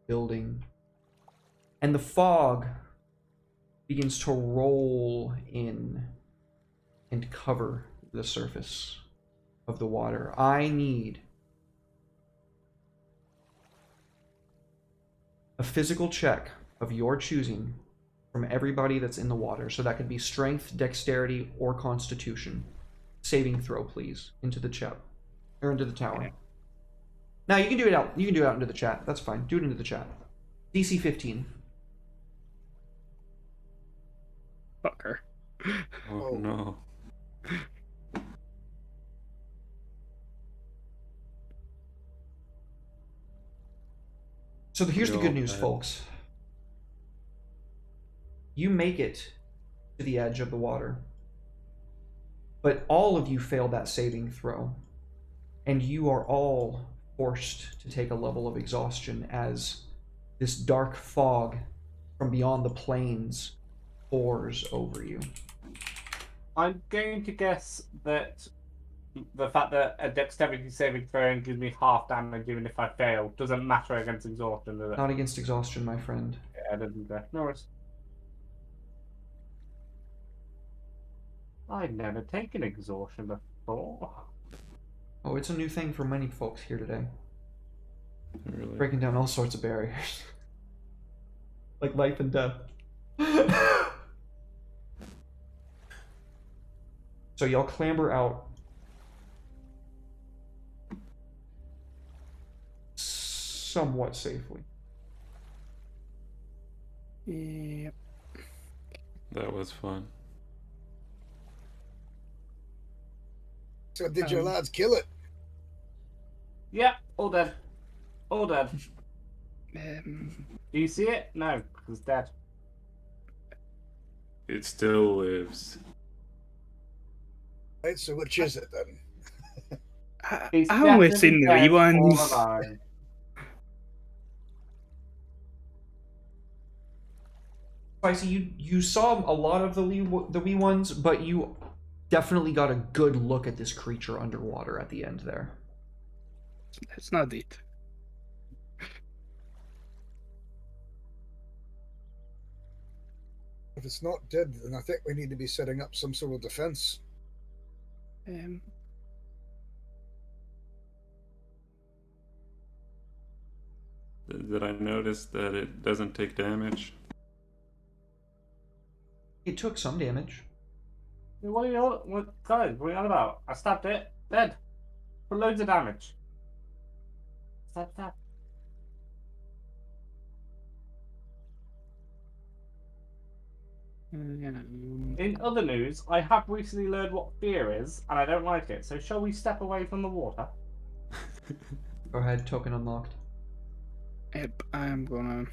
building. And the fog begins to roll in and cover the surface of the water. I need a physical check of your choosing from everybody that's in the water. So that could be strength, dexterity, or constitution. Saving throw, please, into the chat. Or into the tower. Okay. Now you can do it out. You can do it out into the chat. That's fine. Do it into the chat. DC 15. Fucker. Oh no. So here's the good news, folks. You make it to the edge of the water. But all of you failed that saving throw. And you are all forced to take a level of exhaustion as this dark fog from beyond the plains pours over you. I'm going to guess that the fact that a dexterity saving throw gives me half damage even if I fail doesn't matter against exhaustion, does it? Not against exhaustion, my friend. Yeah, I didn't know. No worries. I've never taken exhaustion before. Oh, it's a new thing for many folks here today. Really? Breaking down all sorts of barriers. Like life and death. So y'all clamber out. Somewhat safely. Yep. That was fun. So did your lads kill it? Yeah, all dead. All dead. Do you see it? No, it's dead. It still lives. Right, so which is it then? I've only seen the wee ones. Spicy, you saw a lot of the wee ones, but you definitely got a good look at this creature underwater at the end there. It's not dead. If it's not dead, then I think we need to be setting up some sort of defense. Did I notice that it doesn't take damage? It took some damage. What are you all, guys, what are you on about? I stabbed it. Dead. For loads of damage. Stab. In other news, I have recently learned what fear is, and I don't like it. So shall we step away from the water? Go ahead, token unlocked. Yep, I am gonna.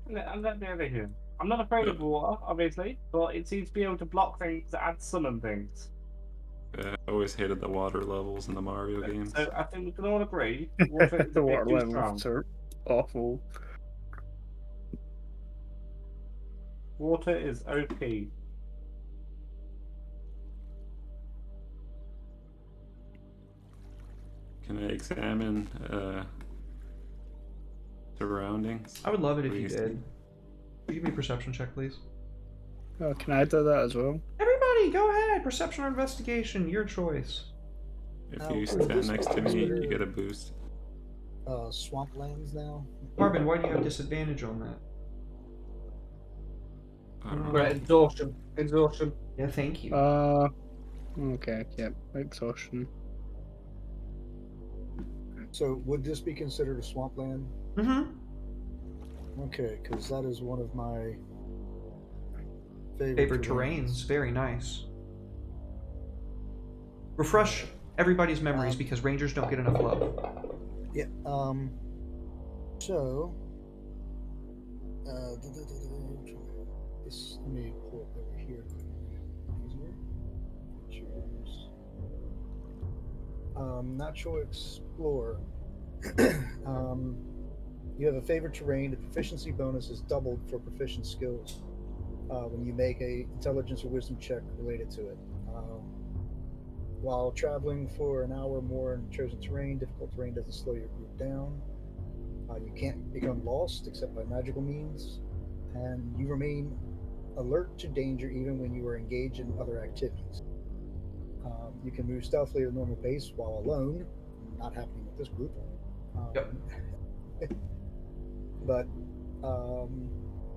I'm going to be over here. I'm not afraid of water, obviously, but it seems to be able to block things and summon things. I always hated the water levels in the Mario games. So I think we can all agree water is The a bit water too levels strong. are awful. Water is OP. Can I examine surroundings? I would love it if you did. Could you give me a perception check, please? Oh, can I do that as well? Everybody, go ahead. Perception or investigation, your choice. If you stand next to me, you get a boost. Swamplands now. Marvin, why do you have disadvantage on that? Right, exhaustion. Exhaustion. Yeah, thank you. Okay, yep, exhaustion. So would this be considered a swampland? Mm-hmm. Okay, because that is one of my favorite terrains. Very nice. Refresh everybody's memories because rangers don't get enough love. Yeah. So. Let me pull it over here. Natural Explorer. You have a favorite terrain. The proficiency bonus is doubled for proficient skills when you make a intelligence or wisdom check related to it. While traveling for an hour or more in chosen terrain, difficult terrain doesn't slow your group down. You can't become lost except by magical means, and you remain alert to danger even when you are engaged in other activities. You can move stealthily at a normal pace while alone, not happening with this group. Yep. But,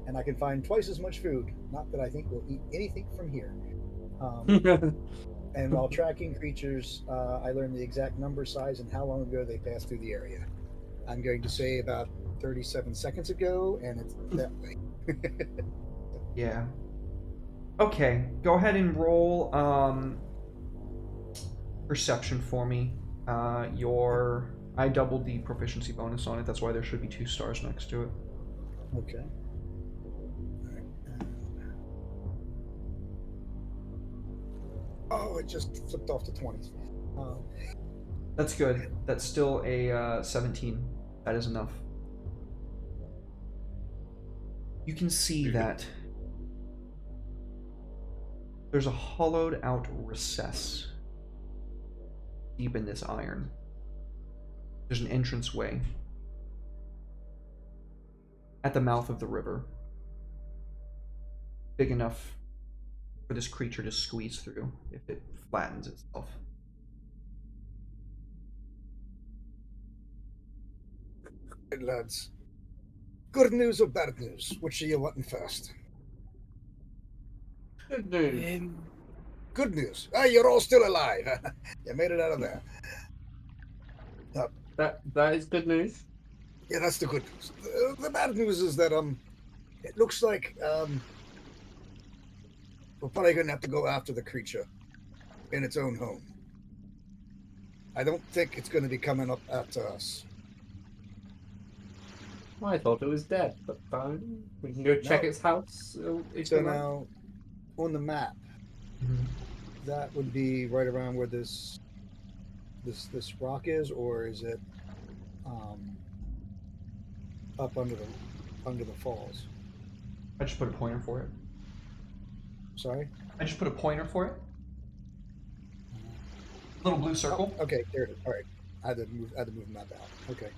and I can find twice as much food, not that I think we'll eat anything from here. And while tracking creatures, I learned the exact number, size, and how long ago they passed through the area. I'm going to say about 37 seconds ago, and it's that way. Yeah. Okay, go ahead and roll perception for me. I doubled the proficiency bonus on it, that's why there should be 2 stars next to it. Okay. Oh, it just flipped off to 20s. That's good. That's still a 17. That is enough. You can see that there's a hollowed out recess deep in this iron. There's an entranceway at the mouth of the river, big enough for this creature to squeeze through if it flattens itself. Right, lads. Good news or bad news? Which are you wanting first? Good news. Good news. Ah, you're all still alive. You made it out of there. That is good news. Yeah, that's the good news. The bad news is that It looks like we're probably going to have to go after the creature in its own home. I don't think it's going to be coming up after us. I thought it was dead, but fine. We can go check its house. If So you like. now, on the map, that would be right around where this rock is, or is it up under the falls? I just put a pointer for it. Sorry? I just put a pointer for it. Little blue circle. Oh, okay, there it is. All right. I had to move the map out. Okay.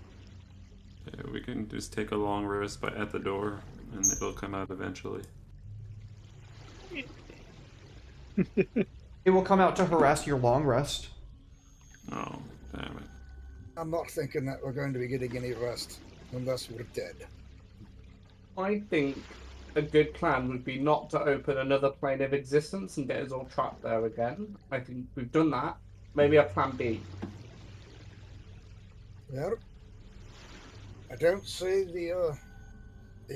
Yeah, we can just take a long rest at the door, and it'll come out eventually. It will come out to harass your long rest. Oh, damn it. I'm not thinking that we're going to be getting any rest unless we're dead. I think a good plan would be not to open another plane of existence and get us all trapped there again. I think we've done that. Maybe a plan B. Well, I don't see the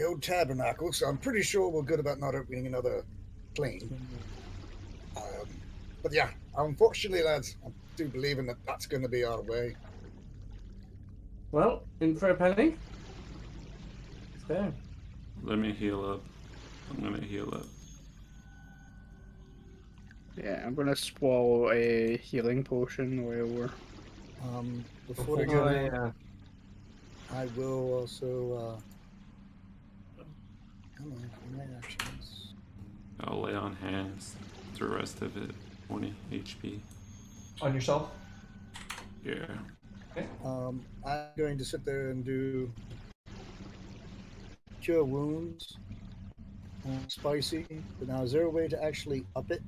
old tabernacle, so I'm pretty sure we're good about not opening another plane. But yeah, unfortunately, lads, I do believe in that's going to be our way. Well, in for a penny. It's there. Let me heal up. I'm gonna heal up. Yeah, I'm gonna swallow a healing potion while we're. Before we go in, I will also. My actions. I'll lay on hands. The rest of it, 20 HP. On yourself? Yeah. Okay. I'm going to sit there and do cure wounds. Spicy. But now, is there a way to actually up it?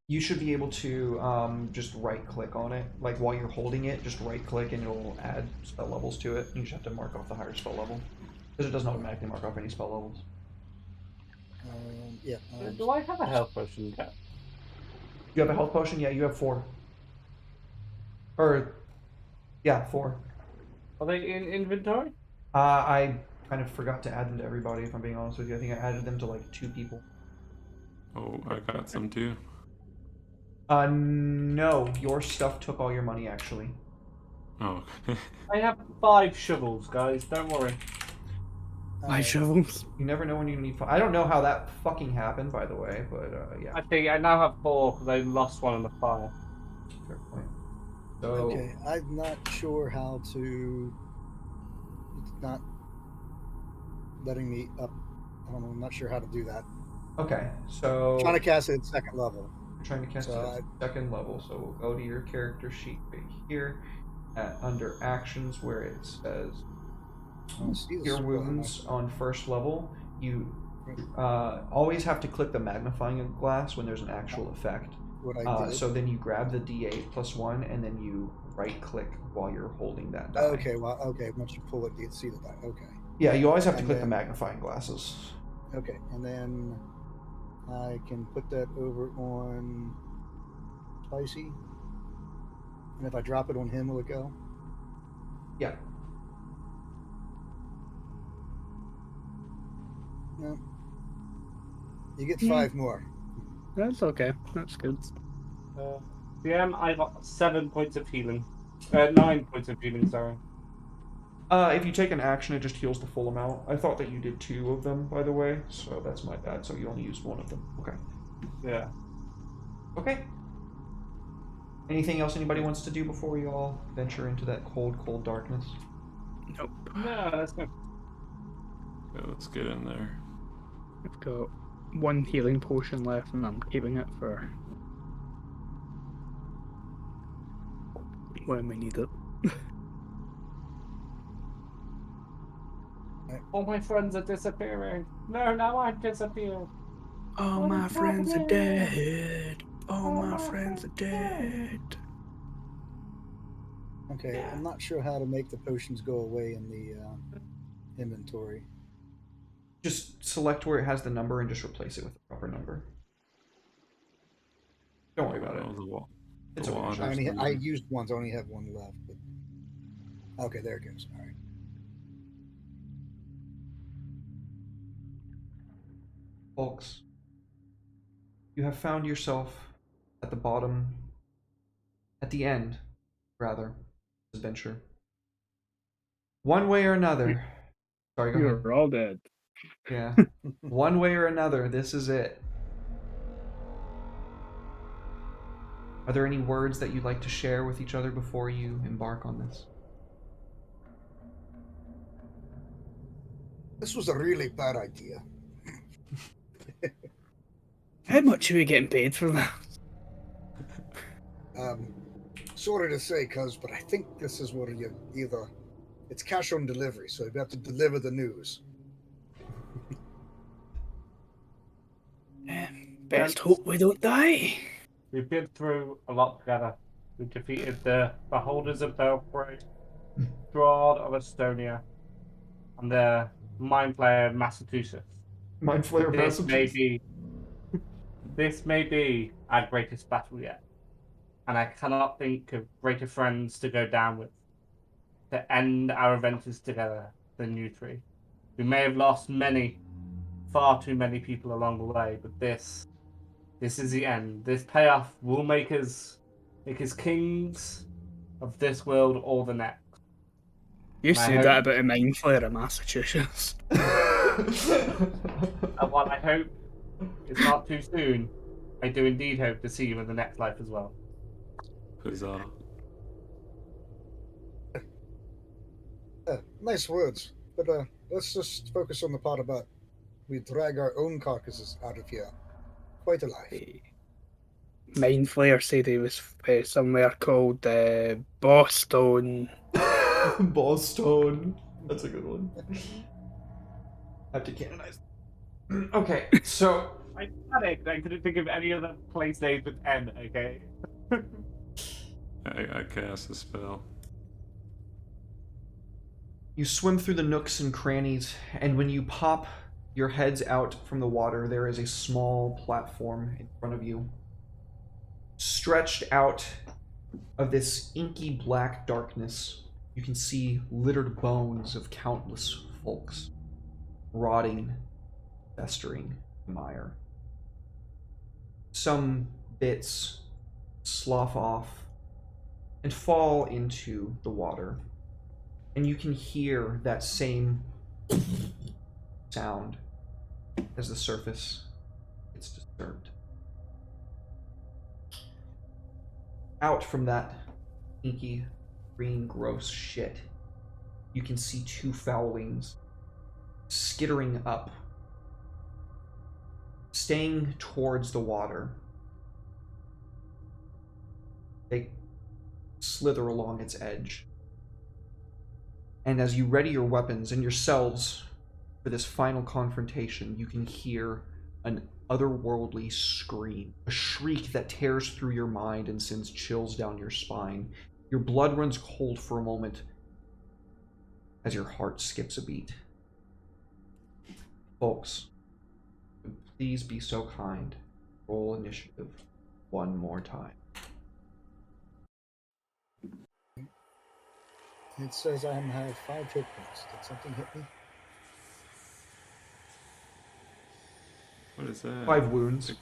You should be able to just right-click on it. Like, while you're holding it, just right-click and it'll add spell levels to it. You just have to mark off the higher spell level. Because it doesn't automatically mark off any spell levels. Yeah. Do I have a health potion? You have a health potion? Yeah, you have 4. Or, yeah, 4. Are they in inventory? I kind of forgot to add them to everybody, if I'm being honest with you. I think I added them to, like, 2 people. Oh, I got some too. No. Your stuff took all your money, actually. Oh. I have 5 shovels, guys. Don't worry. 5 shovels? You never know when you need... I don't know how that fucking happened, by the way, but, yeah. I think I now have 4 because I lost one in the fire. Fair point. So... Okay, I'm not sure how to... It's not letting me up. I don't know, I'm not sure how to do that. Okay, so... I'm trying to cast it at 2nd level. You're trying to cast it at 2nd level, so we'll go to your character sheet right here, under actions where it says Cure Wounds on 1st level. You always have to click the magnifying glass when there's an actual effect. So then you grab the D8 plus 1, and then you right-click while you're holding that die. Okay, once you pull it, you can see the die. Okay. Yeah, you always have to click the magnifying glasses. Okay, and then I can put that over on Spicy. And if I drop it on him, will it go? Yeah. No. You get 5 more. That's okay. That's good. DM, I got 7 points of healing. 9 points of healing, sorry. If you take an action, it just heals the full amount. I thought that you did 2 of them, by the way, so that's my bad. So you only used 1 of them. Okay. Yeah. Okay. Anything else anybody wants to do before we all venture into that cold, cold darkness? Nope. No, that's good. Yeah, let's get in there. I've got 1 healing potion left, and I'm keeping it for when we need it. All my friends are disappearing. No, now I've disappeared. All my friends are dead. All my friends are dead. Okay, I'm not sure how to make the potions go away in the inventory. Just select where it has the number and just replace it with the proper number. Don't worry about it. It's okay. I used 1, so I only have 1 left. But... Okay, there it goes. All right. Folks, you have found yourself at the end, rather, adventure. One way or another. Sorry, go ahead. You're all dead. Yeah. One way or another, this is it. Are there any words that you'd like to share with each other before you embark on this? This was a really bad idea. How much are we getting paid for that? Sorry to say, cuz, but I think this is where you either... It's cash on delivery, so you have to deliver the news. Best hope we don't die. We've been through a lot together. We've defeated the Beholders of Belfry, Strahd of Estonia, and the Mind Flayer of Massachusetts. Mind Flayer of Massachusetts? This may be our greatest battle yet, and I cannot think of greater friends to go down with, to end our adventures together than you three. We may have lost far too many people along the way, but this is the end. This payoff will make us kings of this world or the next. You said that about a Mind Flayer of Massachusetts. And while I hope it's not too soon, I do indeed hope to see you in the next life as well. Huzzah. Nice words, but let's just focus on the part about we drag our own carcasses out of here. Quite alive. Mind Flayer said he was somewhere called Boston. Boston. That's a good one. I have to canonize. Okay, so... I panicked. I couldn't think of any other place named with N, okay? I cast a spell. You swim through the nooks and crannies, and when you pop your heads out from the water, there is a small platform in front of you. Stretched out of this inky black darkness, you can see littered bones of countless folks, rotting, festering mire. Some bits slough off and fall into the water, and you can hear that same sound as the surface gets disturbed. Out from that inky, green, gross shit, you can see two foulwings skittering up, staying towards the water. They slither along its edge. And as you ready your weapons and yourselves for this final confrontation, you can hear an otherworldly scream, a shriek that tears through your mind and sends chills down your spine. Your blood runs cold for a moment as your heart skips a beat. Folks, please be so kind. Roll initiative one more time. It says I have 5 hit points. Did something hit me? What is that? 5 wounds.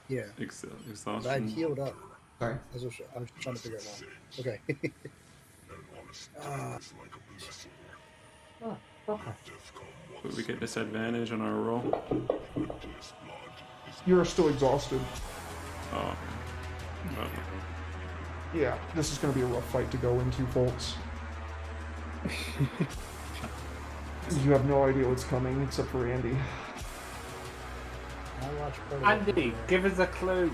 Yeah. Exhaustion. I've healed up. Sorry. I was just trying to figure it out. Okay. Would we get disadvantage on our roll? You're still exhausted. Oh. Yeah, this is going to be a rough fight to go into, folks. You have no idea what's coming, except for Andy. Andy, give us a clue.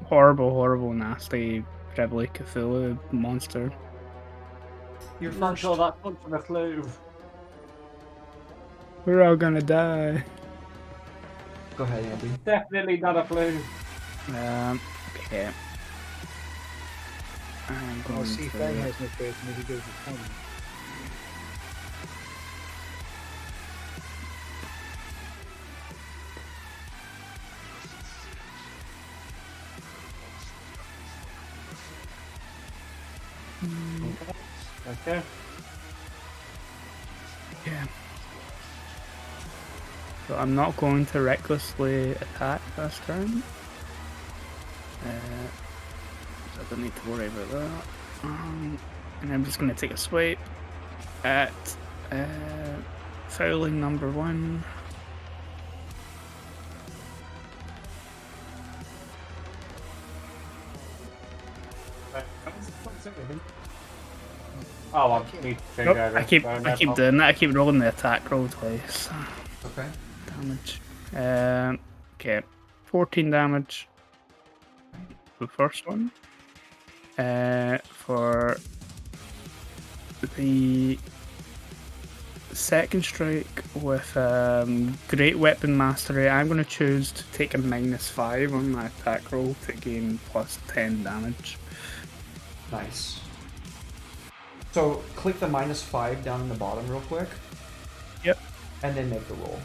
Horrible, nasty, Trebly Cthulhu monster. You're not sure that's much of a clue. We're all gonna die. Go ahead, Andy. Definitely not a clue. Okay. I'm going see, Fang has no faith, maybe goes with Tony. Okay. Yeah. So I'm not going to recklessly attack this turn. So I don't need to worry about that. And I'm just going to take a swipe at fouling number 1. Oh, I need to change over. I keep doing that. I keep rolling the attack roll twice. Okay. Damage. Okay. 14 damage. The first one. For the second strike with Great Weapon Mastery, I'm going to choose to take a -5 on my attack roll to gain plus 10 damage. Nice. So click the -5 down in the bottom real quick. Yep. And then make the roll.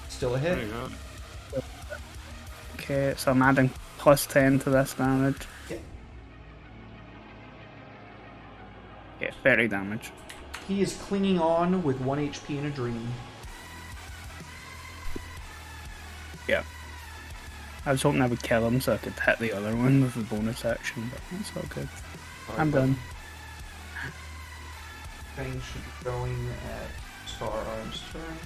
Still a hit. There you go. Okay, so I'm adding plus 10 to this damage. Yeah. Okay, 30 damage. He is clinging on with 1 HP in a dream. Yeah. I was hoping I would kill him so I could hit the other one with the bonus action, but that's all good. I'm done. Thing should be going at Star Arm's turn.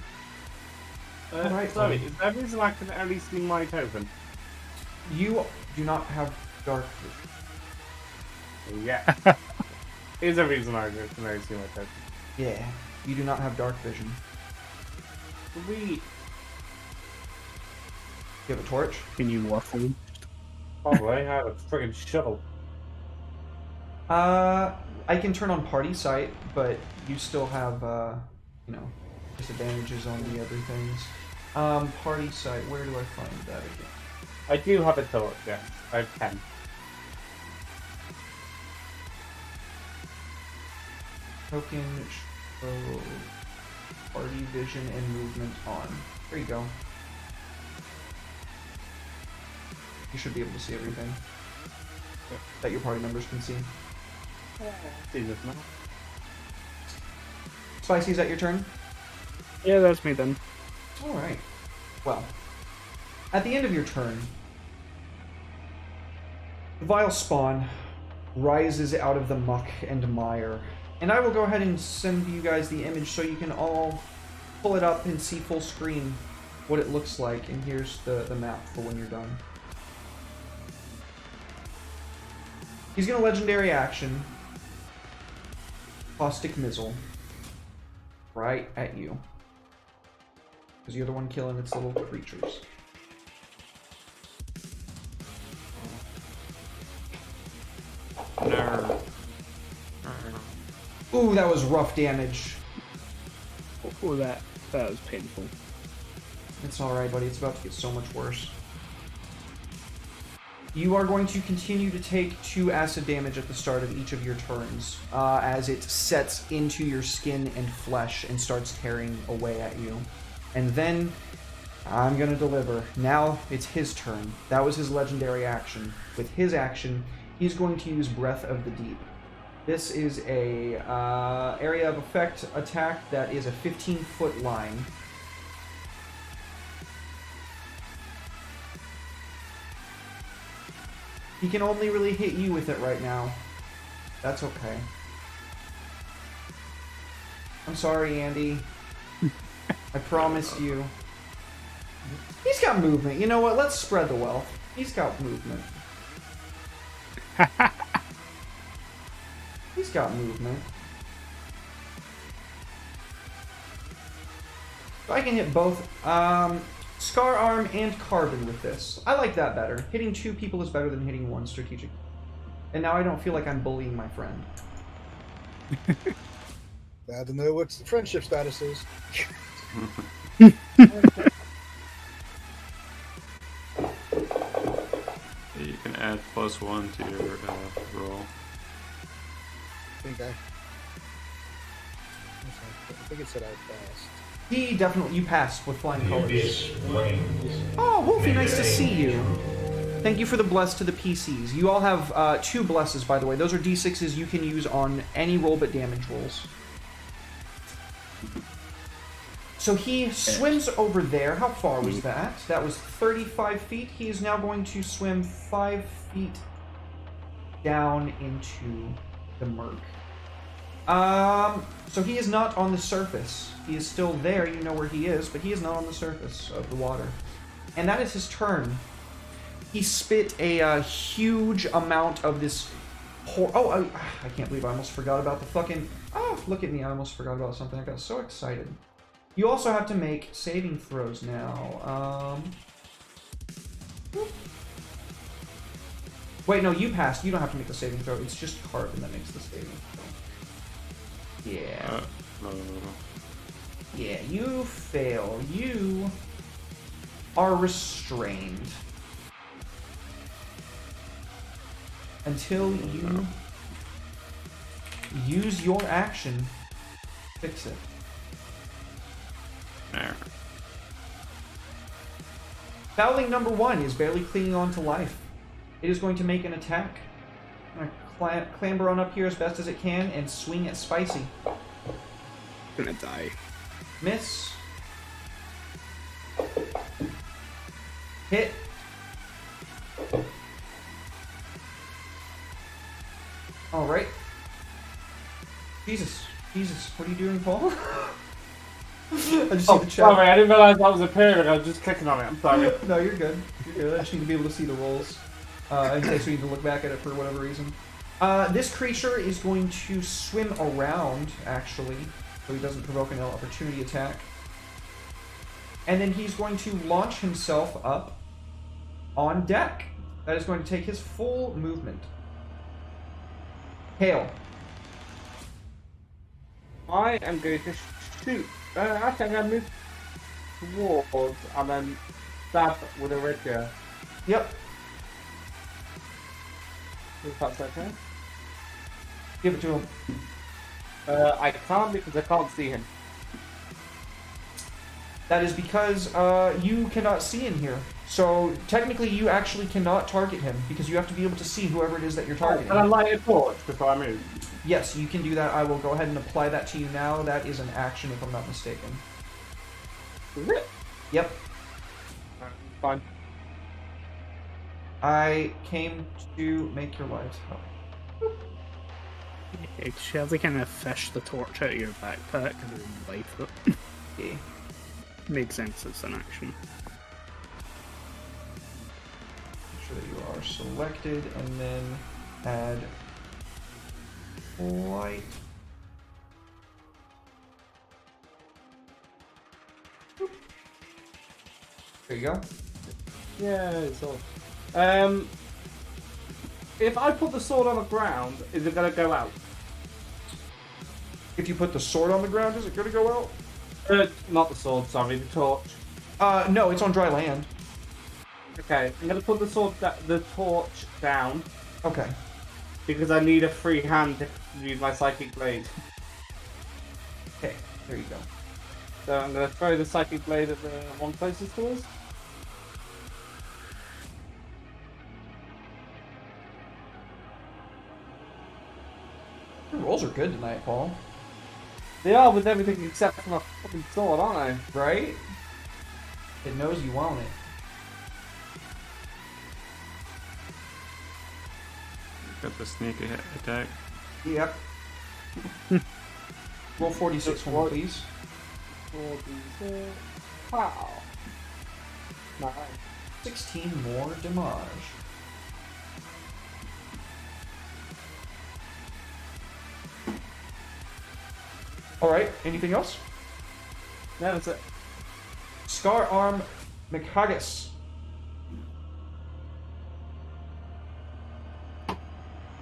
Alright, sorry, is there a reason I can at least see my token? You do not have dark vision. Yeah. Is a reason I can only see my token. Yeah, you do not have dark vision. We You have a torch? Can you waffle? probably have a friggin' shovel. I can turn on party sight, but you still have, disadvantages on the other things. Party sight, where do I find that again? I do have a torch, yes. I have 10. Token, show, party vision and movement on. There you go. You should be able to see everything that your party members can see. See this now? Spicy, is that your turn? Yeah, that's me then. Alright. Well, at the end of your turn, the vile spawn rises out of the muck and mire. And I will go ahead and send you guys the image so you can all pull it up and see full screen what it looks like. And here's the map for when you're done. He's going to legendary action. Caustic Missile. Right at you. Because you're the one killing its little creatures. No. Ooh, that was rough damage. Oh, that was painful. It's alright, buddy. It's about to get so much worse. You are going to continue to take 2 acid damage at the start of each of your turns, as it sets into your skin and flesh and starts tearing away at you. And then, I'm going to deliver. Now, it's his turn. That was his legendary action. With his action, he's going to use Breath of the Deep. This is a area of effect attack that is a 15-foot line. He can only really hit you with it right now. That's okay. I'm sorry, Andy. I promised you. He's got movement. You know what? Let's spread the wealth. He's got movement. He's got movement. So I can hit both Scar Arm and Carbon with this. I like that better. Hitting 2 people is better than hitting 1 strategic. And now I don't feel like I'm bullying my friend. Glad to know what the friendship status is. You can add +1 to your roll. I think it said I passed. He definitely, you passed with flying The colors. abyss reigns. Oh, Wolfie, nice to see you. Thank you for the bless to the PCs. You all have 2 blesses, by the way. Those are D6s you can use on any roll but damage rolls. So he swims over there. How far was that? That was 35 feet. He is now going to swim 5 feet down into the murk. So he is not on the surface. He is still there. You know where he is, but he is not on the surface of the water. And that is his turn. He spit a huge amount of this... I can't believe I almost forgot about the fucking... Oh, look at me. I almost forgot about something. I got so excited. You also have to make saving throws now. Wait, no, you passed. You don't have to make the saving throw. It's just Carbon that makes the saving throw. Yeah. Yeah, you fail. You are restrained. Until you use your action to fix it. There. Fouling number 1 is barely clinging on to life. It is going to make an attack. I'm going to clamber on up here as best as it can and swing at Spicy. Gonna die. Miss. Hit. Alright. Jesus. What are you doing, Paul? I just see the chat. Sorry, I didn't realize that was a pyramid. I was just clicking on it. I'm sorry. No, you're good. You're good. I just need to be able to see the rolls. In case we need to look back at it for whatever reason. This creature is going to swim around, actually, so he doesn't provoke an opportunity attack. And then he's going to launch himself up on deck. That is going to take his full movement. Hail. I am going to shoot. Actually, I'm going to move towards and then stab with a rapier. Yep. If that's okay. Give it to him. I can't because I can't see him. That is because you cannot see in here. So technically you actually cannot target him because you have to be able to see whoever it is that you're targeting. Can I light a torch before I move? Yes, you can do that. I will go ahead and apply that to you now. That is an action if I'm not mistaken. Is it? Yep. Fine. I came to make your lives hell. Shelly kind of fish the torch out of your backpack and then light it. Okay. Makes sense, it's an action. Make sure that you are selected and then add light. There you go. Yeah, it's all. If I put the sword on the ground, is it gonna go out? If you put the sword on the ground, is it going to go out? Not the sword, sorry, the torch. No, it's on dry land. Okay, I'm gonna put the the torch down. Okay. Because I need a free hand to use my psychic blade. Okay, there you go. So I'm gonna throw the psychic blade at the one closest to us. Your rolls are good tonight, Paul. They are with everything except for my fucking sword, aren't they? Right? It knows you want it. Got the sneak attack. Yep. Roll 46 for me, please. 46. Wow. Nice. 16 more damage. Alright, anything else? No, that's it. Scar Arm McHaggis.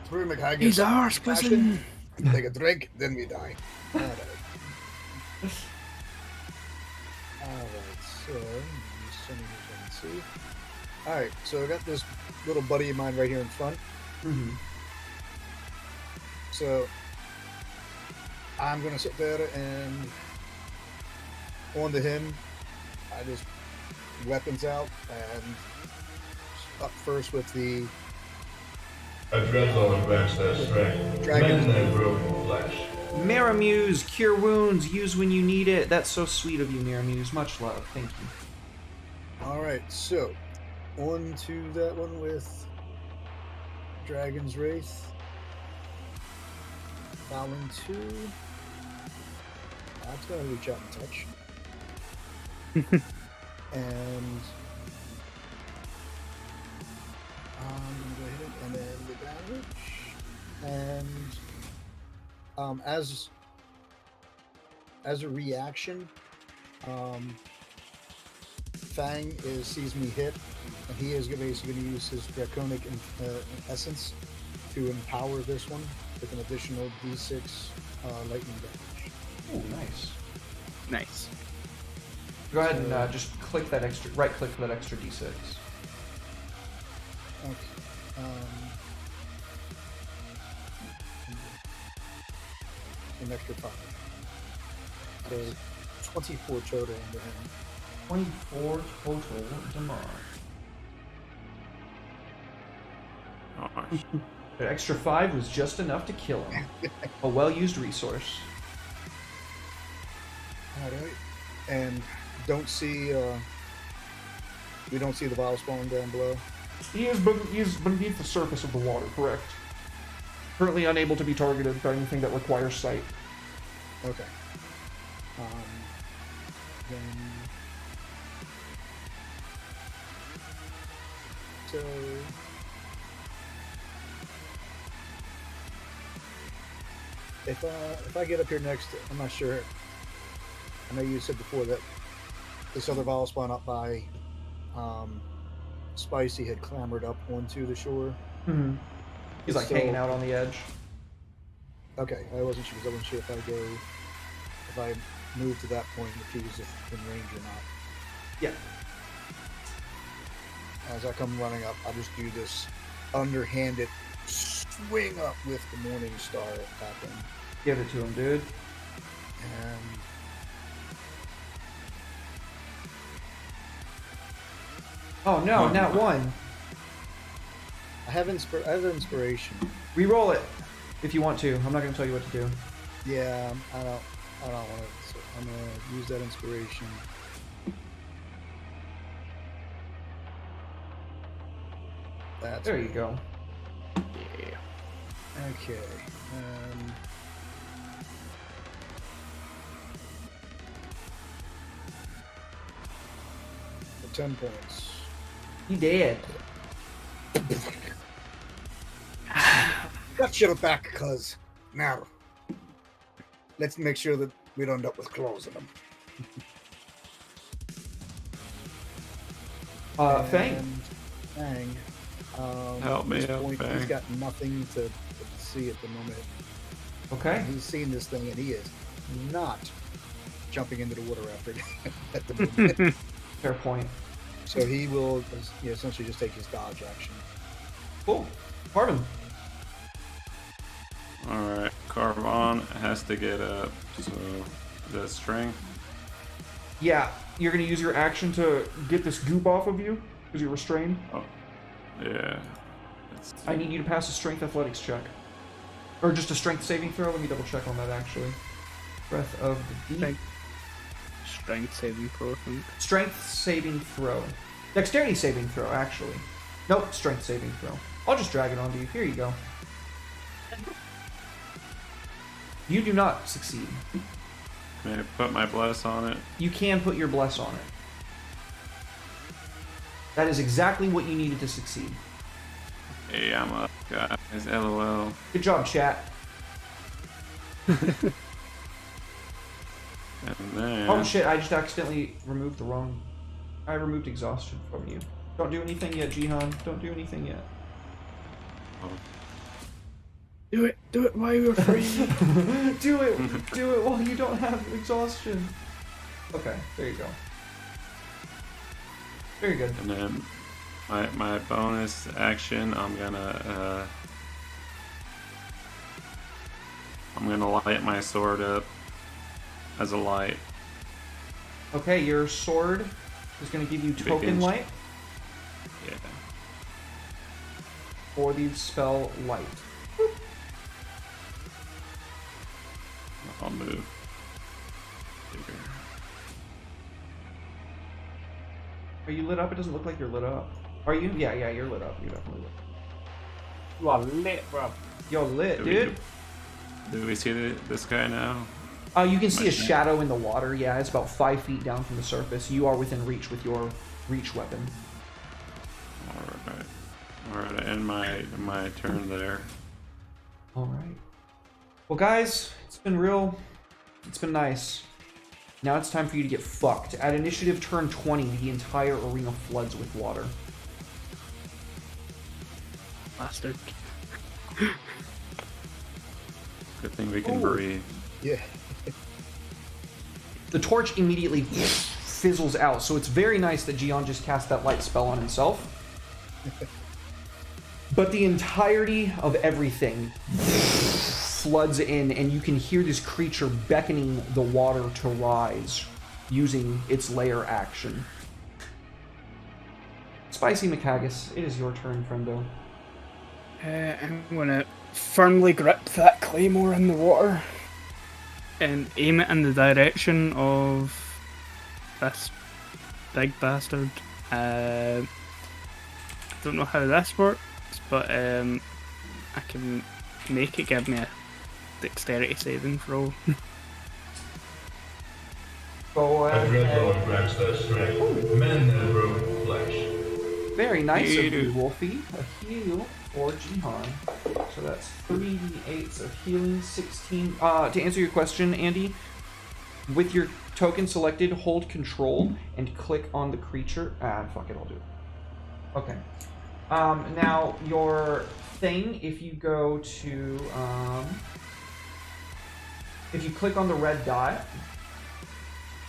Through McHaggis. He's ours, cousin. Take a drink, then we die. Alright. So, let's see. Alright, so I got this little buddy of mine right here in front. Mm-hmm. So, I'm going to sit there and onto him. I just weapons out and up first with the A dreadlord grants their strength, Dragon. men their broken flesh. Maramuse, cure wounds, use when you need it. That's so sweet of you, Maramuse. Much love. Thank you. Alright, so on to that one with Dragon's Wraith. Fouling 2. That's going to reach out and touch. And I'm going to go ahead and then the damage. And as a reaction, Fang sees me hit, and he is basically going to use his draconic essence to empower this one with an additional D6 lightning damage. Oh, nice. Nice. Go ahead and just click that extra, right-click for that extra D6. Okay. An extra 5. So 24 total into him. 24 total damage. Gosh. The extra 5 was just enough to kill him. A well-used resource. Alright. And we don't see the bile spawn down below. He is beneath the surface of the water, correct? Currently unable to be targeted by anything that requires sight. Okay. Then so if I get up here next, I'm not sure. I know you said before that this other vile spawn up by Spicy had clambered up onto the shore. Mm-hmm. He's like hanging out on the edge. Okay, I wasn't sure because I wasn't sure if I move to that point if he was in range or not. Yeah. As I come running up, I'll just do this underhanded swing up with the Morning Star at him. Give it to him, dude. And oh no, not one. I have inspiration. Reroll it if you want to. I'm not going to tell you what to do. Yeah, I don't want to. So I'm gonna use that inspiration. That's There you go. Yeah. Okay. For 10 points. He dead. Got your back, cuz. Now, let's make sure that we don't end up with claws in them. Fang. Fang. Help me at this out, point, Fang. He's got nothing to see at the moment. Okay. He's seen this thing, and he is not jumping into the water after at the moment. Fair point. So he will essentially just take his dodge action. Cool. Marvin. Alright, Carvon has to get up, so the strength. Yeah, you're going to use your action to get this goop off of you because you're restrained. Oh, yeah. I need you to pass a strength athletics check. Or just a strength saving throw. Let me double check on that actually. Breath of the Deep. Strength saving throw, I think. Strength saving throw. Dexterity saving throw, actually. Nope, strength saving throw. I'll just drag it onto you. Here you go. You do not succeed. May I put my bless on it? You can put your bless on it. That is exactly what you needed to succeed. Hey, I'm up, guys. LOL. Good job, chat. And then... Oh shit, I just accidentally removed the wrong... I removed exhaustion from you. Don't do anything yet, Jihan. Don't do anything yet. Oh. Do it while you're free. do it while you don't have exhaustion. Okay, there you go. Very good. And then my bonus action, I'm gonna light my sword up as a light. Okay, your sword is going to give you token light. Yeah. For the spell light. you lit up? It doesn't look like you're lit up. Are you? Yeah, you're lit up. You're definitely lit. You are lit, bro. Yo, lit, dude. Do we see this guy now? You can see a shadow in the water. Yeah, it's about 5 feet down from the surface. You are within reach with your reach weapon. Alright, end my turn there. Alright. Well, guys, it's been nice. Now it's time for you to get fucked. At initiative turn 20, the entire arena floods with water. Bastard. Good thing we can breathe. Yeah. The torch immediately fizzles out, so it's very nice that Gian just cast that light spell on himself. But the entirety of everything floods in, and you can hear this creature beckoning the water to rise using its lair action. Spicy Macagus, it is your turn, friendo. I'm gonna firmly grip that claymore in the water and aim it in the direction of this big bastard. Don't know how this works, but I can make it give me a dexterity saving throw. Go A dreadlord grants their strength, men and broken flesh. Very nice of you, Wolfie. A heal for Jihan. So that's 3d8s of healing, 16. To answer your question, Andy, with your token selected, hold control and click on the creature. Fuck it, I'll do it. Okay. Now, your thing, if you go to, if you click on the red dot,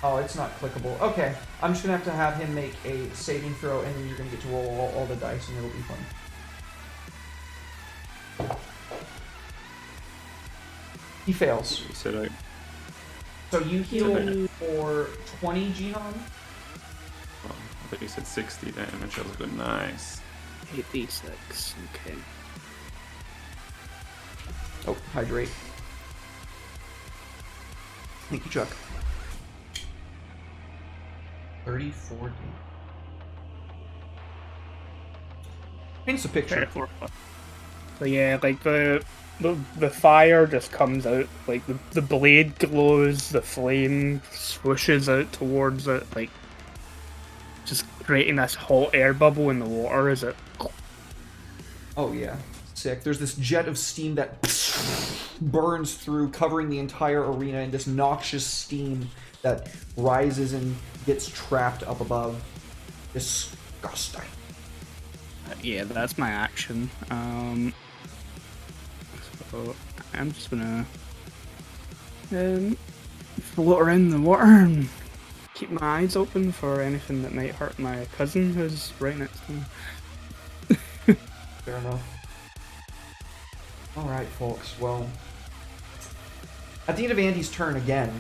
oh, it's not clickable. Okay, I'm just gonna have to have him make a saving throw, and then you're gonna get to roll all the dice, and it'll be fun. He fails. So you heal for 20, Jihan? I thought you said 60 damage. I was good. Nice. 8d6, okay. Oh, hydrate. Thank you, Chuck. 34 damage. Paints a picture. So yeah, like the fire just comes out, like the blade glows, the flame swooshes out towards it, like just creating this hot air bubble in the water as it. Oh yeah, sick. There's this jet of steam that burns through, covering the entire arena in this noxious steam that rises and gets trapped up above. Disgusting. Yeah, that's my action. So I'm just gonna float around the water and keep my eyes open for anything that might hurt my cousin who's right next to me. Fair enough. Alright, folks, well, at the end of Andy's turn again.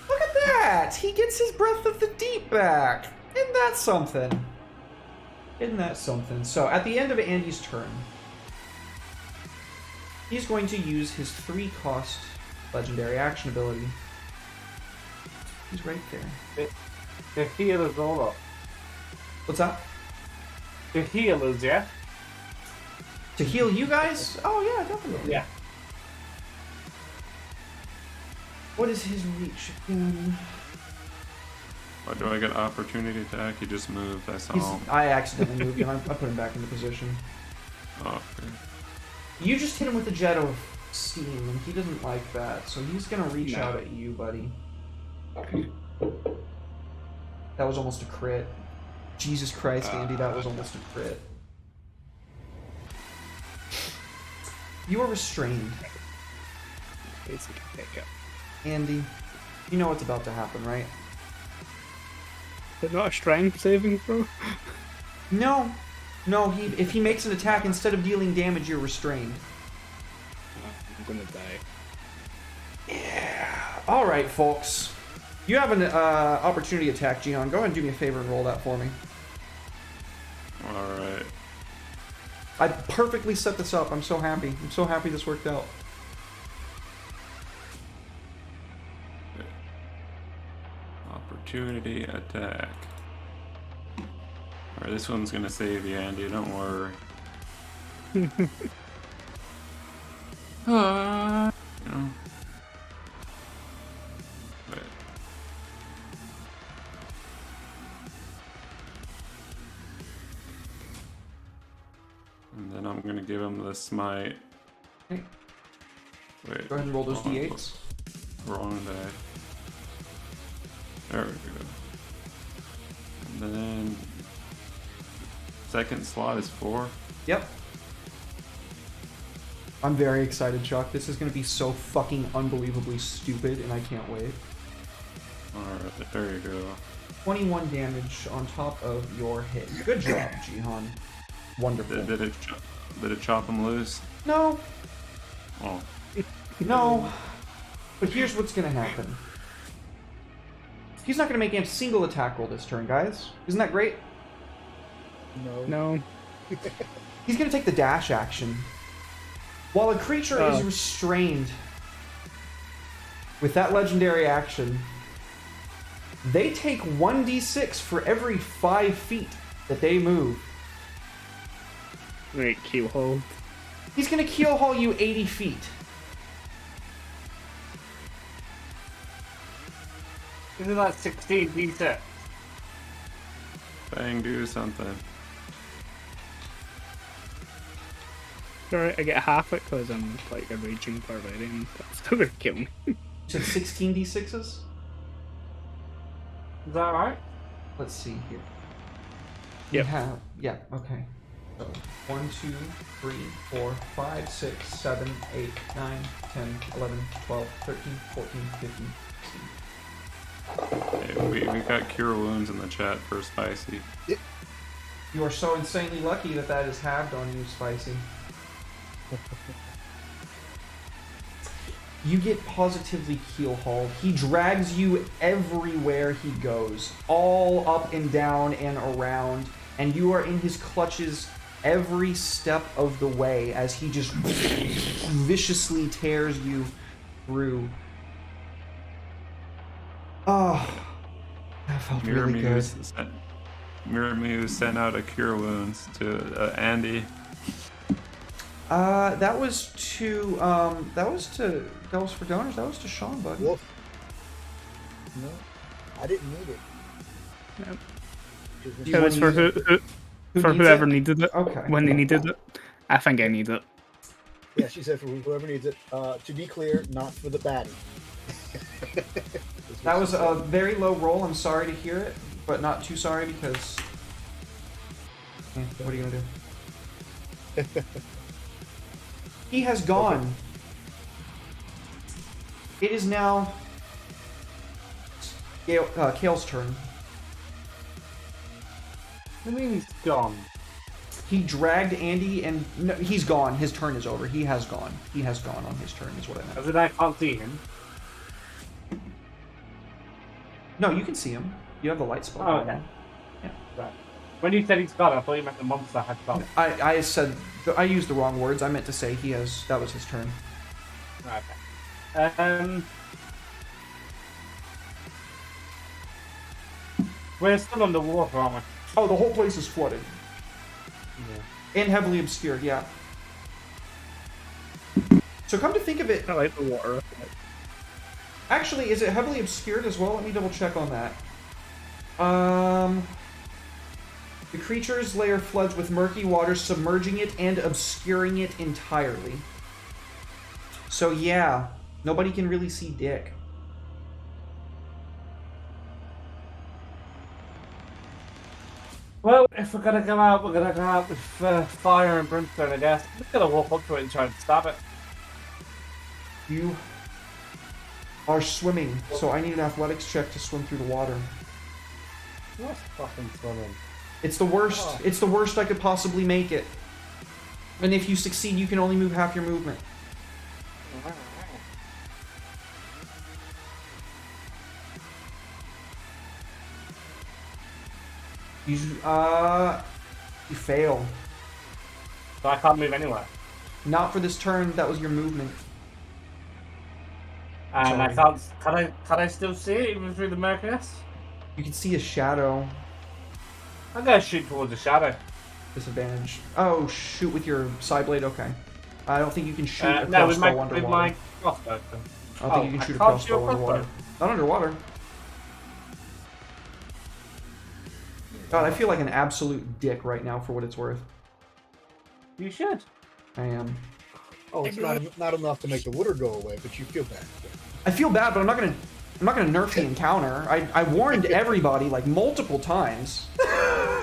Look at that! He gets his Breath of the Deep back! Isn't that something? Isn't that something? So, at the end of Andy's turn, he's going to use his 3-cost legendary action ability. He's right there. The healer's all up. What's that? The healers, yeah? To heal you guys? Oh yeah, definitely. Yeah. What is his reach again? Why do I get opportunity attack? He just moved, I saw him. I accidentally moved him. I put him back into position. Oh, okay. You just hit him with a jet of steam, and he doesn't like that, so he's gonna reach out at you, buddy. That was almost a crit. Jesus Christ, Andy, that was almost a crit. You are restrained. Basic pickup. Andy, you know what's about to happen, right? Is it not a strength saving throw? No. No, if he makes an attack, instead of dealing damage, you're restrained. I'm gonna die. Yeah. Alright, folks. You have an opportunity attack, Gian. Go ahead and do me a favor and roll that for me. Alright. I perfectly set this up. I'm so happy. I'm so happy this worked out. Opportunity attack. Alright, this one's gonna save you, Andy, don't worry. You know. Wait. And then I'm gonna give him the smite. Okay. Wait. Go ahead and roll those d8s. Wrong die. There we go. And then second slot is 4. Yep. I'm very excited, Chuck. This is going to be so fucking unbelievably stupid, and I can't wait. Alright, there you go. 21 damage on top of your hit. Good job, Jihan. Wonderful. Did it chop him loose? No. Oh. No. But here's what's going to happen. He's not going to make a single attack roll this turn, guys. Isn't that great? No. He's going to take the dash action. While a creature is restrained with that legendary action, they take 1d6 for every 5 feet that they move. Wait, keel hold. He's going to keel haul you 80 feet. Isn't that 16 d6? Bang, do something. Alright, I get half it because I'm like a raging barbarian, but it's still gonna kill me. You said 16 d6s? Is that right? Let's see here. Yep. Yeah, okay. So 1, 2, 3, 4, 5, 6, 7, 8, 9, 10, 11, 12, 13, 14, 15, 16. Hey, we got cure wounds in the chat for Spicy. You are so insanely lucky that that is halved on you, Spicy. You get positively keel hauled. He drags you everywhere he goes, all up and down and around, and you are in his clutches every step of the way as he just viciously tears you through. Oh, that felt really good. Mirror sent out a cure wounds to Andy. That was to Devils for Donors. That was to Sean, buddy. Wolf. No, I didn't need it. Yep. You It was for needs whoever it? need it. Okay. When they needed it. I think I need it. Yeah, she said for whoever needs it. To be clear, not for the baddie. That was a very low roll. I'm sorry to hear it, but not too sorry because. What are you gonna do? He has gone. It is now Kale's turn. What do you mean he's gone? He dragged Andy and... No, he's gone. His turn is over. He has gone. He has gone on his turn is what I meant. As in I can't see him. No, you can see him. You have the light spell. Oh, okay. Yeah. Right. When you said he's gone, I thought you meant the monster had gone. I said... I used the wrong words. I meant to say he has... That was his turn. Okay. We're still underwater, aren't we? Oh, the whole place is flooded. Yeah. And heavily obscured, yeah. So come to think of it... I like the water. Actually, is it heavily obscured as well? Let me double check on that. The creature's lair floods with murky water, submerging it and obscuring it entirely. So yeah, nobody can really see Dick. Well, if we're gonna go out, we're gonna go out with fire and brimstone, I guess. I'm just gonna walk up to it and try and stab it. You are swimming, so I need an athletics check to swim through the water. What's fucking swimming? It's the worst. Oh. It's the worst I could possibly make it. And if you succeed, you can only move half your movement. You fail. So I can't move anywhere. Not for this turn. That was your movement. And Sorry. I can't. Can I still see it even through the murkiness? You can see a shadow. I'm gonna shoot towards the shadow. Disadvantage. Oh, shoot with your side blade? Okay. I don't think you can shoot a no, crossbow with underwater. my crossbow. I don't think you can shoot a crossbow underwater. Not underwater. God, I feel like an absolute dick right now for what it's worth. You should. I am. Oh, it's not enough to make the water go away, but you feel bad. I feel bad, but I'm not gonna nerf the encounter. I warned everybody like multiple times. You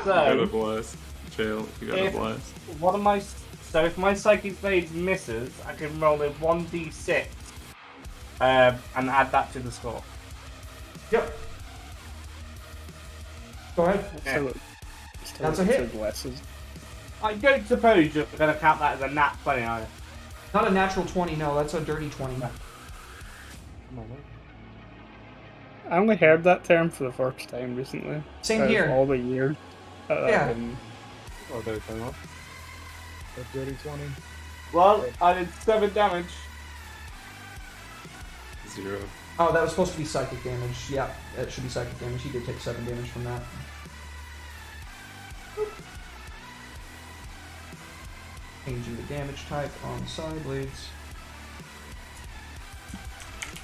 gotta blast. Jail, you gotta blast. If my psychic blade misses, I can roll a 1d6 and add that to the score. Yep. Go ahead. Yeah. That's a hit. I don't suppose you're going to count that as a nat 20, are you? Not a natural 20, no. That's a dirty 20. I only heard that term for the first time recently. Same here. All the years. Yeah. Oh, there it off. A dirty 20. Well, I did 7 damage. 0. Oh, that was supposed to be psychic damage. Yeah, that should be psychic damage. He did take 7 damage from that. Changing the damage type on side blades.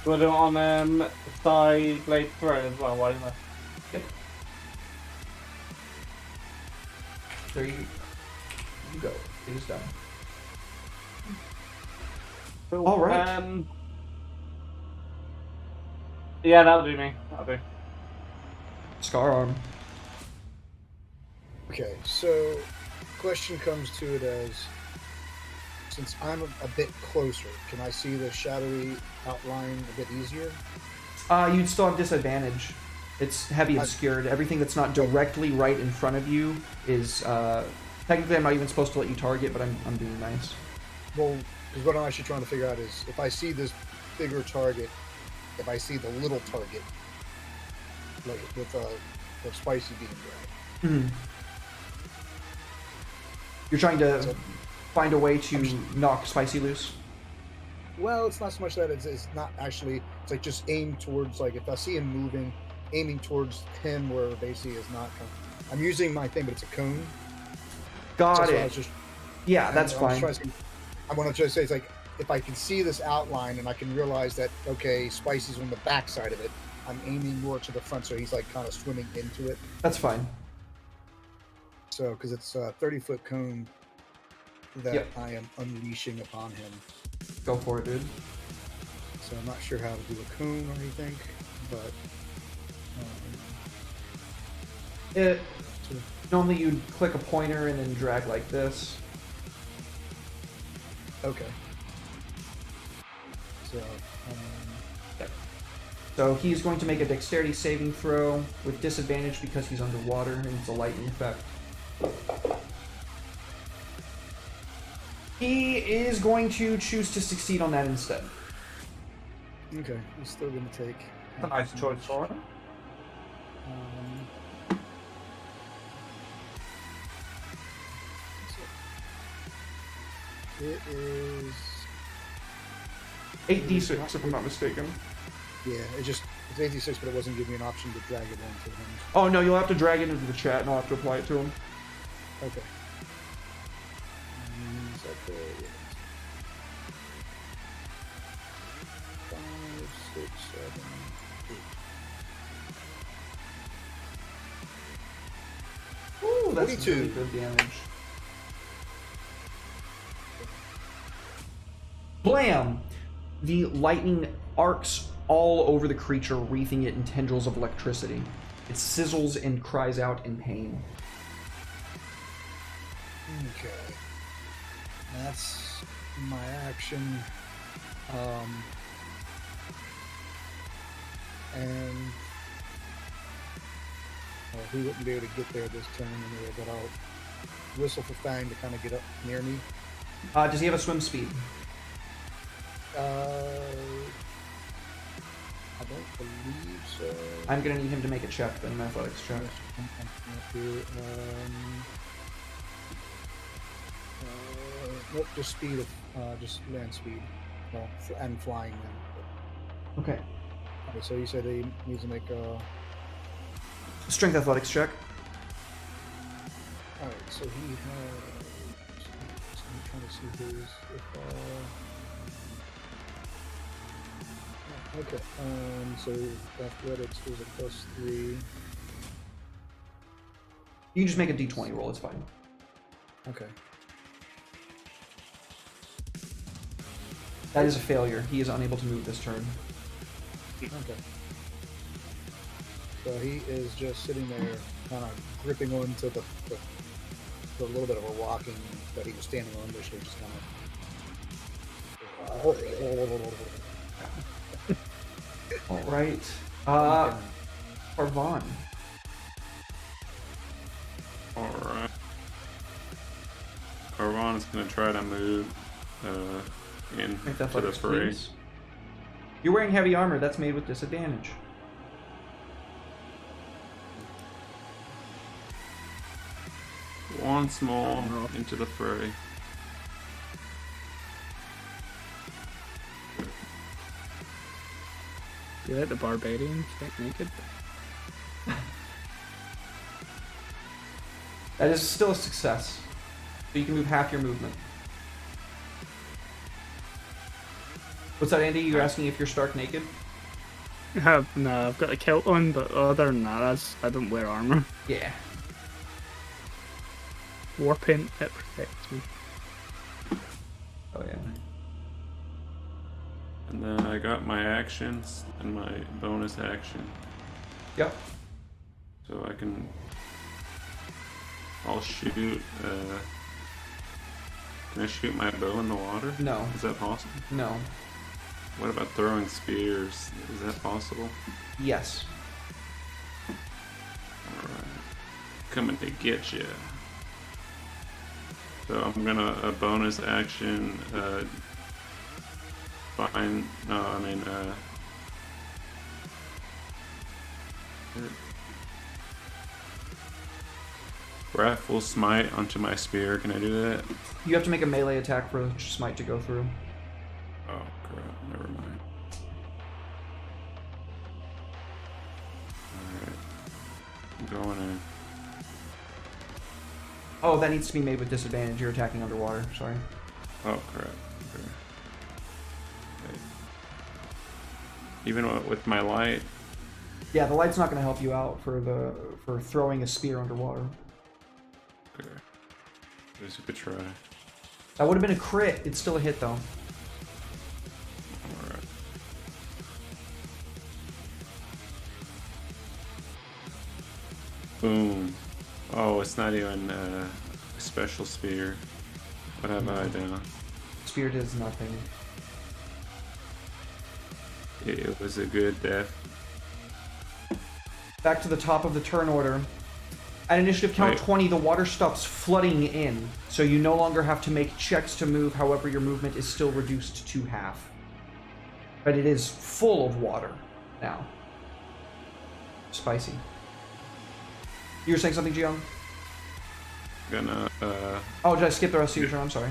We'll do it on side blade throw as well, why don't I? Yep. There you go. It is done. Cool. All right. Yeah, that'll do me. That'll do. Scar arm. Okay, so question comes to it as, since I'm a bit closer, can I see the shadowy outline a bit easier? You'd still have disadvantage. It's heavy obscured. Everything that's not directly right in front of you is technically I'm not even supposed to let you target, but I'm being nice. Well, because what I'm actually trying to figure out is if I see this bigger target, if I see the little target, like with the spicy being dragged. Mm-hmm. You're trying to find a way to knock Spicy loose? Well, it's not so much that it's not actually, it's like just aim towards, like if I see him moving, aiming towards him where basically is not, I'm using my thing, but it's a cone. Got so it. Yeah, that's fine. I want to try to say, it's like, if I can see this outline and I can realize that, okay, Spicy's on the back side of it, I'm aiming more to the front, so he's like kind of swimming into it. That's fine. So, because it's a 30-foot cone that Yep. I am unleashing upon him. Go for it, dude. So I'm not sure how to do a cone or anything, but Normally you'd click a pointer and then drag like this. okay. So, So he's going to make a dexterity saving throw with disadvantage because he's underwater and it's a lightning effect. He is going to choose to succeed on that instead. okay, he's still going to take. That's a nice choice for him. It is 8d6 if I'm not mistaken. Yeah, it's 86, but it wasn't giving me an option to drag it into him. Oh no, you'll have to drag it into the chat and I'll have to apply it to him. Okay. So okay, yeah. 5, 6, 7, 8. Ooh, that's 42. really good damage. Blam! The lightning arcs all over the creature, wreathing it in tendrils of electricity. It sizzles and cries out in pain. Okay. That's my action. And he wouldn't be able to get there this turn anyway, but I'll whistle for Fang to kind of get up near me. Does he have a swim speed? I don't believe so. I'm gonna need him to make a check, then an athletics check. Nope, just speed of, just land speed. Well, and flying then. Okay. Okay, so you said he needs to make a Strength athletics check. Alright, so he has. So I'm trying to see his. Okay, so athletics is a +3. You can just make a d20 roll, it's fine. Okay. That is a failure. He is unable to move this turn. Okay. So he is just sitting there, kind of gripping onto the little bit of a rocking that he was standing on, which they just kind of. All right. Arvon. Alright. Arvon is going to try to move in Make to the athletics, fray. please. You're wearing heavy armor. That's made with disadvantage. Once more into the fray. You let the barbarians get naked? That is still a success. So you can move half your movement. What's that, Andy? You're asking if you're stark naked? No, I've got a kilt on, but other than that, I don't wear armor. Yeah. War paint, it protects me. Oh, yeah. And then I got my actions and my bonus action. Yep. So I can... I'll shoot... Can I shoot my bow in the water? No. Is that possible? No. What about throwing spears? Is that possible? Yes. Alright. Coming to get you. So I'm gonna a bonus action find wrathful smite onto my spear. Can I do that? You have to make a melee attack for smite to go through. Oh crap, never mind. Alright. I'm going in. Oh, that needs to be made with disadvantage. You're attacking underwater. Sorry. Oh crap. Okay. Okay. Even with my light. Yeah, the light's not going to help you out for throwing a spear underwater. Okay. There's a good try. That would have been a crit. It's still a hit though. Alright. Boom. Oh, it's not even a special spear. What have I done? Spear does nothing. It was a good death. Back to the top of the turn order. At initiative count Wait. 20, the water stops flooding in, so you no longer have to make checks to move. However, your movement is still reduced to half. But it is full of water now. Spicy. You were saying something, Jiyoung? Gonna Oh, did I skip the rest of your turn? I'm sorry.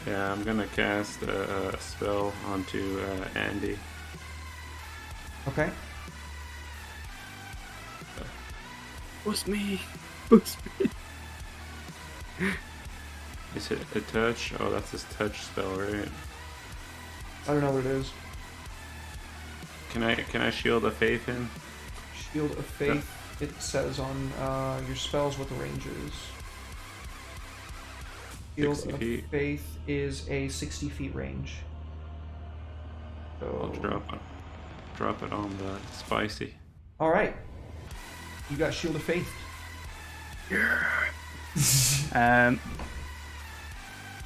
yeah, I'm gonna cast a spell onto Andy. Okay. Boost me! Boost me! Is it a touch? Oh, that's his touch spell, right? I don't know what it is. Can I shield a faith in? Shield of Faith. It says on your spells what the range is. Shield 60 of feet. Faith is a 60 feet range. I'll So, drop it on the spicy. all right. You got Shield of Faith.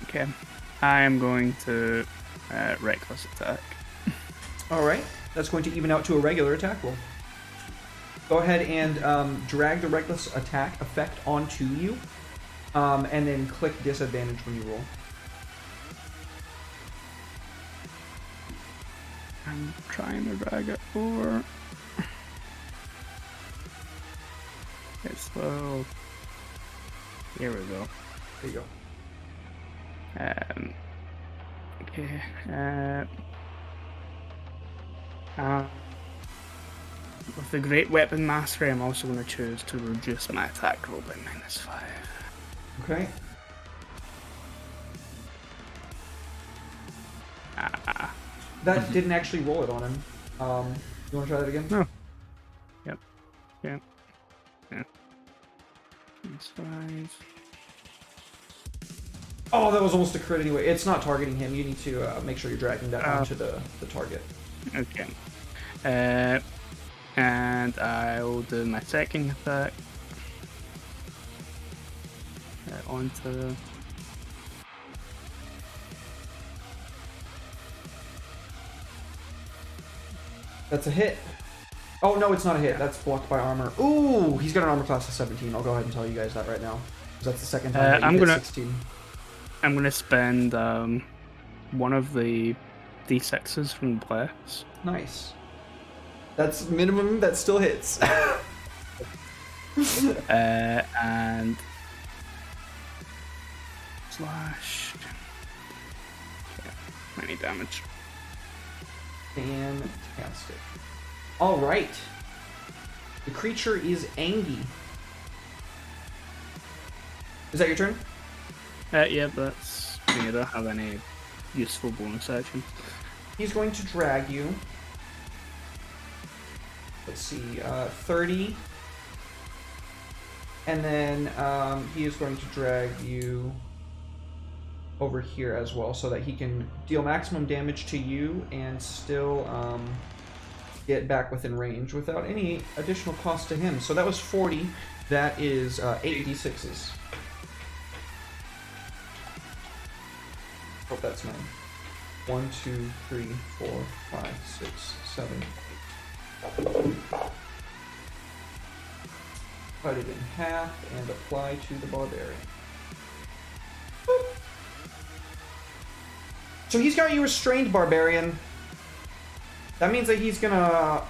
Okay. I am going to reckless attack. All right. That's going to even out to a regular attack roll. Go ahead and drag the reckless attack effect onto you, and then click disadvantage when you roll. I'm trying to drag it over. It's slow. Here we go. There you go. Okay. With the Great Weapon Mastery, I'm also going to choose to reduce my attack roll by -5. Okay. That didn't actually roll it on him. You want to try that again? No. Yep. Yeah. That's 5. Oh, that was almost a crit anyway. It's not targeting him. You need to make sure you're dragging that onto the target. Okay. And I'll do my second attack. Onto... That's a hit. Oh, no, it's not a hit. That's blocked by armor. Ooh, he's got an armor class of 17. I'll go ahead and tell you guys that right now. Because that's the second time that you hit 16. I'm going to spend one of the D6s from the Bless. Nice. That's minimum. That still hits. And... Slash... Okay, 90 damage. Fantastic. All right. The creature is Angie. Is that your turn? Yeah, that's... I don't have any useful bonus actions. He's going to drag you. Let's see, 30. And then he is going to drag you over here as well so that he can deal maximum damage to you and still get back within range without any additional cost to him. So that was 40. That is 8 d6s. Hope that's mine. 1, 2, 3, 4, 5, 6, 7, 8. Cut it in half and apply to the barbarian. Boop. So he's got you restrained, barbarian. That means that he's gonna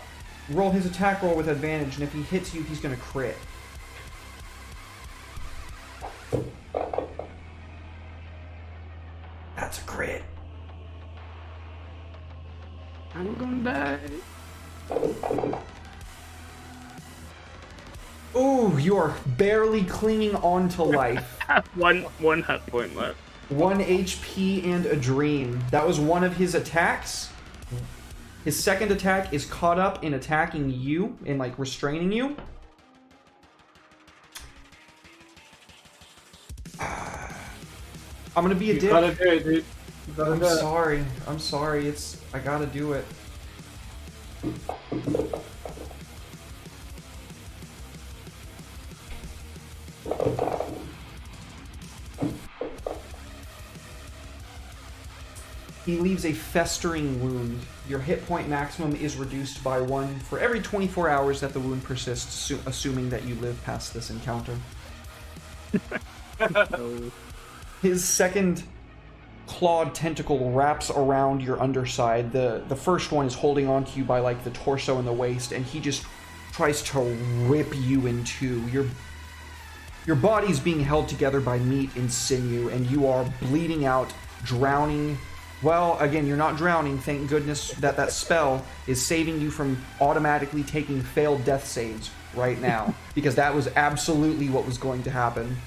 roll his attack roll with advantage, and if he hits you, he's gonna crit. That's a crit. I'm gonna die. Ooh, you are barely clinging on to life. one hit point left. 1 HP and a dream. That was one of his attacks. His second attack is caught up in attacking you, in like restraining you. I'm gonna be a dick. You gotta do it, dude. I'm sorry. I'm sorry. I gotta do it. He leaves a festering wound. Your hit point maximum is reduced by 1 for every 24 hours that the wound persists, assuming that you live past this encounter. His second clawed tentacle wraps around your underside. The first one is holding onto you by like the torso and the waist, and he just tries to rip you in two. Your body's being held together by meat and sinew, and you are bleeding out, drowning. Well, again, you're not drowning. Thank goodness that spell is saving you from automatically taking failed death saves right now, because that was absolutely what was going to happen.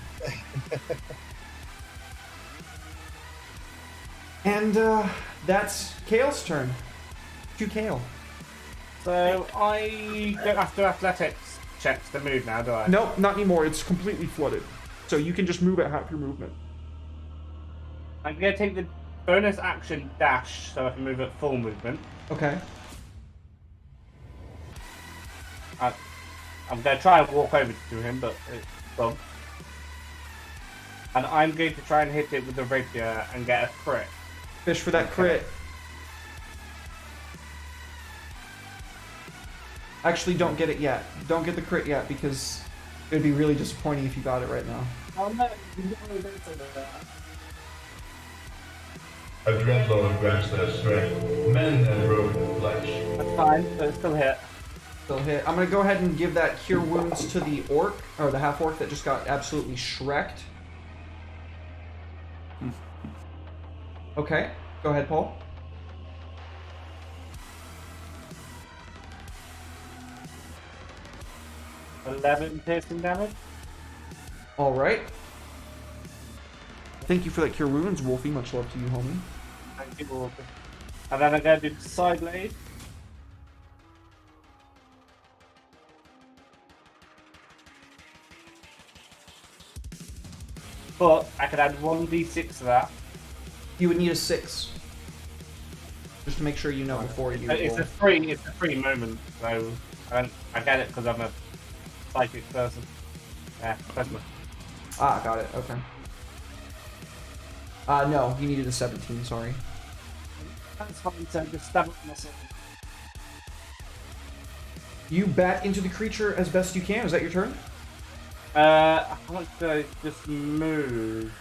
And that's Kale's turn. To Kale. So I don't have to athletics checks to move now, do I? Nope, not anymore. It's completely flooded. So you can just move at half your movement. I'm going to take the bonus action dash so I can move at full movement. Okay. I'm going to try and walk over to him, but it's wrong. And I'm going to try and hit it with the rapier and get a crit. Fish for that crit. Actually, don't get it yet. Don't get the crit yet, because it would be really disappointing if you got it right now. Oh no, don't say that. A dreadlord grants their strength, men and broken flesh. That's fine, but it's still hit. Still hit. I'm going to go ahead and give that Cure Wounds to the orc, or the half-orc that just got absolutely shreked. Okay, go ahead, Paul. 11 piercing damage. All right. Thank you for that cure wounds, Wolfie. Much love to you, homie. Thank you, Wolfie. And then I'm going to do side blade. But I could add 1d6 to that. You would need a 6. Just to make sure you know before you It's roll. a free moment, so I get it because I'm a psychic person. Yeah, personally. Ah, got it. Okay. No, you needed a 17. Sorry. That's fine, so just stab it myself. You bat into the creature as best you can. Is that your turn? How much do I just move?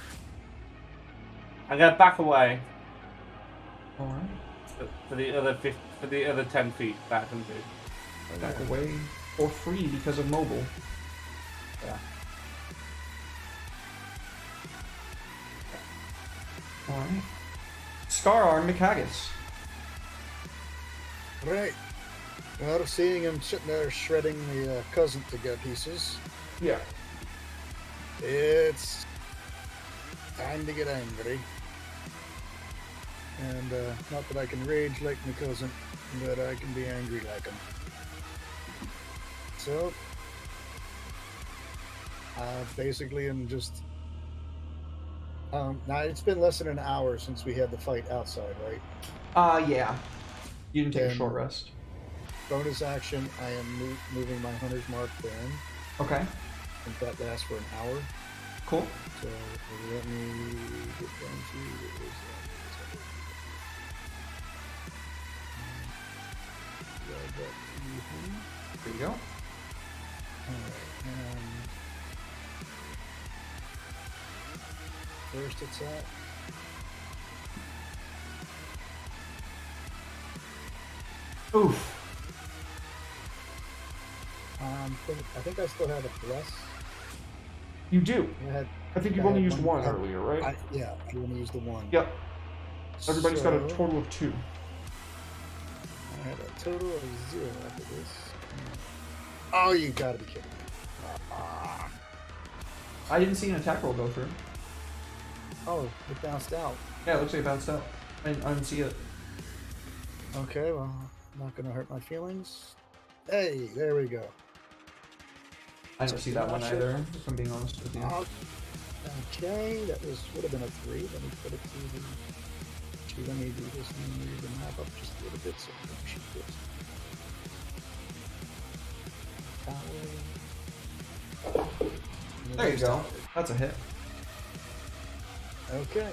I'm gonna back away All right. for the other 10 feet that I can do. Back away for free because of mobile. Yeah. All right. Scararm McHaggis. Right. Well, seeing him sitting there shredding the cousin to go pieces, Yeah. it's time to get angry. And not that I can rage like my cousin, but I can be angry like him. So, basically, I'm just. Now it's been less than an hour since we had the fight outside, right? Yeah. You didn't take a Then- short rest. Bonus action, I am moving my hunter's mark then. Okay. I think that lasts for an hour. Cool. So let me get down to what is that? Grab that to him. There you go. Alright, first it's at. Oof. I think I still had a bless. You do. I think you've I only had used one earlier, right? Yeah, I only used the one. Yep. Everybody's got a So, total of 2. I have a total of 0 after this. Oh, you gotta be kidding me. I didn't see an attack roll go through. Oh, it bounced out. Yeah, it looks like it bounced out. I didn't see it. Okay, well, not gonna hurt my feelings. Hey, there we go. I didn't see that one either, if I'm being honest with you. Okay, that would have been a 3. Let me put it to the. Let me do this and move the map up just a little bit so I can shoot this. There you go. That's a hit. Okay.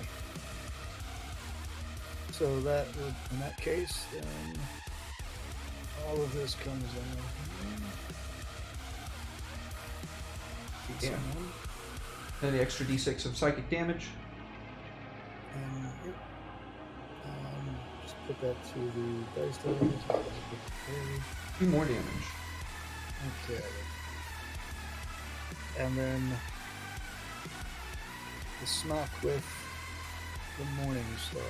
So that would, in that case, then all of this comes in. Yeah. Then the extra d6 of psychic damage. And yep. Just put that to the dice total. 2 more damage. Okay. And then the smack with the Morning Star.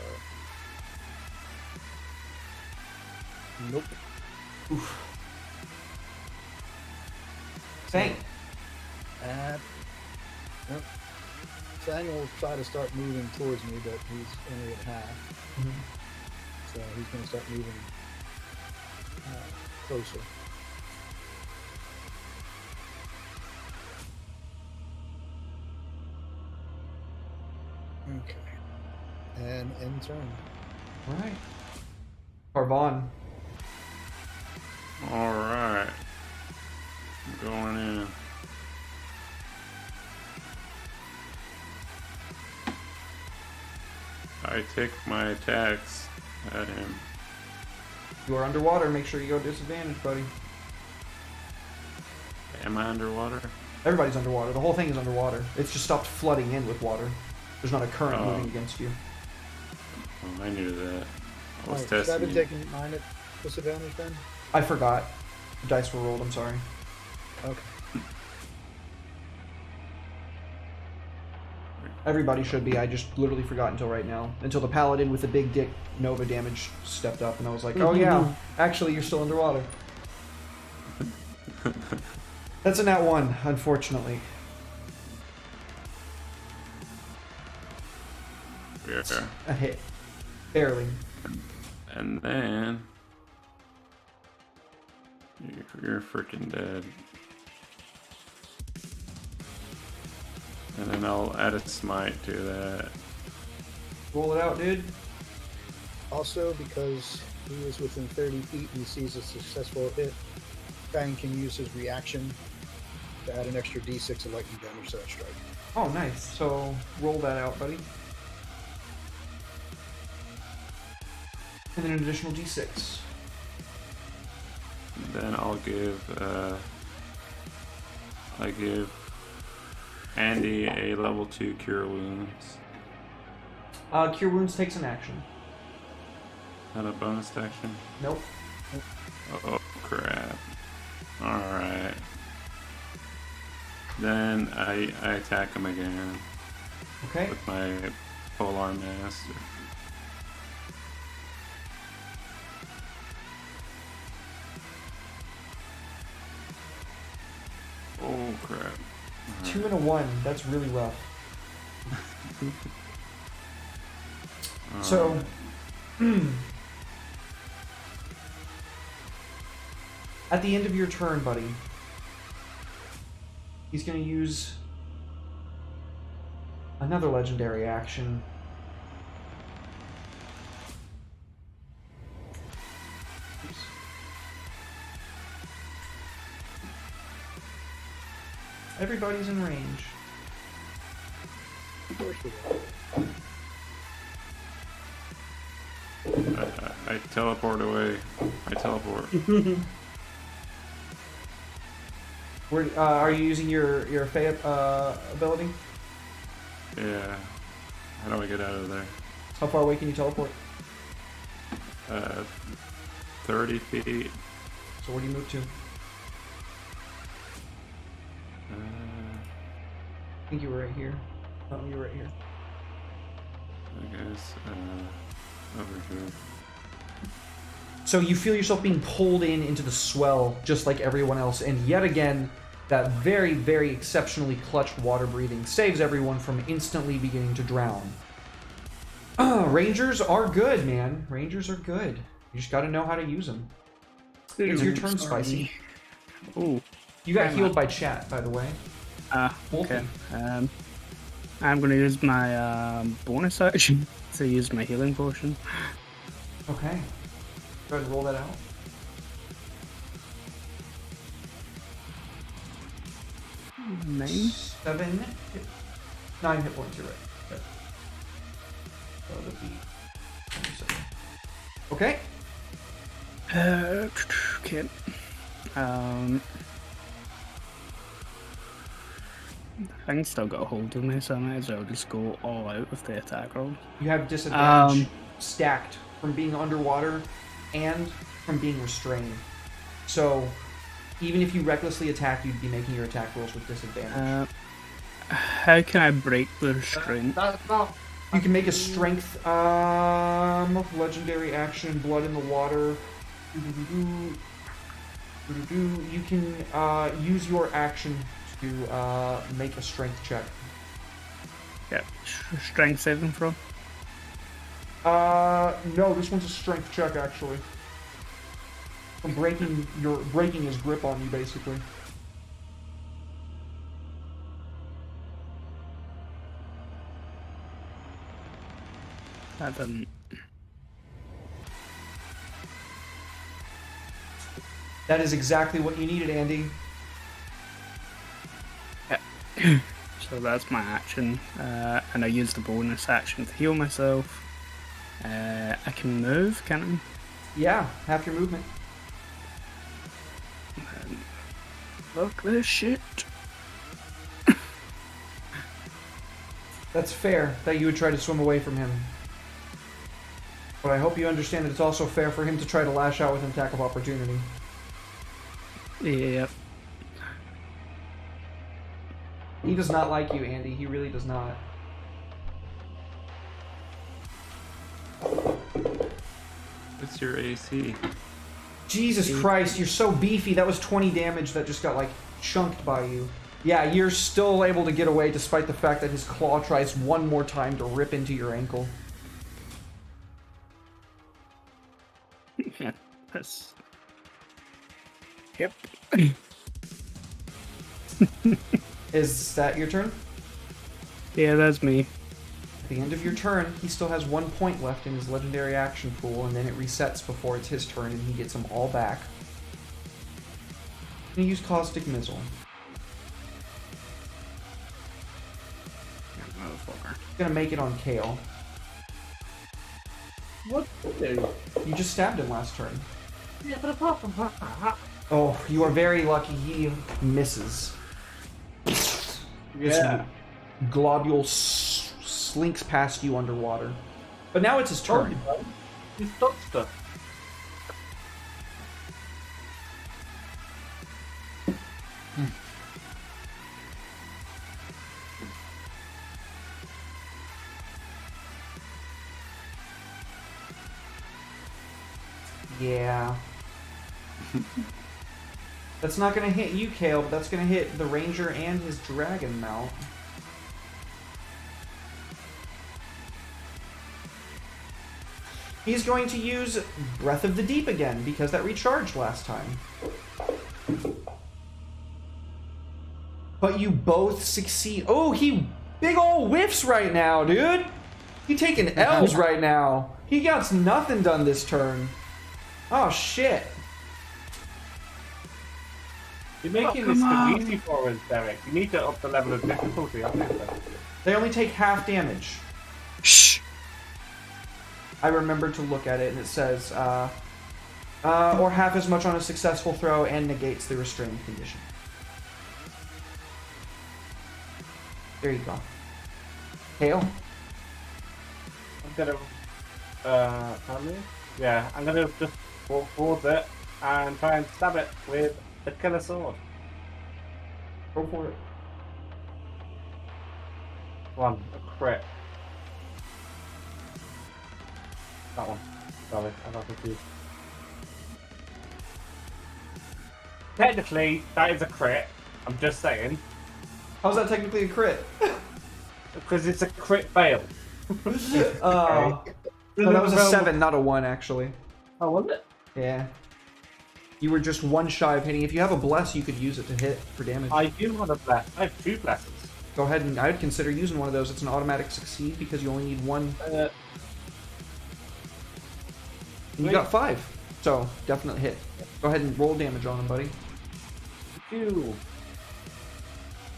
Nope. Oof. Dang. Yep. Fang will try to start moving towards me, but he's only at half. Mm-hmm. So he's going to start moving closer. Okay. And end turn. Alright. Carvon. Alright. I'm going in. I take my attacks at him. You are underwater. Make sure you go disadvantage, buddy. Am I underwater? Everybody's underwater. The whole thing is underwater. It's just stopped flooding in with water. There's not a current Oh. moving against you. Oh, I knew that. I was Alright, should I testing be you. taking mine at disadvantage then? I forgot. The dice were rolled. I'm sorry. Okay. Everybody should be. I just literally forgot until right now. Until the paladin with the big dick Nova damage stepped up, and I was like, oh yeah, actually you're still underwater. That's a nat 1, unfortunately. Yeah. A hit. Barely. And then you're freaking dead. And then I'll add a smite to that. Roll it out, dude. Also, because he is within 30 feet and he sees a successful hit, Fang can use his reaction to add an extra d6 of lightning damage to that strike. Oh, nice. So roll that out, buddy. And then an additional d6. Then I'll give I give Andy a level 2 cure wounds. Cure Wounds takes an action. Not a bonus action? Nope. Oh crap. Alright. Then I attack him again. Okay. With my Polar Master. Oh crap. 2 and a 1. That's really rough. So, at the end of your turn, buddy, he's going to use another legendary action. Oops. Everybody's in range. Of course we will. I teleport away. I teleport. Where, are you using your Fey ability? Yeah. How do I get out of there? How far away can you teleport? 30 feet. So where do you move to? I think you were right here. Oh, you were right here. I guess over here. So you feel yourself being pulled into the swell, just like everyone else, and yet again, that very, very exceptionally clutch water breathing saves everyone from instantly beginning to drown. Rangers are good, man. Rangers are good. You just gotta know how to use them. It's your turn, Spicy. Oh. You got healed by chat, by the way. Okay. I'm gonna use my bonus action to use my healing potion. Okay. Go ahead and roll that out. Nine. 9 hit points, you're right. Okay. So that'll be 27. Okay. Okay. Thing's still got a hold of me, so I might as well just go all out with the attack roll. You have disadvantage stacked from being underwater and from being restrained. So even if you recklessly attack, you'd be making your attack rolls with disadvantage. How can I break the restraint? You can make a strength legendary action, blood in the water. You can use your action to make a strength check. Yeah, strength saving throw. No, this one's a strength check actually. I'm breaking his grip on you basically. That doesn't. That is exactly what you needed, Andy. Yeah. So that's my action, and I use the bonus action to heal myself. I can move, can I? Yeah, half your movement. Look this shit. That's fair that you would try to swim away from him. But I hope you understand that it's also fair for him to try to lash out with an attack of opportunity. Yep. He does not like you, Andy. He really does not. What's your AC? Jesus Christ, you're so beefy. That was 20 damage that just got, like, chunked by you. Yeah, you're still able to get away despite the fact that his claw tries one more time to rip into your ankle. That's... Yep. Is that your turn? Yeah, that's me. At the end of your turn, he still has 1 point left in his legendary action pool, and then it resets before it's his turn, and he gets them all back. I'm gonna use Caustic Missile. Gonna make it on Kale. What did you do? You just stabbed him last turn. Yeah, but apart from that... Oh, you are very lucky. He misses. Yeah. Globule slinks past you underwater. But now it's his turn. He's dodged stuff. Yeah. That's not going to hit you, Kale, but that's going to hit the Ranger and his Dragon Mount. He's going to use Breath of the Deep again, because that recharged last time. But you both succeed. Oh, he big ol' whiffs right now, dude! He taking L's right now. He got nothing done this turn. Oh, shit. You're making this too easy for us, Derek. You need to up the level of difficulty, I think so. They only take half damage. Shh! I remembered to look at it, and it says, or half as much on a successful throw and negates the restrained condition. There you go. Hale? I'm gonna, yeah, I'm gonna just walk towards it and try and stab it with the killer sword. Go for it. One, a crit. That one. Sorry, I got confused. Technically, that is a crit. I'm just saying. How's that technically a crit? Because it's a crit fail. Oh. No, that was a 7, not a 1, actually. Oh, was it? Yeah. You were just 1 shy of hitting. If you have a bless, you could use it to hit for damage. I do have a bless. I have 2 blesses. Go ahead and I would consider using one of those. It's an automatic succeed because you only need 1. And you got 5. So, definite hit. Go ahead and roll damage on him, buddy. 2.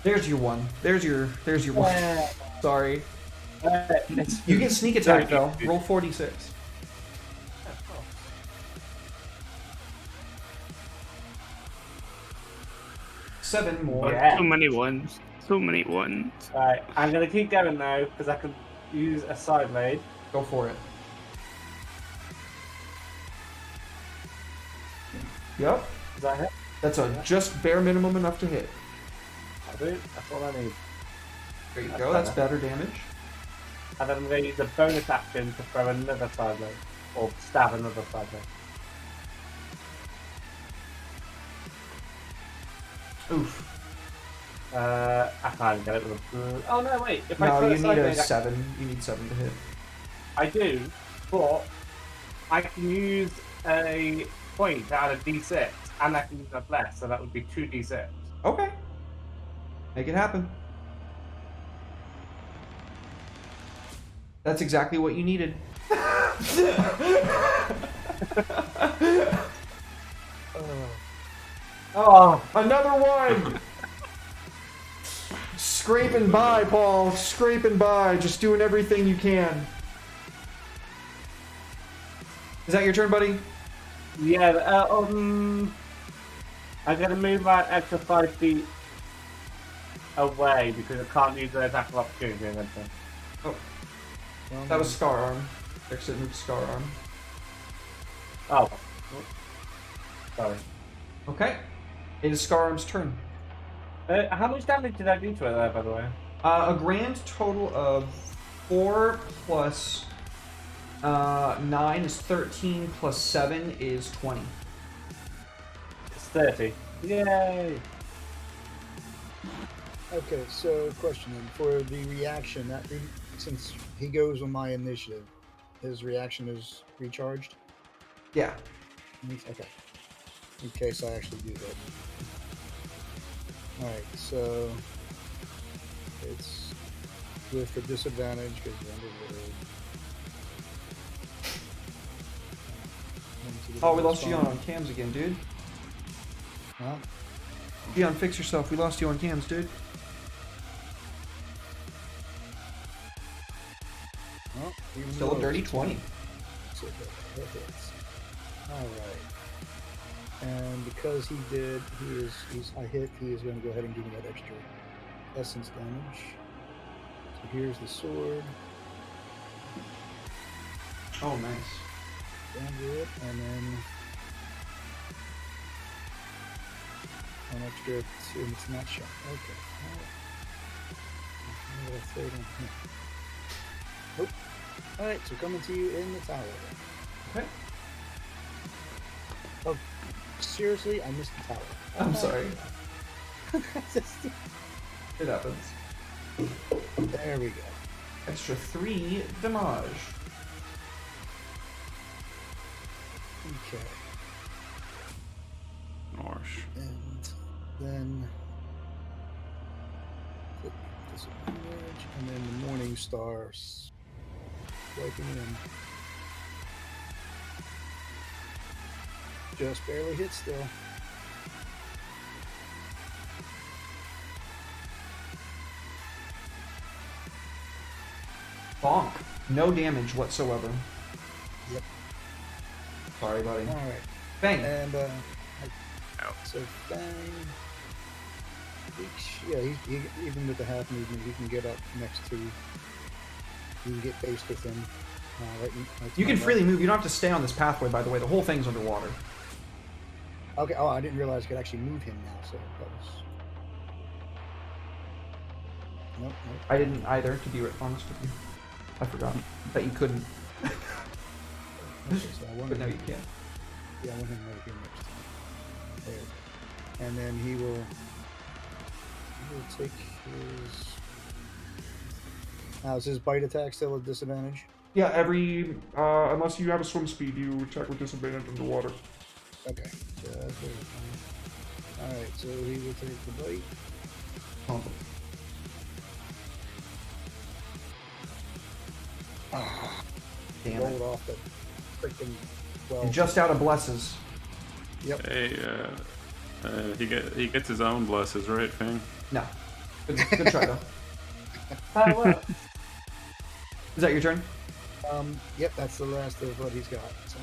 There's your 1. There's your 1. Sorry. You get sneak attack, though. Roll 46. Seven more. Yeah. So many ones. So many ones. Right, I'm going to keep going now because I can use a side blade. Go for it. Yep. Does that hit? That's a just bare minimum enough to hit. I do. That's all I need. There you go. That's better damage. And then I'm going to use a bonus action to throw another side blade. Or stab another side blade. Oof. I can't get it with a... Oh no, wait. If I No, throw you a need side a blade, 7. You need 7 to hit. I do, but I can use a point to add a d6, and I can use a bless, so that would be 2 d6. Okay. Make it happen. That's exactly what you needed. Oh, Another one! Scraping by, Paul. Scraping by. Just doing everything you can. Is that your turn, buddy? yeah. I'm gonna move my extra 5 feet away because I can't use the attack of opportunity and everything. Oh. That was Scar Arm. Exit move Scar Arm. Oh. Sorry. Okay. It is Scar Arm's turn. How much damage did I do to it there, by the way? A grand total of 4 plus 9 is 13 plus 7 is 20. It's 30. Yay! Okay, so question then. For the reaction, since he goes on my initiative, his reaction is recharged? Yeah. Okay. In case I actually do that. Alright, so it's with the disadvantage because you're under the Oh, we lost you on cams again, dude. Huh? Dion, fix yourself. We lost you on cams, dude. Well, Still a dirty 20. So that hits. Alright. And because he is going to go ahead and give me that extra essence damage. So here's the sword. Oh, nice. Down to it, and then an extra 2, and it's not shot. Okay. Nope. Alright, so coming to you in the tower. Okay. Oh, seriously? I missed the tower. I'm sorry. It happens. There we go. Extra 3 damage. Okay. Norsh. And then click disadvantage, and then the Morning Star swiping in. Just barely hit still. Bonk. No damage whatsoever. Yep. Sorry, buddy. Alright. Bang. And, so bang. He even with the half movement, he can get up next to. You can get faced with him. You can freely move. You don't have to stay on this pathway, by the way. The whole thing's underwater. Okay. Oh, I didn't realize I could actually move him now. So that was. Nope. I didn't either, to be honest with you. I forgot that you couldn't. Okay, so I But now you can. Yeah, I want him right here next to me. There. And then he will take his. Now, is his bite attack still a disadvantage? Yeah, unless you have a swim speed, you attack with disadvantage underwater. Okay. So that's very fine. Alright, so he will take the bite. Oh. Damn Roll it. it off that freaking You're just out of blesses. Yep. Hey, he gets his own blesses, right, Fang? No. Good try, though. Is that your turn? Yep, that's the last of what he's got. So,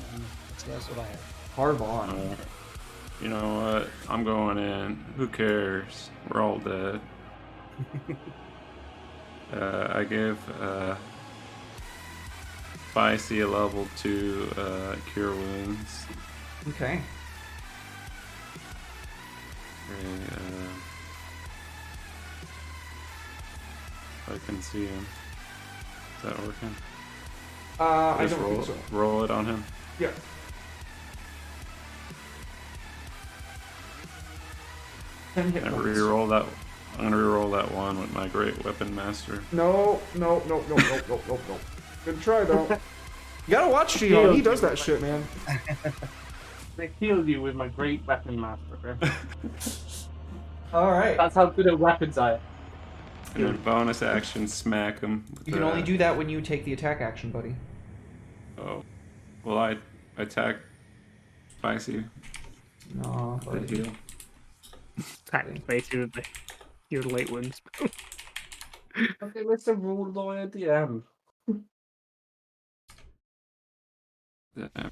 that's what I have. Harvon. You know what? I'm going in. Who cares? We're all dead. I give Spicy a level 2 cure wounds. Okay. I can see him. Is that working? I Just don't think so. Roll it on him. Yeah. I'm gonna reroll that one with my great weapon master. No. Good try, though. You gotta watch Gion. He does that shit, man. They healed you with my great weapon master. Alright. That's how good at weapons I am. And then bonus action, smack him. You can only do that when you take the attack action, buddy. Oh. Well, I attack Spicy. No, The heal. Attack Spicy with your light wounds. Okay, Mr. Rule Lawyer DM. Yeah.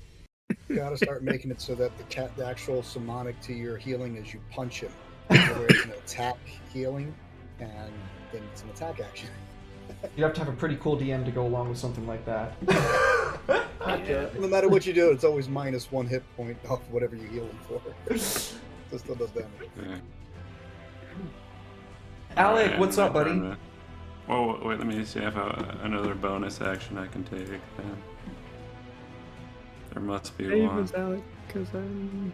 You gotta start making it so that the actual somatic to your healing is you punch him. Where it's an attack healing, and then it's an attack action. You'd have to have a pretty cool DM to go along with something like that. Yeah. No matter what you do, it's always minus 1 hit point off whatever you heal him for. So it still does damage. Okay. Alec, Alright, what's up, my buddy? turn to- Oh, wait, let me see if I have another bonus action I can take then. There must be Hey, one. was Alec, because I'm...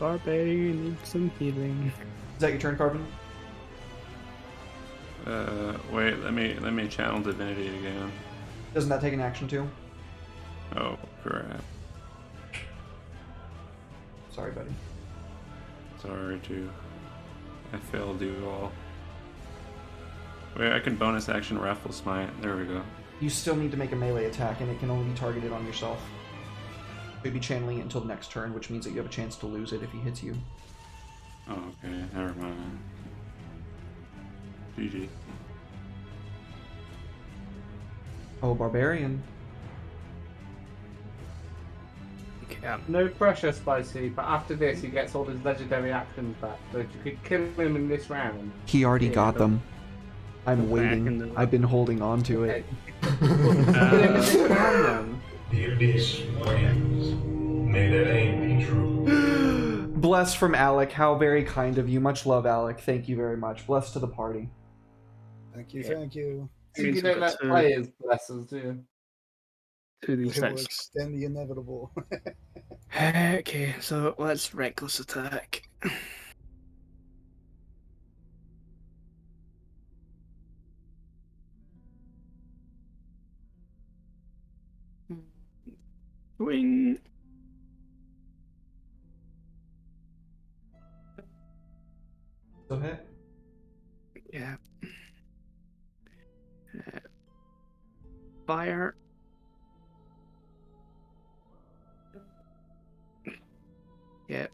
Barbarian needs some healing. Is that your turn, Carvin? Wait, let me channel divinity again. Doesn't that take an action too? Oh, crap. Sorry, buddy. Sorry, too. I failed you all. Wait, I can bonus action Raffle Smite. There we go. You still need to make a melee attack, and it can only be targeted on yourself. You'll be channeling it until the next turn, which means that you have a chance to lose it if he hits you. Oh, okay. Never mind. GG. Oh, Barbarian. Yeah. No pressure, Spicy, but after this he gets all his legendary actions back. So if you could kill him in this round. He already got but- them. I'm waiting. I've been holding on to it. Kill him in this round then. The abyss wins. May their aim be true. Bless from Alec. How very kind of you. Much love, Alec. Thank you very much. Bless to the party. Thank you, thank you. You don't let players bless us, do you? To these We will sets. extend the inevitable. Okay, so let's reckless attack. Swing. Still hit? Yeah. Fire. Yeah.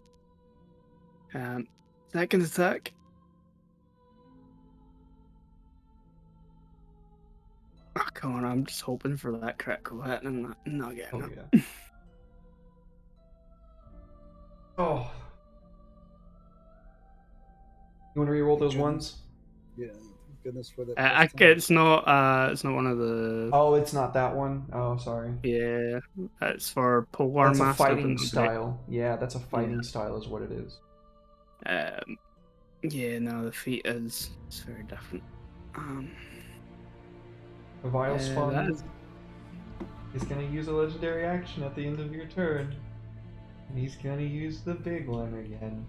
Second attack. Oh, come on, I'm just hoping for that critical hit and not getting Oh, it. yeah. Oh. You want to reroll those ones? Yeah, goodness for that. It's not one of the. Oh, it's not that one? Oh, sorry. Yeah, it's for Polar That's a Master. fighting style. Yeah, that's a fighting style is what it is. Yeah, no, the feat is it's very different. Vile Spawn is- is going to use a legendary action at the end of your turn. And he's going to use the big one again.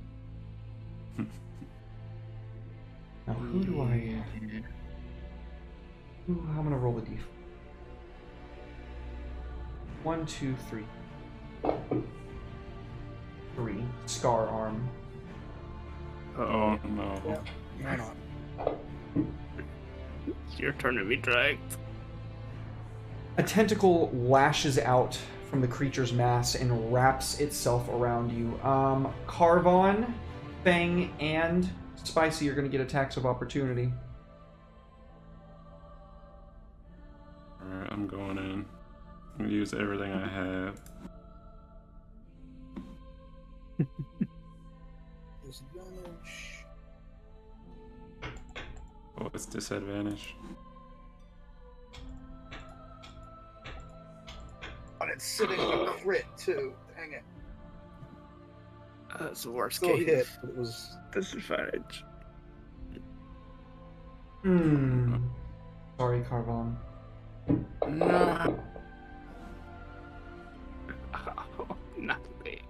Now, who do I... Ooh, I'm going to roll the d4. 1, 2, 3. 3. Scar Arm. Oh, no. Right on. It's your turn to be dragged. A tentacle lashes out from the creature's mass and wraps itself around you. Carvon, Fang, and Spicy are going to get attacks of opportunity. Alright, I'm going in. I'm going to use everything I have. Disadvantage. Oh, it's disadvantage. And it's sitting on a crit too. Dang it. That's the worst Still case. hit, but it was. Disadvantage. Sorry, Carvon. No. Oh, nothing.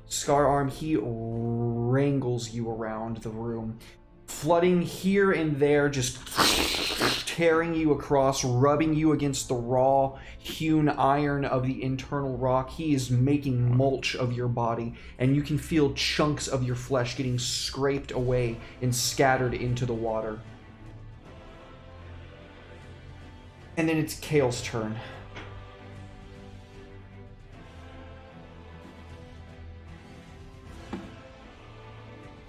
Scar Arm, he wrangles you around the room, flooding here and there, just tearing you across, rubbing you against the raw, hewn iron of the internal rock. He is making mulch of your body, and you can feel chunks of your flesh getting scraped away and scattered into the water. And then it's Kale's turn.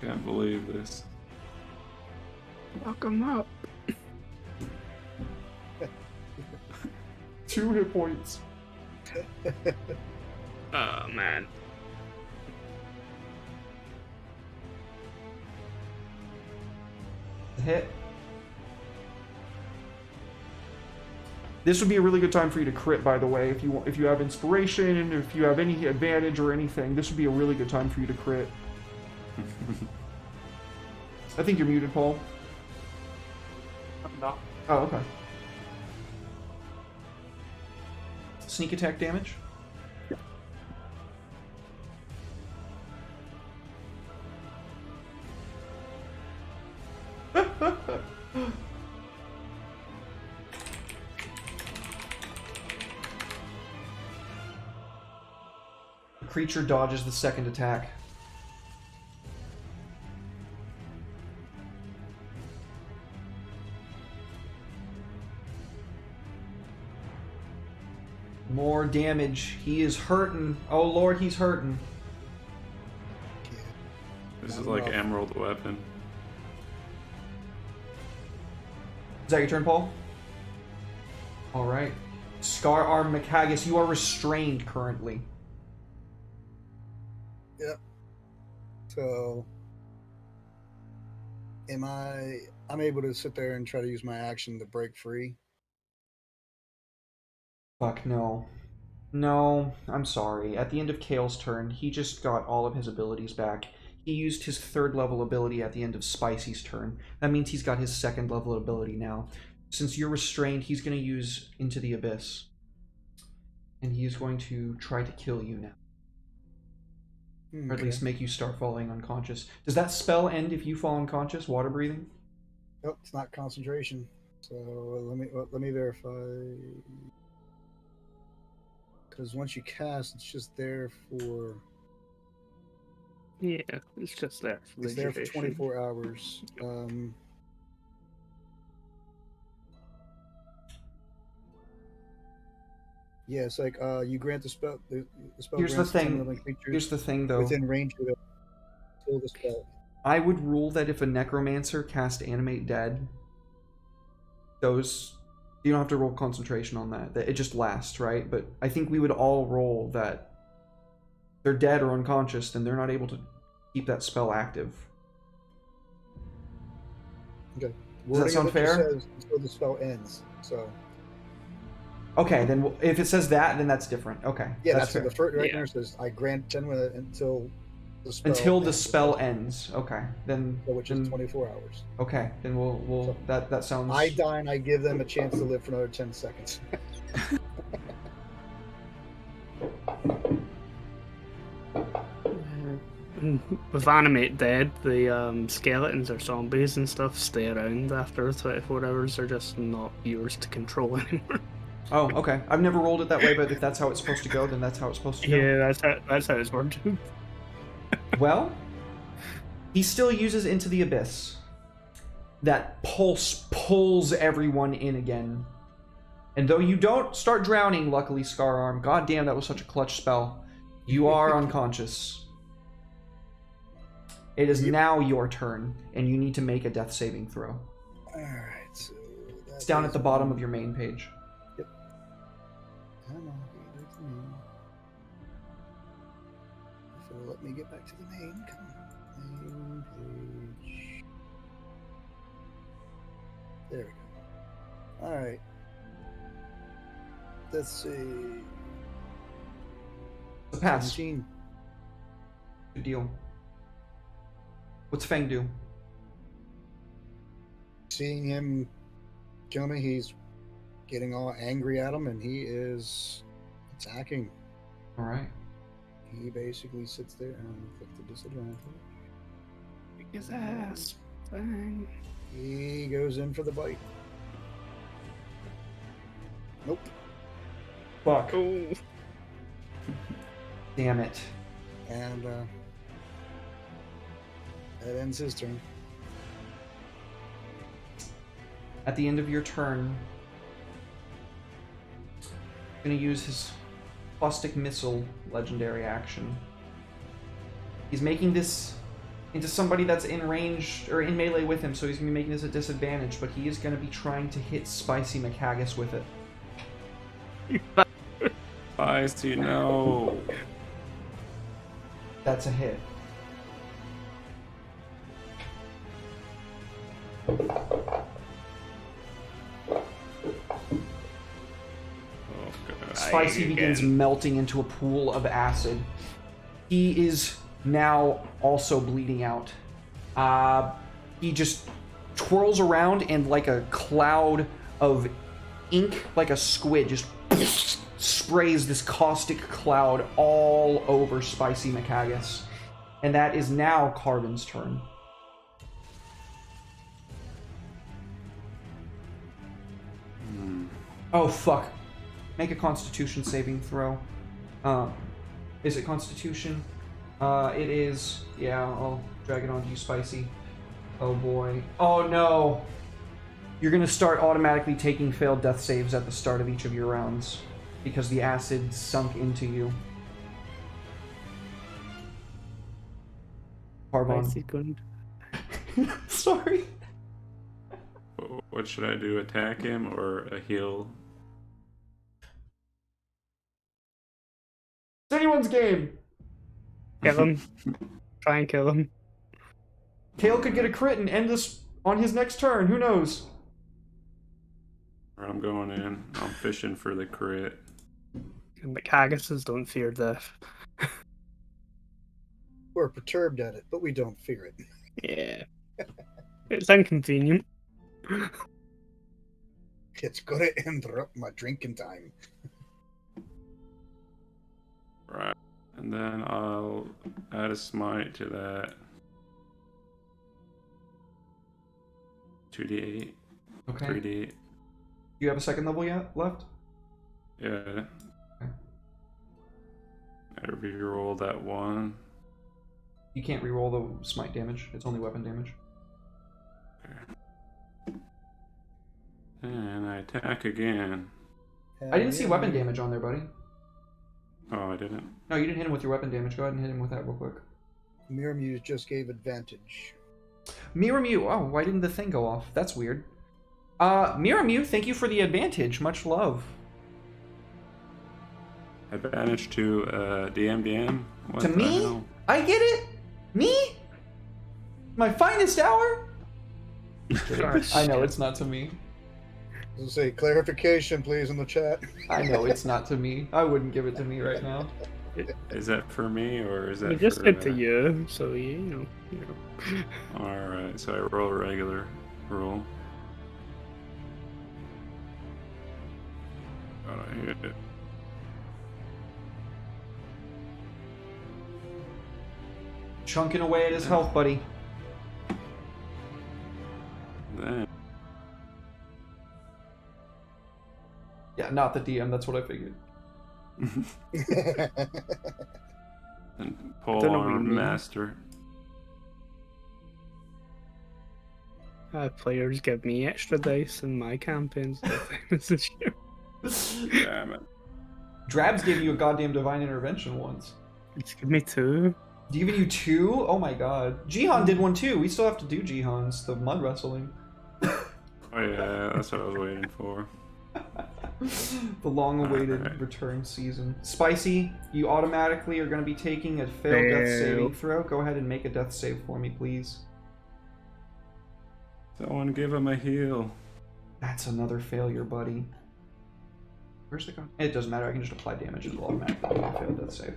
Can't believe this. Fuck him up. 2 hit points. Oh, man. Hit. This would be a really good time for you to crit, by the way. If you have inspiration, if you have any advantage or anything, this would be a really good time for you to crit. I think you're muted, Paul. I'm not. Oh, okay. sneak attack damage. The creature dodges the second attack. More damage. He is hurting. Oh lord, he's hurting. This is like Emerald Weapon. Is that your turn, Paul? Alright. Scar Arm Macagus, you are restrained currently. Yep. So I'm able to sit there and try to use my action to break free. Fuck no. No, I'm sorry. At the end of Kale's turn, he just got all of his abilities back. He used his 3rd level ability at the end of Spicy's turn. That means he's got his 2nd level ability now. Since you're restrained, he's going to use Into the Abyss. And he is going to try to kill you now. Okay. Or at least make you start falling unconscious. Does that spell end if you fall unconscious, water breathing? Nope, it's not concentration. So let me verify. Because once you cast, it's just there for... Yeah, it's just there. It's there for 24 hours. Yeah, it's like you grant the spell. The spell Here's the thing. Here's the thing, though. Within range of it, kill the spell. I would rule that if a necromancer cast Animate Dead, those you don't have to roll concentration on that. That it just lasts, right? But I think we would all roll that they're dead or unconscious, then they're not able to keep that spell active. Okay. Does that sound fair? Says until the spell ends. So. Okay, then if it says that, then that's different. Okay. Yeah, that's the first right there says I grant 10 minutes until the spell until the spell ends. Okay, then which is 24 hours. Okay, then we'll so that sounds. I die and I give them a chance to live for another 10 seconds. With Animate Dead, the skeletons or zombies and stuff stay around after 24 hours. They're just not yours to control anymore. Oh, okay. I've never rolled it that way, but if that's how it's supposed to go, then that's how it's supposed to go. Yeah, that's how it's worked. Well, he still uses Into the Abyss. That pulse pulls everyone in again. And though you don't start drowning, luckily, Scar Arm, goddamn, that was such a clutch spell. You are unconscious. It is now your turn, and you need to make a death saving throw. Alright, so it's down at the bottom of your main page. Yep. Come on, get to me. If it'll let me get back to the main, come on. Main page. There we go. Alright. Let's see. The pass. 17. Good deal. What's Fang do? Seeing him kill me, he's getting all angry at him, and he is attacking. All right. He basically sits there and click the disadvantage. Kick his ass. Bang. He goes in for the bite. Nope. Fuck. Oh. Damn it. And that ends his turn. At the end of your turn, he's going to use his Caustic Missile legendary action. He's making this into somebody that's in range or in melee with him, so he's going to be making this a disadvantage, but he is going to be trying to hit Spicy Macagus with it. Spicy, no. That's a hit. Spicy begins melting into a pool of acid. He is now also bleeding out. He just twirls around and like a cloud of ink, like a squid, just sprays this caustic cloud all over Spicy McHaggis. And that is now Carvin's turn. Oh, fuck. Make a Constitution saving throw. Is it Constitution? It is. Yeah, I'll drag it onto you, Spicy. Oh, boy. Oh, no. You're going to start automatically taking failed death saves at the start of each of your rounds because the acid sunk into you. Parvon. Sorry. What should I do? Attack him or a heal? It's anyone's game. Kill him. Try and kill him. Kale could get a crit and end this on his next turn. Who knows? I'm going in. I'm fishing for the crit. And McHaggises don't fear death. We're perturbed at it, but we don't fear it. Yeah. It's inconvenient. It's gonna interrupt my drinking time. Right. And then I'll add a smite to that. 2d8. Okay. 3d8. Do you have a second level yet left? Yeah. Okay. I reroll that one. You can't reroll the smite damage. It's only weapon damage. Okay. And I attack again. I didn't see weapon damage on there, buddy. Oh, I didn't? No, you didn't hit him with your weapon damage. Go ahead and hit him with that real quick. Mirror Muse just gave advantage. Mirror Mew. Oh, why didn't the thing go off? That's weird. Mirror Mew, thank you for the advantage. Much love. Advantage to DM. What to the me? hell? I get it? Me? My finest hour? I know it's not to me. Let's say clarification, please, in the chat. I know it's not to me. I wouldn't give it to me right now. Is that for me or is that We just for, did to you, so you know. Alright, so I roll a regular roll. Gotta hit it. Chunking away at his health, buddy. Then Yeah, not the DM, that's what I figured. and Polearm Master. Players give me extra dice in my campaigns this year. Damn it. Drabs gave you a goddamn divine intervention once. It's give me 2. Giving you 2? Oh my god. Jihan did one too. We still have to do Jihan's, the mud wrestling. Oh yeah, that's what I was waiting for. The long-awaited Alright. return season. Spicy, you automatically are going to be taking a failed death saving throw. Go ahead and make a death save for me, please. Someone give him a heal. That's another failure, buddy. Where's the gun? It doesn't matter. I can just apply damage. It'll automatically make a failed death save.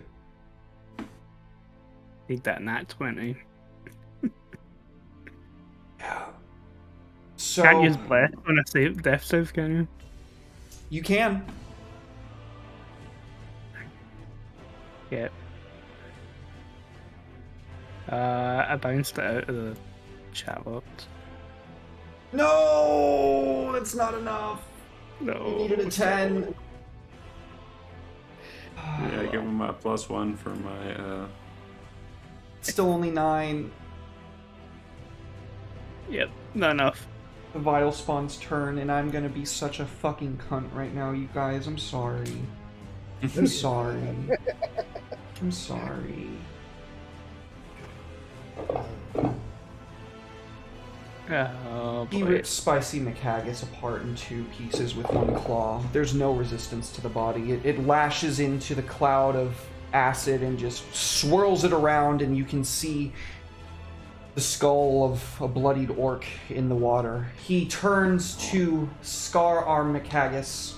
Need that nat 20. Yeah. So Can't use bless on a save, death save, can you? you can. Yep. I bounced it out of the chat box. No, that's not enough. No. You needed a 10. Yeah, give him a +1 for my Still only 9. Yep, not enough. The Vital Spawn's turn, and I'm gonna be such a fucking cunt right now, you guys. I'm sorry. I'm sorry. I'm sorry. Oh, He boy. rips Spicy McHaggis apart in 2 pieces with 1 claw. There's no resistance to the body. It lashes into the cloud of acid and just swirls it around, and you can see the skull of a bloodied orc in the water. He turns to Scar Arm McHaggis.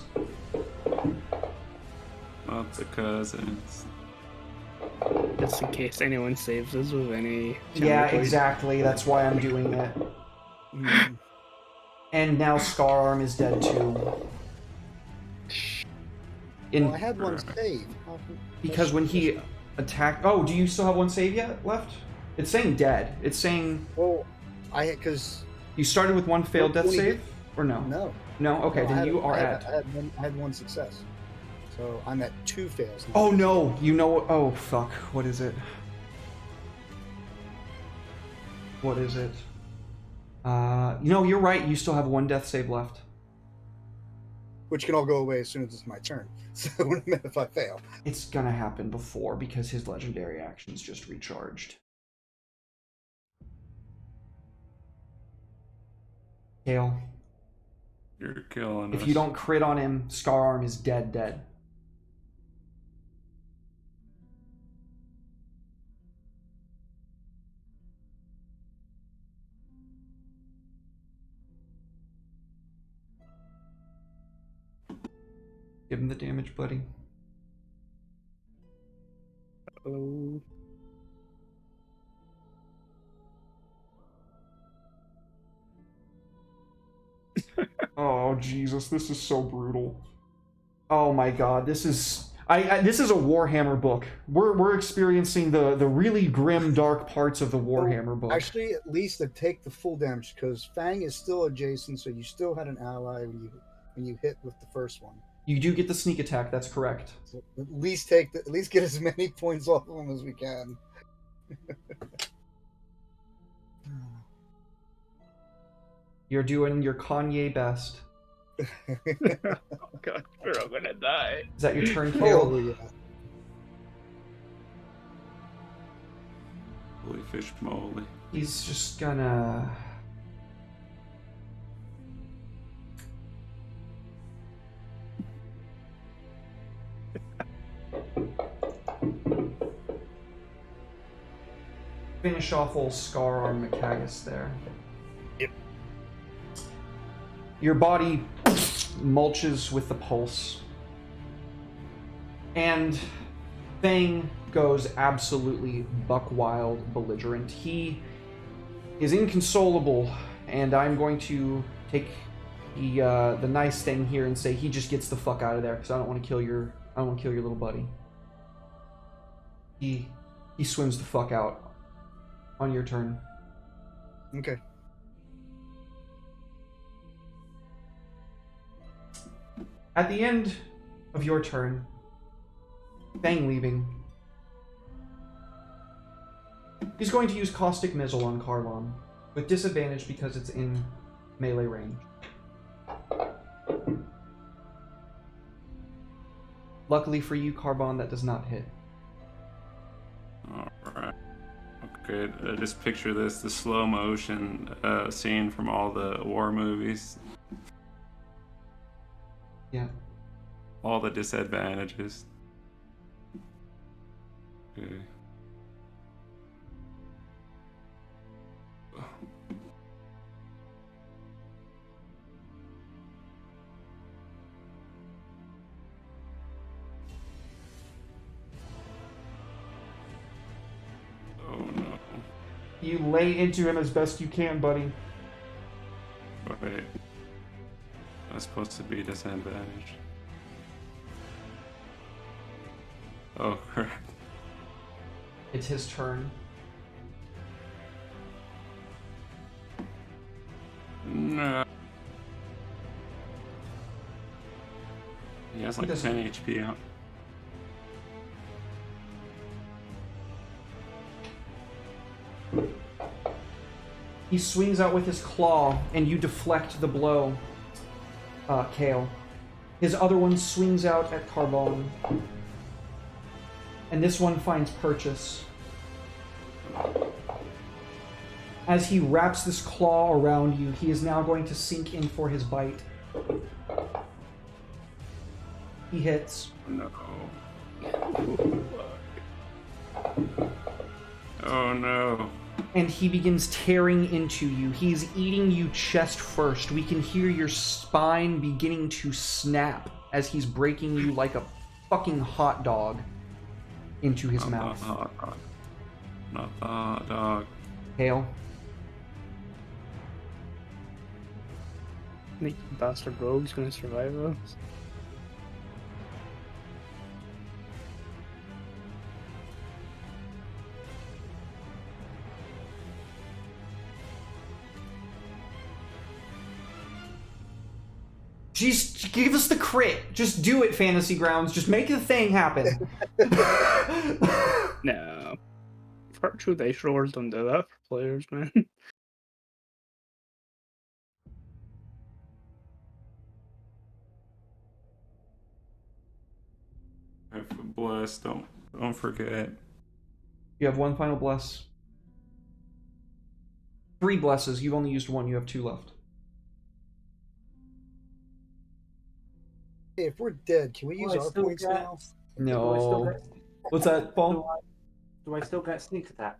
not the cousins. Just in case anyone saves us with any... Yeah, exactly. That's why I'm doing it. And now Scar Arm is dead too. Well, I had one save. Because when he attacked... Oh, do you still have one save yet left? It's saying dead. It's saying... Well, because... You started with one failed death save? Or no? No. No? Okay, No, then you are at... I had one success. So I'm at 2 fails now. Oh, no! You know... Oh, fuck. What is it? What is it? No, you're right. You still have one death save left. Which can all go away as soon as it's my turn. So it wouldn't matter if I fail. It's gonna happen before because his legendary action's just recharged. Kale. You're killing us. If you don't crit on him, Scar Arm is dead. Give him the damage, buddy. Oh. Oh Jesus, this is so brutal. Oh my God, this is this is a Warhammer book. We're experiencing the really grim, dark parts of the Warhammer book. Actually, at least I take the full damage because Fang is still adjacent, so you still had an ally when you hit with the first one. You do get the sneak attack. That's correct. So at least get as many points off of him as we can. You're doing your Kanye best. Oh God, we're all gonna die. Is that your turn, Kale? Oh, yeah. Holy fish moly. He's just gonna... finish off old Scar Arm Macagus there. Yep. Your body mulches with the pulse. And Fang goes absolutely buck wild, belligerent. He is inconsolable, and I'm going to take the nice thing here and say he just gets the fuck out of there because I don't want to kill your little buddy. He swims the fuck out. On your turn. Okay. At the end of your turn, Fang leaving, he's going to use Caustic Missile on Carbon, with disadvantage because it's in melee range. Luckily for you, Carbon, that does not hit. Alright. Okay, just picture this, the slow motion scene from all the war movies. Yeah. All the disadvantages. Okay. Oh no. You lay into him as best you can, buddy. Wait. That's supposed to be disadvantage. Oh crap. It's his turn. No. He has like 10 HP out. He swings out with his claw, and you deflect the blow, Kale. His other one swings out at Carbon. And this one finds purchase. As he wraps this claw around you, he is now going to sink in for his bite. He hits. No. Oh no. And he begins tearing into you. He's eating you chest first. We can hear your spine beginning to snap as he's breaking you like a fucking hot dog into his mouth. Not the hot dog. Hale. Think the bastard rogue's gonna survive us? Just give us the crit. Just do it, Fantasy Grounds. Just make the thing happen. No. Virtual dice rollers don't do that for players, man. Have a bless. Don't forget. You have one final bless. 3 blesses. You've only used 1. You have 2 left. Hey, if we're dead, can we use our points now? No. What's that, Paul? Do I still get sneak attack?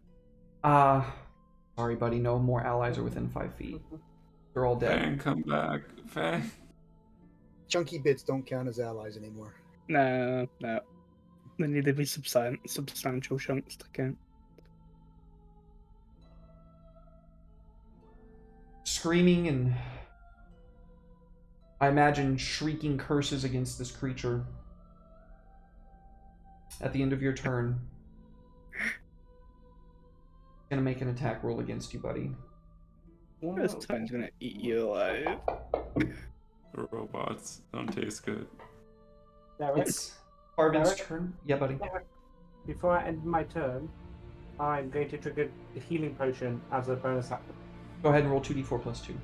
Sorry, buddy. No more allies are within 5 feet. They're all dead. Fang, come back. Fang. Chunky bits don't count as allies anymore. No. They need to be substantial chunks to count. Screaming and, I imagine, shrieking curses against this creature. At the end of your turn, gonna make an attack roll against you, buddy. This time's gonna eat you alive. The robots don't taste good. It's Arvin's Derek? turn. Yeah, buddy. Before I end my turn, I'm going to trigger the healing potion as a bonus action. Go ahead and roll 2d4 plus 2.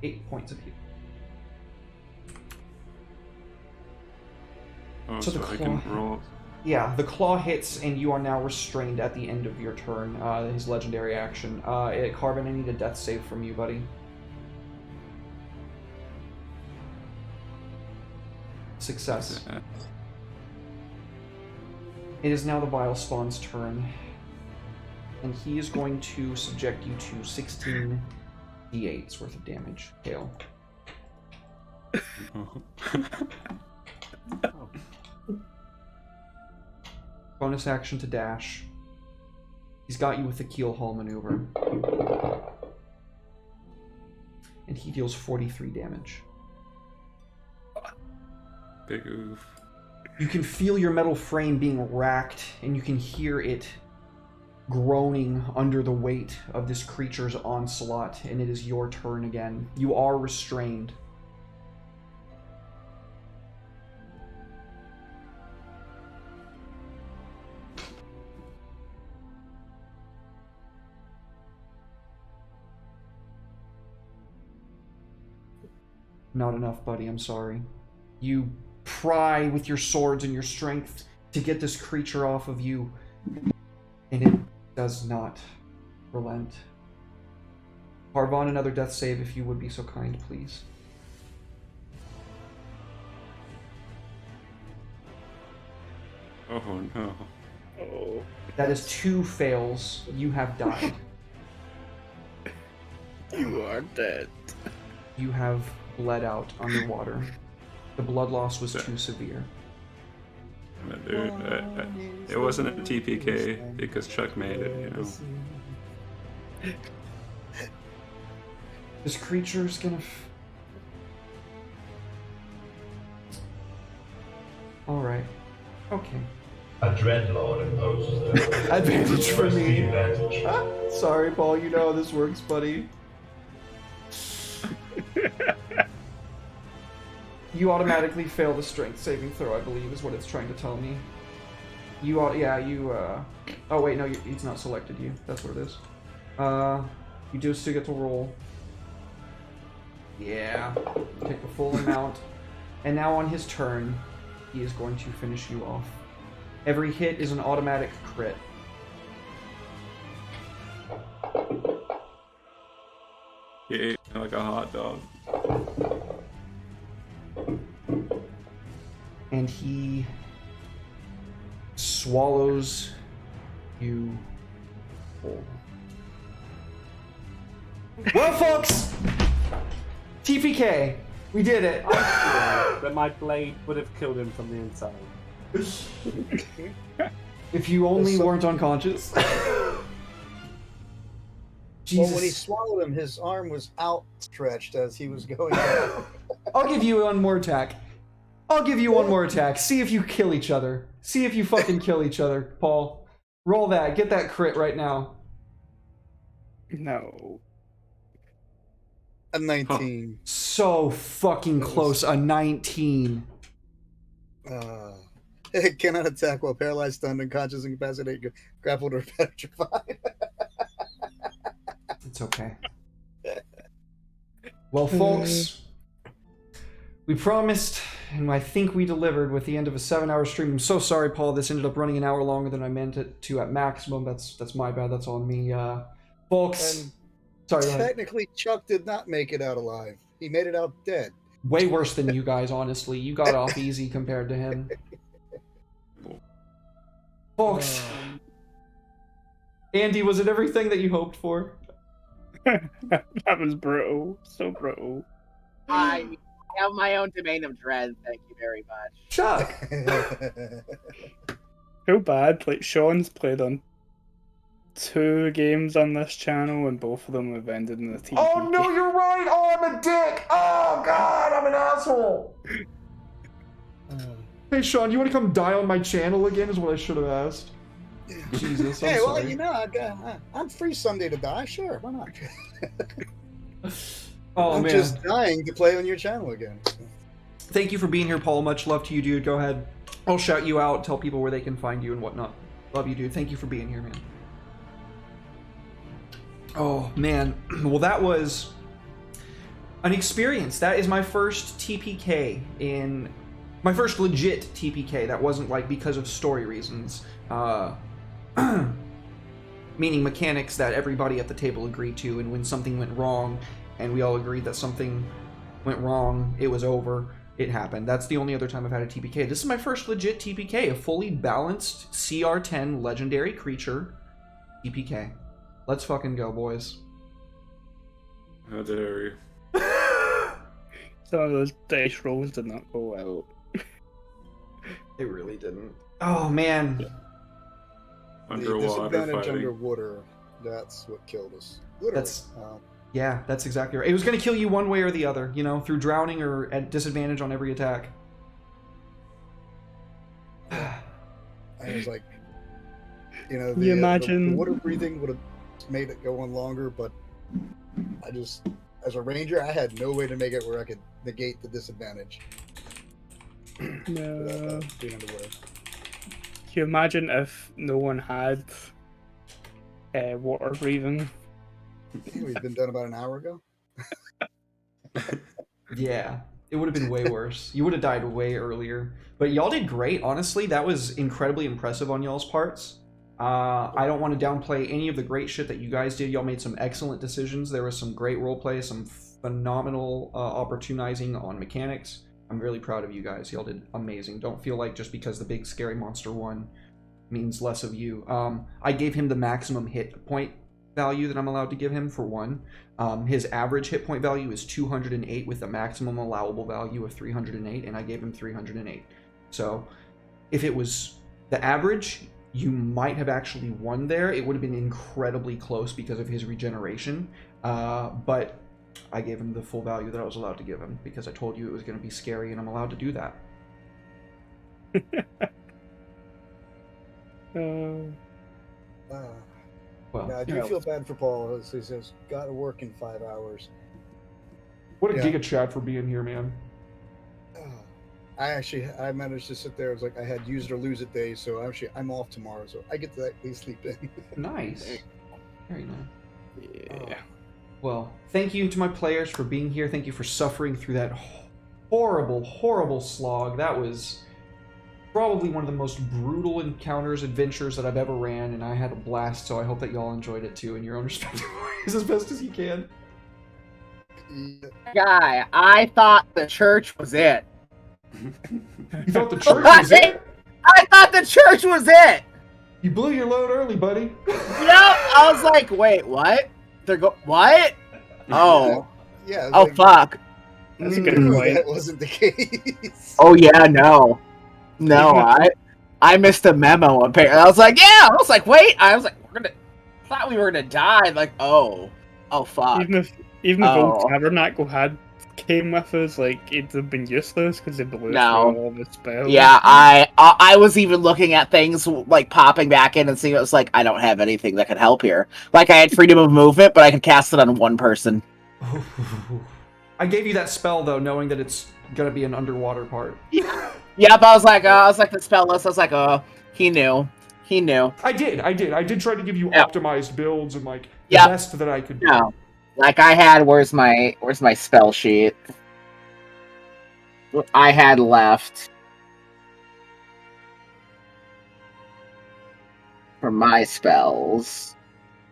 Eight points of heal. Oh, So so the I can claw- roll. Yeah, the claw hits, and you are now restrained at the end of your turn. His legendary action. Carvin, I need a death save from you, buddy. Success. It is now the Vile Spawn's turn, and he is going to subject you to 16 d8s worth of damage. Hail. Bonus action to dash. He's got you with the keel haul maneuver. And he deals 43 damage. Big oof. You can feel your metal frame being racked, and you can hear it groaning under the weight of this creature's onslaught, and it is your turn again. You are restrained. Not enough, buddy, I'm sorry. You pry with your swords and your strength to get this creature off of you, and it does not relent. Harvon, another death save if you would be so kind, please. Oh no. Oh. That is 2 fails. You have died. You are dead. You have bled out underwater. The blood loss was too severe. Dude, it wasn't a TPK because Chuck made it, you know. This creature's gonna... Alright. Okay. A dreadlord imposes the Advantage for Press the me. advantage. Sorry, Paul, you know how this works, buddy. You automatically fail the strength saving throw, I believe, is what it's trying to tell me. You, oh wait, no, it's not selected you. That's what it is. You do still get to roll. Yeah, take the full amount. And now on his turn, he is going to finish you off. Every hit is an automatic crit. He ate me like a hot dog. And he swallows you whole. Well, folks, TPK, we did it. But my blade would have killed him from the inside. If you only weren't unconscious. Jesus. Well, when he swallowed him, his arm was outstretched as he was going down. I'll give you one more attack. See if you kill each other. See if you fucking kill each other, Paul. Roll that. Get that crit right now. No. A 19. So fucking close. A 19. It cannot attack while paralyzed, stunned, unconscious, incapacitated, grappled, or petrified. It's okay. Well, folks, we promised, and I think we delivered with the end of a 7-hour stream. I'm so sorry, Paul. This ended up running an hour longer than I meant it to at maximum. That's my bad. That's on me. Folks, And sorry. technically, Chuck did not make it out alive. He made it out dead. Way worse than you guys, honestly. You got off easy compared to him. Folks, Andy, was it everything that you hoped for? That was brutal. So brutal. I have my own domain of dread. Thank you very much. Chuck! Too bad. Like, Sean's played on 2 games on this channel, and both of them have ended in a TPK. Oh, no, you're right! Oh, I'm a dick! Oh, God, I'm an asshole! Hey, Sean, you want to come die on my channel again, is what I should have asked. Jesus, I'm hey, well, sorry. you know, I'm free Sunday to die. Sure, why not? Oh, I'm man. just dying to play on your channel again. Thank you for being here, Paul. Much love to you, dude. Go ahead. I'll shout you out, tell people where they can find you and whatnot. Love you, dude. Thank you for being here, man. Oh, man. Well, that was an experience. That is my first TPK in... My first legit TPK. That wasn't, like, because of story reasons. Meaning mechanics that everybody at the table agreed to, and when something went wrong, and we all agreed that something went wrong, it was over, it happened. That's the only other time I've had a TPK. This is my first legit TPK, a fully balanced CR10 legendary creature TPK. Let's fucking go, boys. How dare you? Some of those dice rolls did not go well. They really didn't. Oh, man. Underwater the disadvantage fighting. underwater, that's what killed us. Literally. Yeah, that's exactly right. It was going to kill you one way or the other, you know, through drowning or at disadvantage on every attack. I was like, you know, you imagine the water breathing would have made it go on longer, but I just, as a ranger, I had no way to make it where I could negate the disadvantage. No. Being underwater. Can you imagine if no one had water breathing? We've been done about an hour ago. Yeah, it would have been way worse. You would have died way earlier. But y'all did great, honestly. That was incredibly impressive on y'all's parts. I don't want to downplay any of the great shit that you guys did. Y'all made some excellent decisions. There was some great roleplay, some phenomenal opportunizing on mechanics. I'm really proud of you guys. Y'all did amazing. Don't feel like just because the big scary monster won means less of you. I gave him the maximum hit point value that I'm allowed to give him for one. His average hit point value is 208 with a maximum allowable value of 308, and I gave him 308. So if it was the average, you might have actually won there. It would have been incredibly close because of his regeneration. But I gave him the full value that I was allowed to give him because I told you it was going to be scary, and I'm allowed to do that. Well, yeah, I do feel bad for Paul. He says, got to work in 5 hours. What a Giga Chad for being here, man. I managed to sit there. It was like I had use it or lose it days, so actually I'm off tomorrow, so I get to at least sleep in. Nice. Very nice. Yeah. Well, thank you to my players for being here. Thank you for suffering through that horrible, horrible slog. That was probably one of the most brutal encounters, adventures that I've ever ran, and I had a blast, so I hope that y'all enjoyed it too in your own respective ways as best as you can. Guy, I thought the church was it. You thought the church was it? I thought the church was it! You blew your load early, buddy. Yep, I was like, wait, what? What? Oh. Yeah. Oh, like, fuck. That's a good point. That wasn't the case. Oh, yeah, no. No, I missed a memo. Apparently. I was like, yeah. I was like, wait. I was like, thought we were gonna die. Like, oh, fuck. Even if Old Tabernacle had came with us, like, it'd have been useless because they blew No. through all the spells. Yeah, I was even looking at things, like, popping back in and seeing it was like, I don't have anything that could help here. Like, I had freedom of movement, but I could cast it on one person. I gave you that spell, though, knowing that it's gonna be an underwater part. Yep, I was like the spell list, I was like, oh, he knew. I did try to give you optimized builds and, like, the best that I could do. No. Like, I had, where's my spell sheet? I had left for my spells,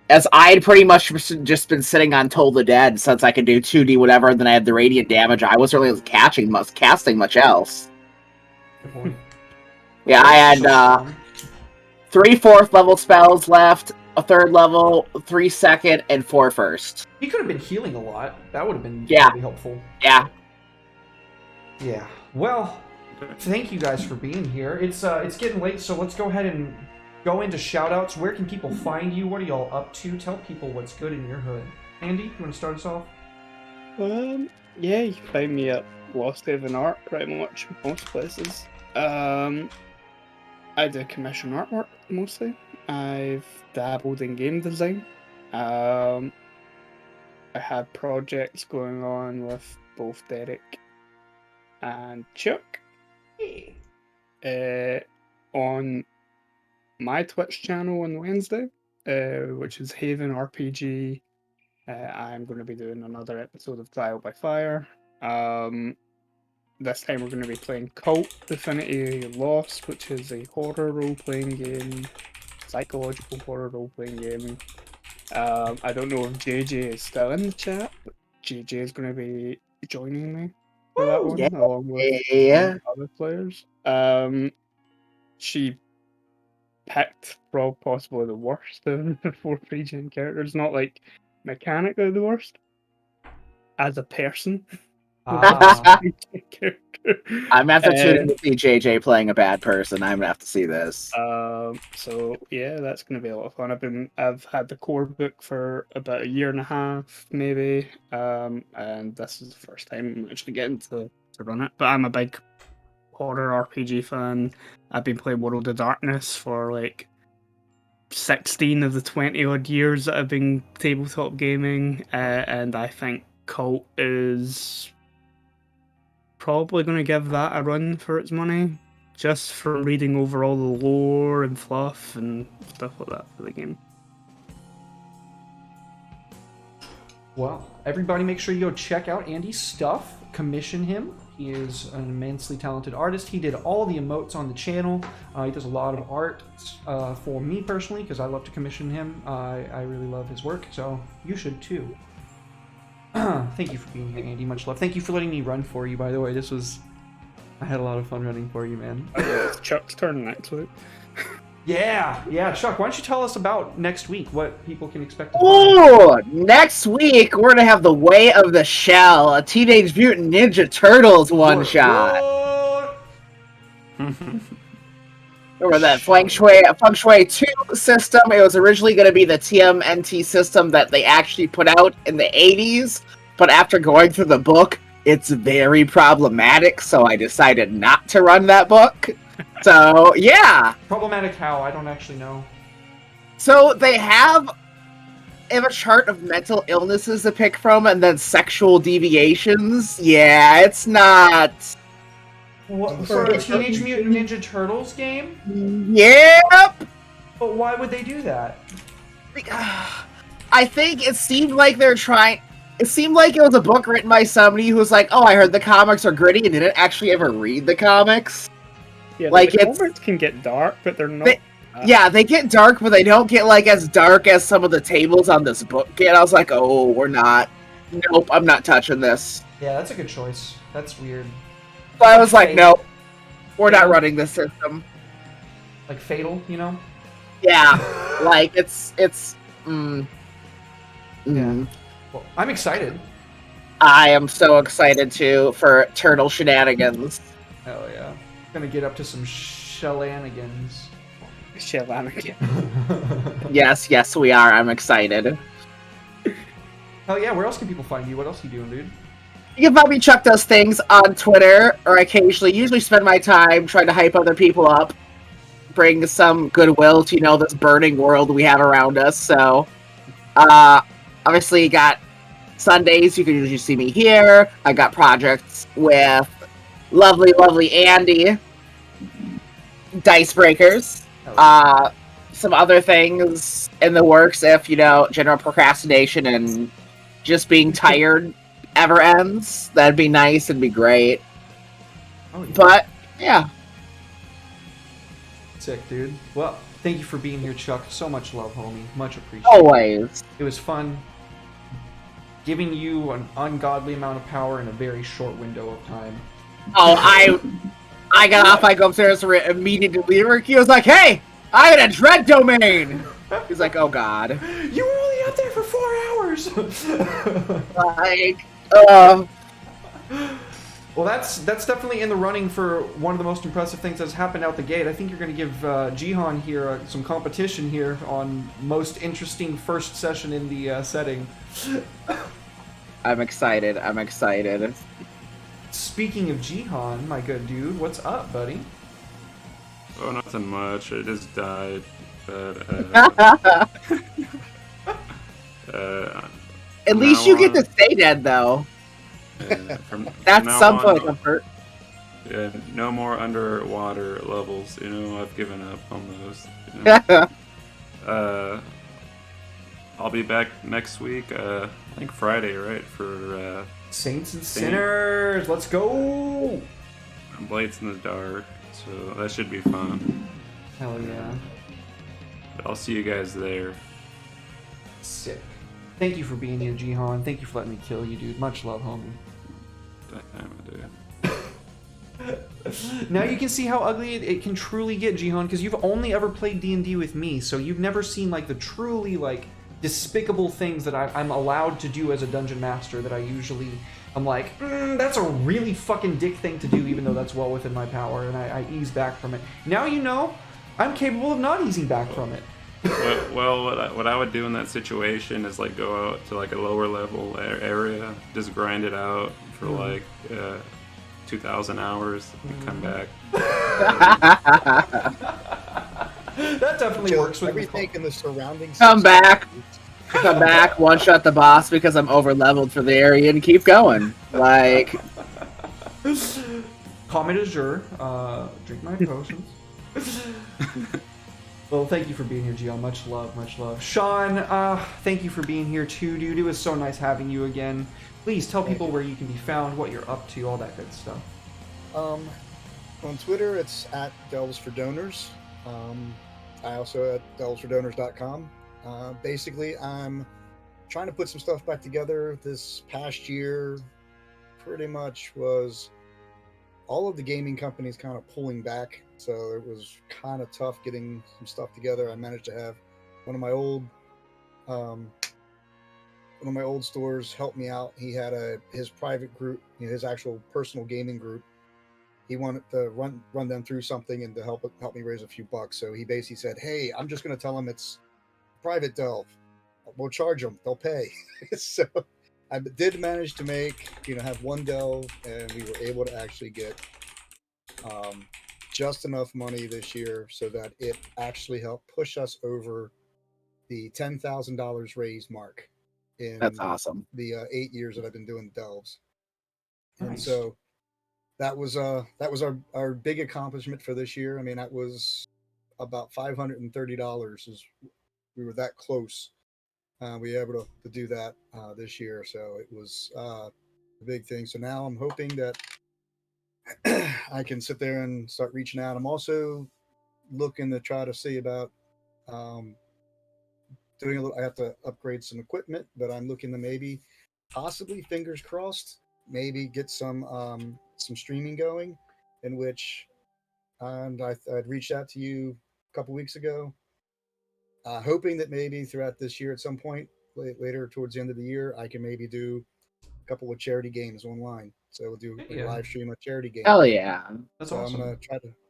as I'd pretty much just been sitting on Toll the Dead since I could do 2D whatever, and then I had the radiant damage. I wasn't really casting much else. Good point. Yeah, I had 3 4th level spells left, a 3rd level, 3 2nd, and 4 1st. You could have been healing a lot. That would have been really helpful. Yeah. Yeah. Well, thank you guys for being here. It's getting late, so let's go ahead and go into shoutouts. Where can people find you? What are y'all up to? Tell people what's good in your hood. Andy, you want to start us off? Yeah, you can find me at Lost Haven Art pretty much most places. I do commission artwork mostly. I've dabbled in game design. I have projects going on with both Derek and Chuck. On my Twitch channel on Wednesday, which is Haven RPG, I'm going to be doing another episode of Trial by Fire. This time we're going to be playing Cult Divinity Lost, which is a horror role-playing game, psychological horror role-playing game. I don't know if JJ is still in the chat, but JJ is going to be joining me for that one, along with other players. She picked possibly the worst of the 4 pre-gen characters, not like mechanically the worst, as a person. I'm gonna have to tune in to see JJ playing a bad person. I'm gonna have to see this. So yeah, that's gonna be a lot of fun. I've had the core book for about 1.5 years, maybe. And this is the first time I'm actually getting to run it. But I'm a big horror RPG fan. I've been playing World of Darkness for like 16 of the 20 odd years that I've been tabletop gaming, and I think Cult is probably going to give that a run for its money, just from reading over all the lore and fluff and stuff like that for the game. Well, everybody make sure you go check out Andy's stuff, commission him. He is an immensely talented artist. He did all the emotes on the channel. He does a lot of art for me personally, because I love to commission him. I really love his work, so you should too. Thank you for being here, Andy. Much love. Thank you for letting me run for you, by the way. I had a lot of fun running for you, man. It's Chuck's turn next week. Yeah. Chuck, why don't you tell us about next week, what people can expect to find? Next week, we're going to have The Way of the Shell, a Teenage Mutant Ninja Turtles one-shot. Remember that Feng Shui 2 system? It was originally going to be the TMNT system that they actually put out in the 80s, but after going through the book, it's very problematic, so I decided not to run that book. So, yeah. Problematic how? I don't actually know. So, they have a chart of mental illnesses to pick from, and then sexual deviations. Yeah, it's not... What, for a Teenage Mutant Ninja Turtles game? Yep! But why would they do that? I think it seemed like they're trying... It seemed like it was a book written by somebody who was like, oh, I heard the comics are gritty, and didn't actually ever read the comics. Yeah, like the comics can get dark, but they're not... Yeah, they get dark, but they don't get, like, as dark as some of the tables on this book get. I was like, oh, we're not... Nope, I'm not touching this. Yeah, that's a good choice. That's weird. So I was like, nope, we're not running this system. Like Fatal, you know? Yeah, like, it's. Yeah. Well, I'm excited. I am so excited, too, for Turtle shenanigans. Hell yeah. Gonna get up to some shenanigans. Yes, we are. I'm excited. Hell yeah, where else can people find you? What else are you doing, dude? You can find me Chuck Does Things on Twitter, or usually spend my time trying to hype other people up, bring some goodwill to, this burning world we have around us. So, obviously, you got Sundays, you can usually see me here. I got projects with lovely Andy, Dice Breakers, some other things in the works if, general procrastination and just being tired ever ends. That'd be nice and be great. Oh, yeah. But, yeah. Sick, dude. Well, thank you for being here, Chuck. So much love, homie. Much appreciated. Always. It was fun giving you an ungodly amount of power in a very short window of time. Oh, I got off, I go upstairs immediately. He was like, hey, I had a dread domain. He's like, oh god. You were only out there for 4 hours. Well, that's definitely in the running for one of the most impressive things that's happened out the gate. I think you're going to give Jihan here some competition here on most interesting first session in the setting. I'm excited. Speaking of Jihan, my good dude, what's up, buddy? Oh, nothing much. I just died. But, at least you get to stay dead, though. That's some sort of comfort. Yeah, no more underwater levels. I've given up on those. I'll be back next week. I think Friday, right? For Saints and Sinners. Let's go. Blades in the Dark. So that should be fun. Hell yeah. But I'll see you guys there. Sick. Thank you for being here, Jihan. Thank you for letting me kill you, dude. Much love, homie. Now you can see how ugly it can truly get, Jihan, because you've only ever played D&D with me, so you've never seen the truly despicable things that I'm allowed to do as a dungeon master that I usually I'm like, that's a really fucking dick thing to do, even though that's well within my power, and I ease back from it. Now I'm capable of not easing back from it. Well, what I would do in that situation is go out to a lower level area, just grind it out for 2,000 hours, and come back. That definitely works with everything in the surroundings. Come back, one shot the boss because I'm over leveled for the area, and keep going. Comment is your drink my potions. Well, thank you for being here, Gio. Much love, much love. Sean, thank you for being here too, dude. It was so nice having you again. Please tell people where you can be found, what you're up to, all that good stuff. On Twitter, it's at Delves for Donors. I also at delvesfordonors.com. Basically, I'm trying to put some stuff back together. This past year pretty much was all of the gaming companies kind of pulling back, so it was kind of tough getting some stuff together. I managed to have one of my old stores help me out. He had his private group, his actual personal gaming group. He wanted to run them through something and to help me raise a few bucks. So he basically said, "Hey, I'm just going to tell them it's private delve. We'll charge them. They'll pay." So I did manage to have one delve, and we were able to actually get just enough money this year so that it actually helped push us over the $10,000 raised mark. That's awesome. The 8 years that I've been doing delves, Nice. And so that was our big accomplishment for this year. I mean, that was about $530. We were that close. We were able to do that this year, so it was a big thing. So now I'm hoping that I can sit there and start reaching out. I'm also looking to try to see about doing a little. I have to upgrade some equipment, but I'm looking to possibly, fingers crossed, maybe get some streaming going, in which I'd reached out to you a couple weeks ago, hoping that maybe throughout this year at some point later towards the end of the year, I can maybe do a couple of charity games online. So we'll do a live stream of charity games. Hell yeah. That's so awesome. I'm gonna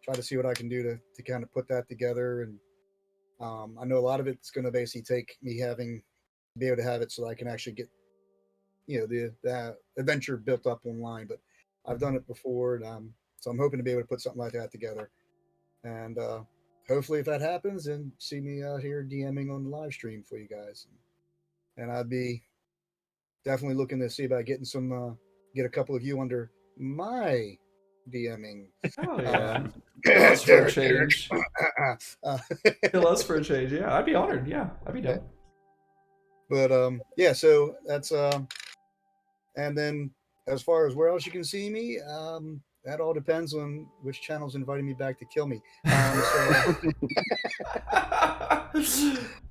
try to see what I can do to kind of put that together. And I know a lot of it's gonna basically take me having to be able to have it so that I can actually get the adventure built up online. But I've done it before, and so I'm hoping to be able to put something like that together. And hopefully, if that happens, then see me out here DMing on the live stream for you guys. And I'd be definitely looking to see about getting get a couple of you under my DMing. Oh yeah, kill us for a change. Kill us for a change. Yeah, I'd be honored. Yeah, I'd be down. But yeah, so that's and then as far as where else you can see me, that all depends on which channel's inviting me back to kill me.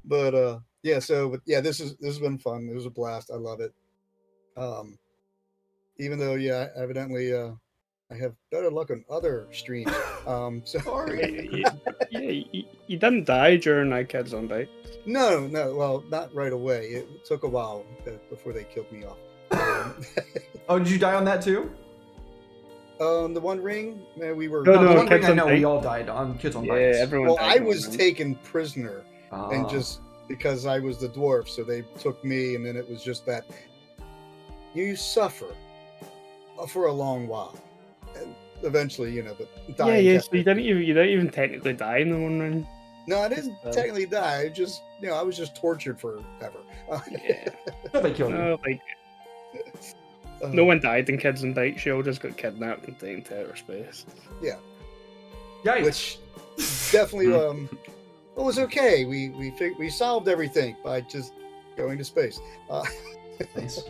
But yeah, this has been fun. It was a blast. I love it. Even though, yeah, evidently, I have better luck on other streams. Sorry. You didn't die during Kids on Bikes. No, well, not right away. It took a while before they killed me off. Oh, did you die on that too? The One Ring, man, we were. No, the One Ring, I know we all died on Kids on Bikes. Yeah, everyone. Well, I was taken prisoner, and just because I was the dwarf, so they took me, and then it was just that you suffer for a long while, and eventually, but dying. Yeah. So you don't even technically die in the One Ring. No, I didn't technically die. I just, I was just tortured forever. Yeah. They killed you. No one died in Kids on Bikes. She all just got kidnapped and taken to outer space. Yeah. Yikes. Which definitely it was okay. We solved everything by just going to space. Nice.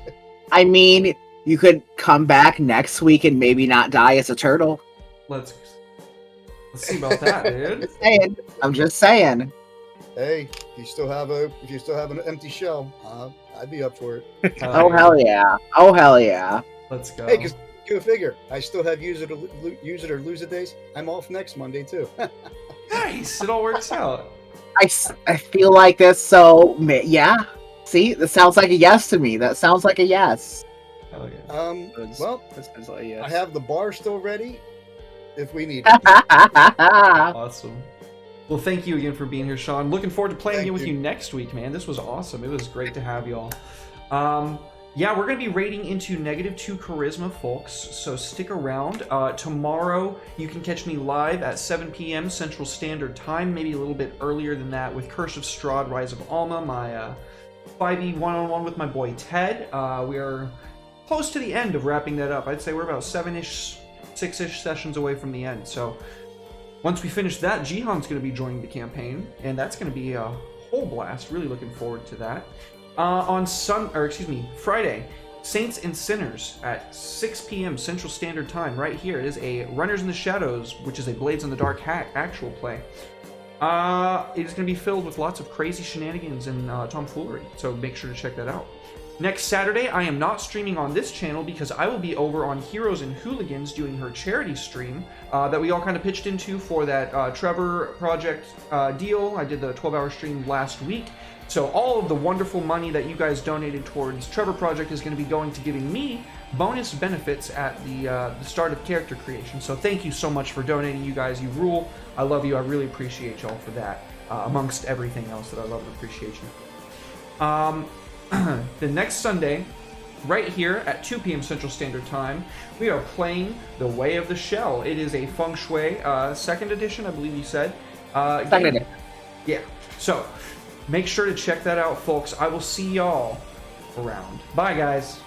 I mean, you could come back next week and maybe not die as a turtle. Let's see about that, dude. I'm just saying. Hey, if you still have an empty shell, I'd be up for it. Oh hell yeah! Oh hell yeah! Let's go. Hey, because go figure, I still have use it or lose it days. I'm off next Monday too. Nice. It all works out. I feel like this. So yeah. See, that sounds like a yes to me. That sounds like a yes. Hell yeah. Well, I have the bar still ready if we need it. Awesome. Well, thank you again for being here, Sean. Looking forward to playing with you next week, man. This was awesome. It was great to have y'all. Yeah, we're going to be raiding into -2 charisma, folks, so stick around. Tomorrow, you can catch me live at 7 p.m. Central Standard Time, maybe a little bit earlier than that, with Curse of Strahd, Rise of Alma, my 5e one-on-one with my boy Ted. We are close to the end of wrapping that up. I'd say we're about 7-ish, 6-ish sessions away from the end, so once we finish that, Jihan's going to be joining the campaign, and that's going to be a whole blast. Really looking forward to that. On Friday, Saints and Sinners at 6 p.m. Central Standard Time. Right here, it is a Runners in the Shadows, which is a Blades in the Dark hack actual play. It is going to be filled with lots of crazy shenanigans and tomfoolery, so make sure to check that out. Next Saturday, I am not streaming on this channel because I will be over on Heroes and Hooligans doing her charity stream that we all kind of pitched into for that Trevor Project deal. I did the 12-hour stream last week. So all of the wonderful money that you guys donated towards Trevor Project is going to be going to giving me bonus benefits at the start of character creation. So thank you so much for donating, you guys. You rule. I love you. I really appreciate y'all for that, amongst everything else that I love and appreciate you. The next Sunday, right here at 2 p.m. Central Standard Time, we are playing The Way of the Shell. It is a Feng Shui 2nd edition, I believe you said. Second edition. Yeah. So make sure to check that out, folks. I will see y'all around. Bye, guys.